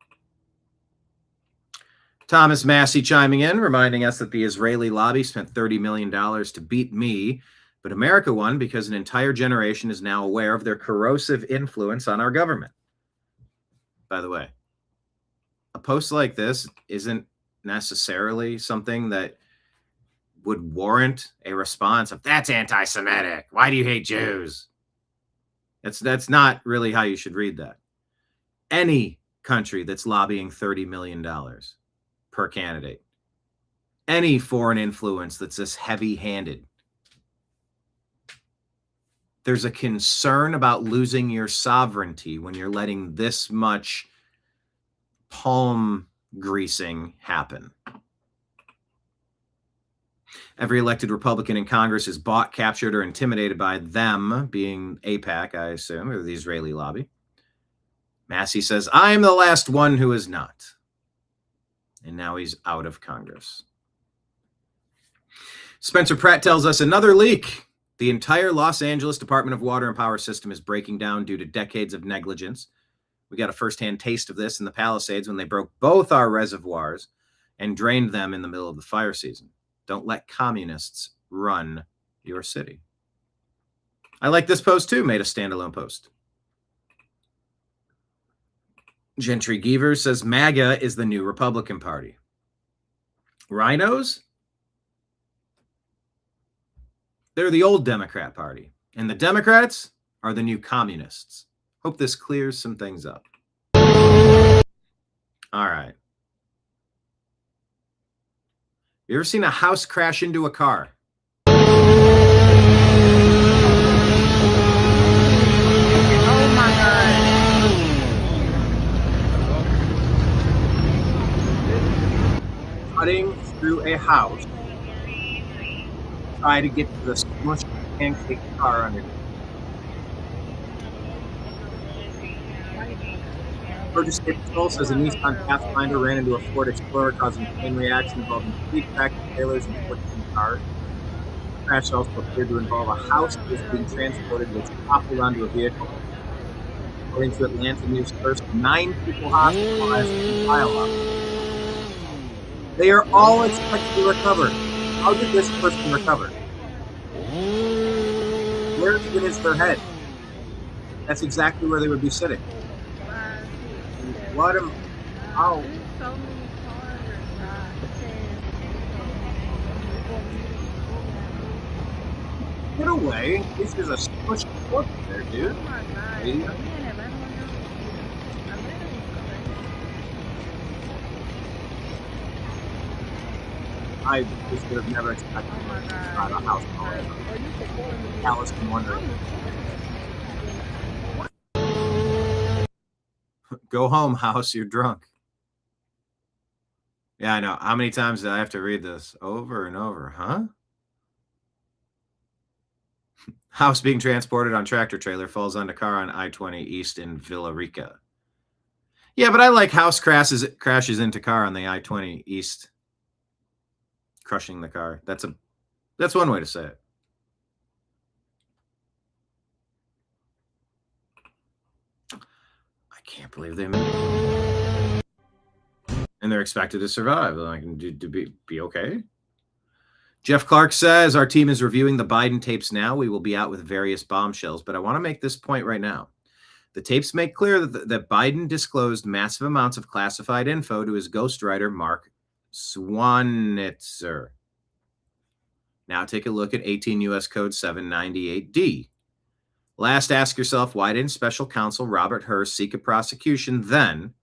Thomas Massey chiming in, reminding us that the Israeli lobby spent $30 million to beat me, but America won because an entire generation is now aware of their corrosive influence on our government. By the way, a post like this isn't necessarily something that would warrant a response of, that's anti-Semitic. Why do you hate Jews? That's not really how you should read that. Any country that's lobbying $30 million per candidate, any foreign influence that's this heavy-handed, there's a concern about losing your sovereignty when you're letting this much palm greasing happen. Every elected Republican in Congress is bought, captured, or intimidated by them, being AIPAC, I assume, or the Israeli lobby. Massey says, I'm the last one who is not. And now he's out of Congress. Spencer Pratt tells us another leak. The entire Los Angeles Department of Water and Power system is breaking down due to decades of negligence. We got a firsthand taste of this in the Palisades when they broke both our reservoirs and drained them in the middle of the fire season. Don't let communists run your city. I like this post too, made a standalone post. Gentry Geevers says MAGA is the new Republican Party. Rhinos? They're the old Democrat Party. And the Democrats are the new communists. Hope this clears some things up. All right. You ever seen a house crash into a car? Cutting through a house, try to get to the smushed pancake car underneath. Georgia State Patrol says a Nissan Pathfinder ran into a Ford Explorer, causing a chain reaction involving 3 tractor trailers and 14 cars. The crash also appeared to involve a house that was being transported, which toppled onto a vehicle. According to Atlanta News First, 9 people hospitalized in pile-up. They are all expected to recover. How did this person recover? Where even is their head? That's exactly where they would be sitting. What am? How? Get away! This is a smushed corpse there, dude. I just would have never expected to drive a house call. Alice can wonder. Go home, house, you're drunk. Yeah, I know. How many times did I have to read this? Over and over, huh? House being transported on tractor trailer falls onto car on I-20 East in Villa Rica. Yeah, but I like house crashes into car on the I-20 East. Crushing the car. That's one way to say it. I can't believe they made it. And they're expected to survive. Like, to be okay. Jeff Clark says, our team is reviewing the Biden tapes now. We will be out with various bombshells, but I want to make this point right now. The tapes make clear that Biden disclosed massive amounts of classified info to his ghostwriter, Mark Swanitzer. Now take a look at 18 U.S. Code 798D. Last, ask yourself, why didn't Special Counsel Robert Hur seek a prosecution then?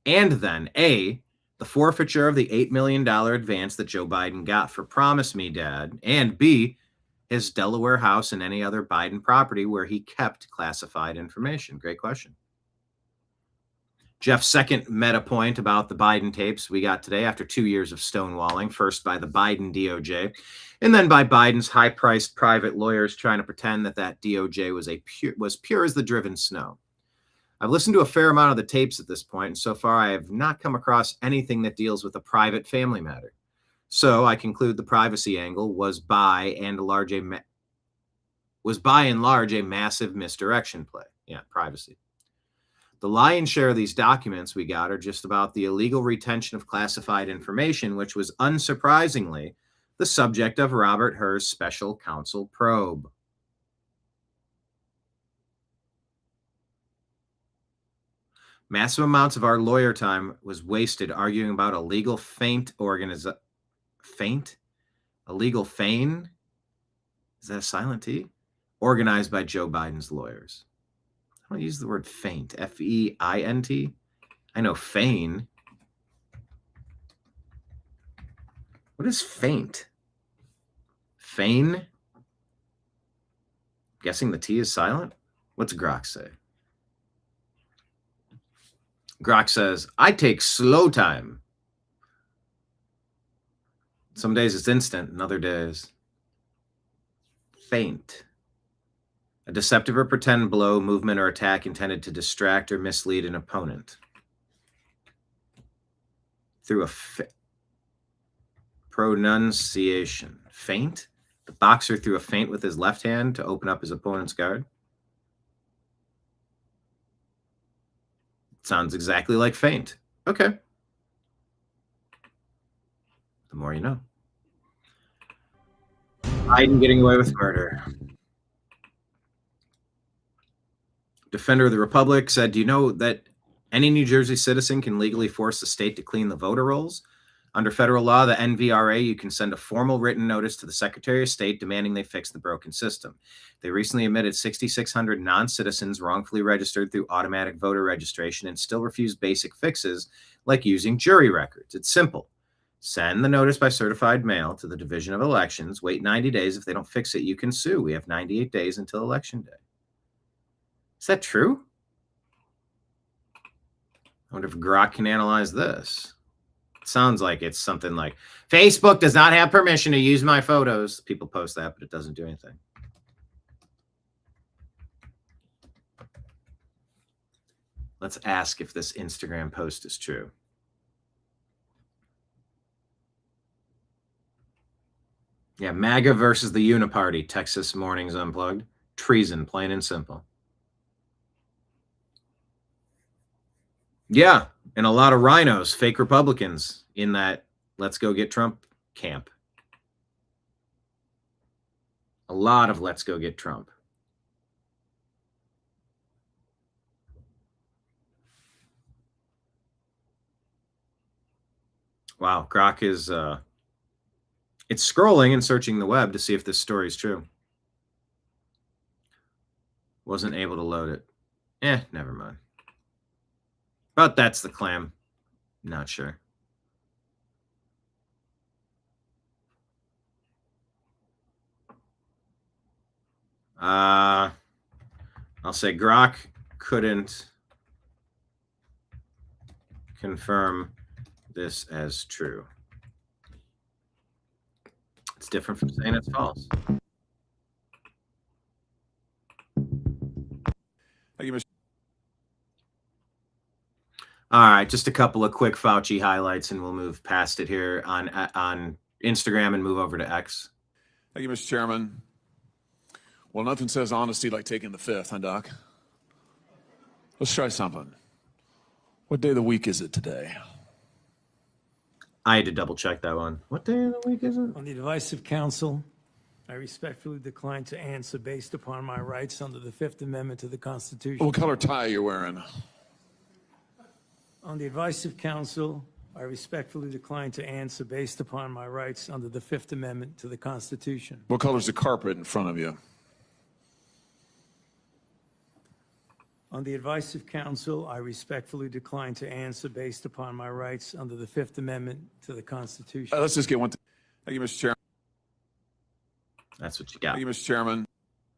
And then, A, the forfeiture of the $8 million advance that Joe Biden got for Promise Me, Dad, and B, his Delaware house and any other Biden property where he kept classified information? Great question. Jeff's second meta point about the Biden tapes we got today after 2 years of stonewalling, first by the Biden DOJ, and then by Biden's high-priced private lawyers trying to pretend that DOJ was pure as the driven snow. I've listened to a fair amount of the tapes at this point, and so far I have not come across anything that deals with a private family matter. So I conclude the privacy angle was by and large a massive misdirection play. Yeah, privacy. The lion's share of these documents we got are just about the illegal retention of classified information, which was unsurprisingly the subject of Robert Hur's special counsel probe. Massive amounts of our lawyer time was wasted arguing about a legal feint A legal feign? Is that a silent T? Organized by Joe Biden's lawyers. I don't use the word feint. F-E-I-N-T. I know feign. What is feint? Feign? Guessing the T is silent? What's Grok say? Grok says, I take slow time. Some days it's instant, and other days feint. A deceptive or pretend blow, movement, or attack intended to distract or mislead an opponent. Through a pronunciation. Feint? The boxer threw a feint with his left hand to open up his opponent's guard. Sounds exactly like feint. Okay. The more you know. Biden getting away with murder. Defender of the Republic said, do you know that any New Jersey citizen can legally force the state to clean the voter rolls? Under federal law, the NVRA, you can send a formal written notice to the Secretary of State demanding they fix the broken system. They recently admitted 6,600 non-citizens wrongfully registered through automatic voter registration and still refuse basic fixes like using jury records. It's simple. Send the notice by certified mail to the Division of Elections. Wait 90 days. If they don't fix it, you can sue. We have 98 days until Election Day. Is that true? I wonder if Grok can analyze this. It sounds like it's something like, Facebook does not have permission to use my photos. People post that, but it doesn't do anything. Let's ask if this Instagram post is true. Yeah, MAGA versus the Uniparty. Texas Mornings Unplugged. Treason, plain and simple. Yeah, and a lot of rhinos, fake Republicans in that let's go get Trump camp. A lot of let's go get Trump. Wow, Grok is it's scrolling and searching the web to see if this story is true. Wasn't able to load it. Never mind. But that's the clam. Not sure. I'll say Grok couldn't confirm this as true. It's different from saying it's false. Thank you, Mr. All right, just a couple of quick Fauci highlights, and we'll move past it here on Instagram and move over to X. Thank you, Mr. Chairman. Well, nothing says honesty like taking the fifth, huh, Doc? Let's try something. What day of the week is it today? I had to double check that one. What day of the week is it? On the advice of counsel, I respectfully decline to answer based upon my rights under the Fifth Amendment to the Constitution. What color tie are you wearing? On the advice of counsel, I respectfully decline to answer based upon my rights under the Fifth Amendment to the Constitution. What color is the carpet in front of you? On the advice of counsel, I respectfully decline to answer based upon my rights under the Fifth Amendment to the Constitution. Let's just get one. Thank you, Mr. Chairman. That's what you got. Thank you, Mr. Chairman.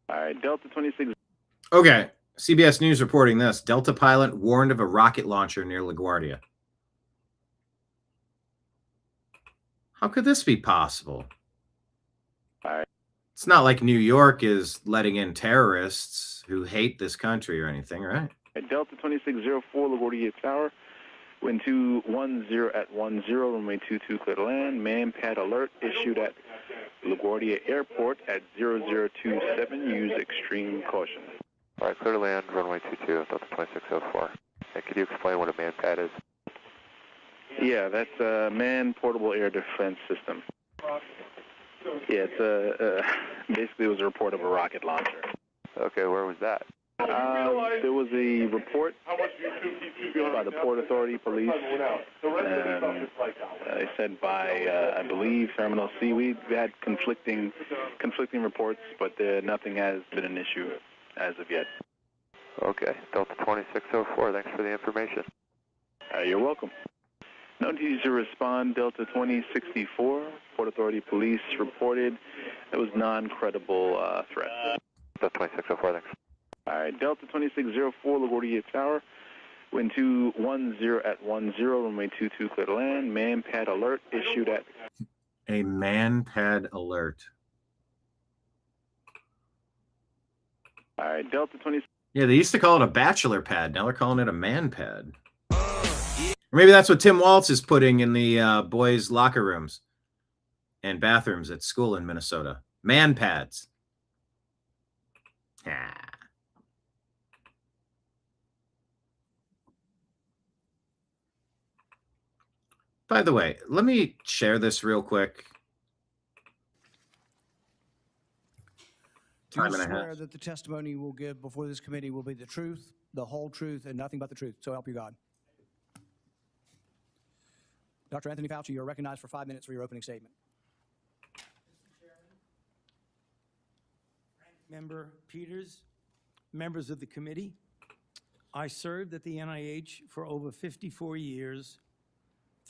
All right, Delta 26. Okay. CBS News reporting this. Delta pilot warned of a rocket launcher near LaGuardia. How could this be possible? All right. It's not like New York is letting in terrorists who hate this country or anything, right? Delta 2604, LaGuardia Tower. Wind 210 at 10, runway 22, clear to land. Man pad alert issued at LaGuardia Airport at 0027. Use extreme caution. All right, clear to land, runway 22, Delta 2604. And could you explain what a man pad is? Yeah, that's a manned portable air defense system. Yeah, it's basically it was a report of a rocket launcher. Okay, where was that? There was a report by the Port Authority Police. They said by, I believe, Terminal C. We had conflicting reports, but nothing has been an issue as of yet. Okay, Delta 2604, thanks for the information. You're welcome. No need to respond, Delta 2064. Port Authority Police reported it was non-credible threat. Delta 2604, thanks. All right, Delta 2604, LaGuardia Tower. Wind 210 at 10, runway 22, clear to land. Man pad alert issued at... A man pad alert. All right, Delta 20... Yeah, they used to call it a bachelor pad. Now they're calling it a man pad. Or maybe that's what Tim Waltz is putting in the boys' locker rooms and bathrooms at school in Minnesota. Man pads. Ah. By the way, let me share this real quick. Do you swear that the testimony you will give before this committee will be the truth, the whole truth, and nothing but the truth? So help you God. Dr. Anthony Fauci, you're recognized for 5 minutes for your opening statement. Member Peters, members of the committee, I served at the NIH for over 54 years,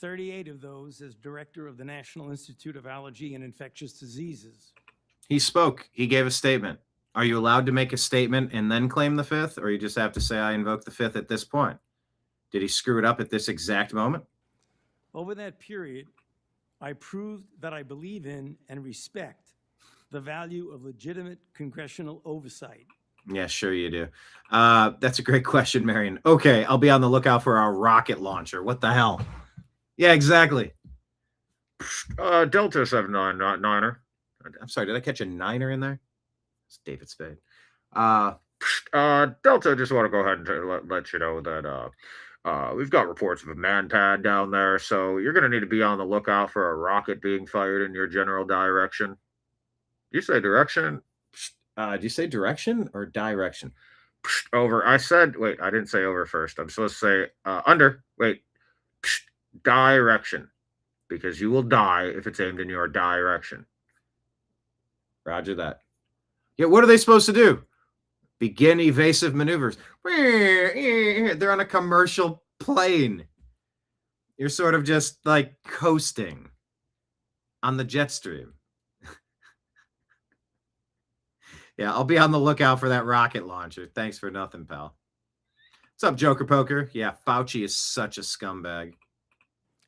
38 of those as director of the National Institute of Allergy and Infectious Diseases. He spoke. He gave a statement. Are you allowed to make a statement and then claim the fifth, or you just have to say, I invoke the fifth at this point? Did he screw it up at this exact moment? Over that period, I proved that I believe in and respect the value of legitimate congressional oversight. Yeah, sure you do. That's a great question, Marion. Okay, I'll be on the lookout for our rocket launcher. What the hell? Yeah, exactly. Delta 799er. I'm sorry, did I catch a niner in there? It's David Spade. Delta, just want to go ahead and let you know that we've got reports of a man-pad down there, so you're going to need to be on the lookout for a rocket being fired in your general direction. You say direction? Do you say direction or direction? Over. I said, wait, I didn't say over first. I'm supposed to say under. Wait, direction. Because you will die if it's aimed in your direction. Roger that. Yeah, what are they supposed to do? Begin evasive maneuvers. They're on a commercial plane. You're sort of just like coasting on the jet stream. Yeah, I'll be on the lookout for that rocket launcher. Thanks for nothing, pal. What's up, Joker Poker? Yeah, Fauci is such a scumbag.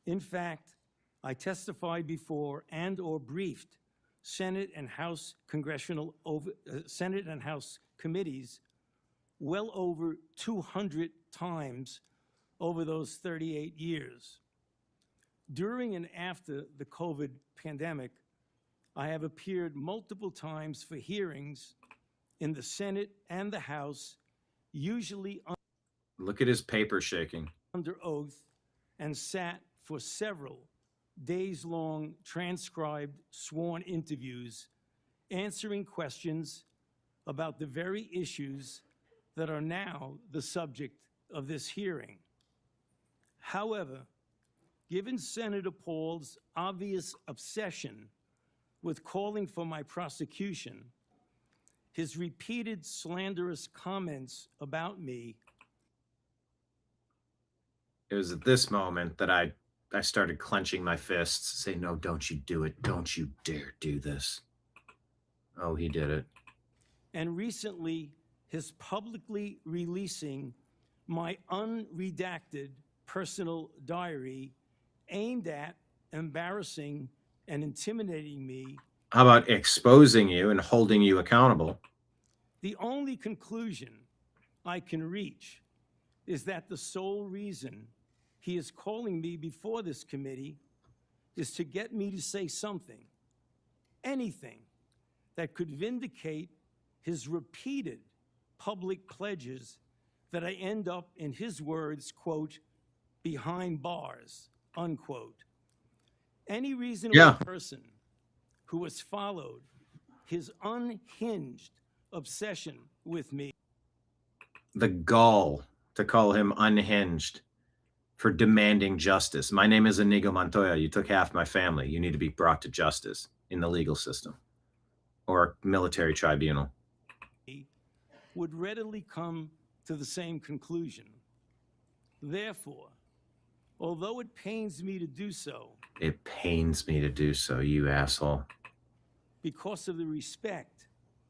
In fact, I testified before and or briefed Senate and House Senate and House committees well over 200 times over those 38 years. During and after the COVID pandemic, I have appeared multiple times for hearings in the Senate and the House, usually Look at his paper shaking. under oath, and sat for several days-long transcribed sworn interviews, answering questions about the very issues that are now the subject of this hearing. However, given Senator Paul's obvious obsession with calling for my prosecution, his repeated slanderous comments about me. It was at this moment that I started clenching my fists, saying, no, don't you do it. Don't you dare do this. Oh, he did it. And recently, his publicly releasing my unredacted personal diary aimed at embarrassing and intimidating me. How about exposing you and holding you accountable? The only conclusion I can reach is that the sole reason he is calling me before this committee is to get me to say something, anything, that could vindicate his repeated public pledges that I end up, in his words, quote, behind bars, unquote. Any reasonable person who has followed his unhinged obsession with me. The gall to call him unhinged for demanding justice. My name is Inigo Montoya. You took half my family. You need to be brought to justice in the legal system or military tribunal. Would readily come to the same conclusion. Therefore, although it pains me to do so. It pains me to do so, you asshole. Because of the respect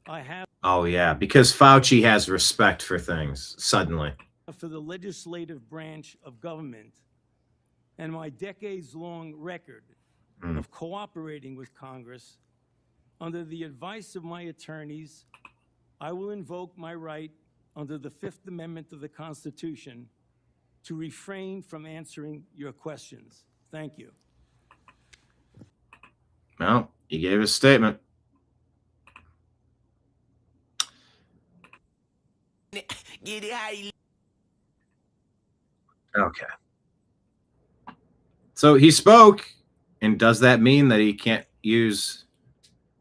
I have. Oh, yeah, because Fauci has respect for things, suddenly. For the legislative branch of government and my decades-long record of cooperating with Congress, under the advice of my attorneys, I will invoke my right under the Fifth Amendment of the Constitution to refrain from answering your questions. Thank you. Well, he gave his statement. Okay. So he spoke, and does that mean that he can't use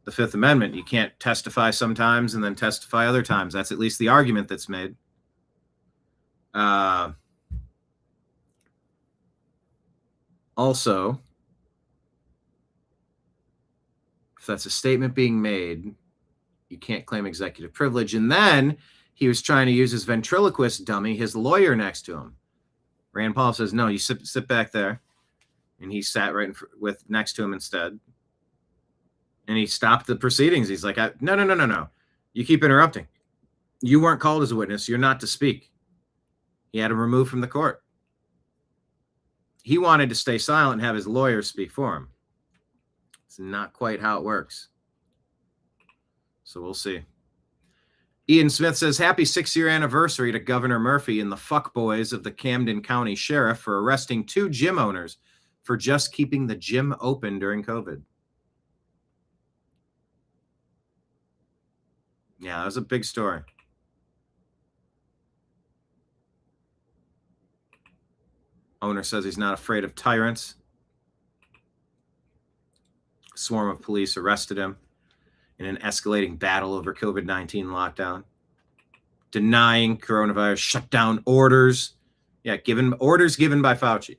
the Fifth Amendment? You can't testify sometimes and then testify other times. That's at least the argument that's made. Also, if that's a statement being made, you can't claim executive privilege. And then he was trying to use his ventriloquist dummy, his lawyer next to him. Rand Paul says, no, you sit back there. And he sat right next to him instead. And he stopped the proceedings. He's like, no. You keep interrupting. You weren't called as a witness. You're not to speak. He had him removed from the court. He wanted to stay silent and have his lawyers speak for him. It's not quite how it works. So we'll see. Ian Smith says, happy 6-year anniversary to Governor Murphy and the fuckboys of the Camden County Sheriff for arresting 2 gym owners for just keeping the gym open during COVID. Yeah, that was a big story. Owner says he's not afraid of tyrants. A swarm of police arrested him in an escalating battle over COVID-19 lockdown, denying coronavirus shutdown orders. Yeah, orders given by Fauci.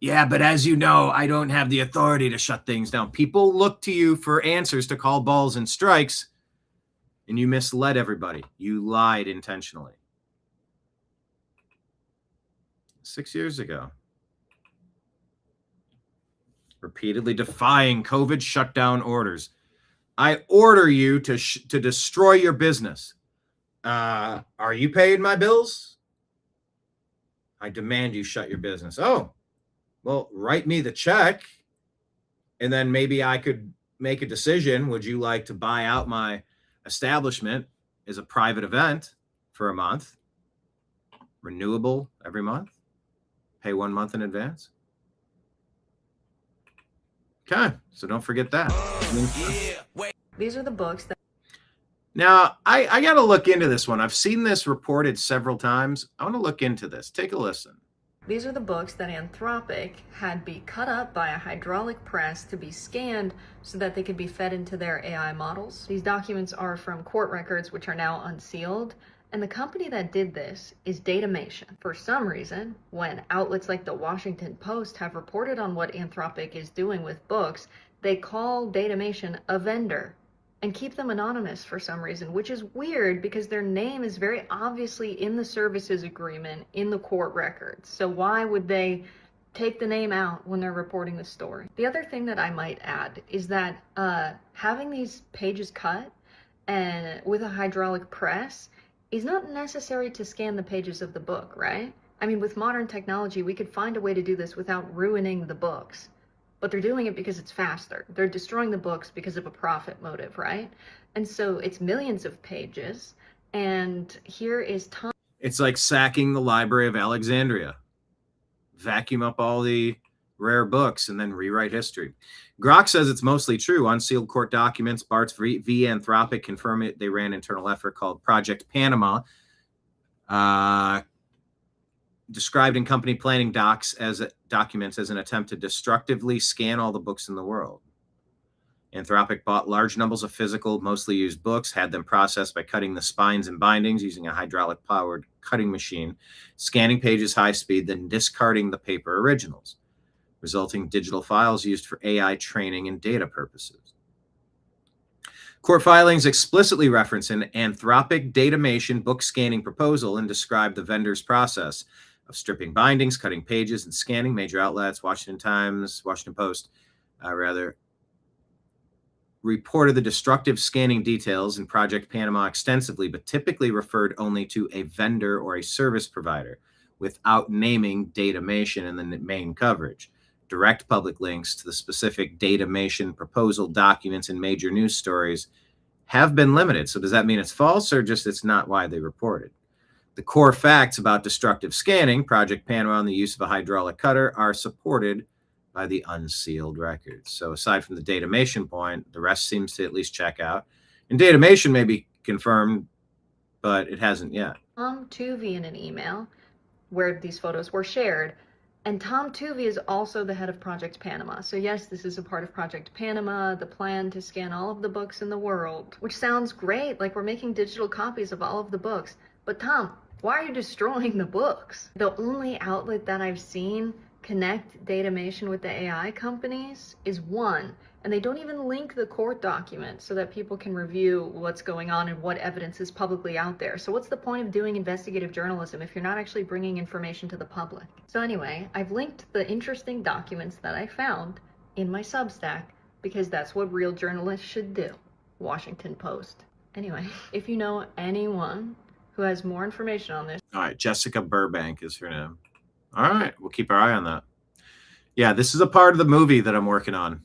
Yeah, but as you know, I don't have the authority to shut things down. People look to you for answers to call balls and strikes, and you misled everybody. You lied intentionally. 6 years ago. Repeatedly defying COVID shutdown orders. I order you to destroy your business. Are you paying my bills? I demand you shut your business. Oh, well, write me the check, and then maybe I could make a decision. Would you like to buy out my establishment as a private event for a month? Renewable every month? Pay 1 month in advance? Okay, so don't forget that. These are the books that... Now, I got to look into this one. I've seen this reported several times. I want to look into this. Take a listen. These are the books that Anthropic had be cut up by a hydraulic press to be scanned so that they could be fed into their AI models. These documents are from court records, which are now unsealed. And the company that did this is Datamation. For some reason, when outlets like the Washington Post have reported on what Anthropic is doing with books, they call Datamation a vendor and keep them anonymous for some reason, which is weird because their name is very obviously in the services agreement in the court records. So why would they take the name out when they're reporting the story? The other thing that I might add is that having these pages cut and with a hydraulic press is not necessary to scan the pages of the book, right? I mean, with modern technology, we could find a way to do this without ruining the books. But they're doing it because it's faster. They're destroying the books because of a profit motive, right? And so it's millions of pages. And here is Tom. It's like sacking the Library of Alexandria. Vacuum up all the rare books and then rewrite history. Grok says it's mostly true. Unsealed court documents, Bart's v. Anthropic confirm it. They ran an internal effort called Project Panama, described in company planning documents as an attempt to destructively scan all the books in the world. Anthropic bought large numbers of physical, mostly used books, had them processed by cutting the spines and bindings using a hydraulic-powered cutting machine, scanning pages high speed, then discarding the paper originals, resulting digital files used for AI training and data purposes. Court filings explicitly reference an Anthropic Datamation book scanning proposal and describe the vendor's process of stripping bindings, cutting pages, and scanning. Major outlets, Washington Post, reported the destructive scanning details in Project Panama extensively, but typically referred only to a vendor or a service provider without naming Datamation in the main coverage. Direct public links to the specific Datamation proposal documents in major news stories have been limited. So does that mean it's false or just it's not widely reported? The core facts about destructive scanning, Project Panama, and the use of a hydraulic cutter are supported by the unsealed records. So aside from the Datamation point, the rest seems to at least check out. And Datamation may be confirmed, but it hasn't yet. Tom Tuvey in an email where these photos were shared. And Tom Tuvey is also the head of Project Panama. So yes, this is a part of Project Panama, the plan to scan all of the books in the world, which sounds great, like we're making digital copies of all of the books. But Tom, why are you destroying the books? The only outlet that I've seen connect datamation with the AI companies is one, and they don't even link the court documents so that people can review what's going on and what evidence is publicly out there. So what's the point of doing investigative journalism if you're not actually bringing information to the public? So anyway, I've linked the interesting documents that I found in my Substack because that's what real journalists should do. Washington Post. Anyway, if you know anyone who has more information on this. All right, Jessica Burbank is her name. All right, we'll keep our eye on that. Yeah, this is a part of the movie that I'm working on.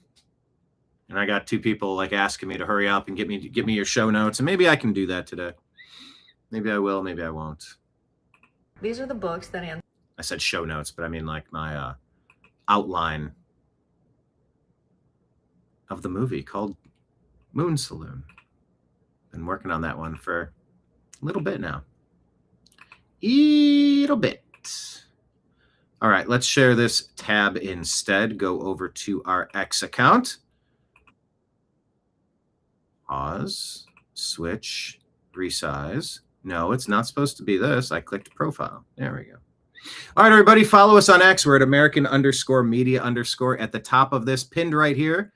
And I got two people like asking me to hurry up and get me your show notes, and maybe I can do that today. Maybe I will, maybe I won't. These are the books that I said show notes, but I mean like my outline of the movie called Moon Saloon. Been working on that one for a little bit now. Little bit. All right, let's share this tab instead. Go over to our X account. Pause, switch, resize. No, it's not supposed to be this. I clicked profile. There we go. All right, everybody, follow us on X. We're at American_media_ at the top of this, pinned right here.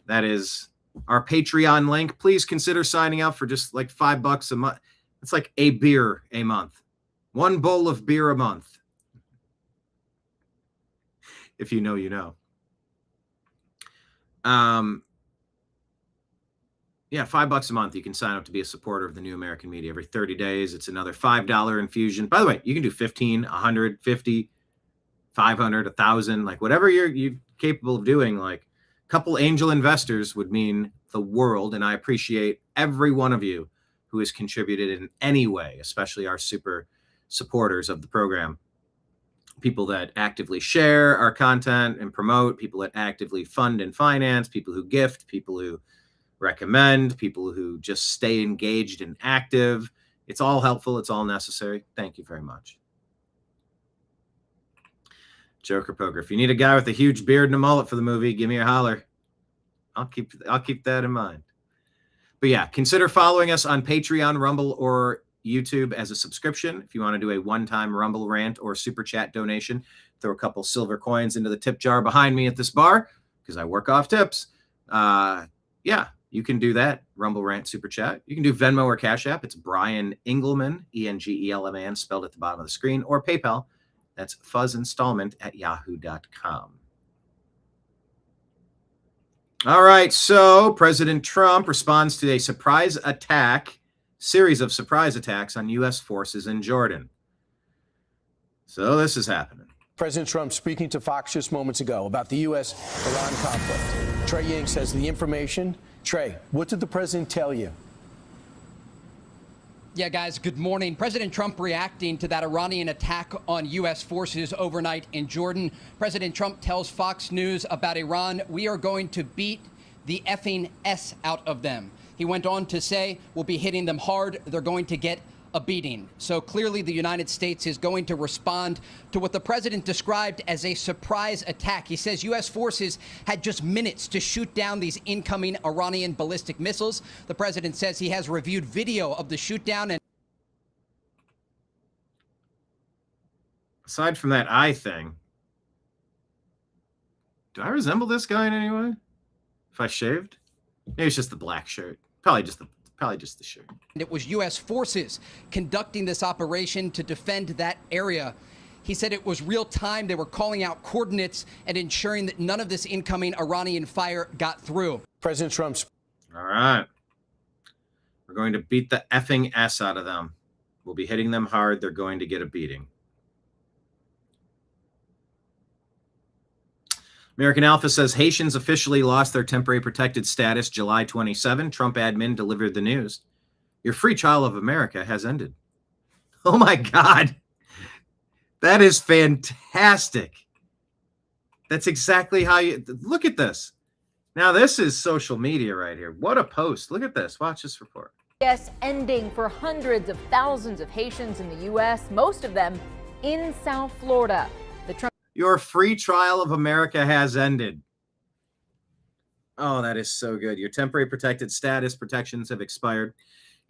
That is our Patreon link. Please consider signing up for just like $5 a month. It's like a beer a month. One bowl of beer a month. If you know, you know. Yeah, $5 a month. You can sign up to be a supporter of the New American Media. Every 30 days, it's another $5 infusion. By the way, you can do 15, 100, 50, 500, 1,000, like whatever you're capable of doing. Like a couple angel investors would mean the world, and I appreciate every one of you who has contributed in any way, especially our super supporters of the program. People that actively share our content and promote, people that actively fund and finance, people who gift, people who recommend, people who just stay engaged and active. It's all helpful. It's all necessary. Thank you very much. Joker Poker. If you need a guy with a huge beard and a mullet for the movie, give me a holler. I'll keep that in mind. But yeah, consider following us on Patreon, Rumble, or YouTube as a subscription. If you want to do a one-time Rumble rant or super chat donation, throw a couple silver coins into the tip jar behind me at this bar because I work off tips. Yeah, you can do that. Rumble rant, super chat. You can do Venmo or Cash App. It's Brian Engelman, E-N-G-E-L-M-A-N, spelled at the bottom of the screen, or PayPal. That's fuzzinstallment@yahoo.com. All right, so President Trump responds to a series of surprise attacks on U.S. forces in Jordan. So this is happening. President Trump speaking to Fox just moments ago about the U.S.-Iran conflict. Trey Yingst has the information. Trey, what did the president tell you? Yeah, guys, good morning. President Trump reacting to that Iranian attack on U.S. forces overnight in Jordan. President Trump tells Fox News about Iran, "We are going to beat the effing S out of them." He went on to say, "We'll be hitting them hard. They're going to get a beating." So clearly the United States is going to respond to what the president described as a surprise attack. He says U.S. forces had just minutes to shoot down these incoming Iranian ballistic missiles. The president says he has reviewed video of the shoot down. And aside from that eye thing, do I resemble this guy in any way? If I shaved? Maybe it's just the black shirt. Probably just the shirt. It was U.S. forces conducting this operation to defend that area. He said it was real time. They were calling out coordinates and ensuring that none of this incoming Iranian fire got through. President Trump's. All right. We're going to beat the effing S out of them. We'll be hitting them hard. They're going to get a beating. American Alpha says Haitians officially lost their temporary protected status July 27. Trump admin delivered the news. Your free trial of America has ended. Oh my God. That is fantastic. That's exactly how you look at this. Now, this is social media right here. What a post. Look at this. Watch this report. Yes, ending for hundreds of thousands of Haitians in the U.S., most of them in South Florida. Your free trial of America has ended. Oh, that is so good. Your temporary protected status protections have expired.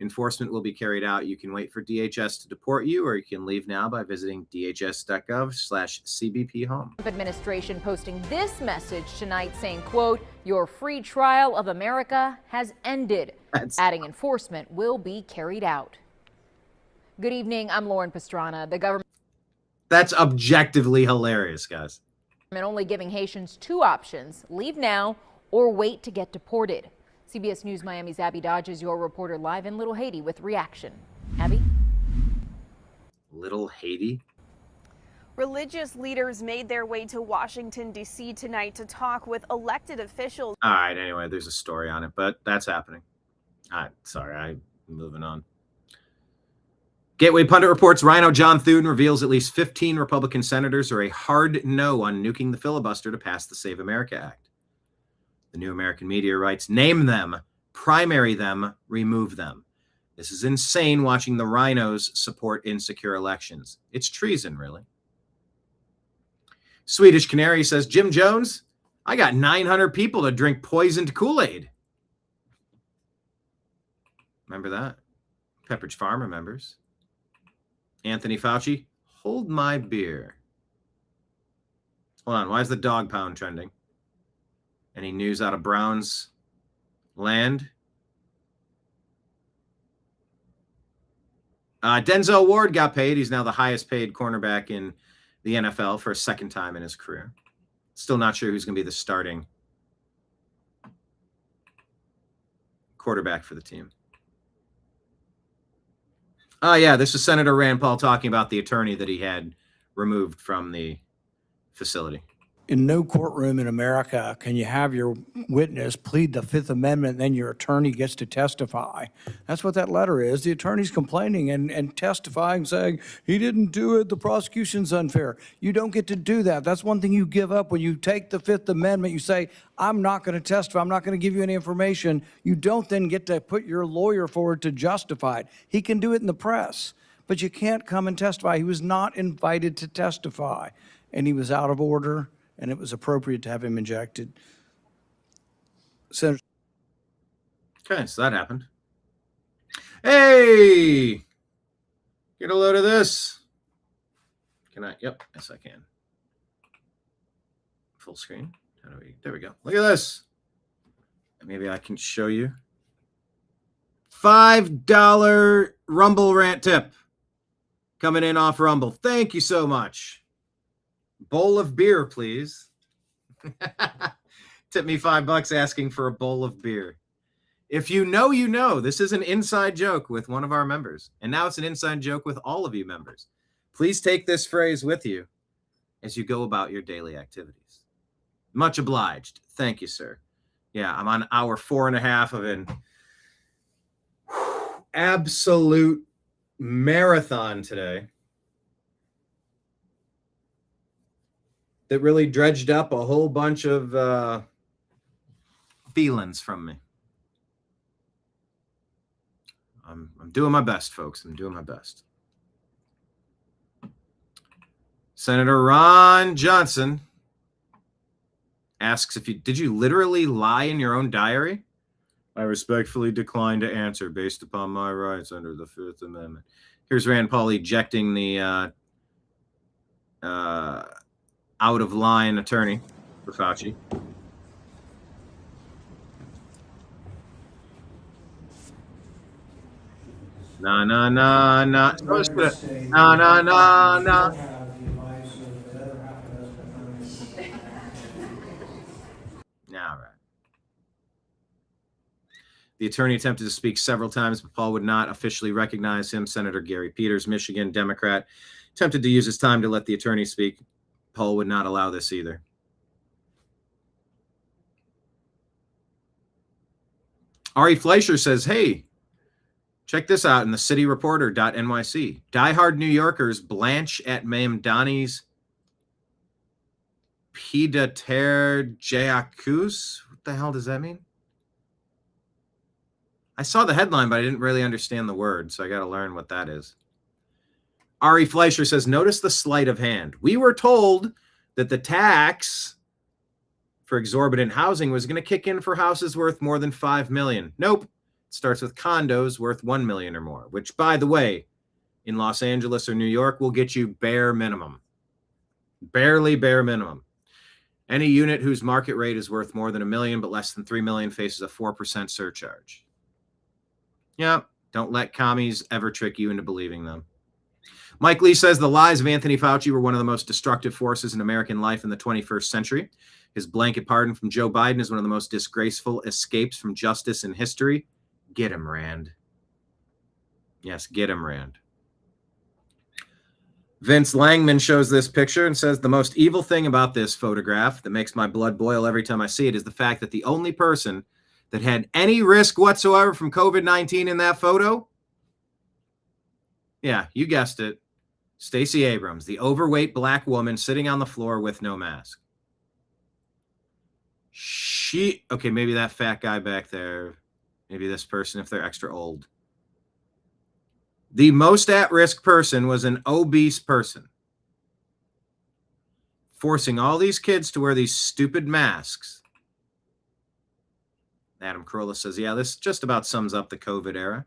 Enforcement will be carried out. You can wait for DHS to deport you, or you can leave now by visiting dhs.gov/CBP home. Trump administration posting this message tonight saying, quote, "Your free trial of America has ended," adding enforcement will be carried out. Good evening. I'm Lauren Pastrana. The government That's objectively hilarious, guys. only giving Haitians two options: leave now or wait to get deported. CBS News Miami's Abby Dodge is your reporter live in Little Haiti with reaction. Abby? Little Haiti? Religious leaders made their way to Washington, D.C. tonight to talk with elected officials. All right, anyway, there's a story on it, but that's happening. I'm moving on. Gateway Pundit reports Rhino John Thune reveals at least 15 Republican senators are a hard no on nuking the filibuster to pass the Save America Act. The New American Media writes, name them, primary them, remove them. This is insane watching the rhinos support insecure elections. It's treason, really. Swedish Canary says, Jim Jones, I got 900 people to drink poisoned Kool-Aid. Remember that? Pepperidge Farm remembers. Anthony Fauci, hold my beer. Hold on, why is the dog pound trending? Any news out of Browns land? Denzel Ward got paid. He's now the highest paid cornerback in the NFL for a second time in his career. Still not sure who's going to be the starting quarterback for the team. Oh, yeah, this is Senator Rand Paul talking about the attorney that he had removed from the facility. In no courtroom in America can you have your witness plead the Fifth Amendment and then your attorney gets to testify. That's what that letter is. The attorney's complaining and testifying, saying, he didn't do it, the prosecution's unfair. You don't get to do that. That's one thing you give up when you take the Fifth Amendment. You say, I'm not going to testify. I'm not going to give you any information. You don't then get to put your lawyer forward to justify it. He can do it in the press, but you can't come and testify. He was not invited to testify, and he was out of order. And it was appropriate to have him injected. Senator. Okay, so that happened. Hey! Get a load of this. Can I? Yep, yes I can. Full screen. There we go. Look at this. Maybe I can show you. $5 Rumble rant tip. Coming in off Rumble. Thank you so much. Bowl of beer, please. Tip me $5 asking for a bowl of beer. If you know, you know. This is an inside joke with one of our members. And now it's an inside joke with all of you members. Please take this phrase with you as you go about your daily activities. Much obliged. Thank you, sir. Yeah, I'm on hour 4.5 of an absolute marathon today. That really dredged up a whole bunch of feelings from me. I'm doing my best, folks. I'm doing my best. Senator Ron Johnson asks did you literally lie in your own diary? I respectfully decline to answer based upon my rights under the Fifth Amendment. Here's Rand Paul ejecting the out-of-line attorney for Fauci. Nah. Nah. All right. The attorney attempted to speak several times, but Paul would not officially recognize him. Senator Gary Peters, Michigan, Democrat, attempted to use his time to let the attorney speak. Paul would not allow this either. Ari Fleischer says, hey, check this out in the cityreporter.nyc. Diehard New Yorkers blanch at Mamdani's pied-à-terre j'accuse. What the hell does that mean? I saw the headline, but I didn't really understand the word, so I got to learn what that is. Ari Fleischer says, notice the sleight of hand. We were told that the tax for exorbitant housing was going to kick in for houses worth more than $5 million. Nope. starts with condos worth $1 million or more, which, by the way, in Los Angeles or New York will get you bare minimum. Barely bare minimum. Any unit whose market rate is worth more than $1 million but less than $3 million faces a 4% surcharge. Yeah, don't let commies ever trick you into believing them. Mike Lee says the lies of Anthony Fauci were one of the most destructive forces in American life in the 21st century. His blanket pardon from Joe Biden is one of the most disgraceful escapes from justice in history. Get him, Rand. Yes, get him, Rand. Vince Langman shows this picture and says the most evil thing about this photograph that makes my blood boil every time I see it is the fact that the only person that had any risk whatsoever from COVID-19 in that photo, yeah, you guessed it, Stacey Abrams, the overweight black woman sitting on the floor with no mask. Okay, maybe that fat guy back there, maybe this person if they're extra old. The most at-risk person was an obese person, forcing all these kids to wear these stupid masks. Adam Carolla says, yeah, this just about sums up the COVID era.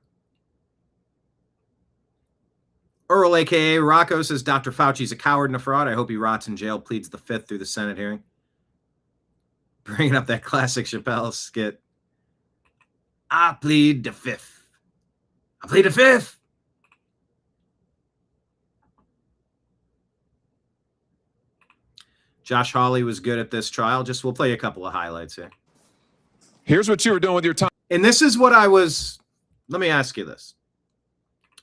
Earl, a.k.a. Rocco, says, Dr. Fauci's a coward and a fraud. I hope he rots in jail, pleads the fifth through the Senate hearing. Bringing up that classic Chappelle skit. I plead the fifth. I plead the fifth. Josh Hawley was good at this trial. We'll play a couple of highlights here. Here's what you were doing with your time. And this is what let me ask you this.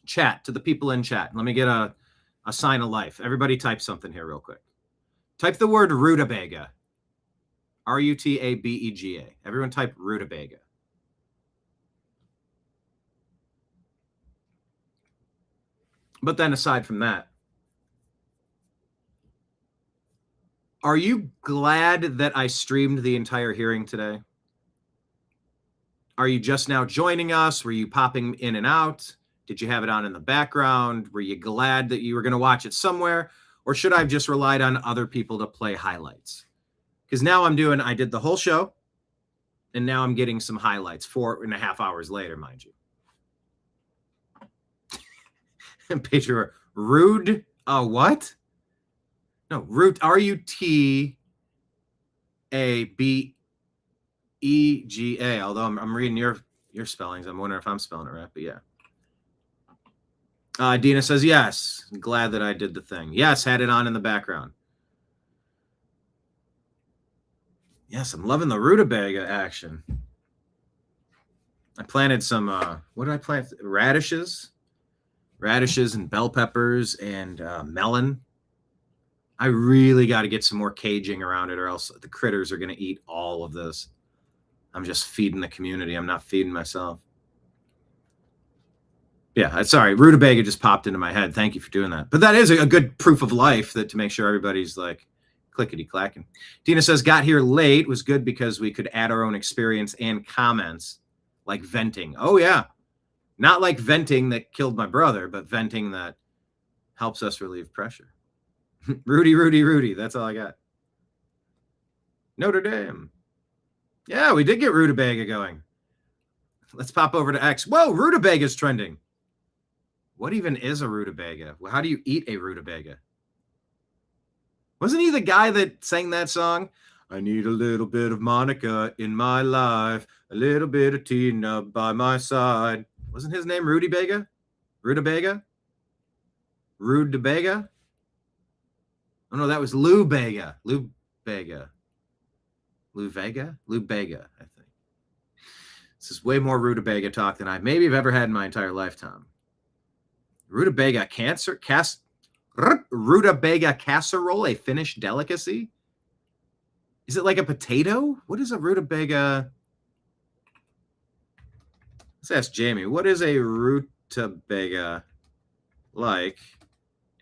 Chat, to the people in chat. Let me get a sign of life. Everybody type something here real quick. Type the word rutabaga. Rutabega. Everyone type rutabaga. But then aside from that, are you glad that I streamed the entire hearing today? Are you just now joining us? Were you popping in and out? Did you have it on in the background? Were you glad that you were going to watch it somewhere? Or should I have just relied on other people to play highlights? Because now I did the whole show, and now I'm getting some highlights 4.5 hours later, mind you. Picture rude. What? No, root, Rutabega. Although I'm reading your spellings. I'm wondering if I'm spelling it right, but yeah. Dina says, yes. I'm glad that I did the thing. Yes, had it on in the background. Yes, I'm loving the rutabaga action. I planted some, what did I plant? Radishes and bell peppers and melon. I really got to get some more caging around it or else the critters are going to eat all of this. I'm just feeding the community. I'm not feeding myself. Yeah, sorry. Rutabaga just popped into my head. Thank you for doing that. But that is a good proof of life that to make sure everybody's like clickety-clacking. Dina says, got here late. Was good because we could add our own experience and comments like venting. Oh, yeah. Not like venting that killed my brother, but venting that helps us relieve pressure. Rudy. That's all I got. Notre Dame. Yeah, we did get rutabaga going. Let's pop over to X. Whoa, rutabaga is trending. What even is a rutabaga? How do you eat a rutabaga? Wasn't he the guy that sang that song? I need a little bit of Monica in my life, a little bit of Tina by my side. Wasn't his name Rudy Bega? Rutabaga? Rutabaga? Oh, no, that was Lou Bega. Lou Bega, I think. This is way more rutabaga talk than I maybe have ever had in my entire lifetime. Rutabaga rutabaga casserole, a Finnish delicacy? Is it like a potato? What is a rutabaga? Let's ask Jamie. What is a rutabaga like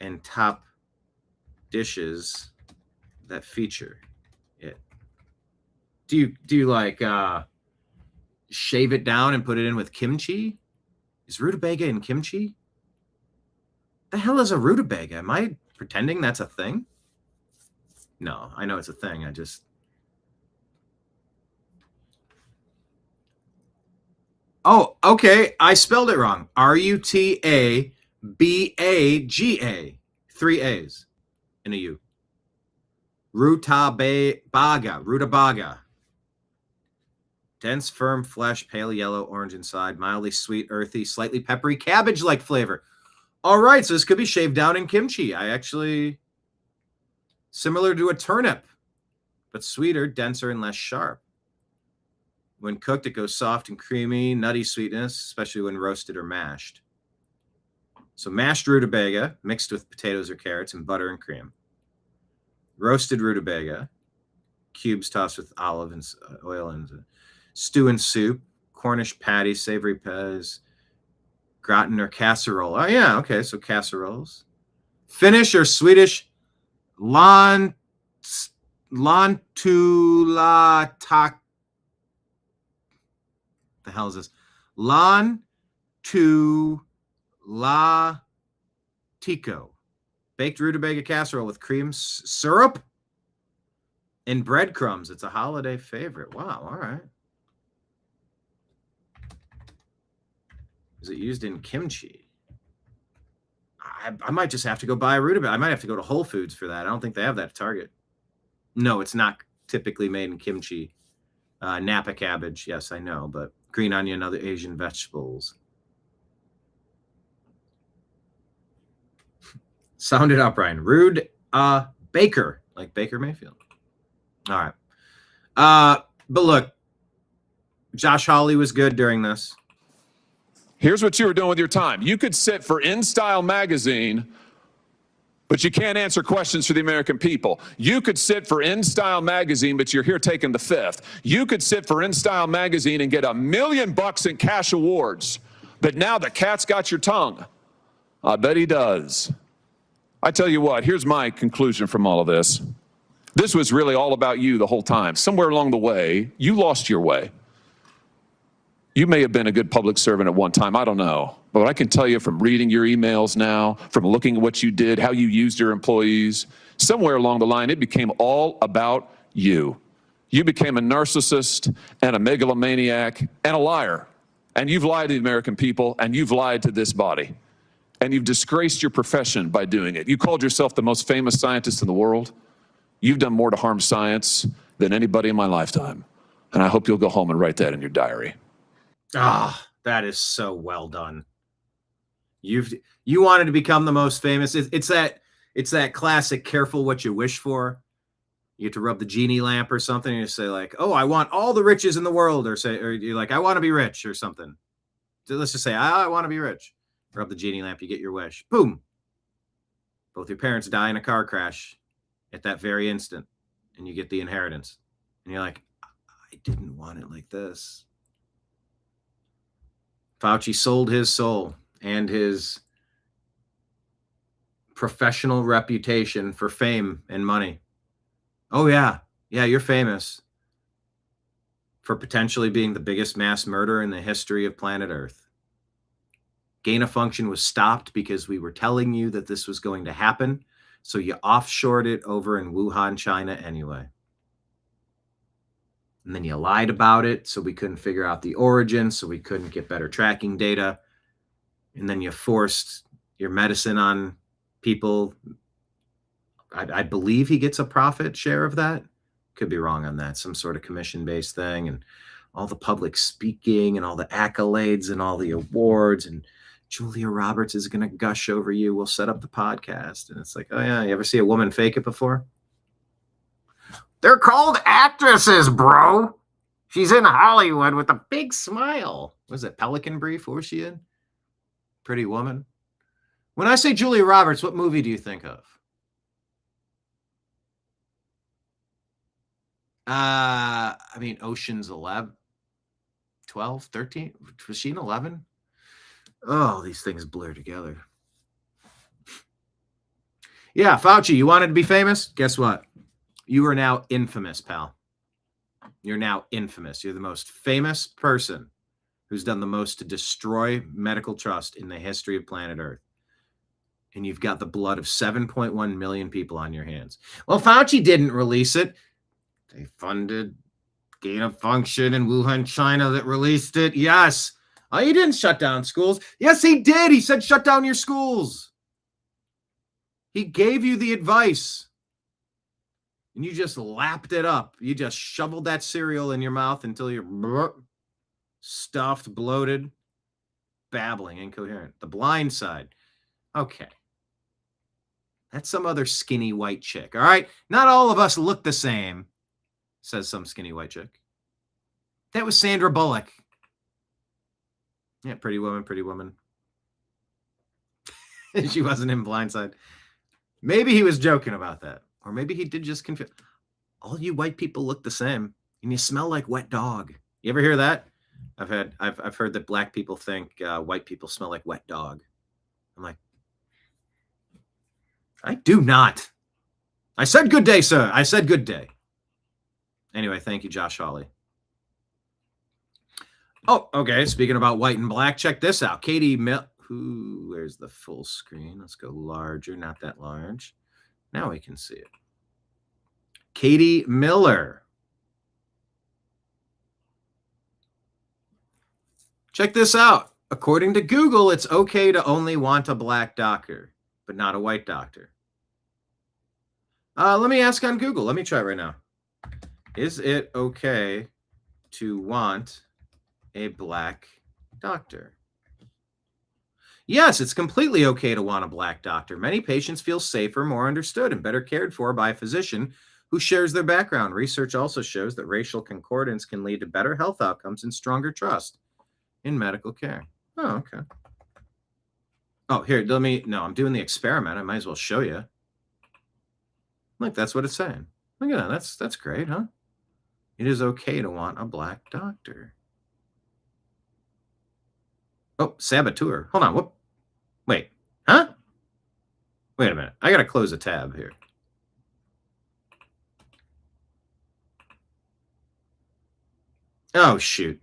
and top dishes that feature it? Do you like shave it down and put it in with kimchi? Is rutabaga in kimchi? The hell is a rutabaga? Am I pretending that's a thing? No, I know it's a thing. Oh, okay. I spelled it wrong. Rutabaga. 3 A's and a U. Rutabaga. Dense, firm flesh, pale yellow, orange inside, mildly sweet, earthy, slightly peppery, cabbage-like flavor. All right, so this could be shaved down in kimchi. Similar to a turnip, but sweeter, denser, and less sharp. When cooked, it goes soft and creamy, nutty sweetness, especially when roasted or mashed. So mashed rutabaga mixed with potatoes or carrots and butter and cream. Roasted rutabaga, cubes tossed with olive and oil and stew and soup, Cornish patties, savory pies, gratin or casserole. Oh, yeah, okay, so casseroles. Finnish or Swedish lantulatak. The hell is this? Lantulatico. Baked rutabaga casserole with cream syrup and breadcrumbs. It's a holiday favorite. Wow, all right. Is it used in kimchi? I might just have to go buy a rutabaga. I might have to go to Whole Foods for that. I don't think they have that at Target. No, it's not typically made in kimchi. Napa cabbage, yes, I know, but green onion, other Asian vegetables. Sound it up, Ryan. Rude Baker, like Baker Mayfield. All right. But look, Josh Hawley was good during this. Here's what you were doing with your time. You could sit for In Style magazine, but you can't answer questions for the American people. You could sit for In Style magazine, but you're here taking the fifth. You could sit for In Style magazine and get $1 million in cash awards, but now the cat's got your tongue. I bet he does. I tell you what, here's my conclusion from all of this. This was really all about you the whole time. Somewhere along the way, you lost your way. You may have been a good public servant at one time, I don't know. But I can tell you from reading your emails now, from looking at what you did, how you used your employees, somewhere along the line, it became all about you. You became a narcissist and a megalomaniac and a liar. And you've lied to the American people, and you've lied to this body. And you've disgraced your profession by doing it. You called yourself the most famous scientist in the world. You've done more to harm science than anybody in my lifetime. And I hope you'll go home and write that in your diary. Ah, that is so well done. You wanted to become the most famous. It's that classic careful what you wish for. You get to rub the genie lamp or something and you say like, oh, I want all the riches in the world, or you're like, I want to be rich or something. So let's just say, I want to be rich. Rub the genie lamp, you get your wish. Boom. Both your parents die in a car crash at that very instant, and you get the inheritance. And you're like, I didn't want it like this. Fauci sold his soul and his professional reputation for fame and money. Oh, yeah. Yeah, you're famous for potentially being the biggest mass murderer in the history of planet Earth. Gain of function was stopped because we were telling you that this was going to happen, so you offshored it over in Wuhan, China anyway. And then you lied about it, so we couldn't figure out the origin, so we couldn't get better tracking data. And then you forced your medicine on people. I believe he gets a profit share of that. Could be wrong on that. Some sort of commission-based thing, and all the public speaking and all the accolades and all the awards, and Julia Roberts is going to gush over you. We'll set up the podcast. And it's like, oh, yeah, you ever see a woman fake it before? They're called actresses, bro. She's in Hollywood with a big smile. Was it Pelican Brief? Who was she in? Pretty Woman. When I say Julia Roberts, what movie do you think of? Ocean's 11, 12, 13. Was she in 11? Oh, these things blur together. Yeah, Fauci, you wanted to be famous? Guess what? You are now infamous, pal. You're now infamous. You're the most famous person who's done the most to destroy medical trust in the history of planet Earth. And you've got the blood of 7.1 million people on your hands. Well, Fauci didn't release it. They funded Gain of Function in Wuhan, China that released it. Yes. Oh, he didn't shut down schools. Yes, he did. He said, shut down your schools. He gave you the advice. And you just lapped it up. You just shoveled that cereal in your mouth until you're stuffed, bloated, babbling, incoherent. The Blind Side. Okay. That's some other skinny white chick. All right. Not all of us look the same, says some skinny white chick. That was Sandra Bullock. Yeah, pretty woman, pretty woman. She wasn't in Blindside. Maybe he was joking about that. Or maybe he did just confuse. All you white people look the same, and you smell like wet dog. You ever hear that? I've heard that black people think white people smell like wet dog. I'm like, I do not. I said good day, sir. I said good day. Anyway, thank you, Josh Hawley. Oh, okay. Speaking about white and black, check this out. Katie where's the full screen? Let's go larger, not that large. Now we can see it. Katie Miller. Check this out. According to Google, it's okay to only want a black doctor, but not a white doctor. Let me ask on Google. Let me try right now. Is it okay to want a black doctor? Yes, it's completely okay to want a black doctor. Many patients feel safer, more understood, and better cared for by a physician who shares their background. Research also shows that racial concordance can lead to better health outcomes and stronger trust in medical care. Oh, okay. Oh, here, I'm doing the experiment. I might as well show you. Look, that's what it's saying. Look at that. That's great, huh? It is okay to want a black doctor. Oh, saboteur. Hold on. Whoop. Wait. Huh? Wait a minute. I got to close a tab here. Oh, shoot.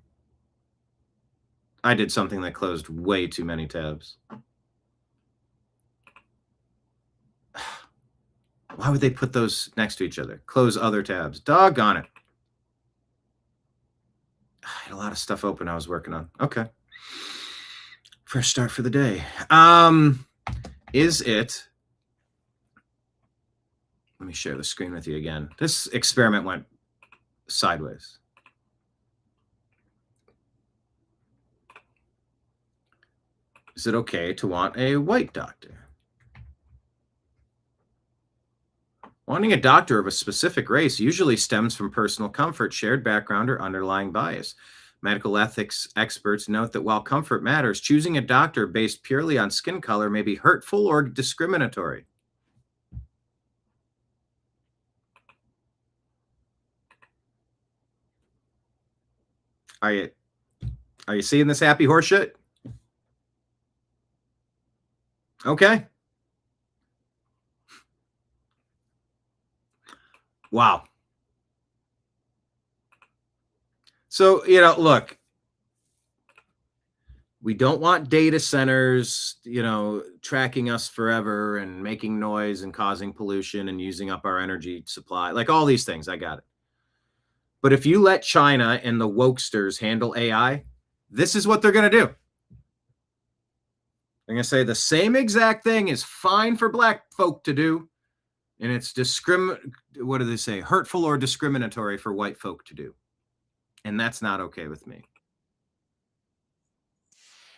I did something that closed way too many tabs. Why would they put those next to each other? Close other tabs. Doggone it. I had a lot of stuff open I was working on. Okay. Fresh start for the day. Is it... Let me share the screen with you again. This experiment went sideways. Is it okay to want a white doctor? Wanting a doctor of a specific race usually stems from personal comfort, shared background, or underlying bias. Medical ethics experts note that while comfort matters, choosing a doctor based purely on skin color may be hurtful or discriminatory. Are you seeing this happy horseshit? Okay. Wow. So, look, we don't want data centers, tracking us forever and making noise and causing pollution and using up our energy supply. Like all these things, I got it. But if you let China and the wokesters handle AI, this is what they're going to do. They're going to say the same exact thing is fine for black folk to do. And it's what do they say? Hurtful or discriminatory for white folk to do. And that's not okay with me.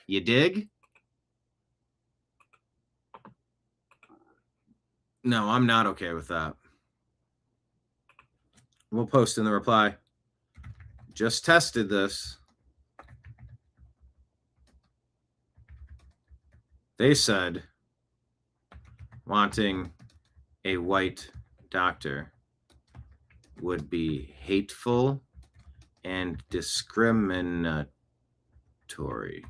You dig? No, I'm not okay with that. We'll post in the reply. Just tested this. They said wanting a white doctor would be hateful and discriminatory.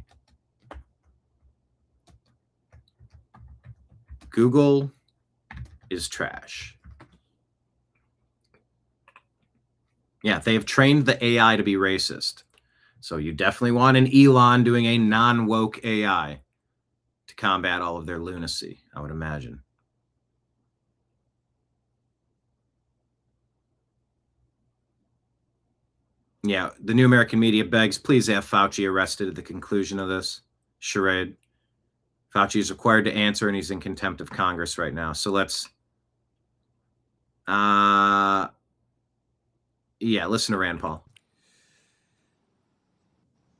Google is trash. Yeah, they have trained the AI to be racist. So you definitely want an Elon doing a non-woke AI to combat all of their lunacy, I would imagine. Yeah, the New American Media begs, please have Fauci arrested at the conclusion of this charade. Fauci is required to answer, and he's in contempt of Congress right now. So let's, listen to Rand Paul.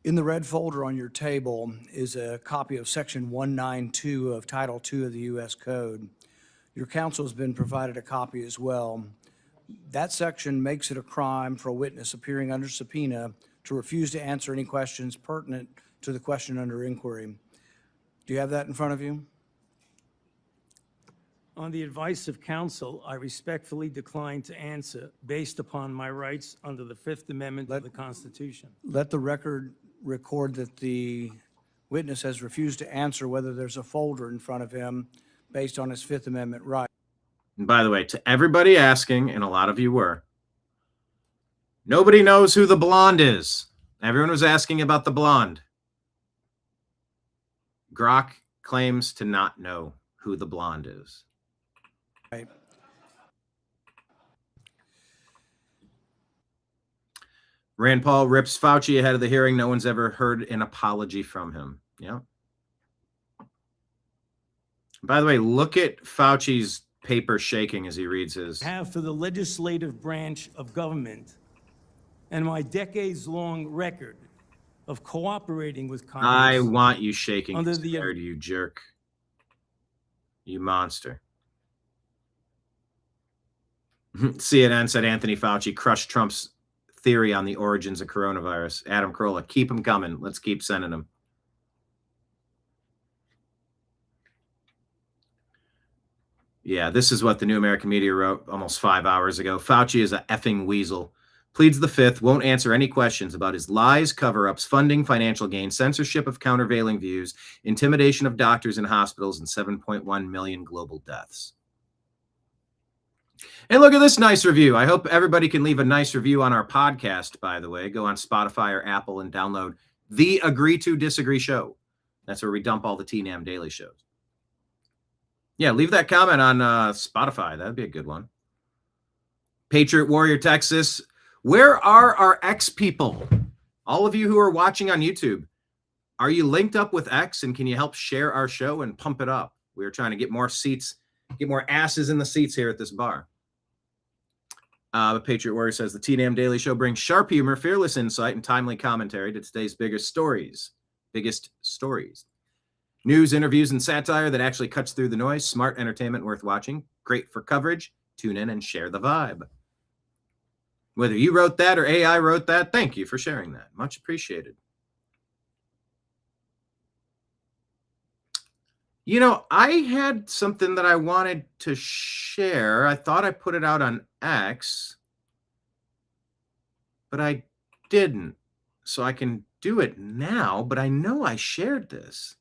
In the red folder on your table is a copy of Section 192 of Title II of the U.S. Code. Your counsel has been provided a copy as well. That section makes it a crime for a witness appearing under subpoena to refuse to answer any questions pertinent to the question under inquiry. Do you have that in front of you? On the advice of counsel, I respectfully decline to answer based upon my rights under the Fifth Amendment of the Constitution. Let the record record that the witness has refused to answer whether there's a folder in front of him based on his Fifth Amendment right. And by the way, to everybody asking, and a lot of you were, nobody knows who the blonde is. Everyone was asking about the blonde. Grok claims to not know who the blonde is. Right. Rand Paul rips Fauci ahead of the hearing. No one's ever heard an apology from him. Yeah. By the way, look at Fauci's paper shaking as he reads his. Have for the legislative branch of government and my decades-long record of cooperating with Congress. I want you shaking under his the hair, you jerk. You monster. CNN said Anthony Fauci crushed Trump's theory on the origins of coronavirus. Adam Carolla, keep them coming. Let's keep sending them. Yeah, this is what the New American Media wrote almost 5 hours ago. Fauci is a effing weasel. Pleads the Fifth, won't answer any questions about his lies, cover-ups, funding, financial gain, censorship of countervailing views, intimidation of doctors and hospitals, and 7.1 million global deaths. And look at this nice review. I hope everybody can leave a nice review on our podcast, by the way. Go on Spotify or Apple and download the Agree to Disagree Show. That's where we dump all the TNAM Daily Shows. Yeah, leave that comment on Spotify. That'd be a good one. Patriot Warrior Texas. Where are our X people? All of you who are watching on YouTube, are you linked up with X, and can you help share our show and pump it up? We're trying to get more seats, get more asses in the seats here at this bar. But Patriot Warrior says the TNAM Daily Show brings sharp humor, fearless insight, and timely commentary to today's biggest stories. News, interviews, and satire that actually cuts through the noise. Smart entertainment worth watching. Great for coverage. Tune in and share the vibe. Whether you wrote that or AI wrote that, thank you for sharing that. Much appreciated. You know, I had something that I wanted to share. I thought I put it out on X, but I didn't. So I can do it now, but I know I shared this.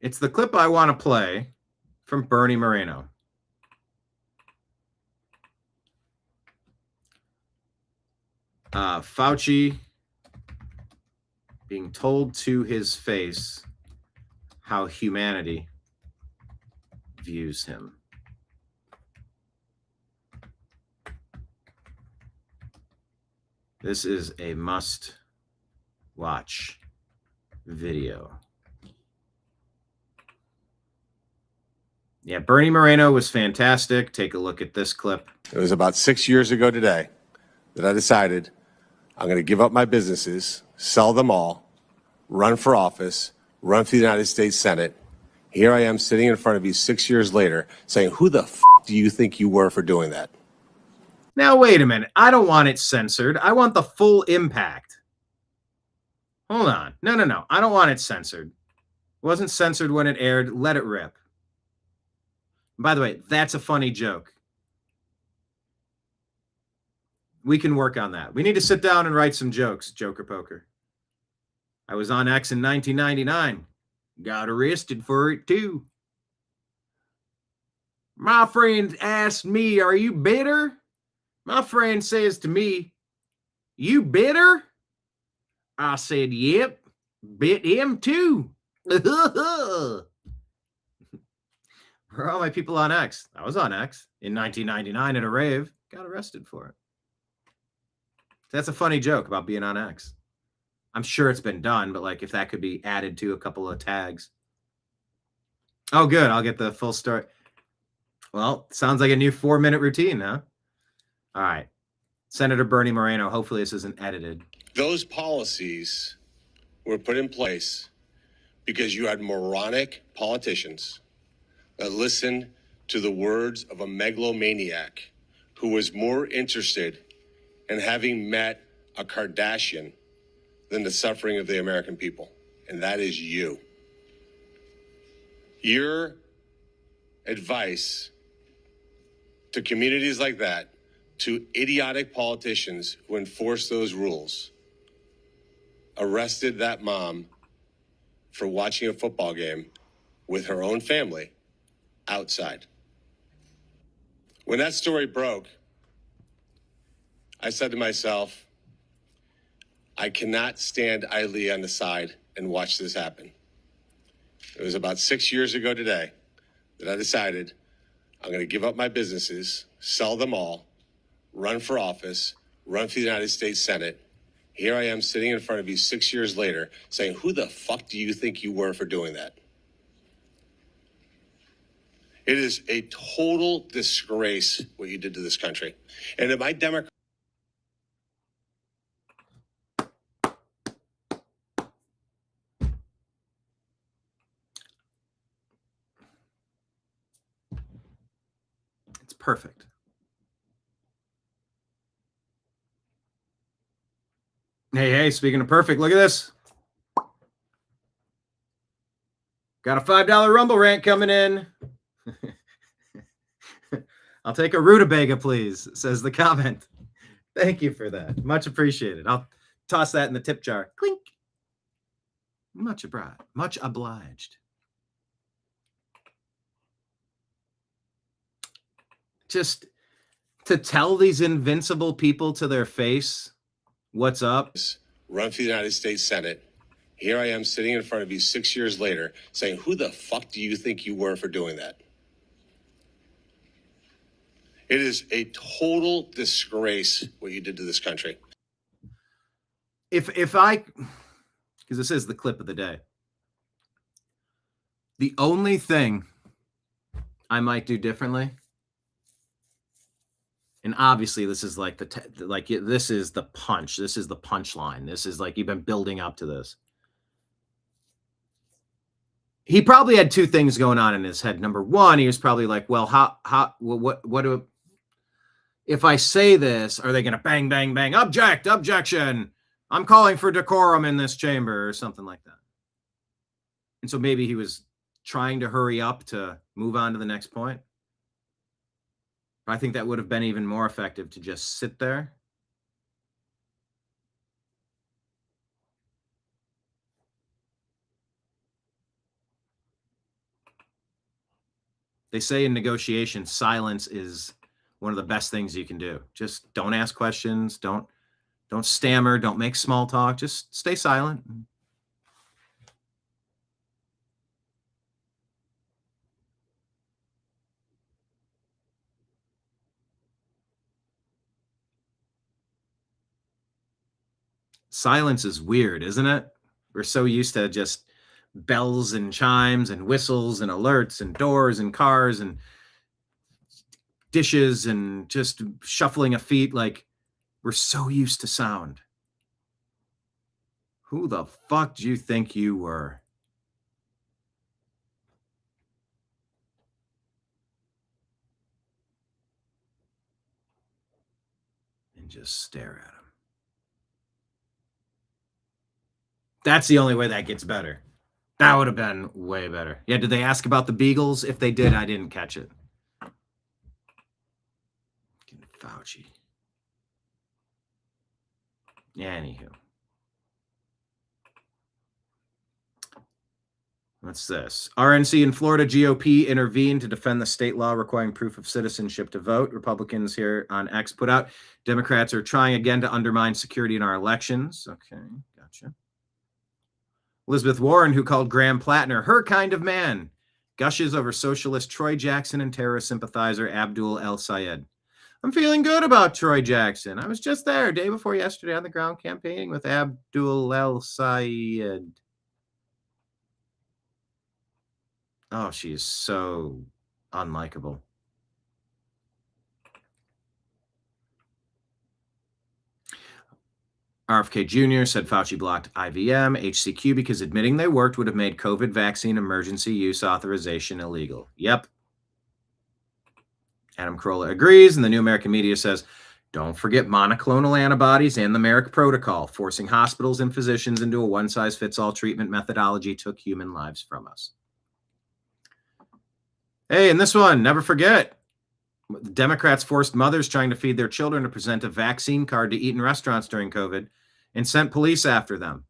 It's the clip I want to play from Bernie Moreno. Fauci being told to his face how humanity views him. This is a must-watch video. Yeah, Bernie Moreno was fantastic. Take a look at this clip. It was about 6 years ago today that I decided I'm going to give up my businesses, sell them all, run for office, run for the United States Senate. Here I am sitting in front of you 6 years later saying, who the f*** do you think you were for doing that? Now, wait a minute. I don't want it censored. I want the full impact. Hold on. No. I don't want it censored. It wasn't censored when it aired. Let it rip. And by the way, that's a funny joke. We can work on that. We need to sit down and write some jokes, Joker Poker. I was on X in 1999. Got arrested for it, too. My friend asked me, are you bitter? My friend says to me, you bitter? I said, yep, bit him too. Where are all my people on X? I was on X in 1999 at a rave. Got arrested for it. That's a funny joke about being on X. I'm sure it's been done, but like if that could be added to a couple of tags. Oh, good. I'll get the full story. Well, sounds like a new 4-minute routine, huh? All right. Senator Bernie Moreno, hopefully this isn't edited. Those policies were put in place because you had moronic politicians that listened to the words of a megalomaniac who was more interested in having met a Kardashian than the suffering of the American people. And that is you. Your advice to communities like that, to idiotic politicians who enforce those rules, arrested that mom for watching a football game with her own family outside. When that story broke, I said to myself, I cannot stand idly on the side and watch this happen. It was about 6 years ago today that I decided I'm going to give up my businesses, sell them all, run for office, run for the United States Senate. Here I am sitting in front of you 6 years later saying, who the fuck do you think you were for doing that? It is a total disgrace what you did to this country. And if my Democrat... It's perfect. Hey, speaking of perfect, look at this. Got a $5 Rumble rant coming in. I'll take a rutabaga, please, says the comment. Thank you for that. Much appreciated. I'll toss that in the tip jar. Clink. Much obliged. Just to tell these invincible people to their face what's up. Run for the United States Senate. Here I am sitting in front of you 6 years later saying, who the fuck do you think you were for doing that? It is a total disgrace what you did to this country. If I, because this is the clip of the day, the only thing I might do differently, and obviously this is like this is the punch, this is the punchline, this is like you've been building up to this. He probably had two things going on in his head. Number one, he was probably like, well, what do, if I say this, are they going to bang, bang, bang, objection, I'm calling for decorum in this chamber or something like that. And so maybe he was trying to hurry up to move on to the next point. I think that would have been even more effective to just sit there. They say in negotiation, silence is one of the best things you can do. Just don't ask questions. Don't stammer. Don't make small talk. Just stay silent. Silence is weird, isn't it? We're so used to just bells and chimes and whistles and alerts and doors and cars and dishes and just shuffling of feet. Like, we're so used to sound. Who the fuck do you think you were? And just stare at him. That's the only way that gets better. That would have been way better. Yeah, did they ask about the Beagles? If they did, I didn't catch it. Fauci. Anywho. What's this? RNC and Florida GOP intervened to defend the state law requiring proof of citizenship to vote. Republicans here on X put out, Democrats are trying again to undermine security in our elections. Okay, gotcha. Elizabeth Warren, who called Graham Plattner her kind of man, Gushes over socialist Troy Jackson and terrorist sympathizer Abdul El Sayed. I'm feeling good about Troy Jackson. I was just there day before yesterday on the ground campaigning with Abdul El Sayed. Oh, she is so unlikable. RFK Jr. said Fauci blocked IVM, HCQ because admitting they worked would have made COVID vaccine emergency use authorization illegal. Yep. Adam Carolla agrees, and the New American Media says, don't forget monoclonal antibodies and the Merck protocol. Forcing hospitals and physicians into a one-size-fits-all treatment methodology took human lives from us. Hey, and this one, never forget. The Democrats forced mothers trying to feed their children to present a vaccine card to eat in restaurants during COVID and sent police after them.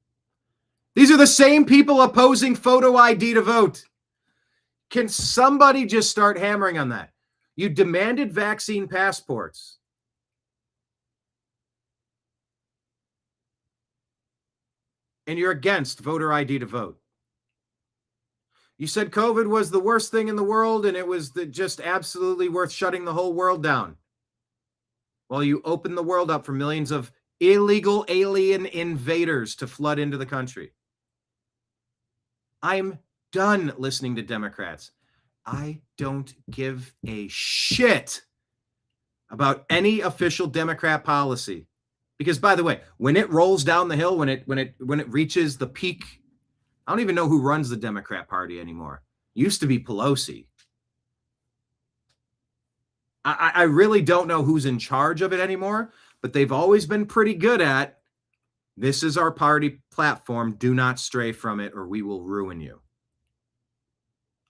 These are the same people opposing photo ID to vote. Can somebody just start hammering on that? You demanded vaccine passports. And you're against voter ID to vote. You said COVID was the worst thing in the world and it was just absolutely worth shutting the whole world down. While you open the world up for millions of illegal alien invaders to flood into the country. I'm done listening to Democrats. I don't give a shit about any official Democrat policy. Because, by the way, when it rolls down the hill, when it reaches the peak, I don't even know who runs the Democrat Party anymore. Used to be Pelosi. I really don't know who's in charge of it anymore, but they've always been pretty good at, this is our party platform, do not stray from it or we will ruin you.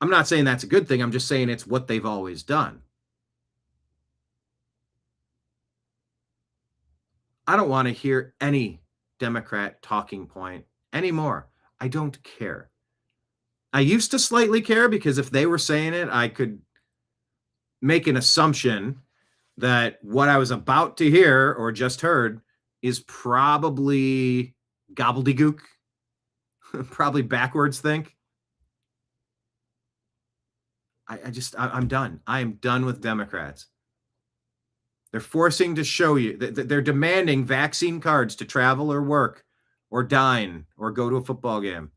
I'm not saying that's a good thing. I'm just saying it's what they've always done. I don't want to hear any Democrat talking point anymore. I don't care. I used to slightly care because if they were saying it, I could make an assumption that what I was about to hear or just heard is probably gobbledygook, probably backwards think. I'm done. I am done with Democrats. They're forcing to show you that they're demanding vaccine cards to travel or work or dine or go to a football game.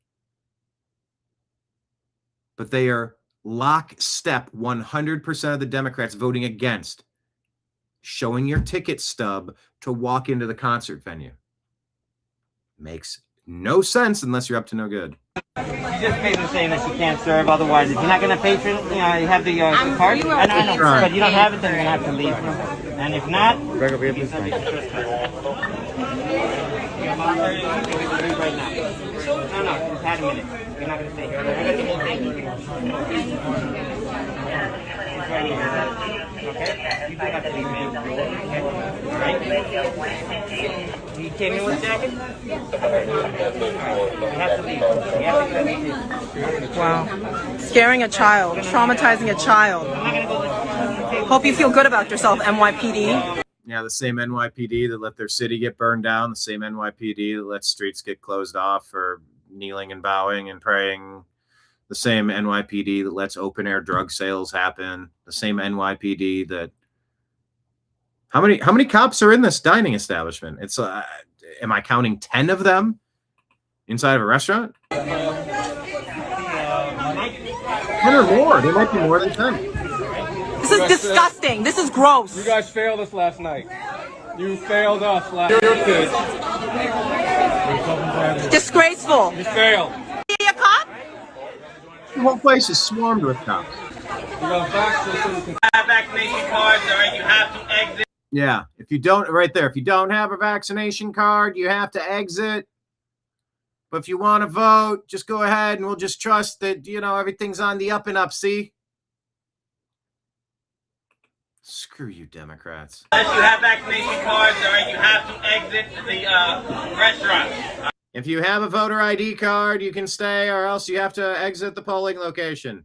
But they are lockstep 100% of the Democrats voting against showing your ticket stub to walk into the concert venue. Makes no sense unless you're up to no good. You just basically saying that you can't serve. Otherwise, if you're not going to pay for it, you have the card. I know, but you don't have it, then you're going to have to leave. And if not, you'll be subject to trespass. Your mom heard you can leave right now. No, just had a minute. You're not going to stay here. Okay? You do have to leave, man. Okay? All right? You came in with a jacket? You have to leave. You have to leave. Wow. Scaring a child, traumatizing a child. Hope you feel good about yourself, NYPD. Yeah, the same NYPD that let their city get burned down, the same NYPD that lets streets get closed off for kneeling and bowing and praying, the same NYPD that lets open air drug sales happen, the same NYPD that... How many cops are in this dining establishment? It's am I counting 10 of them inside of a restaurant? 10 or more. There might be more than 10. This is disgusting. This is gross. You guys failed us last night. You failed us last night. You're good. Disgraceful. You failed. Be a cop? The whole place is swarmed with cops. Vaccination cards, all right, you have to exit. Yeah, if you don't, right there, if you don't have a vaccination card, you have to exit. But if you want to vote, just go ahead and we'll just trust that, everything's on the up and up, see? Screw you, Democrats. Unless you have vaccination cards, all right, you have to exit the restaurant. If you have a voter ID card, you can stay, or else you have to exit the polling location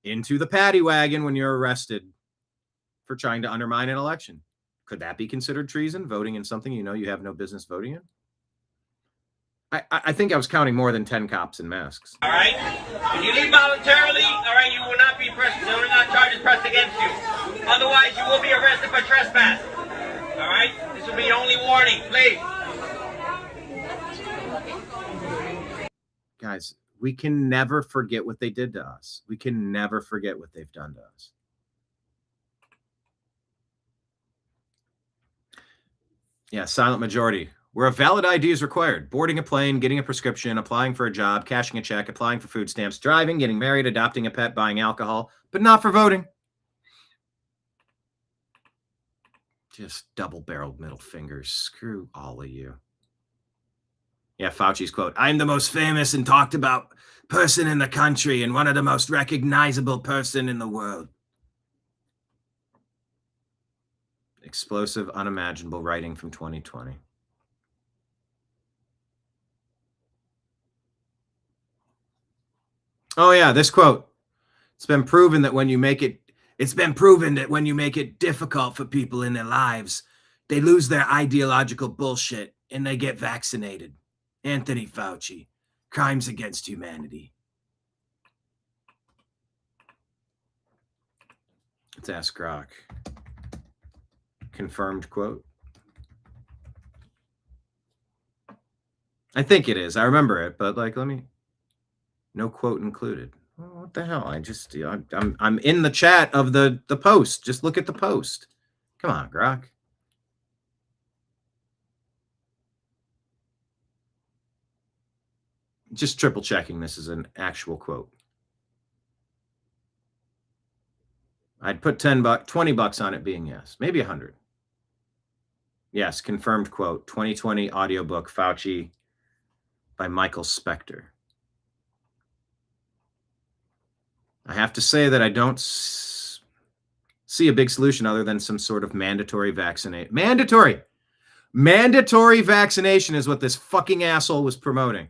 into the paddy wagon when you're arrested for trying to undermine an election. Could that be considered treason, voting in something you know you have no business voting in? I think I was counting more than 10 cops in masks. All right? If you leave voluntarily, all right, you will not be pressed. There will not charges pressed against you. Otherwise, you will be arrested for trespass. All right? This will be your only warning, please. Guys, we can never forget what they did to us. We can never forget what they've done to us. Yeah, silent majority. Where a valid ID is required. Boarding a plane, getting a prescription, applying for a job, cashing a check, applying for food stamps, driving, getting married, adopting a pet, buying alcohol, but not for voting. Just double-barreled middle fingers. Screw all of you. Yeah, Fauci's quote, I'm the most famous and talked about person in the country and one of the most recognizable person in the world. Explosive, unimaginable writing from 2020. Oh yeah, this quote. It's been proven that when you make it difficult for people in their lives, they lose their ideological bullshit and they get vaccinated. Anthony Fauci, Crimes Against Humanity. Let's ask Grok. Confirmed quote. I think it is. I remember it, but like, let me. No quote included. Oh, what the hell? I'm in the chat of the post. Just look at the post. Come on, Grok. Just triple checking this is an actual quote. I'd put $20 on it being yes, maybe 100. Yes, confirmed quote. 2020 audiobook Fauci by Michael Spector. I have to say that I don't see a big solution other than some sort of mandatory vaccination. Mandatory vaccination is what this fucking asshole was promoting.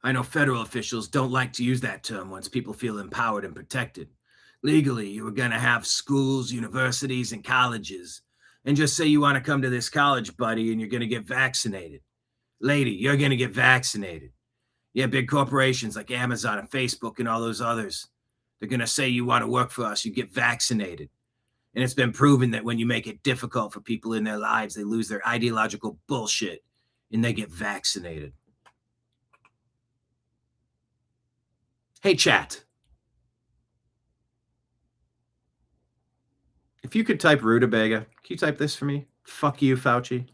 I know federal officials don't like to use that term once people feel empowered and protected. Legally, you were going to have schools, universities, and colleges. And just say you want to come to this college, buddy, and you're going to get vaccinated. Lady, you're going to get vaccinated. Yeah, big corporations like Amazon and Facebook and all those others, they're going to say you want to work for us, you get vaccinated. And it's been proven that when you make it difficult for people in their lives, they lose their ideological bullshit and they get vaccinated. Hey, chat. If you could type rutabaga, can you type this for me? Fuck you, Fauci.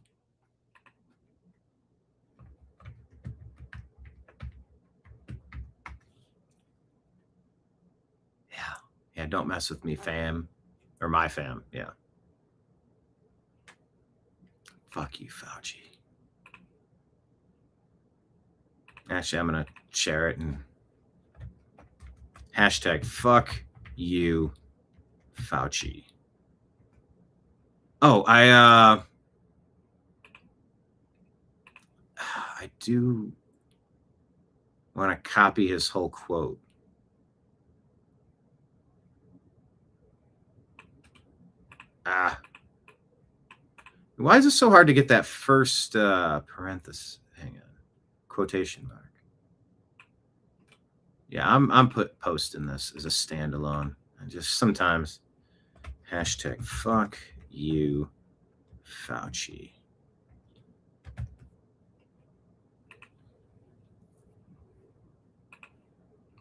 Yeah, don't mess with me, fam. Or my fam, yeah. Fuck you, Fauci. Actually, I'm going to share it and hashtag fuck you, Fauci. Oh, I do want to copy his whole quote. Why is it so hard to get that first parenthesis? Hang on, quotation mark. Yeah, I'm posting this as a standalone. I just sometimes hashtag fuck you, Fauci.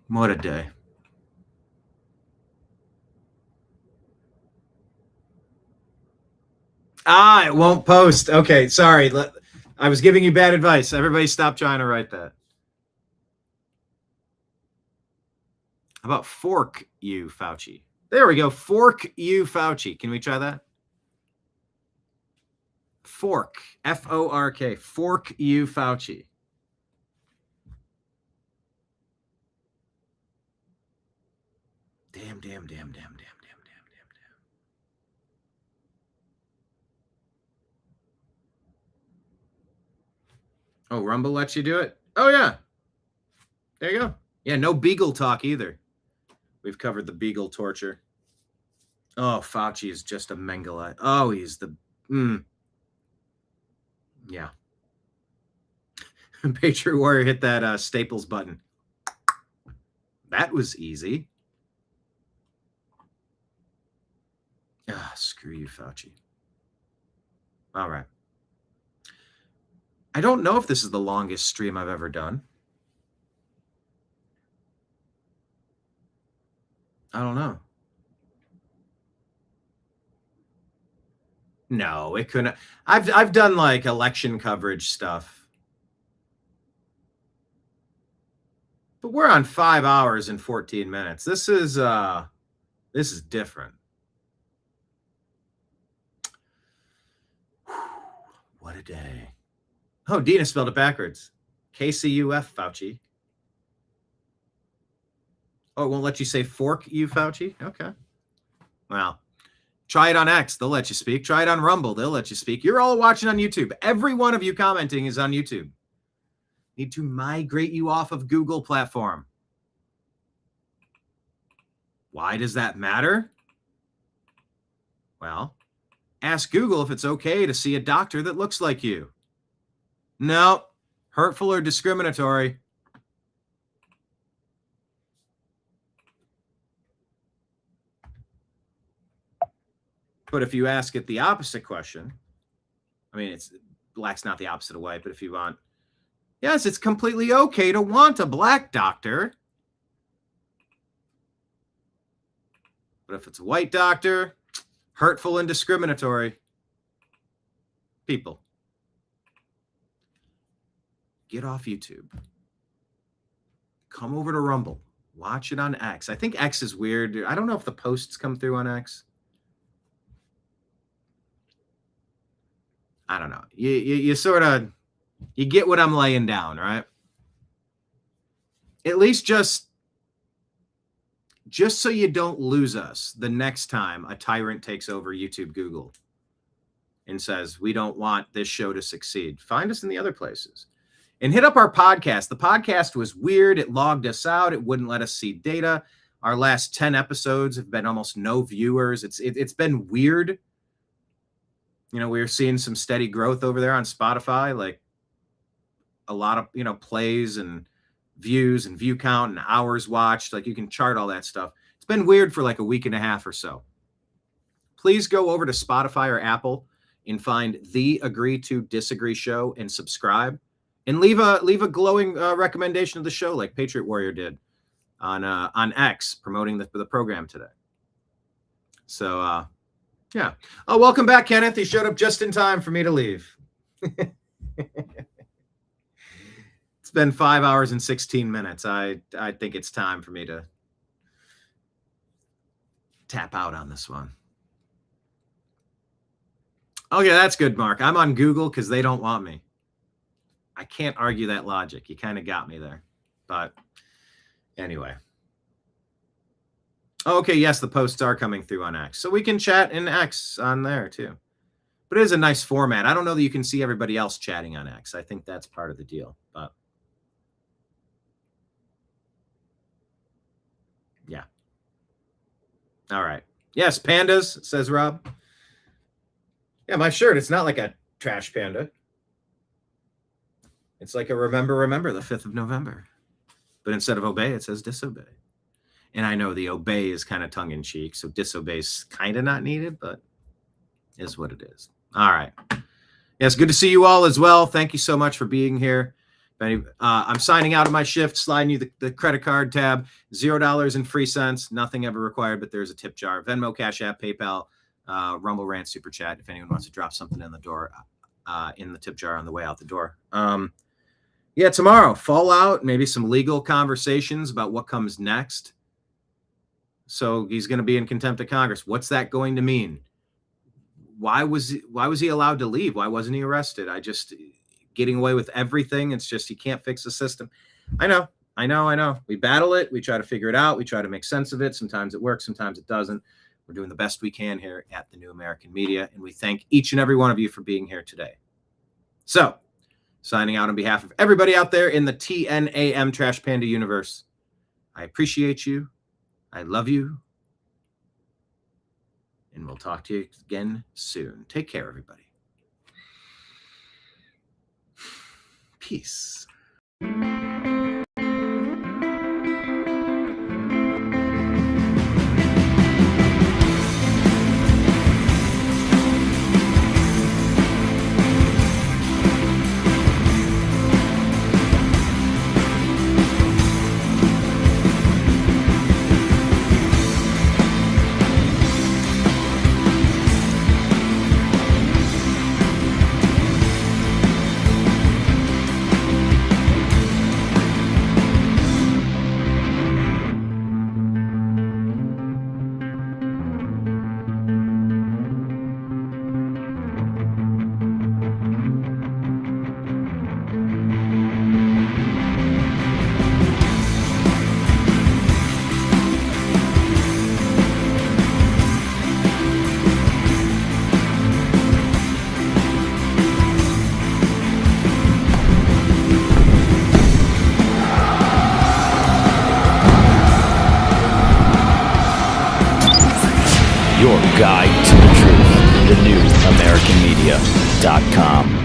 What a day. It won't post. Okay, sorry. I was giving you bad advice. Everybody stop trying to write that. How about fork you, Fauci? There we go. Fork you, Fauci. Can we try that? Fork. F-O-R-K. Fork you, Fauci. Damn. Oh, Rumble lets you do it? Oh, yeah. There you go. Yeah, no Beagle talk either. We've covered the Beagle torture. Oh, Fauci is just a Mengele. Oh, he's the... Yeah. Patriot Warrior hit that Staples button. That was easy. Screw you, Fauci. All right. I don't know if this is the longest stream I've ever done. I don't know. No, it couldn't. I've done like election coverage stuff. But we're on 5 hours and 14 minutes. This is different. What a day. Oh, Dina spelled it backwards. KCUF, Fauci. Oh, it won't let you say fork you, Fauci? Okay. Well, try it on X. They'll let you speak. Try it on Rumble. They'll let you speak. You're all watching on YouTube. Every one of you commenting is on YouTube. Need to migrate you off of Google platform. Why does that matter? Well, ask Google if it's okay to see a doctor that looks like you. No, hurtful or discriminatory. But if you ask it the opposite question, I mean, black's not the opposite of white, but if you want, yes, it's completely okay to want a black doctor. But if it's a white doctor, hurtful and discriminatory. People, get off YouTube. Come over to Rumble. Watch it on X. I think X is weird. I don't know if the posts come through on X. I don't know. You sort of, you get what I'm laying down, right? At least just so you don't lose us the next time a tyrant takes over YouTube, Google, and says, we don't want this show to succeed. Find us in the other places. And hit up our podcast. The podcast was weird. It logged us out. It wouldn't let us see data. Our last 10 episodes have been almost no viewers. It's been weird. You know, we're seeing some steady growth over there on Spotify, like a lot of, plays and views and view count and hours watched. Like you can chart all that stuff. It's been weird for like a week and a half or so. Please go over to Spotify or Apple and find the Agree to Disagree show and subscribe and leave a glowing recommendation of the show like Patriot Warrior did on X promoting the program today. So, yeah. Oh, welcome back, Kenneth. He showed up just in time for me to leave. It's been 5 hours and 16 minutes. I think it's time for me to tap out on this one. Okay, that's good, Mark. I'm on Google because they don't want me. I can't argue that logic. You kind of got me there. But anyway. Okay, yes, the posts are coming through on X. So we can chat in X on there too. But it is a nice format. I don't know that you can see everybody else chatting on X. I think that's part of the deal. But yeah. All right. Yes, pandas, says Rob. Yeah, my shirt, it's not like a trash panda. It's like a remember the 5th of November. But instead of obey, it says disobey. And I know the obey is kind of tongue-in-cheek, so disobey is kind of not needed, but is what it is. All right. Yes, good to see you all as well. Thank you so much for being here. I'm signing out of my shift, sliding you the credit card tab, $0 in free cents, nothing ever required, but there's a tip jar. Venmo, Cash App, PayPal, Rumble, Rant, Super Chat, if anyone wants to drop something in the door, in the tip jar on the way out the door. Yeah, tomorrow, Fallout, maybe some legal conversations about what comes next. So he's going to be in contempt of Congress. What's that going to mean? Why was he allowed to leave? Why wasn't he arrested? Getting away with everything. It's just, you can't fix the system. I know. We battle it. We try to figure it out. We try to make sense of it. Sometimes it works. Sometimes it doesn't. We're doing the best we can here at the New American Media. And we thank each and every one of you for being here today. So signing out on behalf of everybody out there in the TNAM Trash Panda universe. I appreciate you. I love you. And we'll talk to you again soon. Take care, everybody. Peace. Your guide to the truth. TheNewAmericanMedia.com.